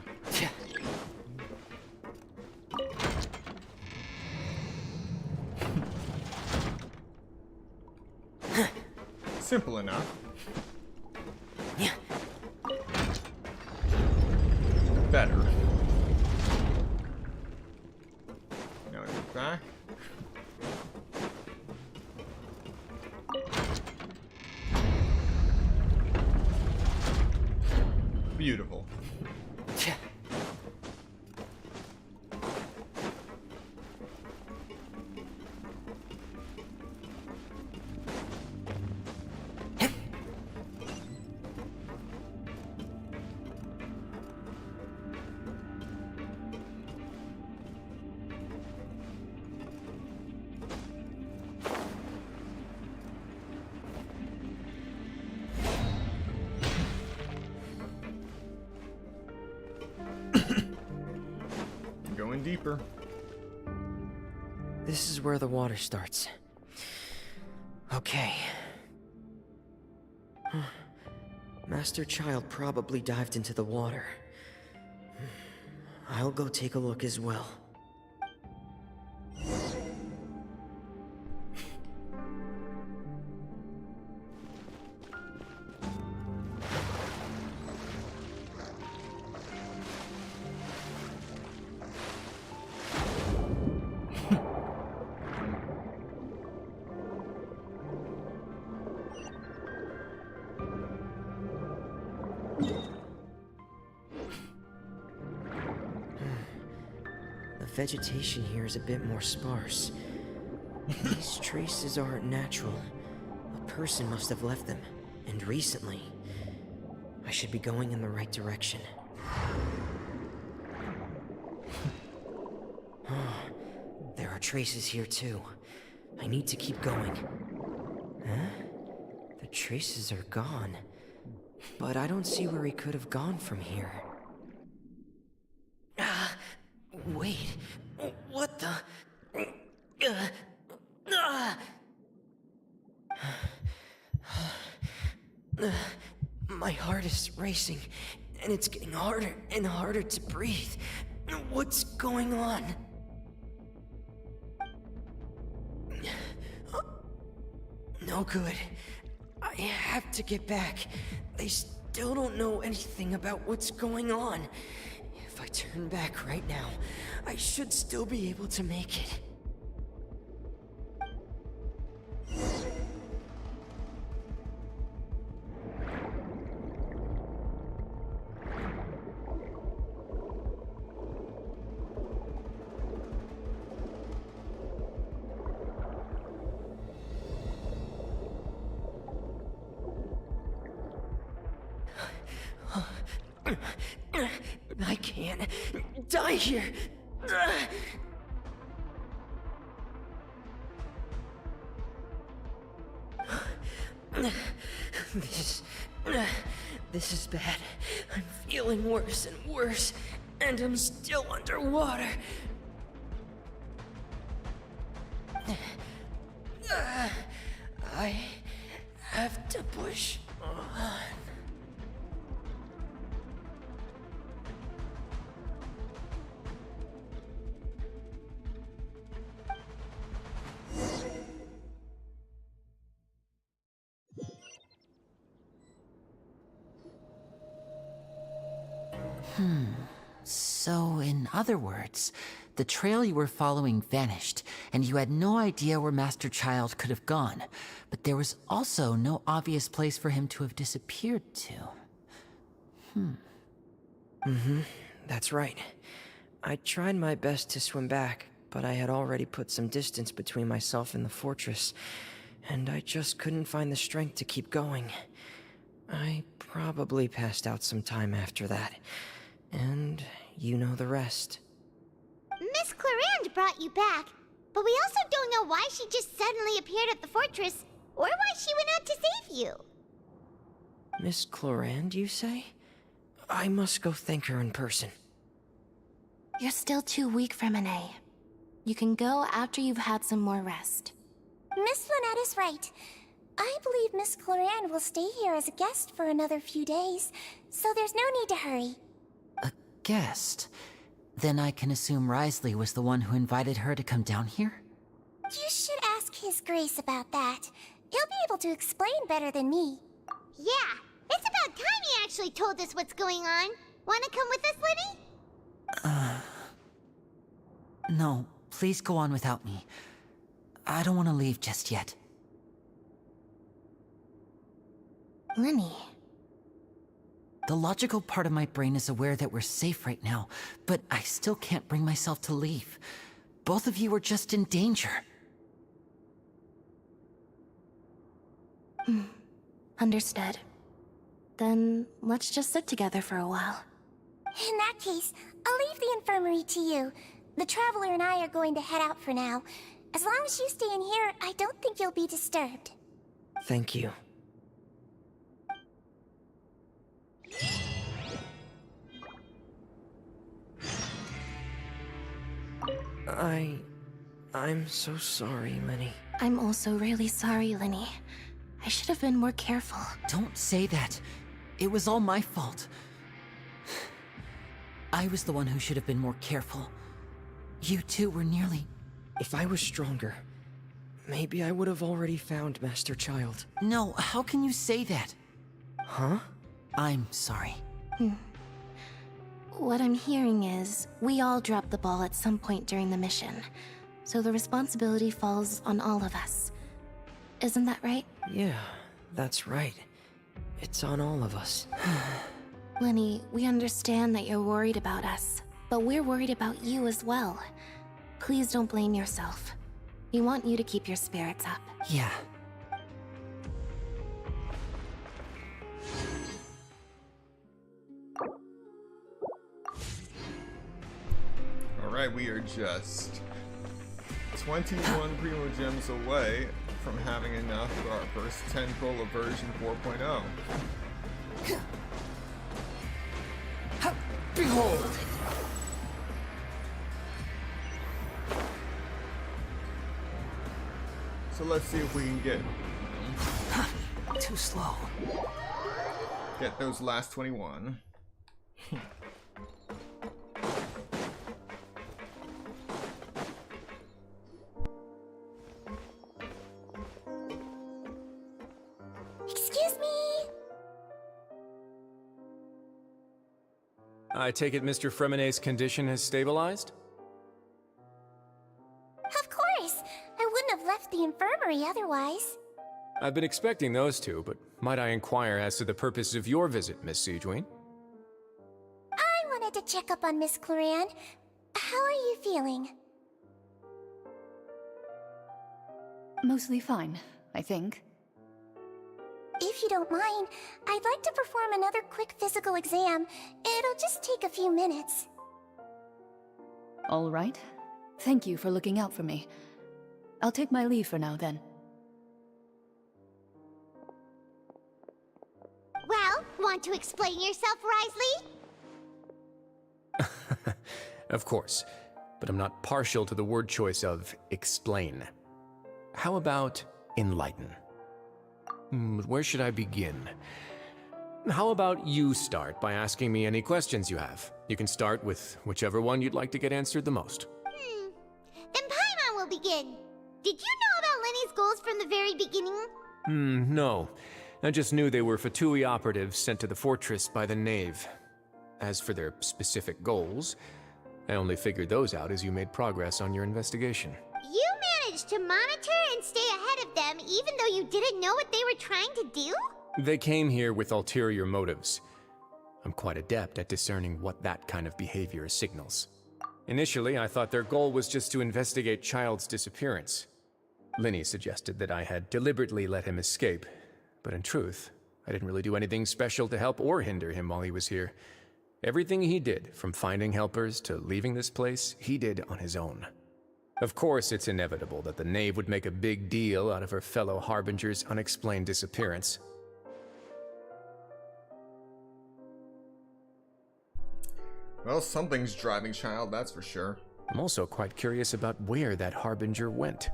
Simple enough. Better. Now I move back. Beautiful. deeper. This is where the water starts. Okay. Master Child probably dived into the water. I'll go take a look as well. The vegetation here is a bit more sparse. These traces aren't natural. A person must have left them, and recently. I should be going in the right direction. There are traces here too. I need to keep going. Huh? The traces are gone. But I don't see where he could have gone from here. Wait, what the? My heart is racing, and it's getting harder and harder to breathe. What's going on? No good. I have to get back. They still don't know anything about what's going on. If I turn back right now, I should still be able to make it. I can't die here. This is bad. I'm feeling worse and worse, and I'm still underwater. I have to push on. So, in other words, the trail you were following vanished, and you had no idea where Master Child could have gone, but there was also no obvious place for him to have disappeared to. That's right. I tried my best to swim back, but I had already put some distance between myself and the fortress, and I just couldn't find the strength to keep going. I probably passed out some time after that. And you know the rest. Miss Clarande brought you back, but we also don't know why she just suddenly appeared at the fortress, or why she went out to save you. Miss Clarande, you say? I must go thank her in person. You're still too weak for Monet. You can go after you've had some more rest. Miss Lynette is right. I believe Miss Clarande will stay here as a guest for another few days, so there's no need to hurry. Guest? Then I can assume Risley was the one who invited her to come down here? You should ask His Grace about that. He'll be able to explain better than me. Yeah, it's about time he actually told us what's going on. Wanna come with us, Liddy? No, please go on without me. I don't want to leave just yet. Lenny. The logical part of my brain is aware that we're safe right now, but I still can't bring myself to leave. Both of you are just in danger. Understood. Then let's just sit together for a while. In that case, I'll leave the infirmary to you. The Traveler and I are going to head out for now. As long as you stay in here, I don't think you'll be disturbed. Thank you. I'm so sorry, Lenny. I'm also really sorry, Lenny. I should have been more careful. Don't say that. It was all my fault. I was the one who should have been more careful. You two were nearly... If I was stronger, maybe I would have already found Master Child. No, how can you say that? Huh? I'm sorry. What I'm hearing is, we all dropped the ball at some point during the mission, so the responsibility falls on all of us. Isn't that right? Yeah, that's right. It's on all of us. Lenny, we understand that you're worried about us, but we're worried about you as well. Please don't blame yourself. We want you to keep your spirits up. Yeah. Alright, we are just 21 Primo Gems away from having enough for our first tentpole of version 4.0. Behold! So let's see if we can get too slow. Get those last 21. Excuse me. I take it Mr. Fremonet's condition has stabilized? Of course. I wouldn't have left the infirmary otherwise. I've been expecting those two, but might I inquire as to the purpose of your visit, Miss Siegeween? I wanted to check up on Miss Claran. How are you feeling? Mostly fine, I think. If you don't mind, I'd like to perform another quick physical exam. It'll just take a few minutes. All right. Thank you for looking out for me. I'll take my leave for now, then. Well, want to explain yourself, Risley? Of course, but I'm not partial to the word choice of explain. How about enlighten? Where should I begin? How about you start by asking me any questions you have? You can start with whichever one you'd like to get answered the most. Then Paimon will begin. Did you know about Lenny's goals from the very beginning? No. I just knew they were Fatui operatives sent to the fortress by the Knave. As for their specific goals, I only figured those out as you made progress on your investigation. You managed to monitor and stay ahead of them even though you didn't know what they were trying to do? They came here with ulterior motives. I'm quite adept at discerning what that kind of behavior signals. Initially, I thought their goal was just to investigate Child's disappearance. Linny suggested that I had deliberately let him escape, but in truth, I didn't really do anything special to help or hinder him while he was here. Everything he did, from finding helpers to leaving this place, he did on his own. Of course, it's inevitable that the Knave would make a big deal out of her fellow Harbinger's unexplained disappearance. Well, something's driving Child, that's for sure. I'm also quite curious about where that Harbinger went.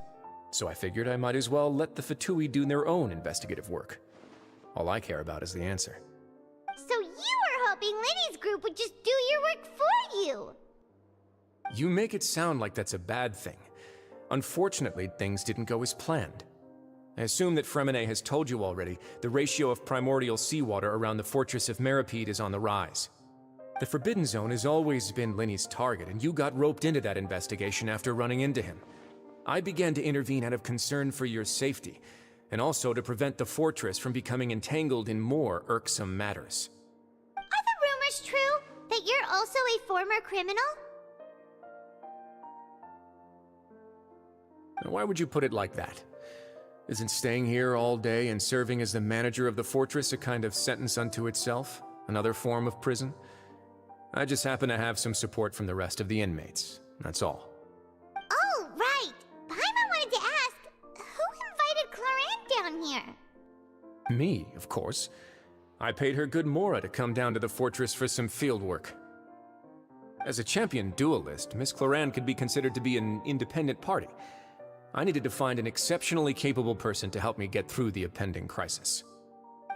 So I figured I might as well let the Fatui do their own investigative work. All I care about is the answer. So you were hoping Lenny's group would just do your work for you! You make it sound like that's a bad thing. Unfortunately, things didn't go as planned. I assume that Fremonet has told you already, the ratio of primordial seawater around the fortress of Meripede is on the rise. The Forbidden Zone has always been Linny's target, and you got roped into that investigation after running into him. I began to intervene out of concern for your safety, and also to prevent the fortress from becoming entangled in more irksome matters. Are the rumors true? That you're also a former criminal? Now, why would you put it like that? Isn't staying here all day and serving as the manager of the fortress a kind of sentence unto itself? Another form of prison? I just happen to have some support from the rest of the inmates, that's all. Oh, right! Paimon wanted to ask, who invited Claran down here? Me, of course. I paid her good mora to come down to the fortress for some field work. As a champion duelist, Miss Cloran could be considered to be an independent party. I needed to find an exceptionally capable person to help me get through the impending crisis.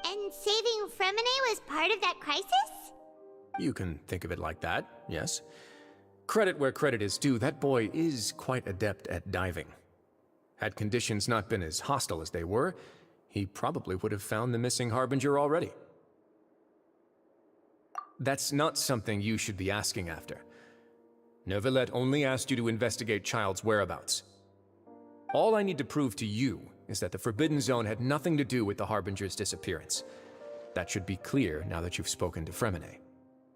And saving Fremine was part of that crisis? You can think of it like that, yes. Credit where credit is due, that boy is quite adept at diving. Had conditions not been as hostile as they were, he probably would have found the missing Harbinger already. That's not something you should be asking after. Neuvillette only asked you to investigate Child's whereabouts. All I need to prove to you is that the Forbidden Zone had nothing to do with the Harbinger's disappearance. That should be clear now that you've spoken to Fremine.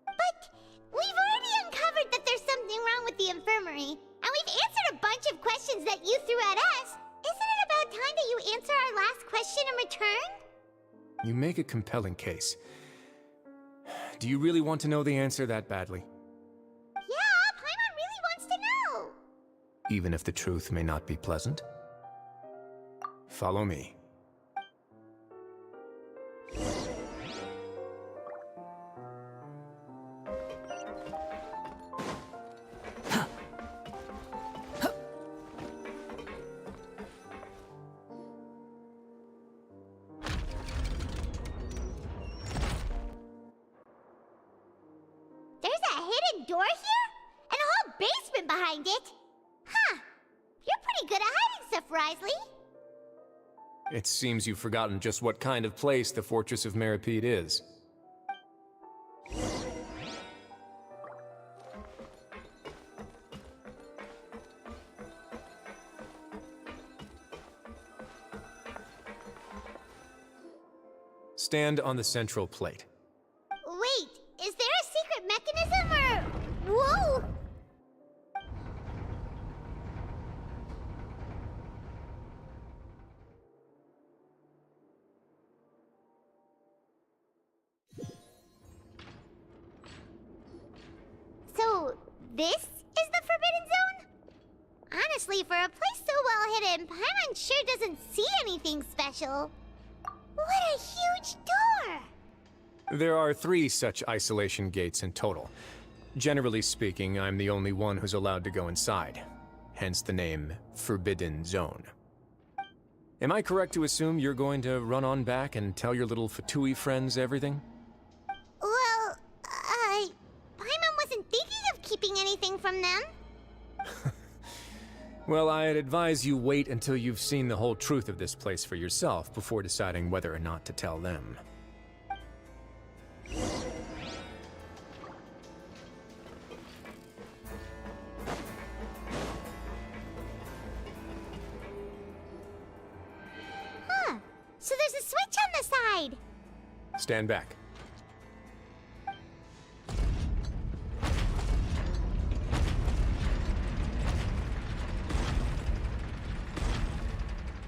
But we've already uncovered that there's something wrong with the infirmary, and we've answered a bunch of questions that you threw at us. Isn't it about time that you answer our last question in return? You make a compelling case. Do you really want to know the answer that badly? Yeah, Paimon really wants to know. Even if the truth may not be pleasant? Follow me. There's a hidden door here? And a whole basement behind it? Huh. You're pretty good at hiding stuff, Risley. It seems you've forgotten just what kind of place the Fortress of Meripede is. Stand on the central plate. Wait, is there a secret mechanism or... Whoa! So, this is the Forbidden Zone? Honestly, for a place so well hidden, Paimon sure doesn't see anything special. What a huge door! There are 3 such isolation gates in total. Generally speaking, I'm the only one who's allowed to go inside. Hence the name Forbidden Zone. Am I correct to assume you're going to run on back and tell your little Fatui friends everything? Well, Paimon wasn't thinking of keeping anything from them. Well, I'd advise you wait until you've seen the whole truth of this place for yourself before deciding whether or not to tell them. Huh. So there's a switch on the side. Stand back.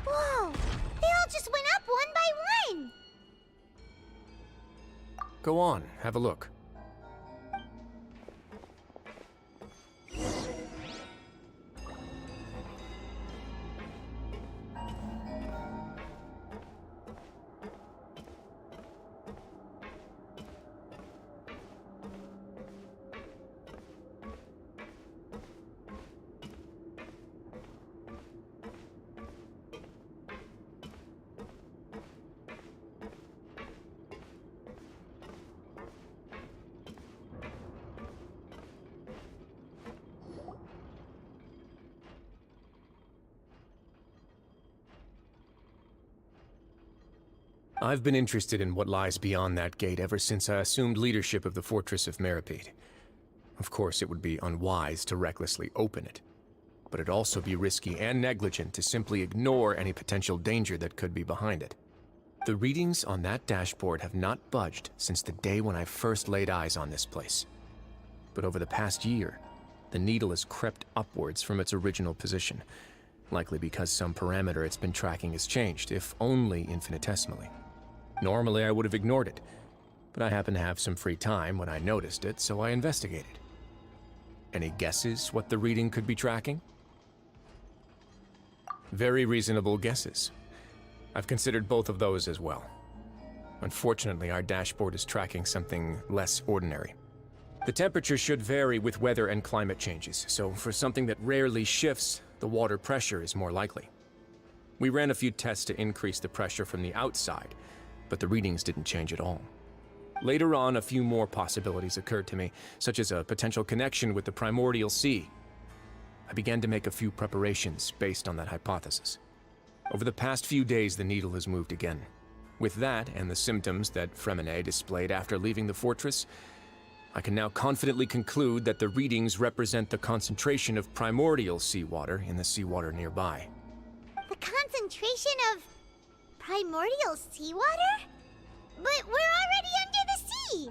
Whoa! They all just went up one by one! Go on, have a look. I've been interested in what lies beyond that gate ever since I assumed leadership of the Fortress of Meripede. Of course, it would be unwise to recklessly open it, but it'd also be risky and negligent to simply ignore any potential danger that could be behind it. The readings on that dashboard have not budged since the day when I first laid eyes on this place. But over the past year, the needle has crept upwards from its original position, likely because some parameter it's been tracking has changed, if only infinitesimally. Normally, I would have ignored it, but I happened to have some free time when I noticed it, so I investigated. Any guesses what the reading could be tracking? Very reasonable guesses. I've considered both of those as well. Unfortunately, our dashboard is tracking something less ordinary. The temperature should vary with weather and climate changes, so for something that rarely shifts, the water pressure is more likely. We ran a few tests to increase the pressure from the outside, but the readings didn't change at all. Later on, a few more possibilities occurred to me, such as a potential connection with the primordial sea. I began to make a few preparations based on that hypothesis. Over the past few days, the needle has moved again. With that, and the symptoms that Fremine displayed after leaving the fortress, I can now confidently conclude that the readings represent the concentration of primordial seawater in the seawater nearby. The concentration of primordial seawater? But we're already under the sea!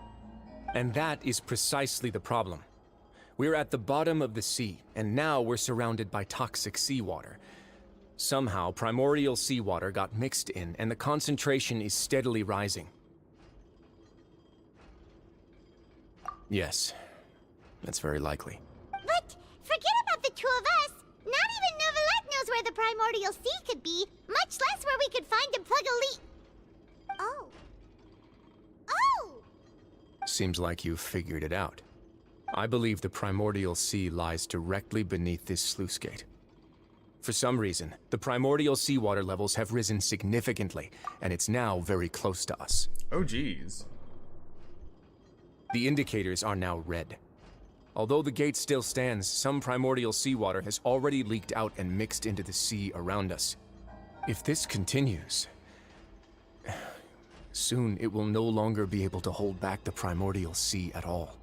And that is precisely the problem. We're at the bottom of the sea, and now we're surrounded by toxic seawater. Somehow, primordial seawater got mixed in, and the concentration is steadily rising. Yes, that's very likely. But forget about the two of us! Not even Neuvillette knows where the primordial sea could be, much less where we could find and plug a leak. Oh. Oh! Seems like you've figured it out. I believe the primordial sea lies directly beneath this sluice gate. For some reason, the primordial seawater levels have risen significantly, and it's now very close to us. Oh geez. The indicators are now red. Although the gate still stands, some primordial seawater has already leaked out and mixed into the sea around us. If this continues, soon it will no longer be able to hold back the primordial sea at all.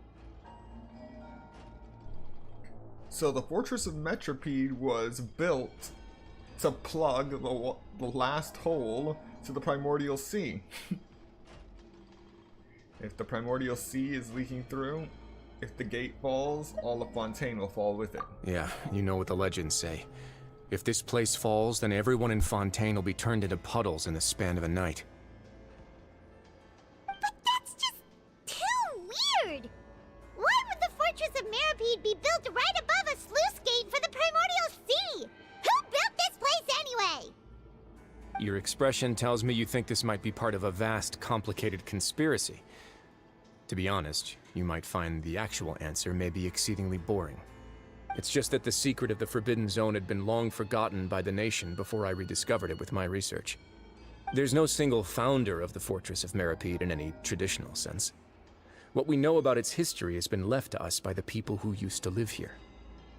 So the Fortress of Metropede was built to plug the last hole to the primordial sea. If the primordial sea is leaking through, if the gate falls, all of Fontaine will fall with it. Yeah, you know what the legends say. If this place falls, then everyone in Fontaine will be turned into puddles in the span of a night. But that's just too weird! Why would the Fortress of Meripede be built right above a sluice gate for the primordial sea? Who built this place anyway? Your expression tells me you think this might be part of a vast, complicated conspiracy. To be honest, you might find the actual answer may be exceedingly boring. It's just that the secret of the Forbidden Zone had been long forgotten by the nation before I rediscovered it with my research. There's no single founder of the Fortress of Meripede in any traditional sense. What we know about its history has been left to us by the people who used to live here.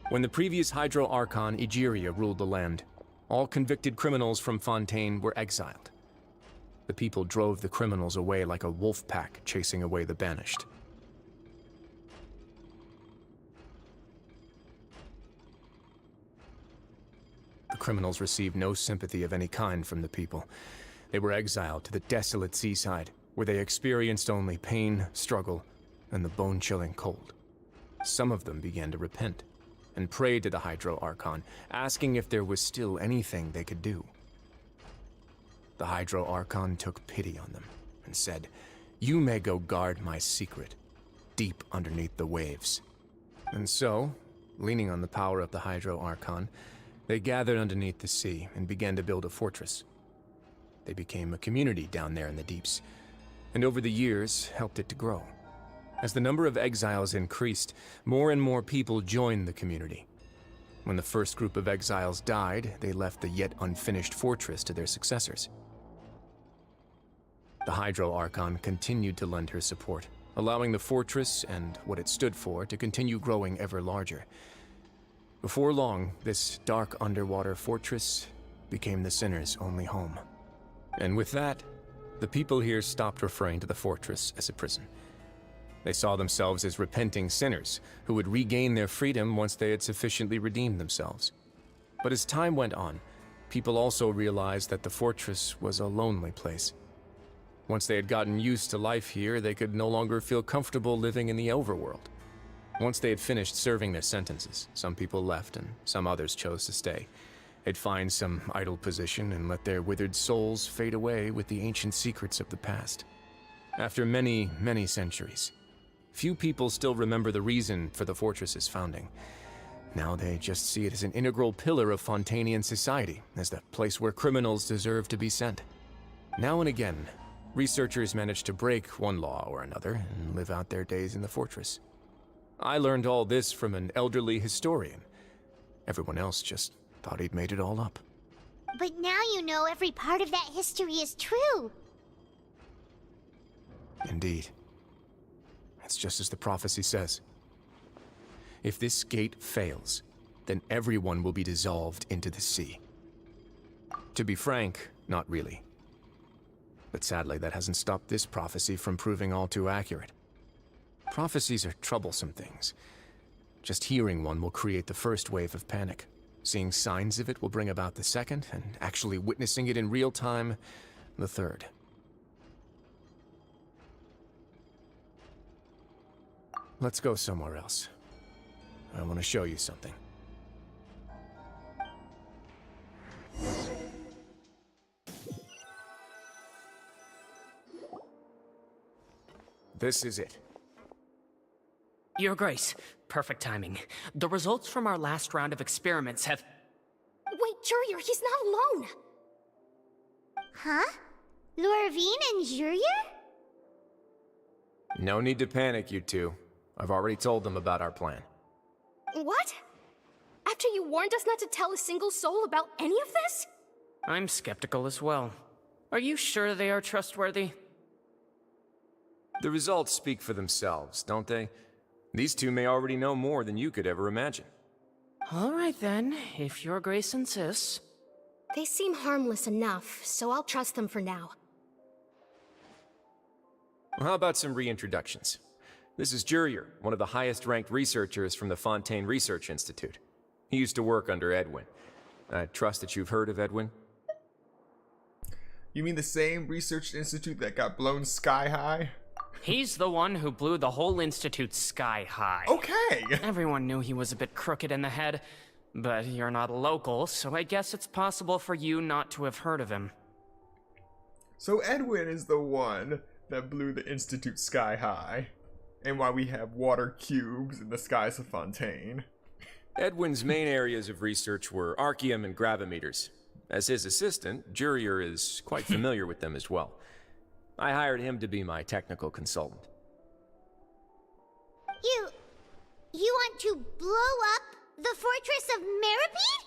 When the previous Hydro Archon, Egeria, ruled the land, all convicted criminals from Fontaine were exiled. The people drove the criminals away like a wolf pack chasing away the banished. The criminals received no sympathy of any kind from the people. They were exiled to the desolate seaside, where they experienced only pain, struggle, and the bone-chilling cold. Some of them began to repent, and prayed to the Hydro Archon, asking if there was still anything they could do. The Hydro Archon took pity on them, and said, "You may go guard my secret, deep underneath the waves." And so, leaning on the power of the Hydro Archon, they gathered underneath the sea and began to build a fortress. They became a community down there in the deeps, and over the years helped it to grow. As the number of exiles increased, more and more people joined the community. When the first group of exiles died, they left the yet unfinished fortress to their successors. The Hydro Archon continued to lend her support, allowing the fortress and what it stood for to continue growing ever larger. Before long, this dark underwater fortress became the sinner's only home. And with that, the people here stopped referring to the fortress as a prison. They saw themselves as repenting sinners who would regain their freedom once they had sufficiently redeemed themselves. But as time went on, people also realized that the fortress was a lonely place. Once they had gotten used to life here, they could no longer feel comfortable living in the overworld. Once they had finished serving their sentences, some people left and some others chose to stay. They'd find some idle position and let their withered souls fade away with the ancient secrets of the past. After many, many centuries, few people still remember the reason for the fortress's founding. Now they just see it as an integral pillar of Fontainian society, as the place where criminals deserve to be sent. Now and again, researchers manage to break one law or another and live out their days in the fortress. I learned all this from an elderly historian. Everyone else just thought he'd made it all up. But now you know every part of that history is true. Indeed. It's just as the prophecy says. If this gate fails, then everyone will be dissolved into the sea. To be frank, not really. But sadly, that hasn't stopped this prophecy from proving all too accurate. Prophecies are troublesome things. Just hearing one will create the first wave of panic. Seeing signs of it will bring about the second, and actually witnessing it in real time, the third. Let's go somewhere else. I want to show you something. This is it. Your Grace, perfect timing. The results from our last round of experiments have... Wait, Jurier, he's not alone! Huh? Lorvine and Jurier? No need to panic, you two. I've already told them about our plan. What? After you warned us not to tell a single soul about any of this? I'm skeptical as well. Are you sure they are trustworthy? The results speak for themselves, don't they? These two may already know more than you could ever imagine. All right then, if Your Grace insists. They seem harmless enough, so I'll trust them for now. Well, how about some reintroductions? This is Jurier, one of the highest-ranked researchers from the Fontaine Research Institute. He used to work under Edwin. I trust that you've heard of Edwin? You mean the same research institute that got blown sky high? He's the one who blew the whole institute sky high. Okay! Everyone knew he was a bit crooked in the head, but you're not a local, so I guess it's possible for you not to have heard of him. So Edwin is the one that blew the institute sky high, and why we have water cubes in the skies of Fontaine. Edwin's main areas of research were archaeum and gravimeters. As his assistant, Jurier is quite familiar with them as well. I hired him to be my technical consultant. You want to blow up the fortress of Meripede?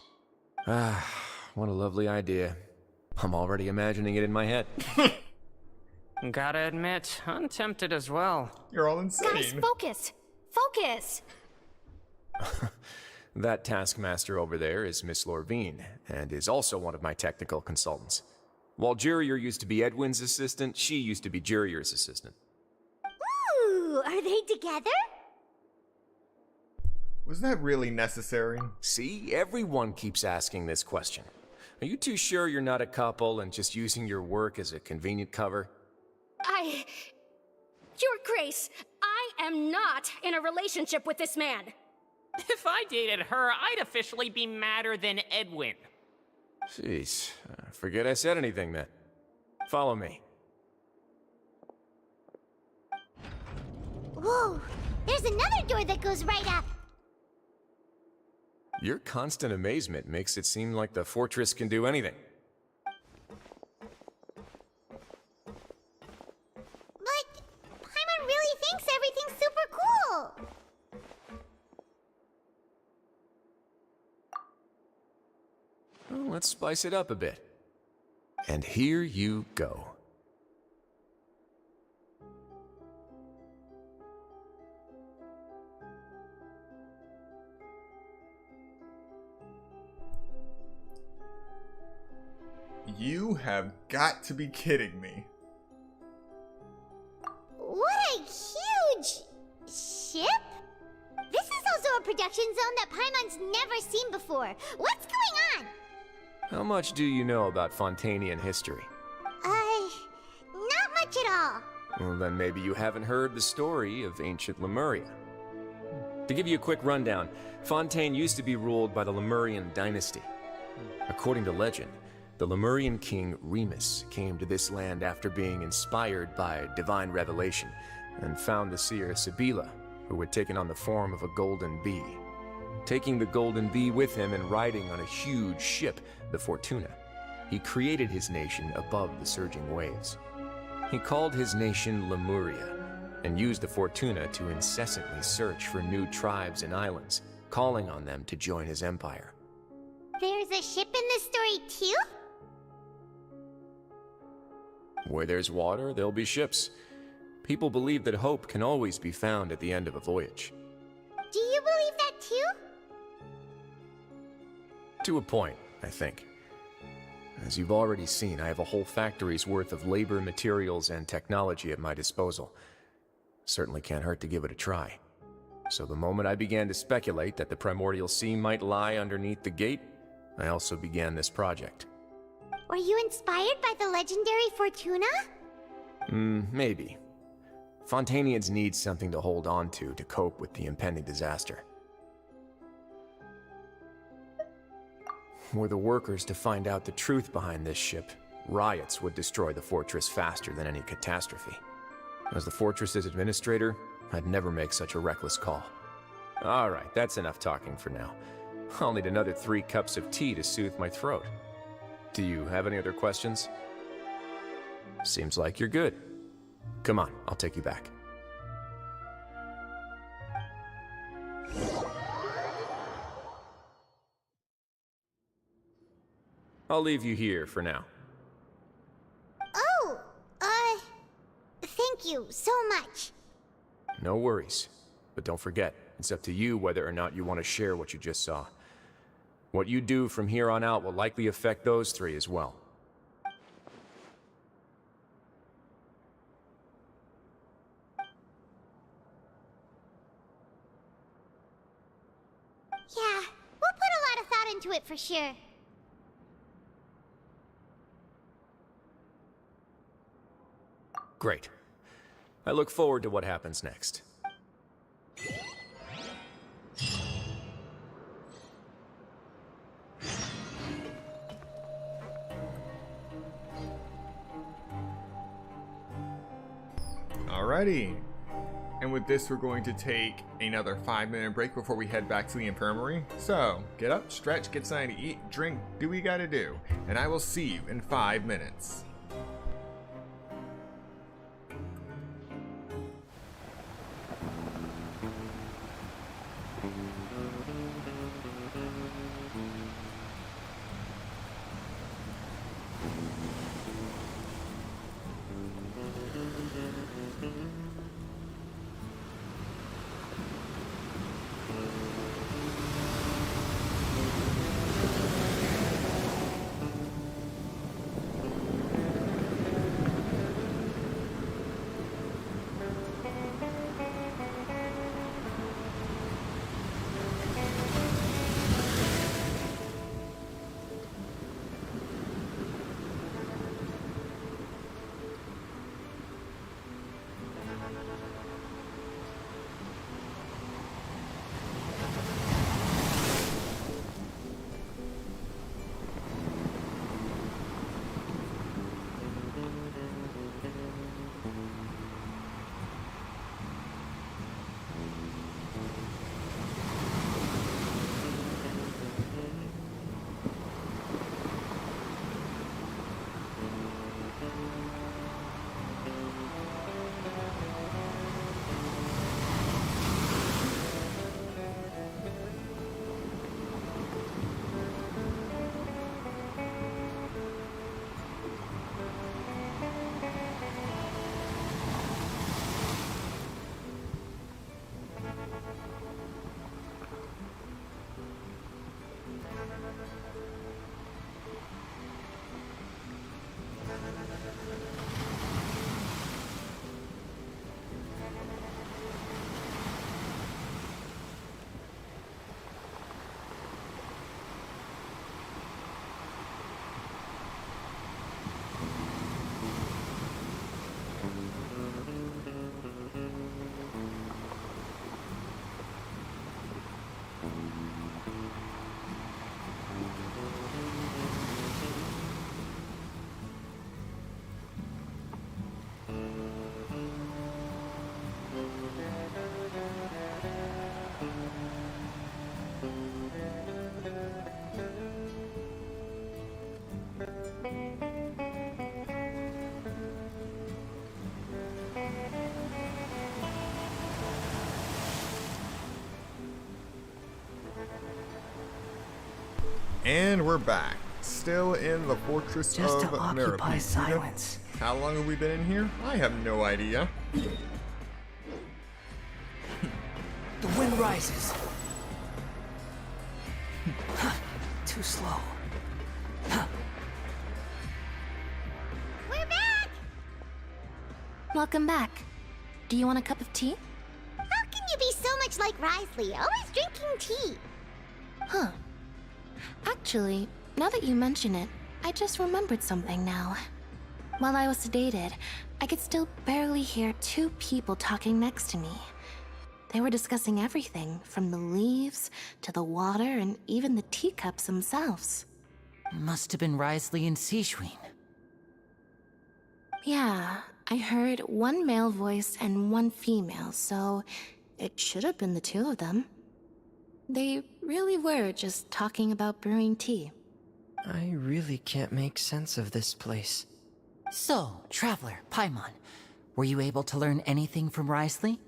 Ah, what a lovely idea. I'm already imagining it in my head. Gotta admit, I'm tempted as well. You're all insane. Guys, focus! Focus! That taskmaster over there is Miss Lorvine, and is also one of my technical consultants. While Jurier used to be Edwin's assistant, she used to be Jurier's assistant. Ooh, are they together? Was that really necessary? See, everyone keeps asking this question. Are you too sure you're not a couple and just using your work as a convenient cover? Your Grace, I am not in a relationship with this man. If I dated her, I'd officially be madder than Edwin. Jeez, forget I said anything then. Follow me. Whoa, there's another door that goes right up. Your constant amazement makes it seem like the fortress can do anything. But Paimon really thinks everything's super cool. Well, let's spice it up a bit. And here you go. You have got to be kidding me. What a huge ship? This is also a production zone that Paimon's never seen before. What's going on? How much do you know about Fontainian history? Not much at all. Well, then maybe you haven't heard the story of ancient Lemuria. To give you a quick rundown, Fontaine used to be ruled by the Lemurian dynasty. According to legend, the Lemurian king Remus came to this land after being inspired by divine revelation and found the seer Sibila, who had taken on the form of a golden bee. Taking the golden bee with him and riding on a huge ship, the Fortuna, he created his nation above the surging waves. He called his nation Lemuria, and used the Fortuna to incessantly search for new tribes and islands, calling on them to join his empire. There's a ship in this story too? Where there's water, there'll be ships. People believe that hope can always be found at the end of a voyage. Do you believe that too? To a point, I think. As you've already seen, I have a whole factory's worth of labor, materials, and technology at my disposal. Certainly can't hurt to give it a try. So the moment I began to speculate that the Primordial Sea might lie underneath the gate, I also began this project. Were you inspired by the legendary Fortuna? Maybe. Fontainians need something to hold on to cope with the impending disaster. Were the workers to find out the truth behind this ship, riots would destroy the fortress faster than any catastrophe. As the fortress's administrator, I'd never make such a reckless call. Alright, that's enough talking for now. I'll need another 3 cups of tea to soothe my throat. Do you have any other questions? Seems like you're good. Come on, I'll take you back. I'll leave you here for now. Oh, thank you so much. No worries. But don't forget, it's up to you whether or not you want to share what you just saw. What you do from here on out will likely affect those 3 as well. Yeah, we'll put a lot of thought into it for sure. Great. I look forward to what happens next. Alrighty. And with this, we're going to take another 5-minute break before we head back to the infirmary. So, get up, stretch, get something to eat, drink, do what you gotta do. And I will see you in 5 minutes. And we're back. Still in the fortress Just of to occupy Meripede. silence. How long have we been in here? I have no idea. The wind rises. Too slow. We're back! Welcome back. Do you want a cup of tea? How can you be so much like Risley, always drinking tea? Huh. Actually, now that you mention it, I just remembered something now. While I was sedated, I could still barely hear two people talking next to me. They were discussing everything, from the leaves to the water and even the teacups themselves. Must have been Risley and Sijuin. Yeah, I heard one male voice and one female, so it should have been the two of them. They really were just talking about brewing tea. I really can't make sense of this place. So, Traveler, Paimon, were you able to learn anything from Risley?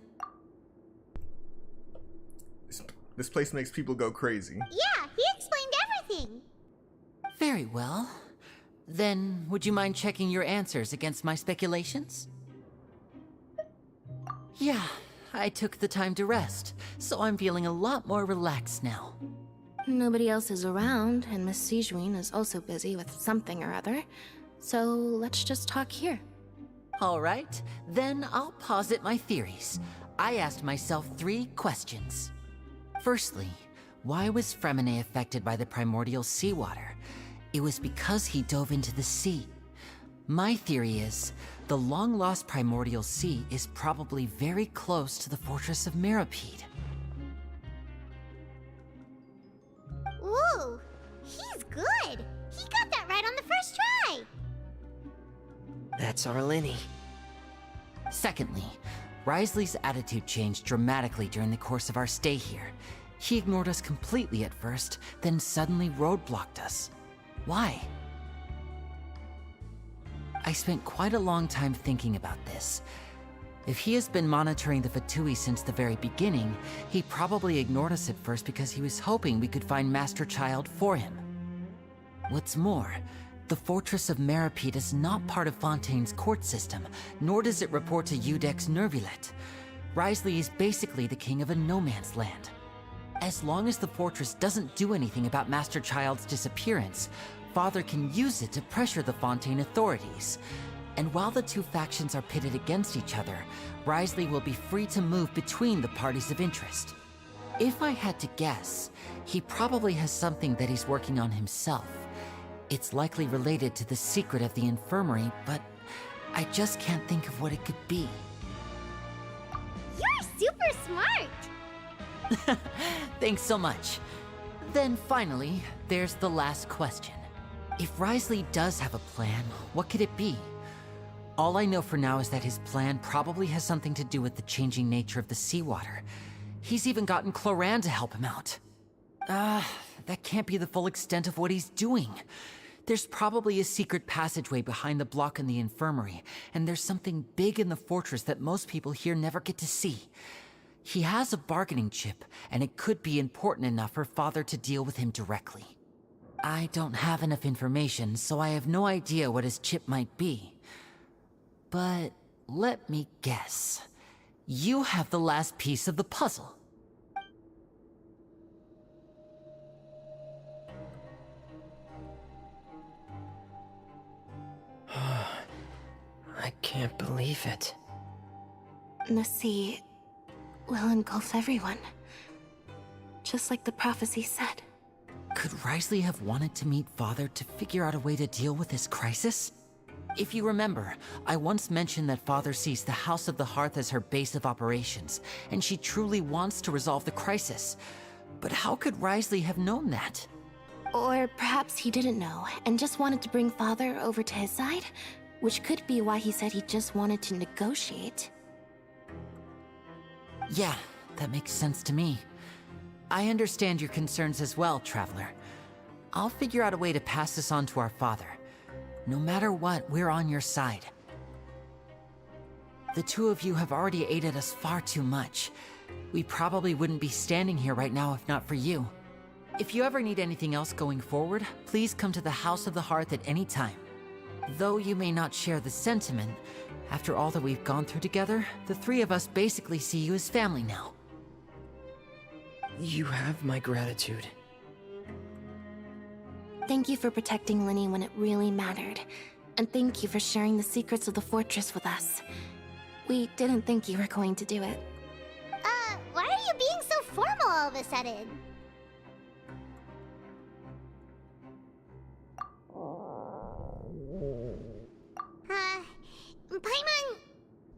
This place makes people go crazy. Yeah, he explained everything. Very well. Then, would you mind checking your answers against my speculations? Yeah, I took the time to rest, so I'm feeling a lot more relaxed now. Nobody else is around, and Miss Sijuin is also busy with something or other, so let's just talk here. All right, then I'll posit my theories. I asked myself 3 questions. Firstly, why was Fremine affected by the primordial seawater? It was because he dove into the sea. My theory is, the long-lost primordial sea is probably very close to the fortress of Meripede. Ooh, he's good. He got that right on the first try. That's Arlini. Secondly, Risley's attitude changed dramatically during the course of our stay here. He ignored us completely at first, then suddenly roadblocked us. Why? I spent quite a long time thinking about this. If he has been monitoring the Fatui since the very beginning, he probably ignored us at first because he was hoping we could find Master Child for him. What's more, the Fortress of Meripede is not part of Fontaine's court system, nor does it report to Udex Nervulet. Risley is basically the king of a no-man's land. As long as the fortress doesn't do anything about Master Child's disappearance, Father can use it to pressure the Fontaine authorities. And while the two factions are pitted against each other, Risley will be free to move between the parties of interest. If I had to guess, he probably has something that he's working on himself. It's likely related to the secret of the infirmary, but I just can't think of what it could be. You're super smart. Thanks so much. Then finally, there's the last question. If Risley does have a plan, what could it be? All I know for now is that his plan probably has something to do with the changing nature of the seawater. He's even gotten Cloran to help him out. That can't be the full extent of what he's doing. There's probably a secret passageway behind the block in the infirmary, and there's something big in the fortress that most people here never get to see. He has a bargaining chip, and it could be important enough for Father to deal with him directly. I don't have enough information, so I have no idea what his chip might be. But let me guess. You have the last piece of the puzzle. I can't believe it. The sea will engulf everyone. Just like the prophecy said. Could Risley have wanted to meet Father to figure out a way to deal with this crisis? If you remember, I once mentioned that Father sees the House of the Hearth as her base of operations, and she truly wants to resolve the crisis. But how could Risley have known that? Or perhaps he didn't know, and just wanted to bring Father over to his side? Which could be why he said he just wanted to negotiate. Yeah, that makes sense to me. I understand your concerns as well, Traveler. I'll figure out a way to pass this on to our Father. No matter what, we're on your side. The two of you have already aided us far too much. We probably wouldn't be standing here right now if not for you. If you ever need anything else going forward, please come to the House of the Hearth at any time. Though you may not share the sentiment, after all that we've gone through together, the three of us basically see you as family now. You have my gratitude. Thank you for protecting Linny when it really mattered. And thank you for sharing the secrets of the fortress with us. We didn't think you were going to do it. Why are you being so formal all of a sudden?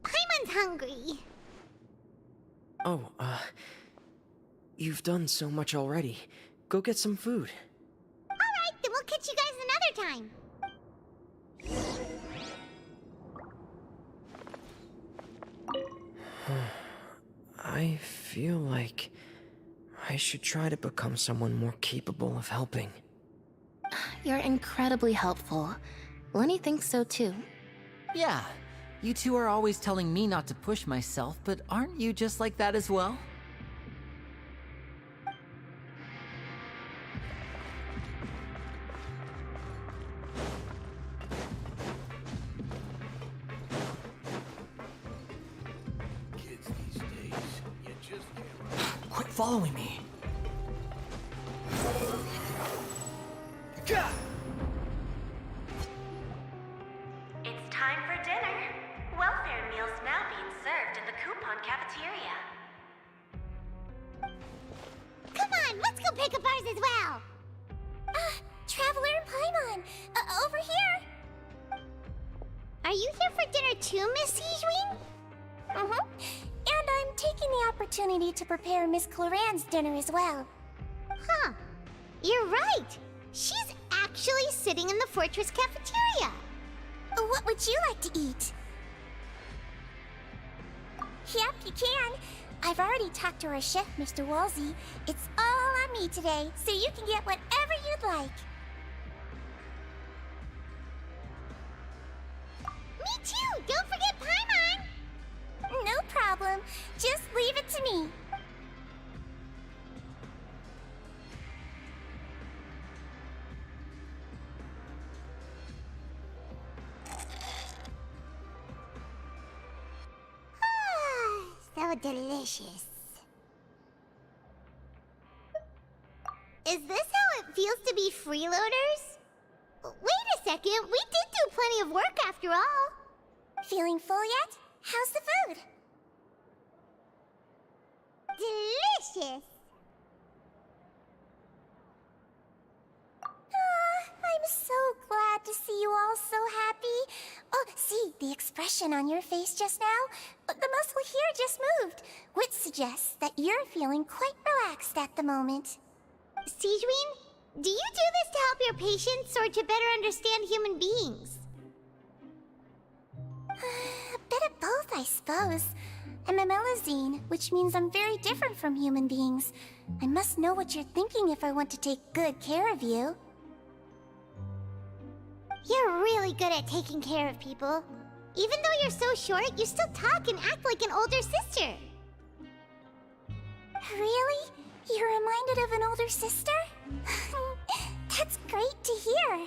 Paimon's hungry. Oh, you've done so much already. Go get some food. Alright, then we'll catch you guys another time. I feel like I should try to become someone more capable of helping. You're incredibly helpful. Lenny thinks so too. Yeah, you two are always telling me not to push myself, but aren't you just like that as well? Quit following me. It's time for dinner. Welfare meals now being served in the coupon cafeteria. Come on, let's go pick up ours as well. Traveler and Paimon, over here. Are you here for dinner too, Miss Sijwing? Mm-hmm. And I'm taking the opportunity to prepare Miss Cloran's dinner as well. Huh. You're right. She's actually sitting in the fortress cafeteria. What would you like to eat? Yep, you can. I've already talked to our chef, Mr. Wolsey. It's all on me today, so you can get whatever you'd like. Me too! Don't forget Paimon! No problem. Just leave it to me. So delicious. Is this how it feels to be freeloaders? Wait a second, we did do plenty of work after all. Feeling full yet? How's the food? Delicious. I'm so glad to see you all so happy. Oh, see, the expression on your face just now? The muscle here just moved, which suggests that you're feeling quite relaxed at the moment. Sijween, do you do this to help your patients or to better understand human beings? A bit of both, I suppose. I'm a Melazine, which means I'm very different from human beings. I must know what you're thinking if I want to take good care of you. You're really good at taking care of people. Even though you're so short, you still talk and act like an older sister. Really? You're reminded of an older sister? That's great to hear.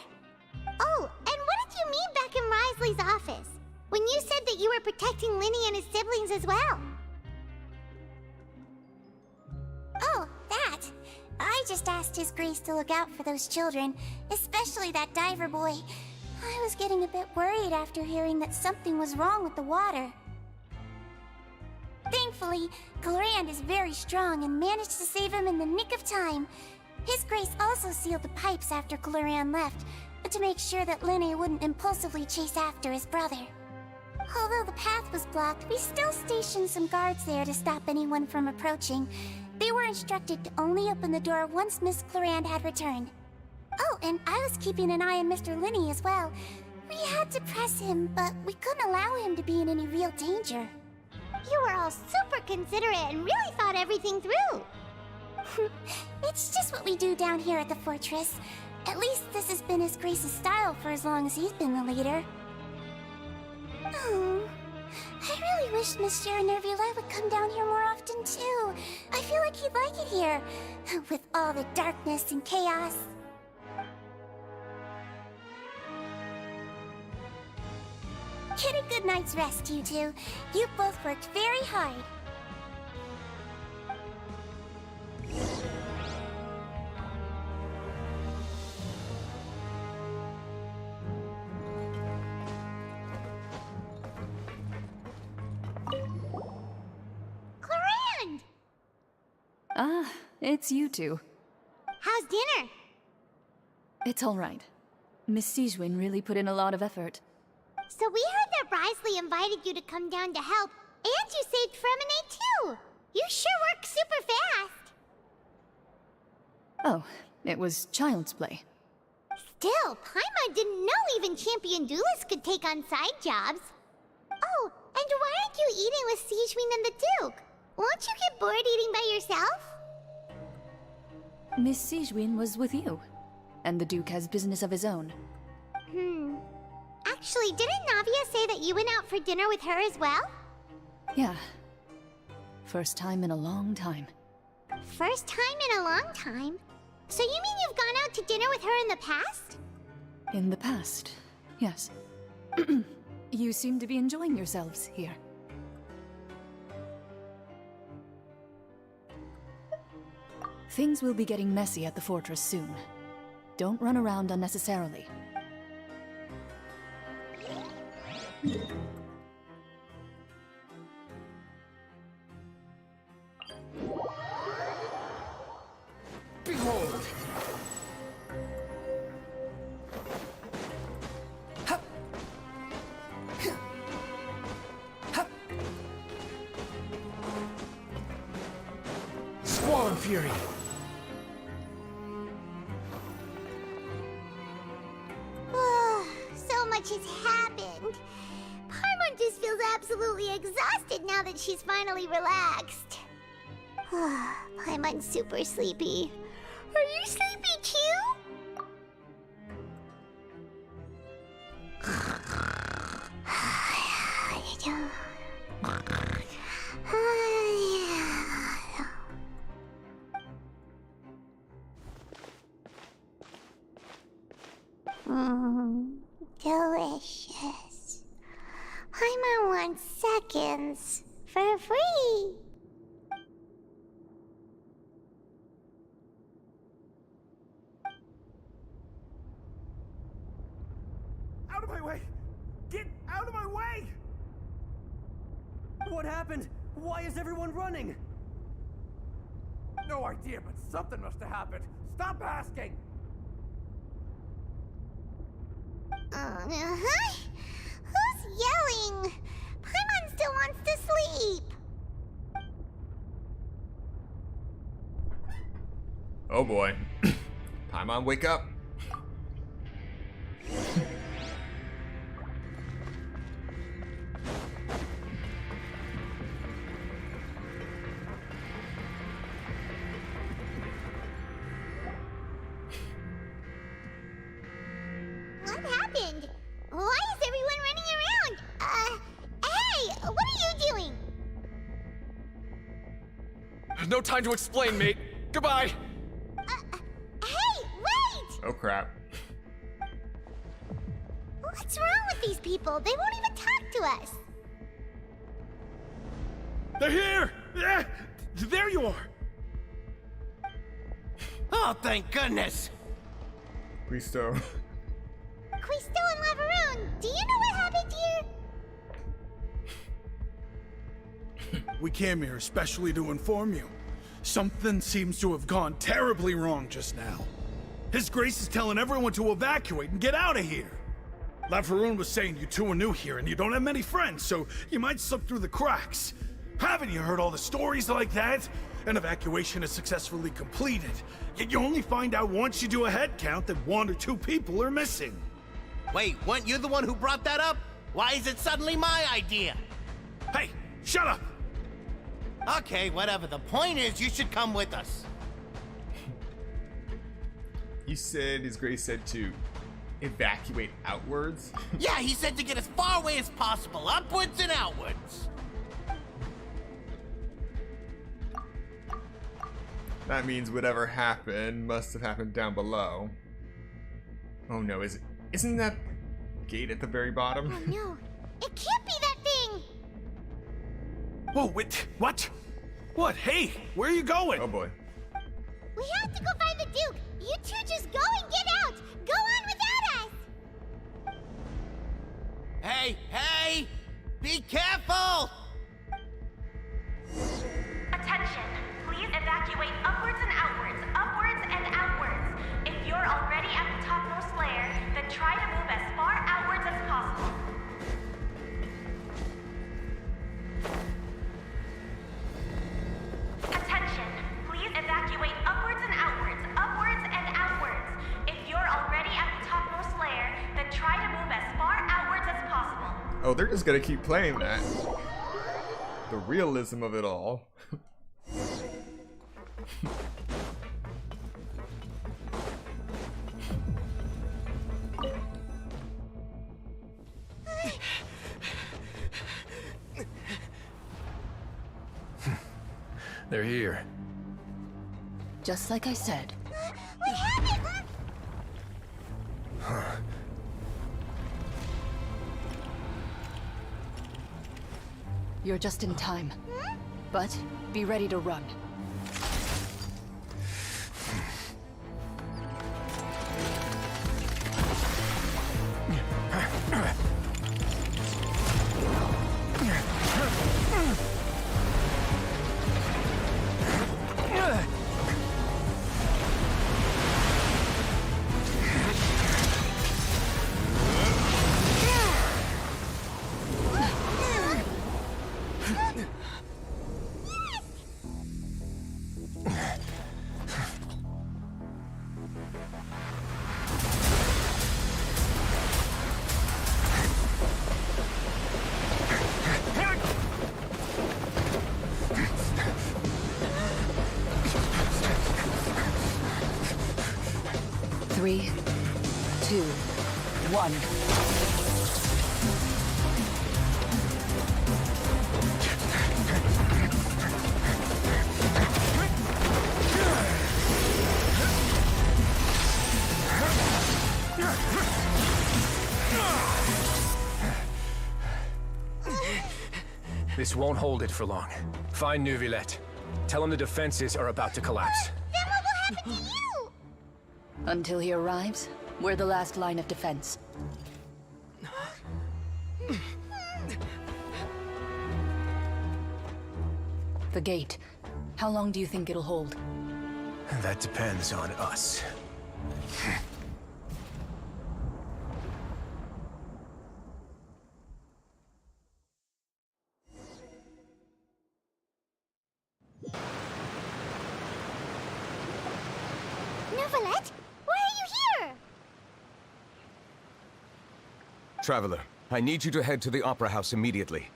Oh, and what did you mean back in Risley's office? When you said that you were protecting Linny and his siblings as well? Oh, that. I just asked His Grace to look out for those children, especially that diver boy. I was getting a bit worried after hearing that something was wrong with the water. Thankfully, Clorand is very strong and managed to save him in the nick of time. His Grace also sealed the pipes after Clorand left, to make sure that Linny wouldn't impulsively chase after his brother. Although the path was blocked, we still stationed some guards there to stop anyone from approaching. They were instructed to only open the door once Miss Clorand had returned. Oh, and I was keeping an eye on Mr. Linny as well. We had to press him, but we couldn't allow him to be in any real danger. You were all super considerate and really thought everything through. It's just what we do down here at the fortress. At least this has been His Grace's style for as long as he's been the leader. Oh, I really really wish Mr. Nervula would come down here more often too. I feel like he'd like it here, with all the darkness and chaos. Get a good night's rest, you two. You both worked very hard. Clorinde! Ah, it's you two. How's dinner? It's all right. Miss Sijwin really put in a lot of effort. So we heard that Brisley invited you to come down to help, and you saved Fremine too! You sure work super fast! Oh, it was child's play. Still, Paimon didn't know even champion duelists could take on side jobs. Oh, and why aren't you eating with Sijwin and the Duke? Won't you get bored eating by yourself? Miss Sijwin was with you, and the Duke has business of his own. Actually, didn't Navia say that you went out for dinner with her as well? Yeah. First time in a long time. First time in a long time? So you mean you've gone out to dinner with her in the past? In the past, yes. You seem to be enjoying yourselves here. Things will be getting messy at the fortress soon. Don't run around unnecessarily. Behold! Hup. Hup. Squall and Fury! So much has happened. Paimon just feels absolutely exhausted now that she's finally relaxed. Paimon's super sleepy. Are you sleepy too? Delicious. Paimon wants seconds for free. Out of my way! Get out of my way! What happened? Why is everyone running? No idea, but something must have happened. Stop asking! Who's yelling? Paimon still wants to sleep. Oh boy. Paimon, wake up. What happened? Why is everyone running around? Hey, what are you doing? No time to explain, mate. Goodbye! Hey, wait! Oh crap. What's wrong with these people? They won't even talk to us. They're here! Yeah, there you are! Oh, thank goodness! Quisto. Quisto and Laveroon, do you know what happened here? We came here especially to inform you. Something seems to have gone terribly wrong just now. His Grace is telling everyone to evacuate and get out of here. Laveroon was saying you two are new here and you don't have many friends, so you might slip through the cracks. Haven't you heard all the stories like that? An evacuation is successfully completed, yet you only find out once you do a head count that 1 or 2 people are missing. Wait, weren't you the one who brought that up? Why is it suddenly my idea? Hey, shut up! Okay, whatever. The point is, you should come with us. You said His Grace said to evacuate outwards? Yeah, he said to get as far away as possible, upwards and outwards. That means whatever happened must have happened down below. Oh no, isn't that gate at the very bottom? Oh no, it can't be that thing! Whoa, wait, what? What? Hey, where are you going? Oh boy. We have to go find the Duke! You two just go and get out! Go on without us! Hey, hey! Be careful! Attention! Please evacuate upwards and outwards, upwards and outwards. If you're already at the topmost layer, then try to move as far outwards as possible. Attention! Please evacuate upwards and outwards, upwards and outwards. If you're already at the topmost layer, then try to move as far outwards as possible. Oh, they're just gonna keep playing that. The realism of it all. They're here. Just like I said. We have it! You're just in time. But be ready to run. Three, two, one. This won't hold it for long. Find Neuvillette. Tell him the defenses are about to collapse. Then what will happen to you? Until he arrives, we're the last line of defense. The gate. How long do you think it'll hold? That depends on us. Neuvillette? Why are you here? Traveler, I need you to head to the Opera House immediately.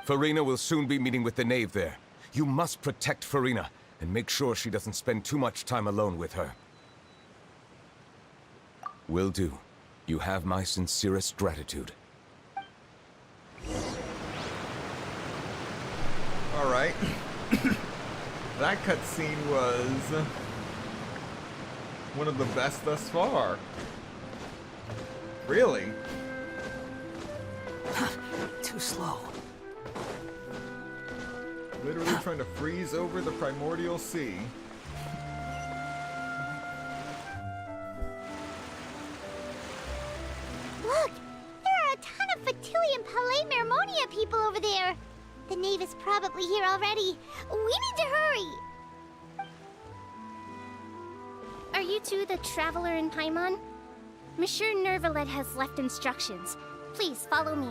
Farina will soon be meeting with the knave there. You must protect Farina, and make sure she doesn't spend too much time alone with her. Will do. You have my sincerest gratitude. Alright. That cutscene was one of the best thus far. Really? Too slow. Literally trying to freeze over the primordial sea. Look! There are a ton of Fatui and Palais Mermonia people over there! The knave is probably here already. We need to hurry! Are you two the traveler in Paimon? Monsieur Neuvillette has left instructions. Please follow me.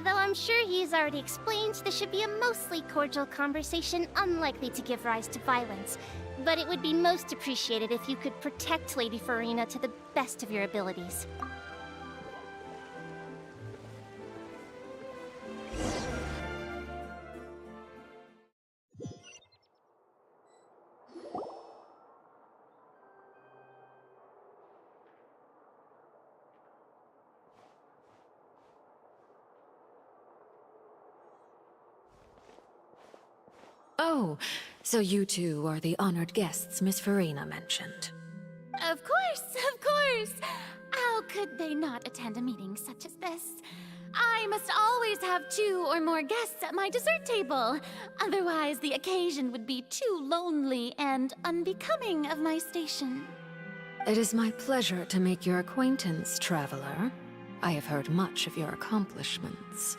Though I'm sure he's already explained, this should be a mostly cordial conversation, unlikely to give rise to violence. But it would be most appreciated if you could protect Lady Farina to the best of your abilities. Oh, So you two are the honored guests Miss Farina mentioned. Of course, of course! How could they not attend a meeting such as this? I must always have 2 or more guests at my dessert table. Otherwise, the occasion would be too lonely and unbecoming of my station. It is my pleasure to make your acquaintance, traveler. I have heard much of your accomplishments.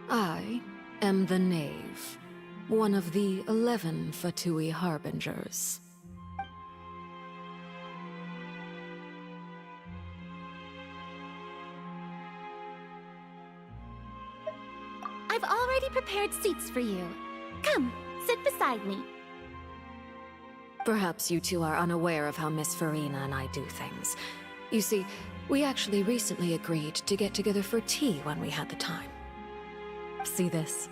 I am the Knave, one of the 11 Fatui Harbingers. I've already prepared seats for you. Come, sit beside me. Perhaps you two are unaware of how Miss Farina and I do things. You see, we actually recently agreed to get together for tea when we had the time. See this?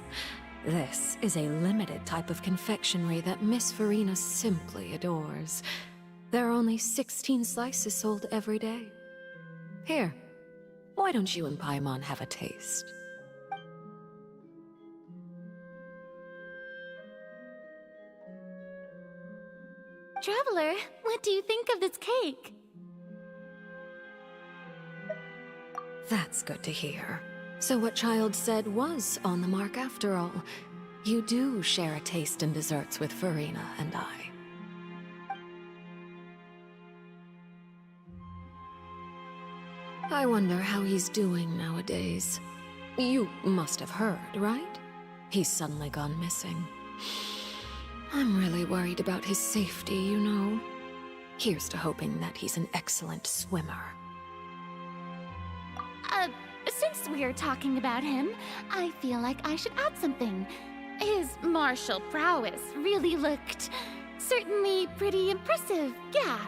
This is a limited type of confectionery that Miss Farina simply adores. There are only 16 slices sold every day. Here, why don't you and Paimon have a taste? Traveler, what do you think of this cake? That's good to hear. So what Child said was on the mark after all. You do share a taste in desserts with Farina and I. I wonder how he's doing nowadays. You must have heard, right? He's suddenly gone missing. I'm really worried about his safety, you know. Here's to hoping that he's an excellent swimmer. Since we're talking about him, I feel like I should add something. His martial prowess really looked certainly pretty impressive, yeah.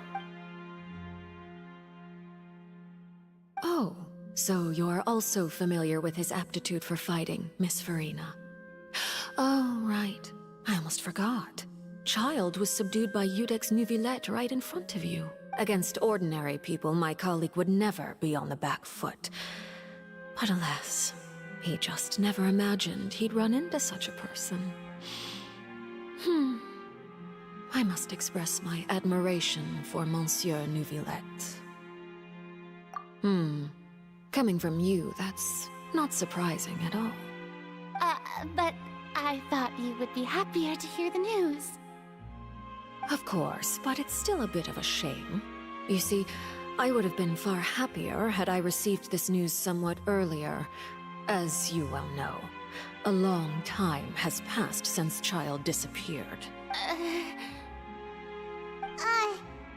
Oh, so you're also familiar with his aptitude for fighting, Miss Farina. Oh, right. I almost forgot. Child was subdued by Udex Nuvillette right in front of you. Against ordinary people, my colleague would never be on the back foot. But alas, he just never imagined he'd run into such a person. I must express my admiration for Monsieur Nuvillette. Coming from you, that's not surprising at all. But I thought you would be happier to hear the news. Of course, but it's still a bit of a shame. You see, I would have been far happier had I received this news somewhat earlier. As you well know, a long time has passed since Child disappeared.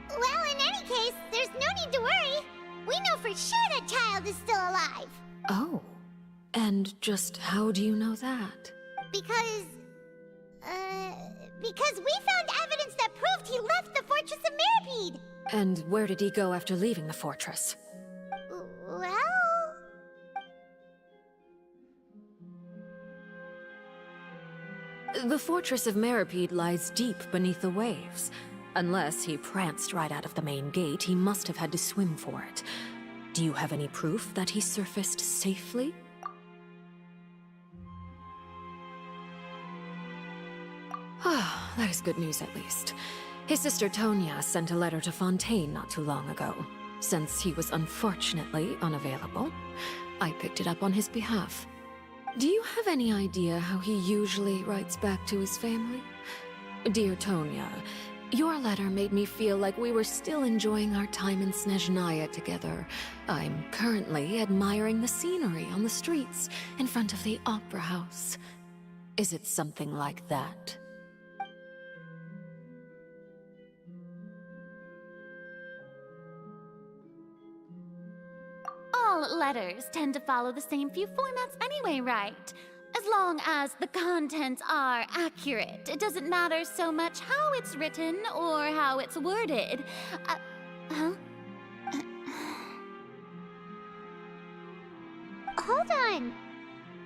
Well, in any case, there's no need to worry. We know for sure that Child is still alive. Oh, and just how do you know that? Because we found evidence that proved he left the Fortress of Mirapede. And where did he go after leaving the fortress? Well... The Fortress of Mirapede lies deep beneath the waves. Unless he pranced right out of the main gate, he must have had to swim for it. Do you have any proof that he surfaced safely? Ah, that is good news at least. His sister Tonya sent a letter to Fontaine not too long ago. Since he was unfortunately unavailable, I picked it up on his behalf. Do you have any idea how he usually writes back to his family? Dear Tonya, your letter made me feel like we were still enjoying our time in Snezhnaya together. I'm currently admiring the scenery on the streets in front of the Opera House. Is it something like that? All letters tend to follow the same few formats anyway, right? As long as the contents are accurate, it doesn't matter so much how it's written or how it's worded. Hold on.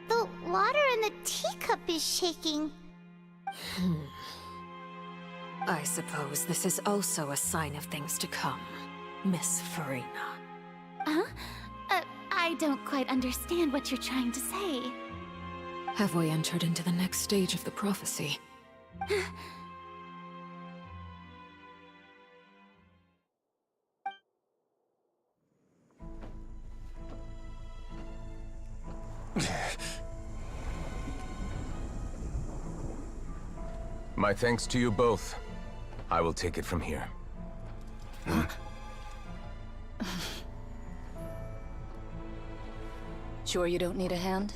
The water in the teacup is shaking. I suppose this is also a sign of things to come, Miss Farina. Huh? I don't quite understand what you're trying to say. Have we entered into the next stage of the prophecy? My thanks to you both. I will take it from here. Sure you don't need a hand?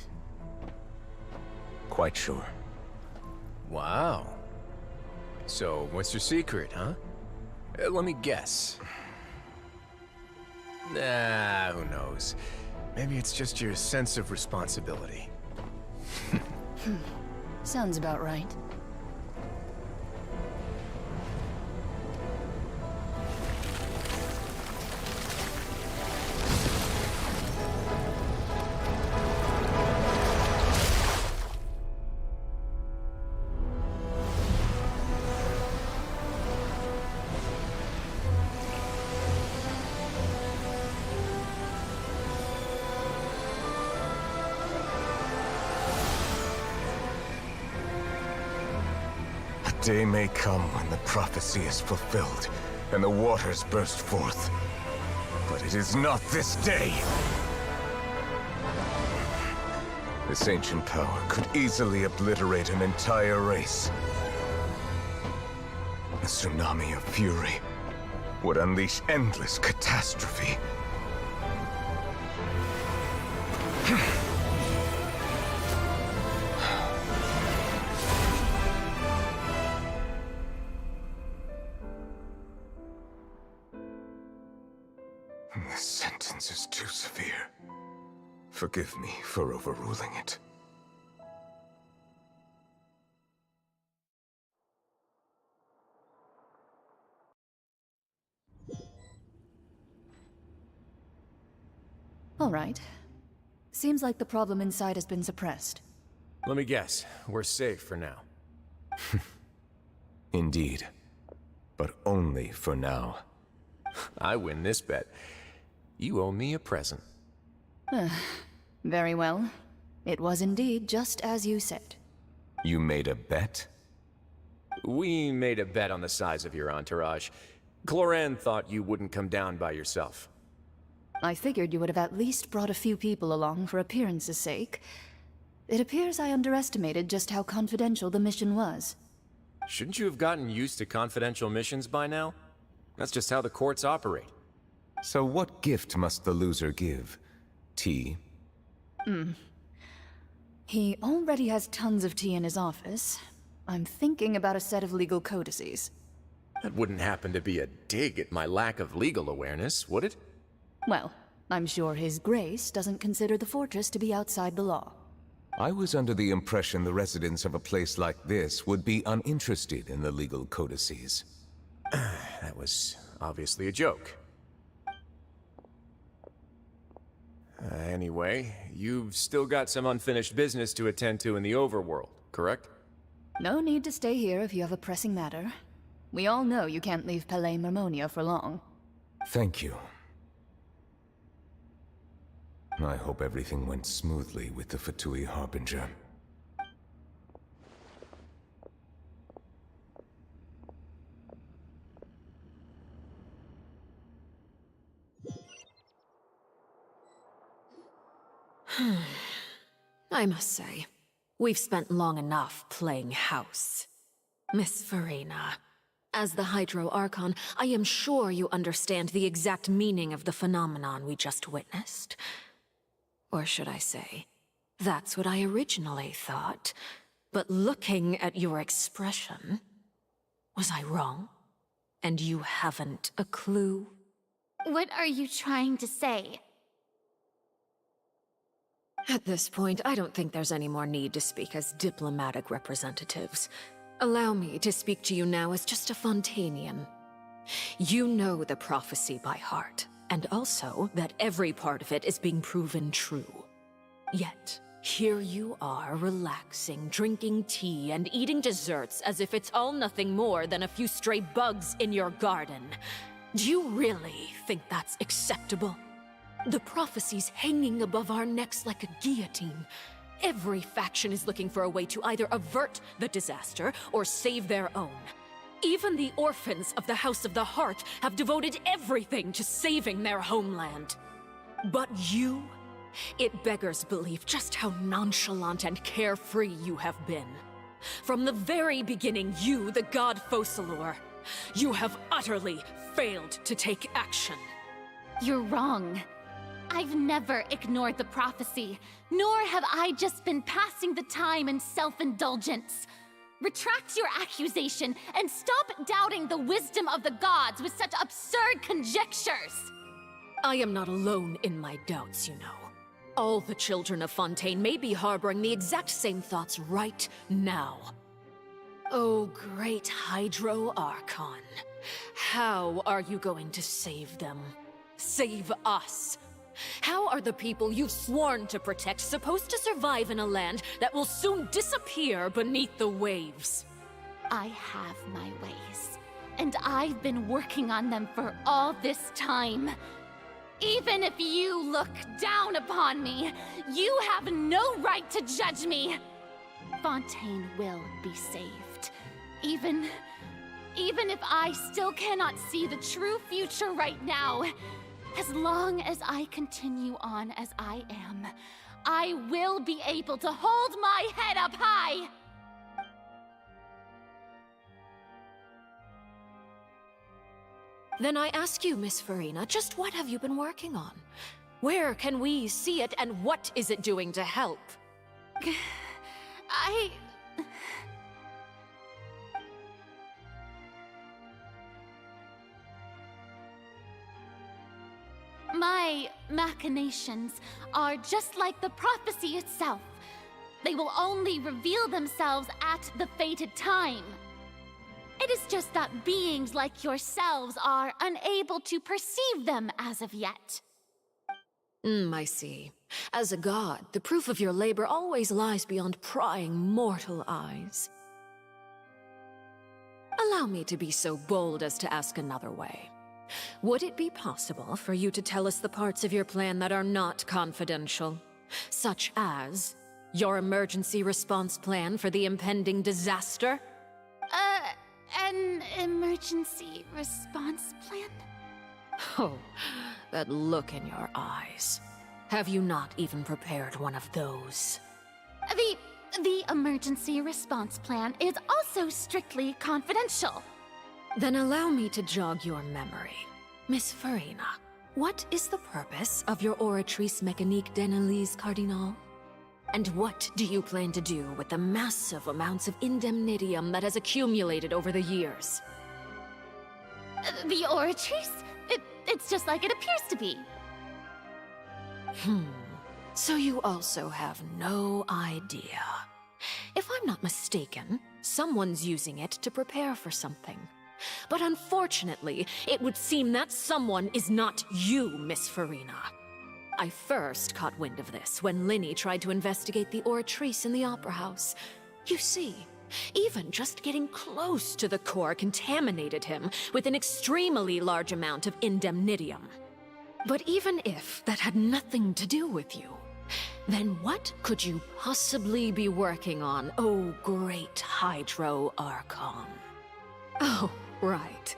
Quite sure. Wow. So, what's your secret, huh? Let me guess. Nah, who knows? Maybe it's just your sense of responsibility. Sounds about right. Day may come when the prophecy is fulfilled, and the waters burst forth. But it is not this day! This ancient power could easily obliterate an entire race. A tsunami of fury would unleash endless catastrophe. This sentence is too severe. Forgive me for overruling it. All right. Seems like the problem inside has been suppressed. Let me guess, we're safe for now. Indeed. But only for now. I win this bet. You owe me a present. Very well. It was indeed just as you said. You made a bet? We made a bet on the size of your entourage. Cloran thought you wouldn't come down by yourself. I figured you would have at least brought a few people along for appearance's sake. It appears I underestimated just how confidential the mission was. Shouldn't you have gotten used to confidential missions by now? That's just how the courts operate. So what gift must the loser give? Tea? He already has tons of tea in his office. I'm thinking about a set of legal codices. That wouldn't happen to be a dig at my lack of legal awareness, would it? Well, I'm sure His Grace doesn't consider the fortress to be outside the law. I was under the impression the residents of a place like this would be uninterested in the legal codices. That was obviously a joke. Anyway, you've still got some unfinished business to attend to in the overworld, correct? No need to stay here if you have a pressing matter. We all know you can't leave Palais Mermonia for long. Thank you. I hope everything went smoothly with the Fatui Harbinger. I must say, we've spent long enough playing house. Miss Farina, as the Hydro Archon, I am sure you understand the exact meaning of the phenomenon we just witnessed. Or should I say, that's what I originally thought. But looking at your expression, was I wrong? And you haven't a clue? What are you trying to say? At this point, I don't think there's any more need to speak as diplomatic representatives. Allow me to speak to you now as just a Fontainian. You know the prophecy by heart, and also that every part of it is being proven true. Yet, here you are relaxing, drinking tea, and eating desserts as if it's all nothing more than a few stray bugs in your garden. Do you really think that's acceptable? The prophecy's hanging above our necks like a guillotine. Every faction is looking for a way to either avert the disaster or save their own. Even the orphans of the House of the Heart have devoted everything to saving their homeland. But you It beggars belief just how nonchalant and carefree you have been. From the very beginning, you, the god Focalor, you have utterly failed to take action. You're wrong. I've never ignored the prophecy, nor have I just been passing the time in self-indulgence. Retract your accusation and stop doubting the wisdom of the gods with such absurd conjectures! I am not alone in my doubts, you know. All the children of Fontaine may be harboring the exact same thoughts right now. Oh, great Hydro Archon. How are you going to save them? Save us? How are the people you've sworn to protect supposed to survive in a land that will soon disappear beneath the waves? I have my ways, and I've been working on them for all this time. Even if you look down upon me, you have no right to judge me. Fontaine will be saved. Even if I still cannot see the true future right now, as long as I continue on as I am, I will be able to hold my head up high! Then I ask you, Miss Farina, just what have you been working on? Where can we see it, and what is it doing to help? My machinations are just like the prophecy itself. They will only reveal themselves at the fated time. It is just that beings like yourselves are unable to perceive them as of yet. I see. As a god, the proof of your labor always lies beyond prying mortal eyes. Allow me to be so bold as to ask another way. Would it be possible for you to tell us the parts of your plan that are not confidential? Such as your emergency response plan for the impending disaster? An emergency response plan? Oh, that look in your eyes. Have you not even prepared one of those? The emergency response plan is also strictly confidential. Then allow me to jog your memory. Miss Farina, what is the purpose of your Oratrice Mécanique d'Analyse Cardinal? And what do you plan to do with the massive amounts of indemnitium that has accumulated over the years? The Oratrice? It's just like it appears to be. So you also have no idea. If I'm not mistaken, someone's using it to prepare for something. But unfortunately, it would seem that someone is not you, Miss Farina. I first caught wind of this when Linny tried to investigate the Oratrice in the Opera House. You see, even just getting close to the core contaminated him with an extremely large amount of indemnitium. But even if that had nothing to do with you, then what could you possibly be working on, oh great Hydro Archon? Oh, right.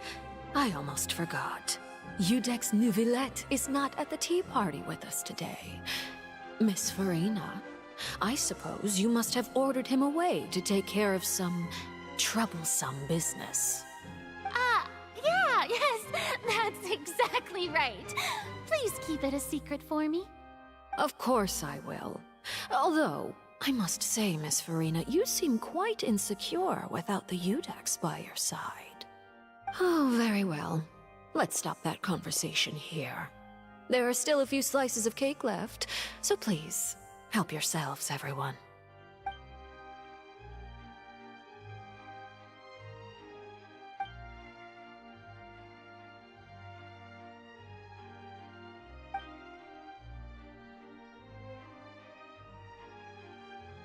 I almost forgot. Udex Neuvillette is not at the tea party with us today. Miss Farina, I suppose you must have ordered him away to take care of some troublesome business. Yeah, yes, that's exactly right. Please keep it a secret for me. Of course I will. Although, I must say, Miss Farina, you seem quite insecure without the Udex by your side. Oh, very well. Let's stop that conversation here. There are still a few slices of cake left, so please, help yourselves, everyone.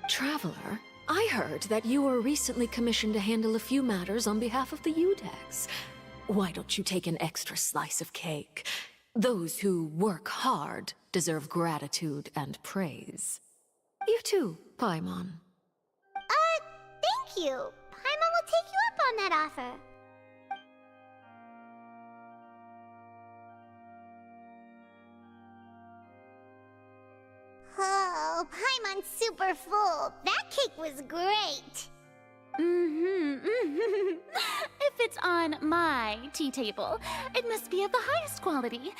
Traveler, I heard that you were recently commissioned to handle a few matters on behalf of the Udex. Why don't you take an extra slice of cake? Those who work hard deserve gratitude and praise. You too, Paimon. Thank you. Paimon will take you up on that offer. full. That cake was great. If it's on my tea table, it must be of the highest quality.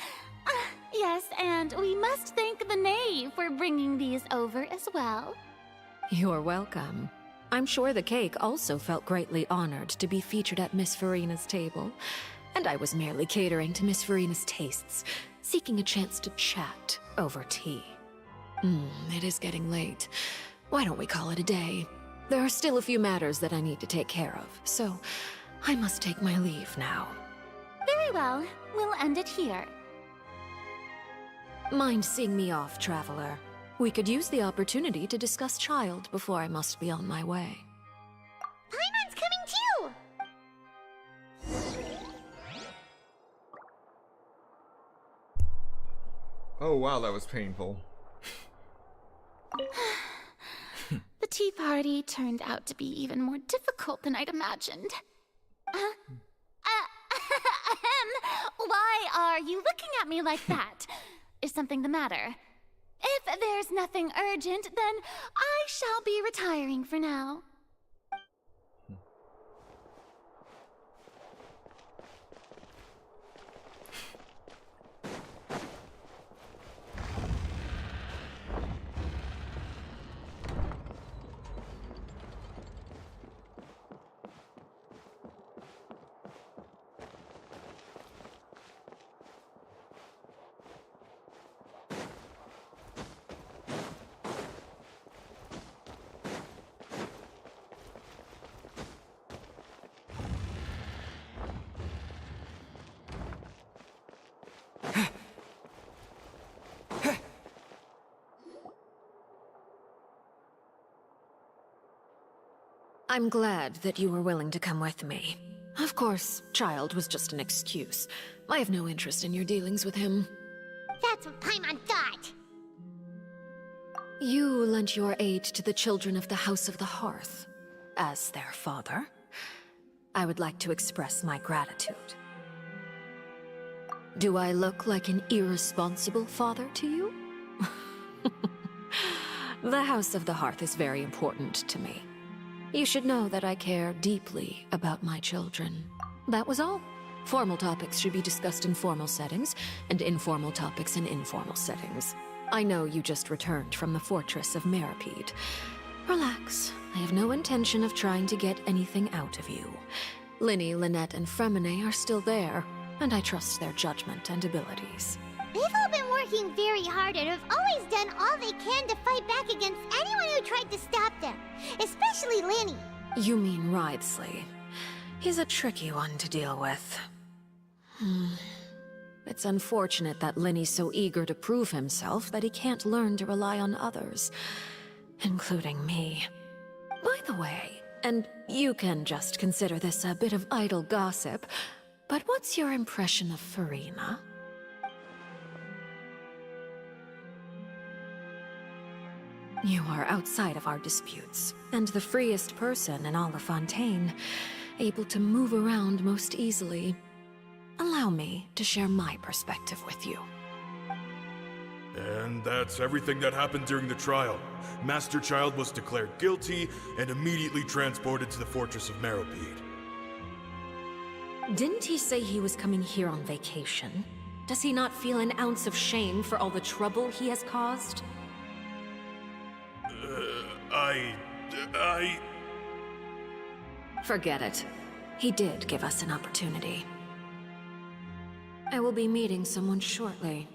Yes, and we must thank the knave for bringing these over as well. You're welcome. I'm sure the cake also felt greatly honored to be featured at Miss Farina's table. And I was merely catering to Miss Farina's tastes, seeking a chance to chat over tea. It is getting late. Why don't we call it a day? There are still a few matters that I need to take care of, so I must take my leave now. Very well. We'll end it here. Mind seeing me off, traveler? We could use the opportunity to discuss Child before I must be on my way. Paimon's coming too! Oh wow, that was painful. The tea party turned out to be even more difficult than I'd imagined. Why are you looking at me like that? Is something the matter? If there's nothing urgent, then I shall be retiring for now. I'm glad that you were willing to come with me. Of course, Child was just an excuse. I have no interest in your dealings with him. That's what Paimon thought. You lent your aid to the children of the House of the Hearth. As their father, I would like to express my gratitude. Do I look like an irresponsible father to you? The House of the Hearth is very important to me. You should know that I care deeply about my children. That was all. Formal topics should be discussed in formal settings, and informal topics in informal settings. I know you just returned from the fortress of Meripede. Relax. I have no intention of trying to get anything out of you. Linny, Lynette, and Fremine are still there, and I trust their judgment and abilities. They've all been working very hard and have always done all they can to fight back against anyone who tried to stop them. Especially Linny. You mean Wriothesley. He's a tricky one to deal with. It's unfortunate that Linny's so eager to prove himself that he can't learn to rely on others, including me. By the way, and you can just consider this a bit of idle gossip, but what's your impression of Farina? You are outside of our disputes, and the freest person in all of Fontaine, able to move around most easily. Allow me to share my perspective with you. And that's everything that happened during the trial. Master Child was declared guilty and immediately transported to the Fortress of Meripede. Didn't he say he was coming here on vacation? Does he not feel an ounce of shame for all the trouble he has caused? Forget it. He did give us an opportunity. I will be meeting someone shortly.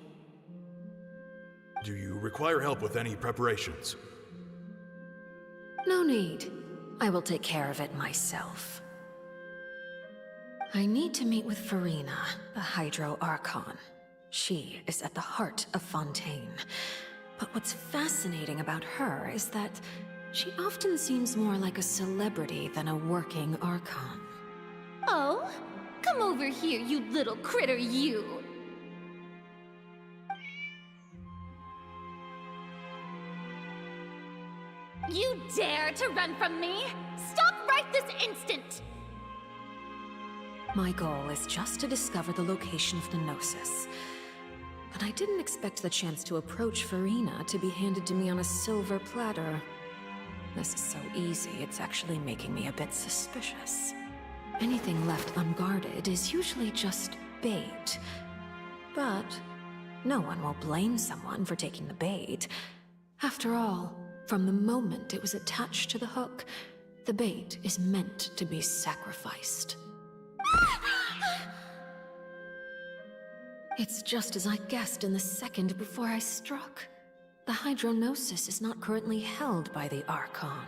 Do you require help with any preparations? No need. I will take care of it myself. I need to meet with Farina, the Hydro Archon. She is at the heart of Fontaine. But what's fascinating about her is that she often seems more like a celebrity than a working Archon. Oh? Come over here, you little critter, you! You dare to run from me? Stop right this instant! My goal is just to discover the location of the Gnosis. But I didn't expect the chance to approach Farina to be handed to me on a silver platter. This is so easy, it's actually making me a bit suspicious. Anything left unguarded is usually just bait. But no one will blame someone for taking the bait. After all, from the moment it was attached to the hook, the bait is meant to be sacrificed. It's just as I guessed in the second before I struck. The hydronosis is not currently held by the Archon.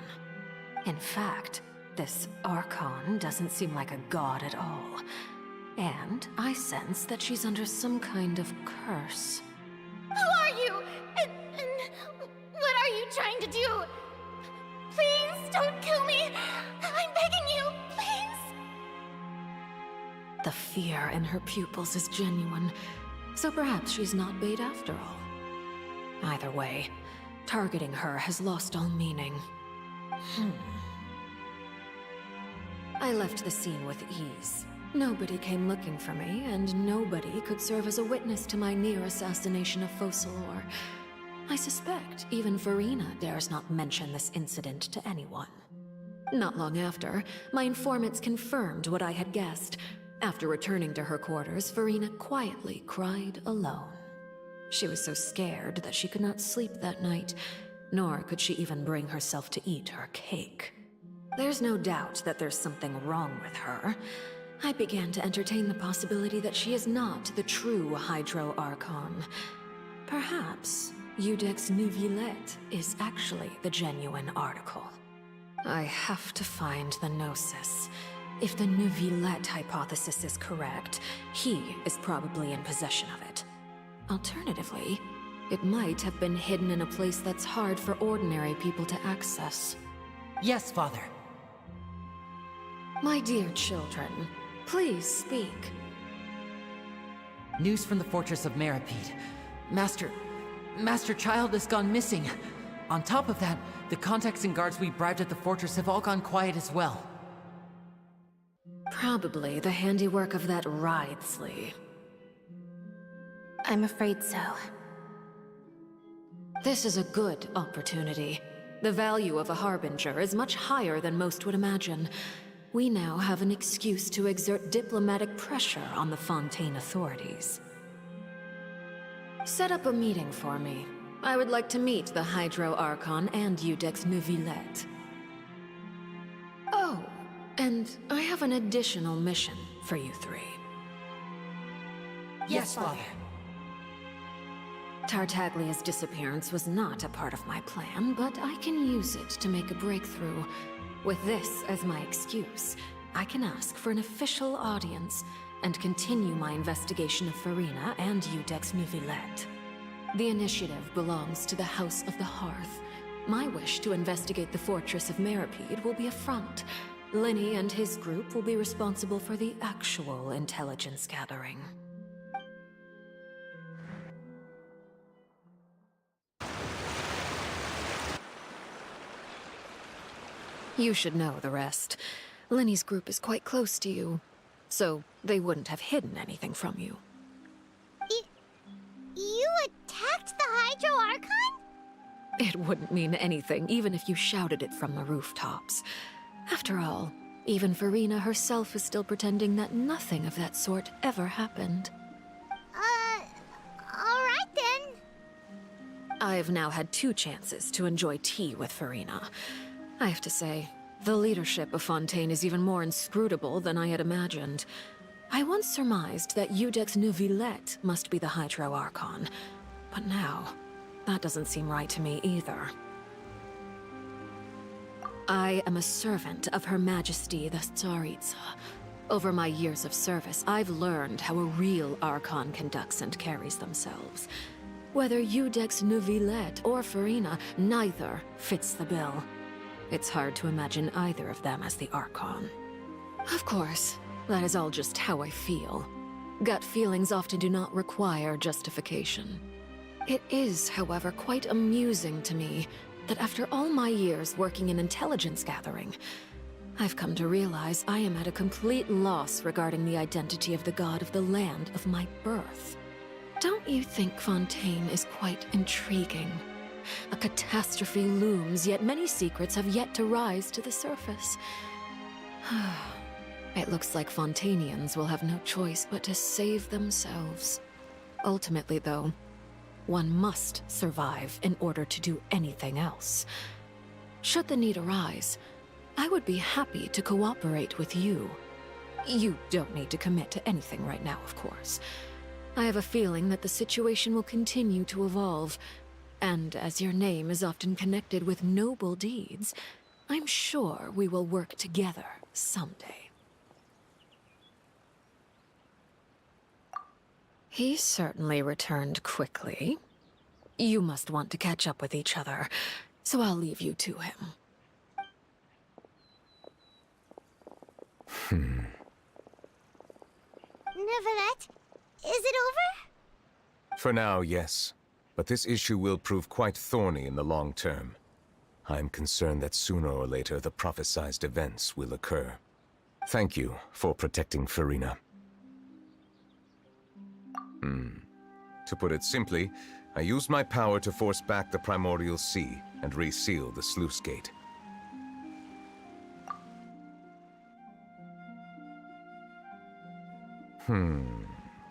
In fact, this Archon doesn't seem like a god at all. And I sense that she's under some kind of curse. Who are you? And what are you trying to do? Please don't kill me. I'm begging you, please. The fear in her pupils is genuine, so perhaps she's not bait after all. Either way, targeting her has lost all meaning. I left the scene with ease. Nobody came looking for me, and nobody could serve as a witness to my near assassination of Focalor. I suspect even Farina dares not mention this incident to anyone. Not long after, my informants confirmed what I had guessed. After returning to her quarters, Farina quietly cried alone. She was so scared that she could not sleep that night, nor could she even bring herself to eat her cake. There's no doubt that there's something wrong with her. I began to entertain the possibility that she is not the true Hydro Archon. Perhaps Iudex Neuvillette is actually the genuine article. I have to find the Gnosis. If the Neuvillette hypothesis is correct, he is probably in possession of it. Alternatively, it might have been hidden in a place that's hard for ordinary people to access. Yes, Father. My dear children, please speak. News from the fortress of Meripede. Master Child has gone missing. On top of that, the contacts and guards we bribed at the fortress have all gone quiet as well. Probably the handiwork of that Wriothesley. I'm afraid so. This is a good opportunity. The value of a Harbinger is much higher than most would imagine. We now have an excuse to exert diplomatic pressure on the Fontaine authorities. Set up a meeting for me. I would like to meet the Hydro Archon and Iudex Neuvillette. Oh, and I have an additional mission for you three. Yes, Father. Tartaglia's disappearance was not a part of my plan, but I can use it to make a breakthrough. With this as my excuse, I can ask for an official audience and continue my investigation of Farina and Iudex Neuvillette. The initiative belongs to the House of the Hearth. My wish to investigate the fortress of Meripede will be a front. Lenny and his group will be responsible for the actual intelligence gathering. You should know the rest. Lenny's group is quite close to you, so they wouldn't have hidden anything from you. You attacked the Hydro Archon? It wouldn't mean anything, even if you shouted it from the rooftops. After all, even Farina herself is still pretending that nothing of that sort ever happened. Alright then. I've now had 2 chances to enjoy tea with Farina. I have to say, the leadership of Fontaine is even more inscrutable than I had imagined. I once surmised that Iudex Neuvillette must be the Hydro Archon, but now, that doesn't seem right to me either. I am a servant of Her Majesty the Tsaritsa. Over my years of service, I've learned how a real Archon conducts and carries themselves. Whether Iudex Neuvillette or Farina, neither fits the bill. It's hard to imagine either of them as the Archon. Of course, that is all just how I feel. Gut feelings often do not require justification. It is, however, quite amusing to me that after all my years working in intelligence gathering, I've come to realize I am at a complete loss regarding the identity of the god of the land of my birth. Don't you think Fontaine is quite intriguing? A catastrophe looms, yet many secrets have yet to rise to the surface. It looks like Fontainians will have no choice but to save themselves. Ultimately, though, one must survive in order to do anything else. Should the need arise, I would be happy to cooperate with you. You don't need to commit to anything right now, of course. I have a feeling that the situation will continue to evolve, and as your name is often connected with noble deeds, I'm sure we will work together someday. He certainly returned quickly. You must want to catch up with each other, so I'll leave you to him. Neuvillette, is it over? For now, yes. But this issue will prove quite thorny in the long term. I'm concerned that sooner or later the prophesized events will occur. Thank you for protecting Farina. To put it simply, I used my power to force back the Primordial Sea and reseal the sluice gate.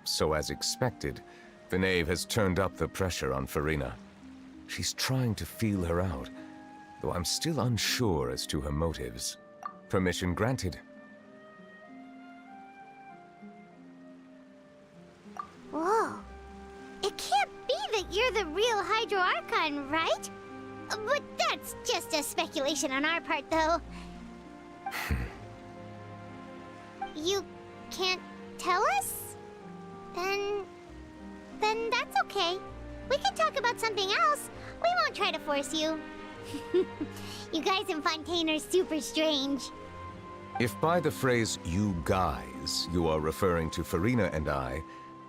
So as expected, the Knave has turned up the pressure on Farina. She's trying to feel her out, though I'm still unsure as to her motives. Permission granted. Whoa. It can't be that you're the real Hydro Archon, right? But that's just a speculation on our part, though. You can't tell us? Then that's okay. We can talk about something else. We won't try to force you. You guys in Fontaine are super strange. If by the phrase, "you guys," you are referring to Farina and I,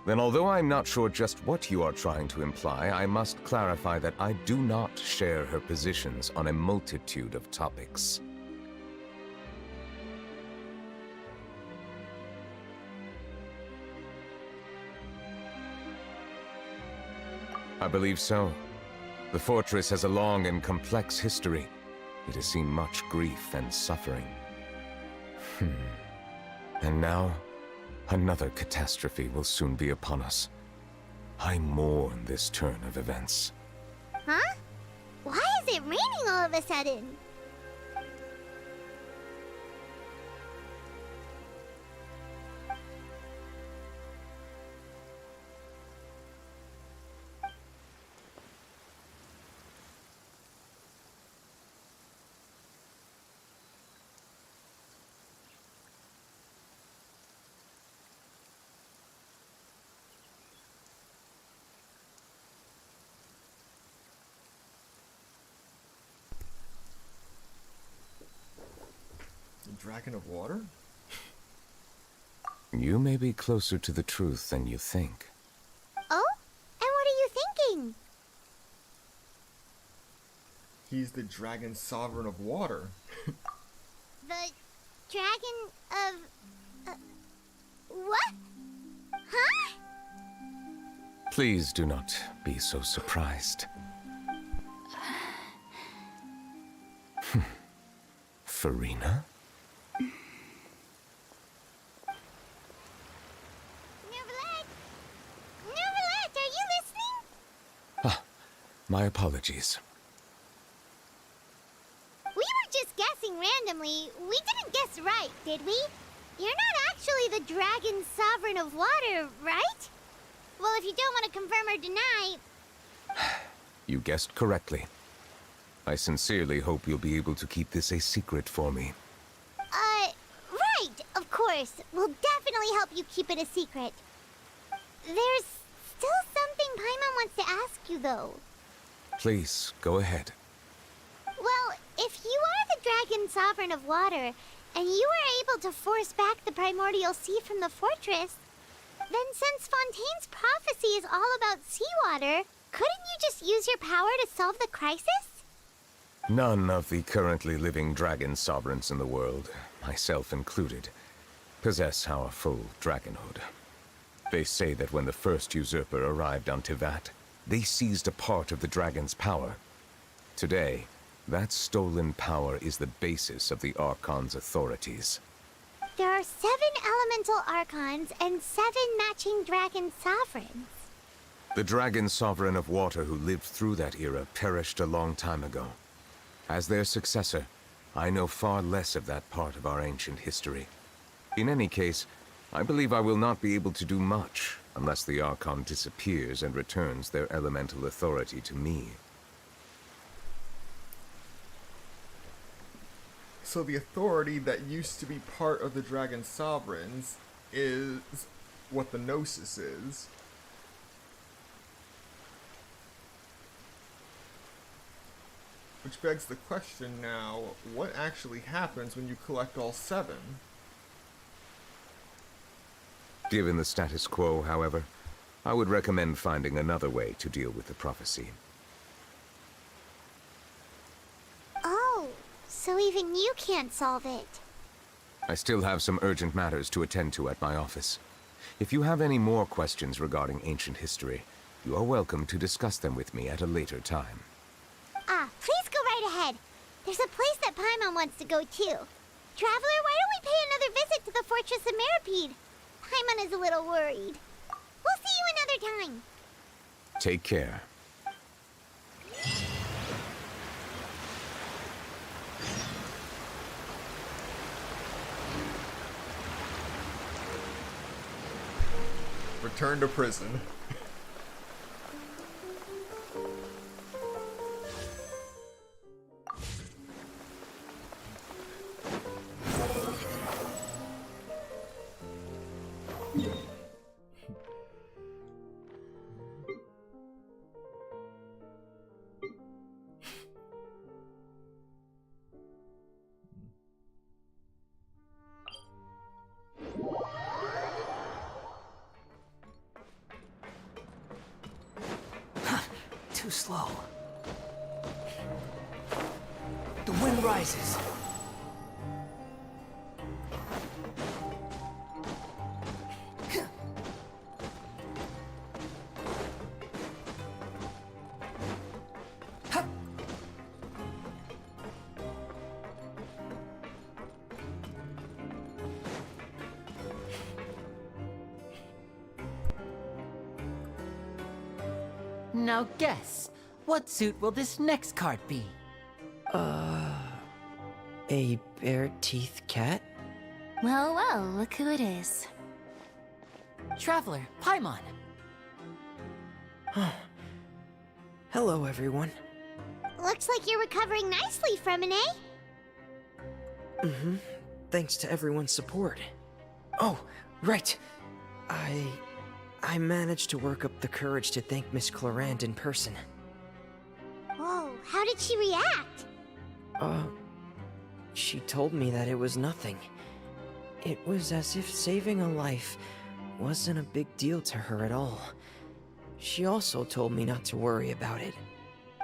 then although I'm not sure just what you are trying to imply, I must clarify that I do not share her positions on a multitude of topics. I believe so. The fortress has a long and complex history. It has seen much grief and suffering. And now, another catastrophe will soon be upon us. I mourn this turn of events. Huh? Why is it raining all of a sudden? Dragon of water? You may be closer to the truth than you think. Oh? And what are you thinking? He's the dragon sovereign of water. The dragon of... what? Huh? Please do not be so surprised. Farina? Neuvillette, are you listening? My apologies. We were just guessing randomly. We didn't guess right, did we? You're not actually the dragon sovereign of water, right? Well, if you don't want to confirm or deny... You guessed correctly. I sincerely hope you'll be able to keep this a secret for me. Right, of course. We'll definitely help you keep it a secret. There's still something Paimon wants to ask you, though. Please, go ahead. Well, if you are the dragon sovereign of water, and you were able to force back the primordial sea from the fortress, then since Fontaine's prophecy is all about seawater, couldn't you just use your power to solve the crisis? None of the currently living dragon sovereigns in the world, myself included, possess our full dragonhood. They say that when the first usurper arrived on Tivat, they seized a part of the dragon's power Today, that stolen power is the basis of the Archon's authorities. There are 7 elemental Archons and 7 matching dragon sovereigns. The dragon sovereign of water who lived through that era perished a long time ago. As their successor, I know far less of that part of our ancient history. In any case, I believe I will not be able to do much unless the Archon disappears and returns their elemental authority to me. So the authority that used to be part of the Dragon Sovereigns is what the Gnosis is. Which begs the question now, what actually happens when you collect all 7? Given the status quo, however, I would recommend finding another way to deal with the prophecy. Oh, so even you can't solve it. I still have some urgent matters to attend to at my office. If you have any more questions regarding ancient history, you are welcome to discuss them with me at a later time. Please go right ahead. There's a place that Paimon wants to go too. Traveler, why don't we pay another visit to the Fortress of Meropide? Paimon is a little worried. We'll see you another time. Take care. Return to prison. Too slow. The wind rises. Now guess, what suit will this next card be? A bare-teeth cat? Well, well, look who it is. Traveler, Paimon. Hello, everyone. Looks like you're recovering nicely from it, eh? Mm-hmm. Thanks to everyone's support. Oh, right. I managed to work up the courage to thank Miss Clarant in person. Whoa, how did she react? She told me that it was nothing. It was as if saving a life wasn't a big deal to her at all. She also told me not to worry about it.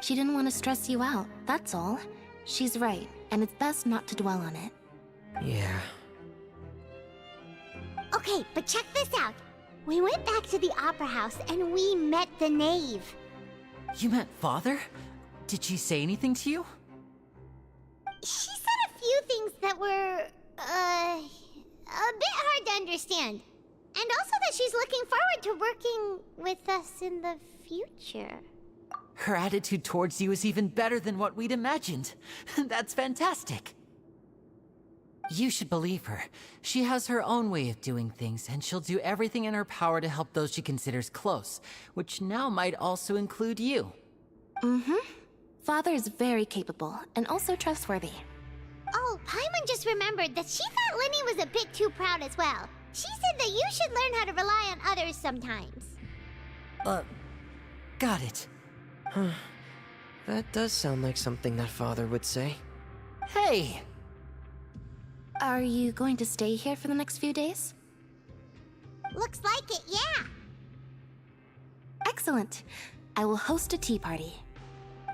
She didn't want to stress you out, that's all. She's right, and it's best not to dwell on it. Yeah. Okay, but check this out. We went back to the Opera House and we met the Knave. You met Father? Did she say anything to you? She said a few things that were, a bit hard to understand. And also that she's looking forward to working with us in the future. Her attitude towards you is even better than what we'd imagined. That's fantastic. You should believe her. She has her own way of doing things, and she'll do everything in her power to help those she considers close, which now might also include you. Mm-hmm. Father is very capable, and also trustworthy. Oh, Paimon just remembered that she thought Lenny was a bit too proud as well. She said that you should learn how to rely on others sometimes. Got it. Huh. That does sound like something that Father would say. Hey! Are you going to stay here for the next few days? Looks like it, yeah. Excellent. I will host a tea party.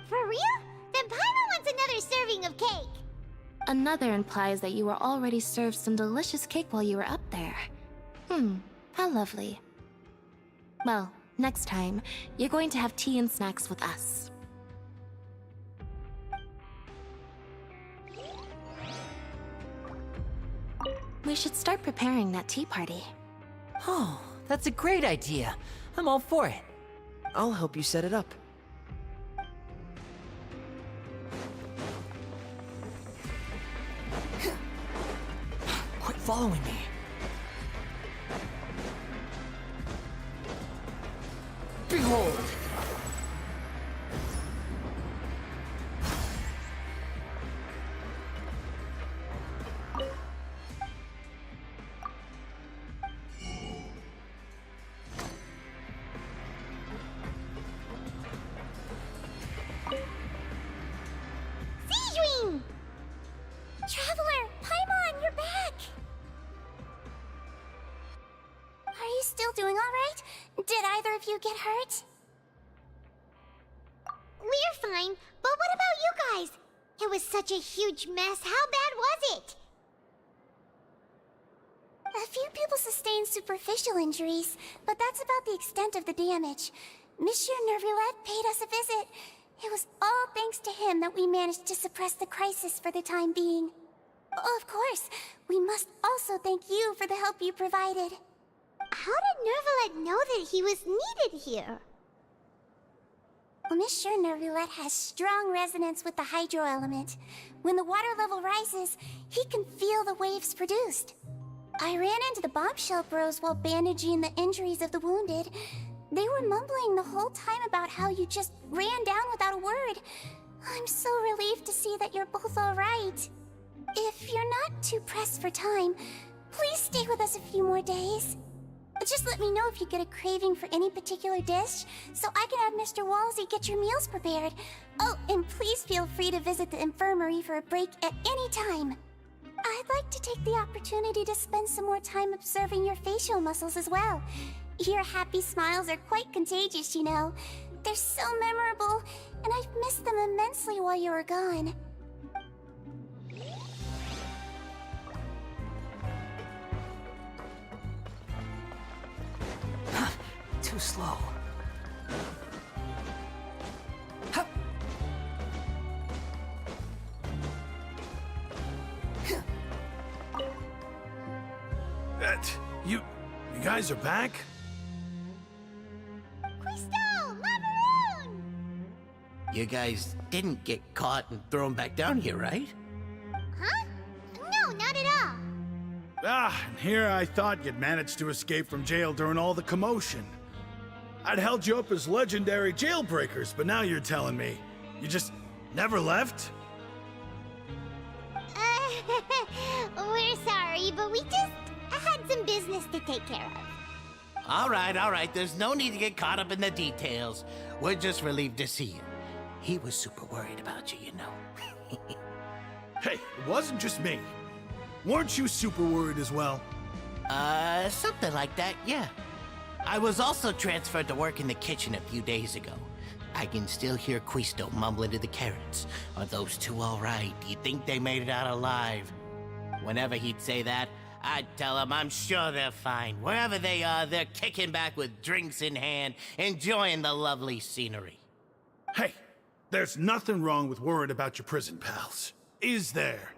For real? Then Paimon wants another serving of cake. Another implies that you were already served some delicious cake while you were up there. How lovely. Well, next time, you're going to have tea and snacks with us. We should start preparing that tea party. Oh, that's a great idea. I'm all for it. I'll help you set it up. Quit following me. Behold! Siegewing! Traveler, Paimon, you're back! Are you still doing alright? Did either of you get hurt? We're fine, but what about you guys? It was such a huge mess. How bad was it? A few people sustained superficial injuries, but that's about the extent of the damage. Monsieur Nervulette paid us a visit. It was all thanks to him that we managed to suppress the crisis for the time being. Of course, we must also thank you for the help you provided. How did Nervulette know that he was needed here? Well, Monsieur Nervulette has strong resonance with the hydro element. When the water level rises, he can feel the waves produced. I ran into the bombshell bros while bandaging the injuries of the wounded. They were mumbling the whole time about how you just ran down without a word. I'm so relieved to see that you're both alright. If you're not too pressed for time, please stay with us a few more days. Just let me know if you get a craving for any particular dish, so I can have Mr. Walsey get your meals prepared. Oh, and please feel free to visit the infirmary for a break at any time. I'd like to take the opportunity to spend some more time observing your facial muscles as well. Your happy smiles are quite contagious, you know. They're so memorable, and I've missed them immensely while you were gone. Too slow. You guys are back? Crystal! Macaroon! You guys didn't get caught and thrown back down here, right? Huh? No, not at all. And here I thought you'd managed to escape from jail during all the commotion. I'd held you up as legendary jailbreakers, but now you're telling me you just never left? We're sorry, but we just had some business to take care of. All right. There's no need to get caught up in the details. We're just relieved to see you. He was super worried about you, you know. Hey, it wasn't just me. Weren't you super worried as well? Something like that, yeah. I was also transferred to work in the kitchen a few days ago. I can still hear Quisto mumbling to the carrots. Are those two all right? Do you think they made it out alive? Whenever he'd say that, I'd tell him I'm sure they're fine. Wherever they are, they're kicking back with drinks in hand, enjoying the lovely scenery. Hey, there's nothing wrong with worrying about your prison pals. Is there?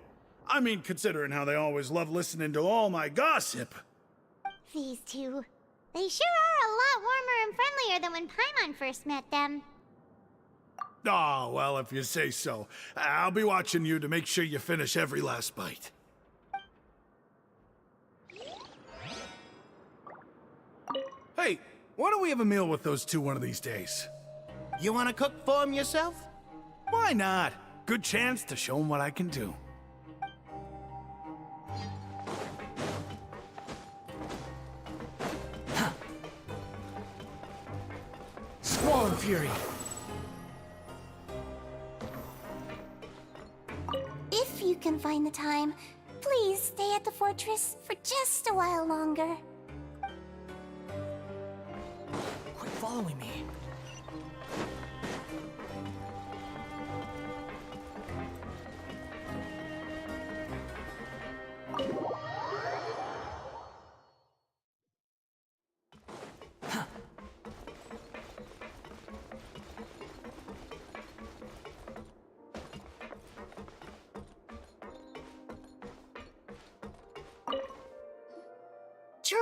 I mean, considering how they always love listening to all my gossip. These two. They sure are a lot warmer and friendlier than when Paimon first met them. Oh, well, if you say so. I'll be watching you to make sure you finish every last bite. Hey, why don't we have a meal with those two one of these days? You want to cook for them yourself? Why not? Good chance to show them what I can do. Squall and Fury! If you can find the time, please stay at the fortress for just a while longer. Quit following me.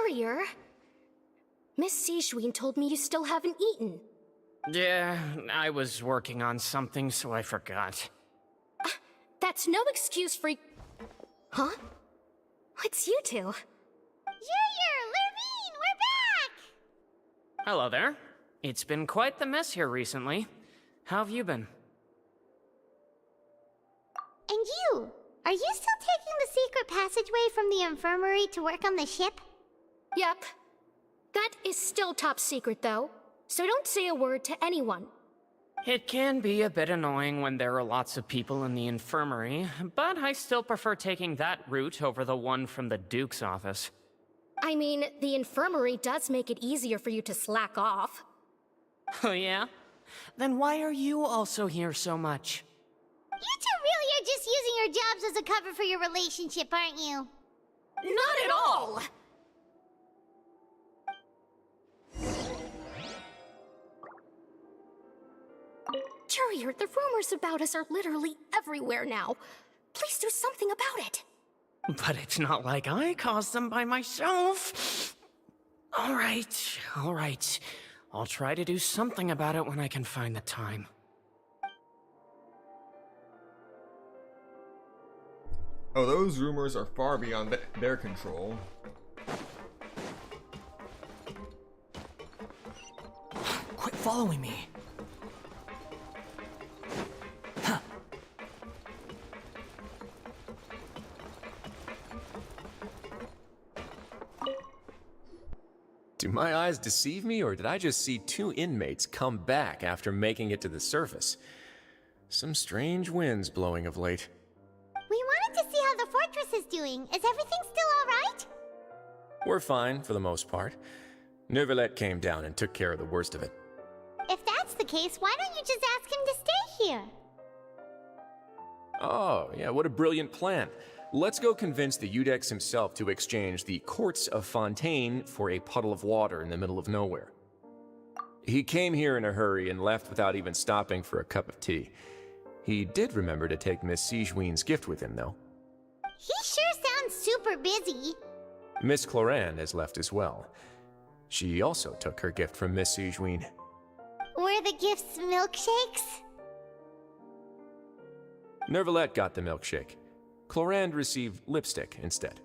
Courier? Miss Sijween told me you still haven't eaten. Yeah, I was working on something, so I forgot. That's no excuse for... Huh? It's you two. Courier, Lurvine, we're back! Hello there. It's been quite the mess here recently. How have you been? And you? Are you still taking the secret passageway from the infirmary to work on the ship? Yep. That is still top secret, though. So don't say a word to anyone. It can be a bit annoying when there are lots of people in the infirmary, but I still prefer taking that route over the one from the Duke's office. I mean, the infirmary does make it easier for you to slack off. Oh yeah? Then why are you also here so much? You two really are just using your jobs as a cover for your relationship, aren't you? Not at all! Courier, the rumors about us are literally everywhere now. Please do something about it. But it's not like I caused them by myself. All right. I'll try to do something about it when I can find the time. Oh, those rumors are far beyond their control. Quit following me. Do my eyes deceive me, or did I just see two inmates come back after making it to the surface? Some strange winds blowing of late. We wanted to see how the fortress is doing. Is everything still alright? We're fine, for the most part. Neuvillette came down and took care of the worst of it. If that's the case, why don't you just ask him to stay here? Oh, yeah, what a brilliant plan. Let's go convince the Udex himself to exchange the courts of Fontaine for a puddle of water in the middle of nowhere. He came here in a hurry and left without even stopping for a cup of tea. He did remember to take Miss Sijween's gift with him, though. He sure sounds super busy. Miss Cloran has left as well. She also took her gift from Miss Sijween. Were the gifts milkshakes? Neuvillette got the milkshake. Cloran received lipstick instead.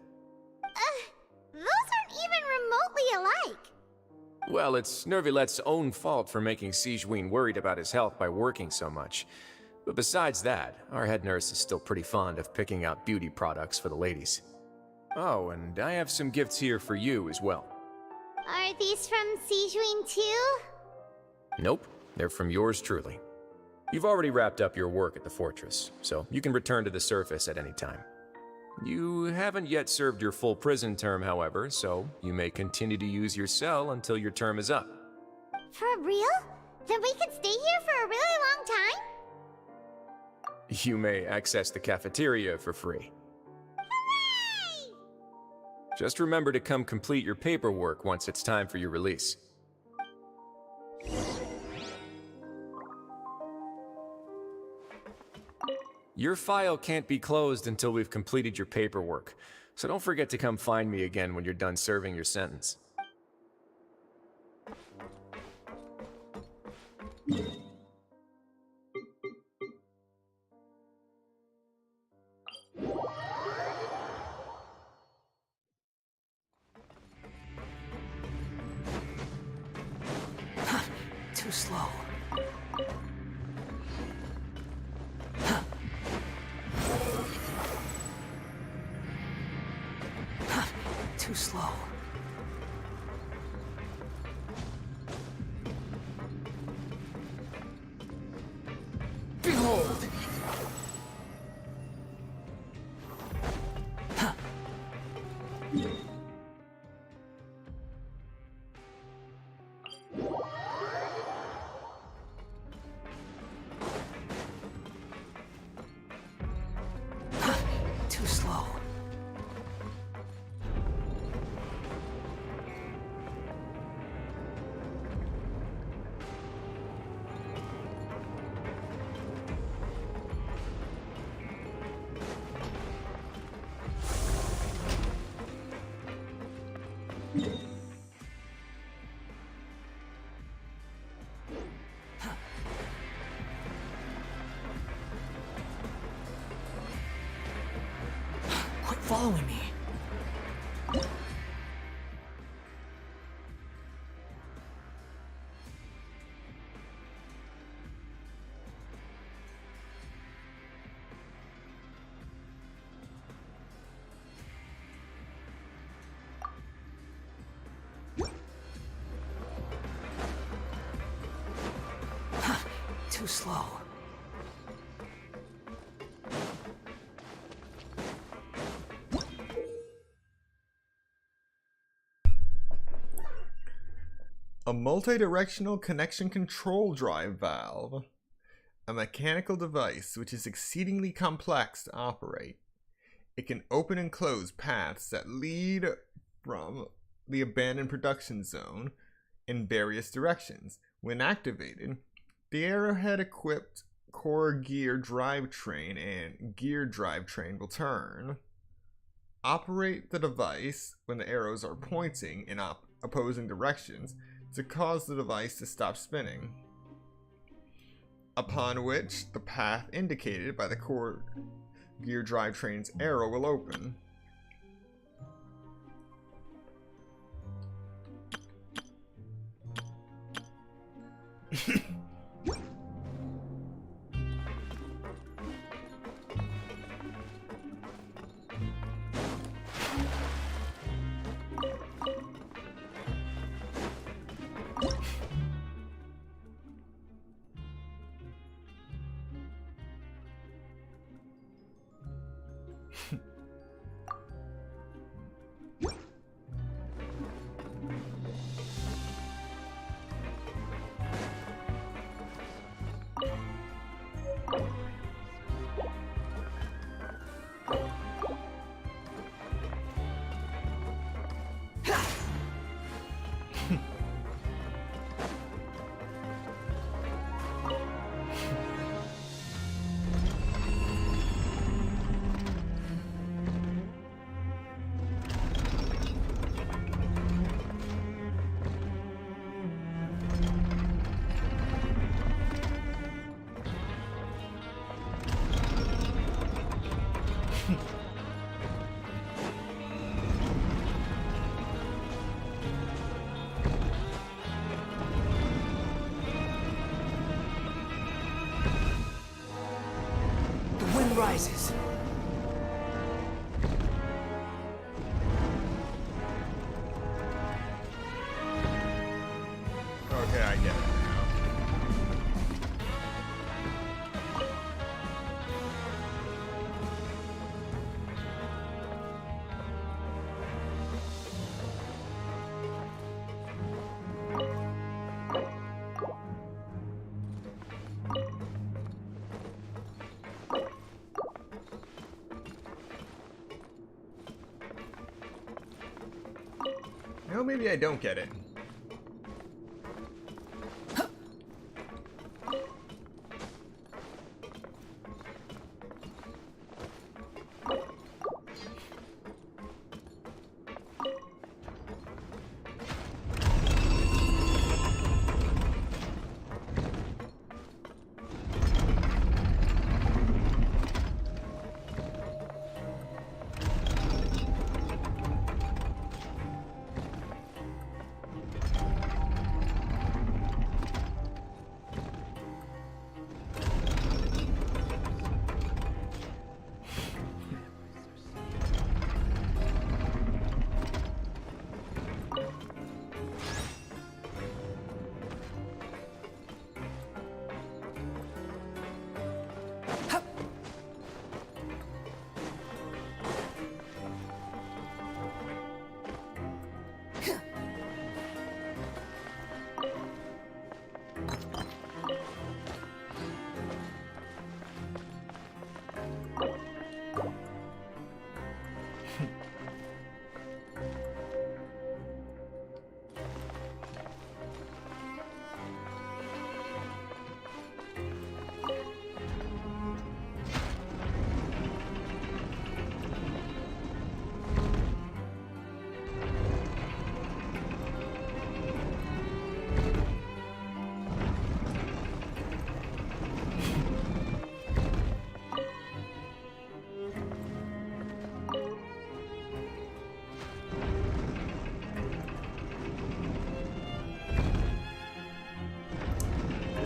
Those aren't even remotely alike. Well, it's Neuvillette's own fault for making Sijween worried about his health by working so much. But besides that, our head nurse is still pretty fond of picking out beauty products for the ladies. Oh, and I have some gifts here for you as well. Are these from Sijween too? Nope, they're from yours truly. You've already wrapped up your work at the fortress, so you can return to the surface at any time. You haven't yet served your full prison term, however, so you may continue to use your cell until your term is up. For real? Then we can stay here for a really long time? You may access the cafeteria for free. Hooray! Just remember to come complete your paperwork once it's time for your release. Your file can't be closed until we've completed your paperwork, so don't forget to come find me again when you're done serving your sentence. Too slow. Too slow. Behold! Too slow. Quit following me. Too slow. A multi-directional connection control drive valve. A mechanical device which is exceedingly complex to operate. It can open and close paths that lead from the abandoned production zone in various directions. When activated, the Arrowhead-equipped core gear drivetrain and gear drivetrain will turn. Operate the device when the arrows are pointing in opposing directions to cause the device to stop spinning. Upon which, the path indicated by the core gear drivetrain's arrow will open. Rises. Okay, I get it now. Well, maybe I don't get it.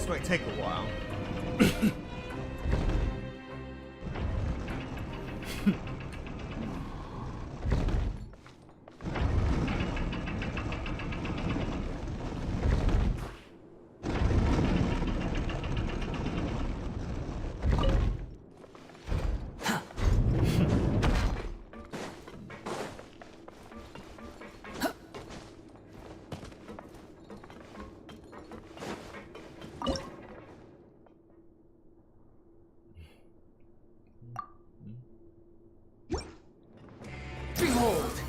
This might take a while. Behold!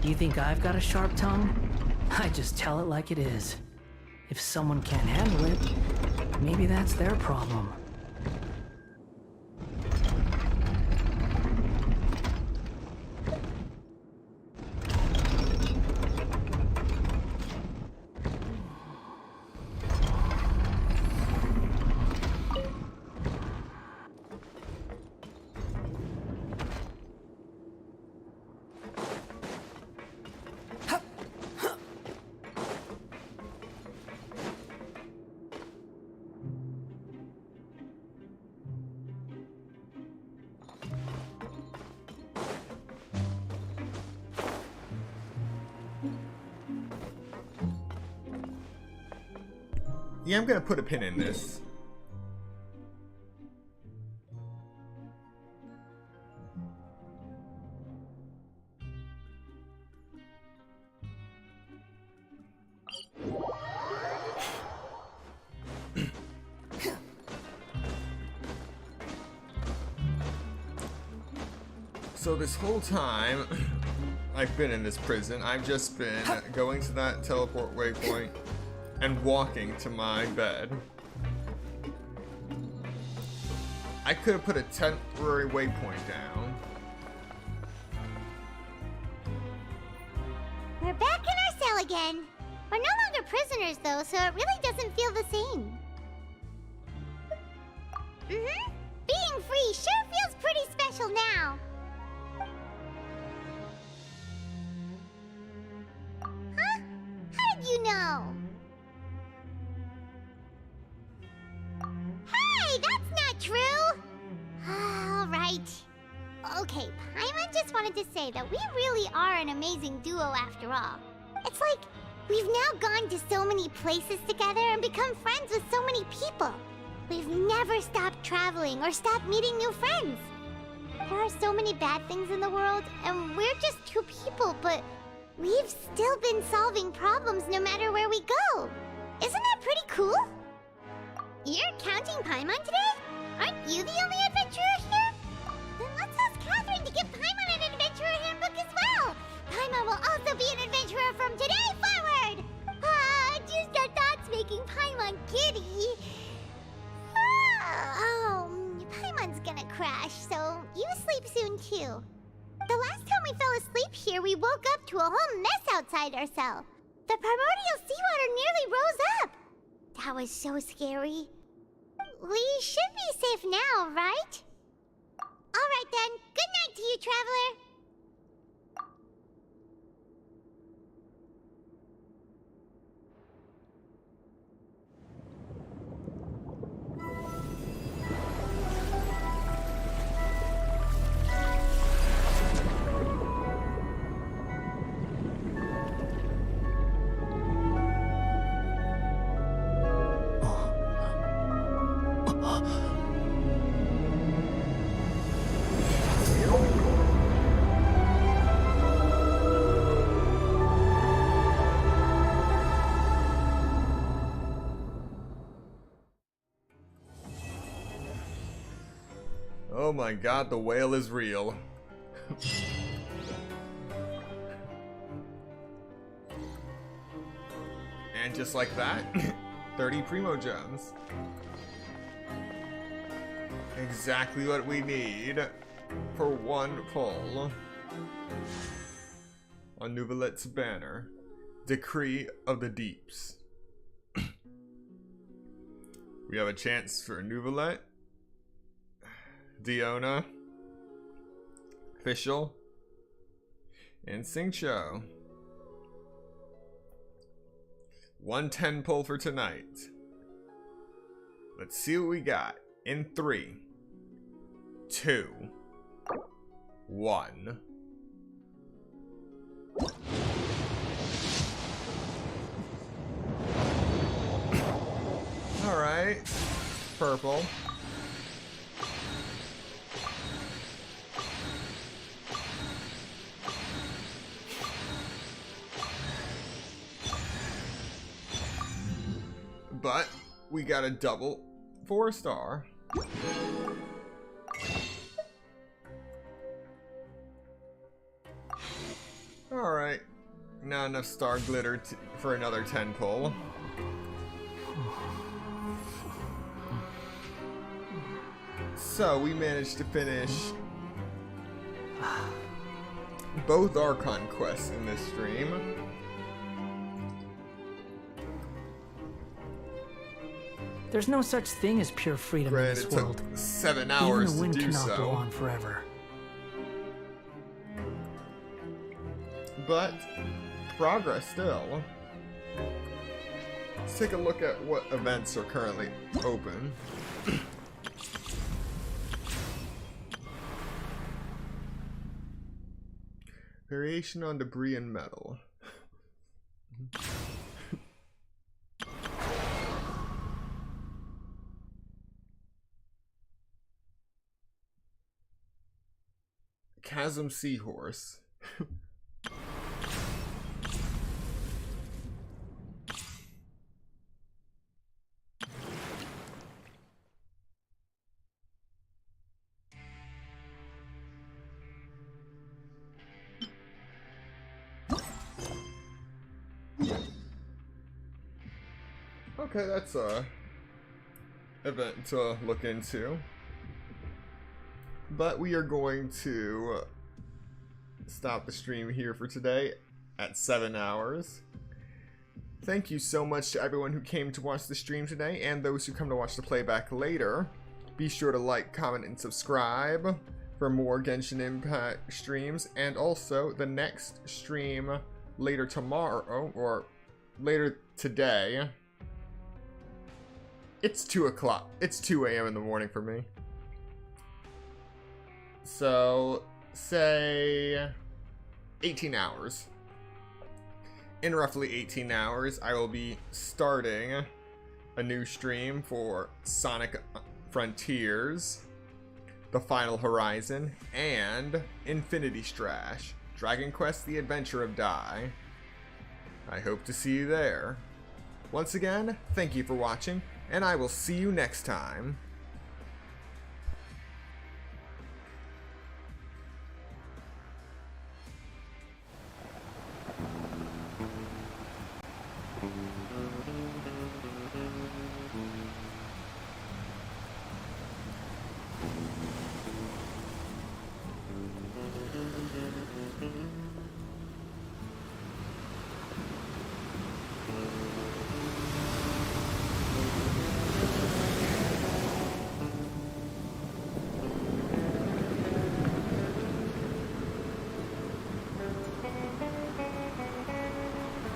You think I've got a sharp tongue? I just tell it like it is. If someone can't handle it, maybe that's their problem. Yeah, I'm gonna put a pin in this. So this whole time I've been in this prison, I've just been going to that teleport waypoint and walking to my bed. I could have put a temporary waypoint down. We're back in our cell again. We're no longer prisoners though, so it really doesn't feel the same. Being free sure feels pretty special now. Huh? How did you know? Hey, that's not true! Alright. Okay, Paimon just wanted to say that we really are an amazing duo after all. It's like, we've now gone to so many places together and become friends with so many people. We've never stopped traveling or stopped meeting new friends. There are so many bad things in the world, and we're just two people, but we've still been solving problems no matter where we go. Isn't that pretty cool? You're counting Paimon today? Aren't you the only adventurer here? Then let's ask Catherine to give Paimon an adventurer handbook as well. Paimon will also be an adventurer from today forward. Just our thoughts making Paimon giddy. Oh, Paimon's gonna crash, so you sleep soon too. The last time we fell asleep here, we woke up to a whole mess outside our cell. The primordial seawater nearly rose up. That was so scary. We should be safe now, right? Alright then, good night to you, Traveler. Oh my god, the whale is real. And just like that, 30 Primo Gems. Exactly what we need for one pull on Nouvelette's banner. Decree of the Deeps. We have a chance for Nouvelette, Diona, Fischl, and Xingqiu. 110 pull for tonight. Let's see what we got in 3, 2, 1. Alright, purple. But we got a double 4-star. Alright, not enough star glitter for another 10 pull. So we managed to finish both Archon quests in this stream. There's no such thing as pure freedom in this world. It took 7 hours Even the wind to do cannot go so. on forever. But progress still. Let's take a look at what events are currently open. Variation on debris and metal. Chasm Seahorse. Okay, that's a event to look into. But we are going to stop the stream here for today at 7 hours. Thank you so much to everyone who came to watch the stream today and those who come to watch the playback later. Be sure to like, comment, and subscribe for more Genshin Impact streams, and also the next stream later tomorrow, or later today. It's 2 o'clock. It's 2 a.m. in the morning for me. So, say 18 hours. In roughly 18 hours, I will be starting a new stream for Sonic Frontiers, The Final Horizon, and Infinity Strash, Dragon Quest: The Adventure of Dai. I hope to see you there. Once again, thank you for watching, and I will see you next time.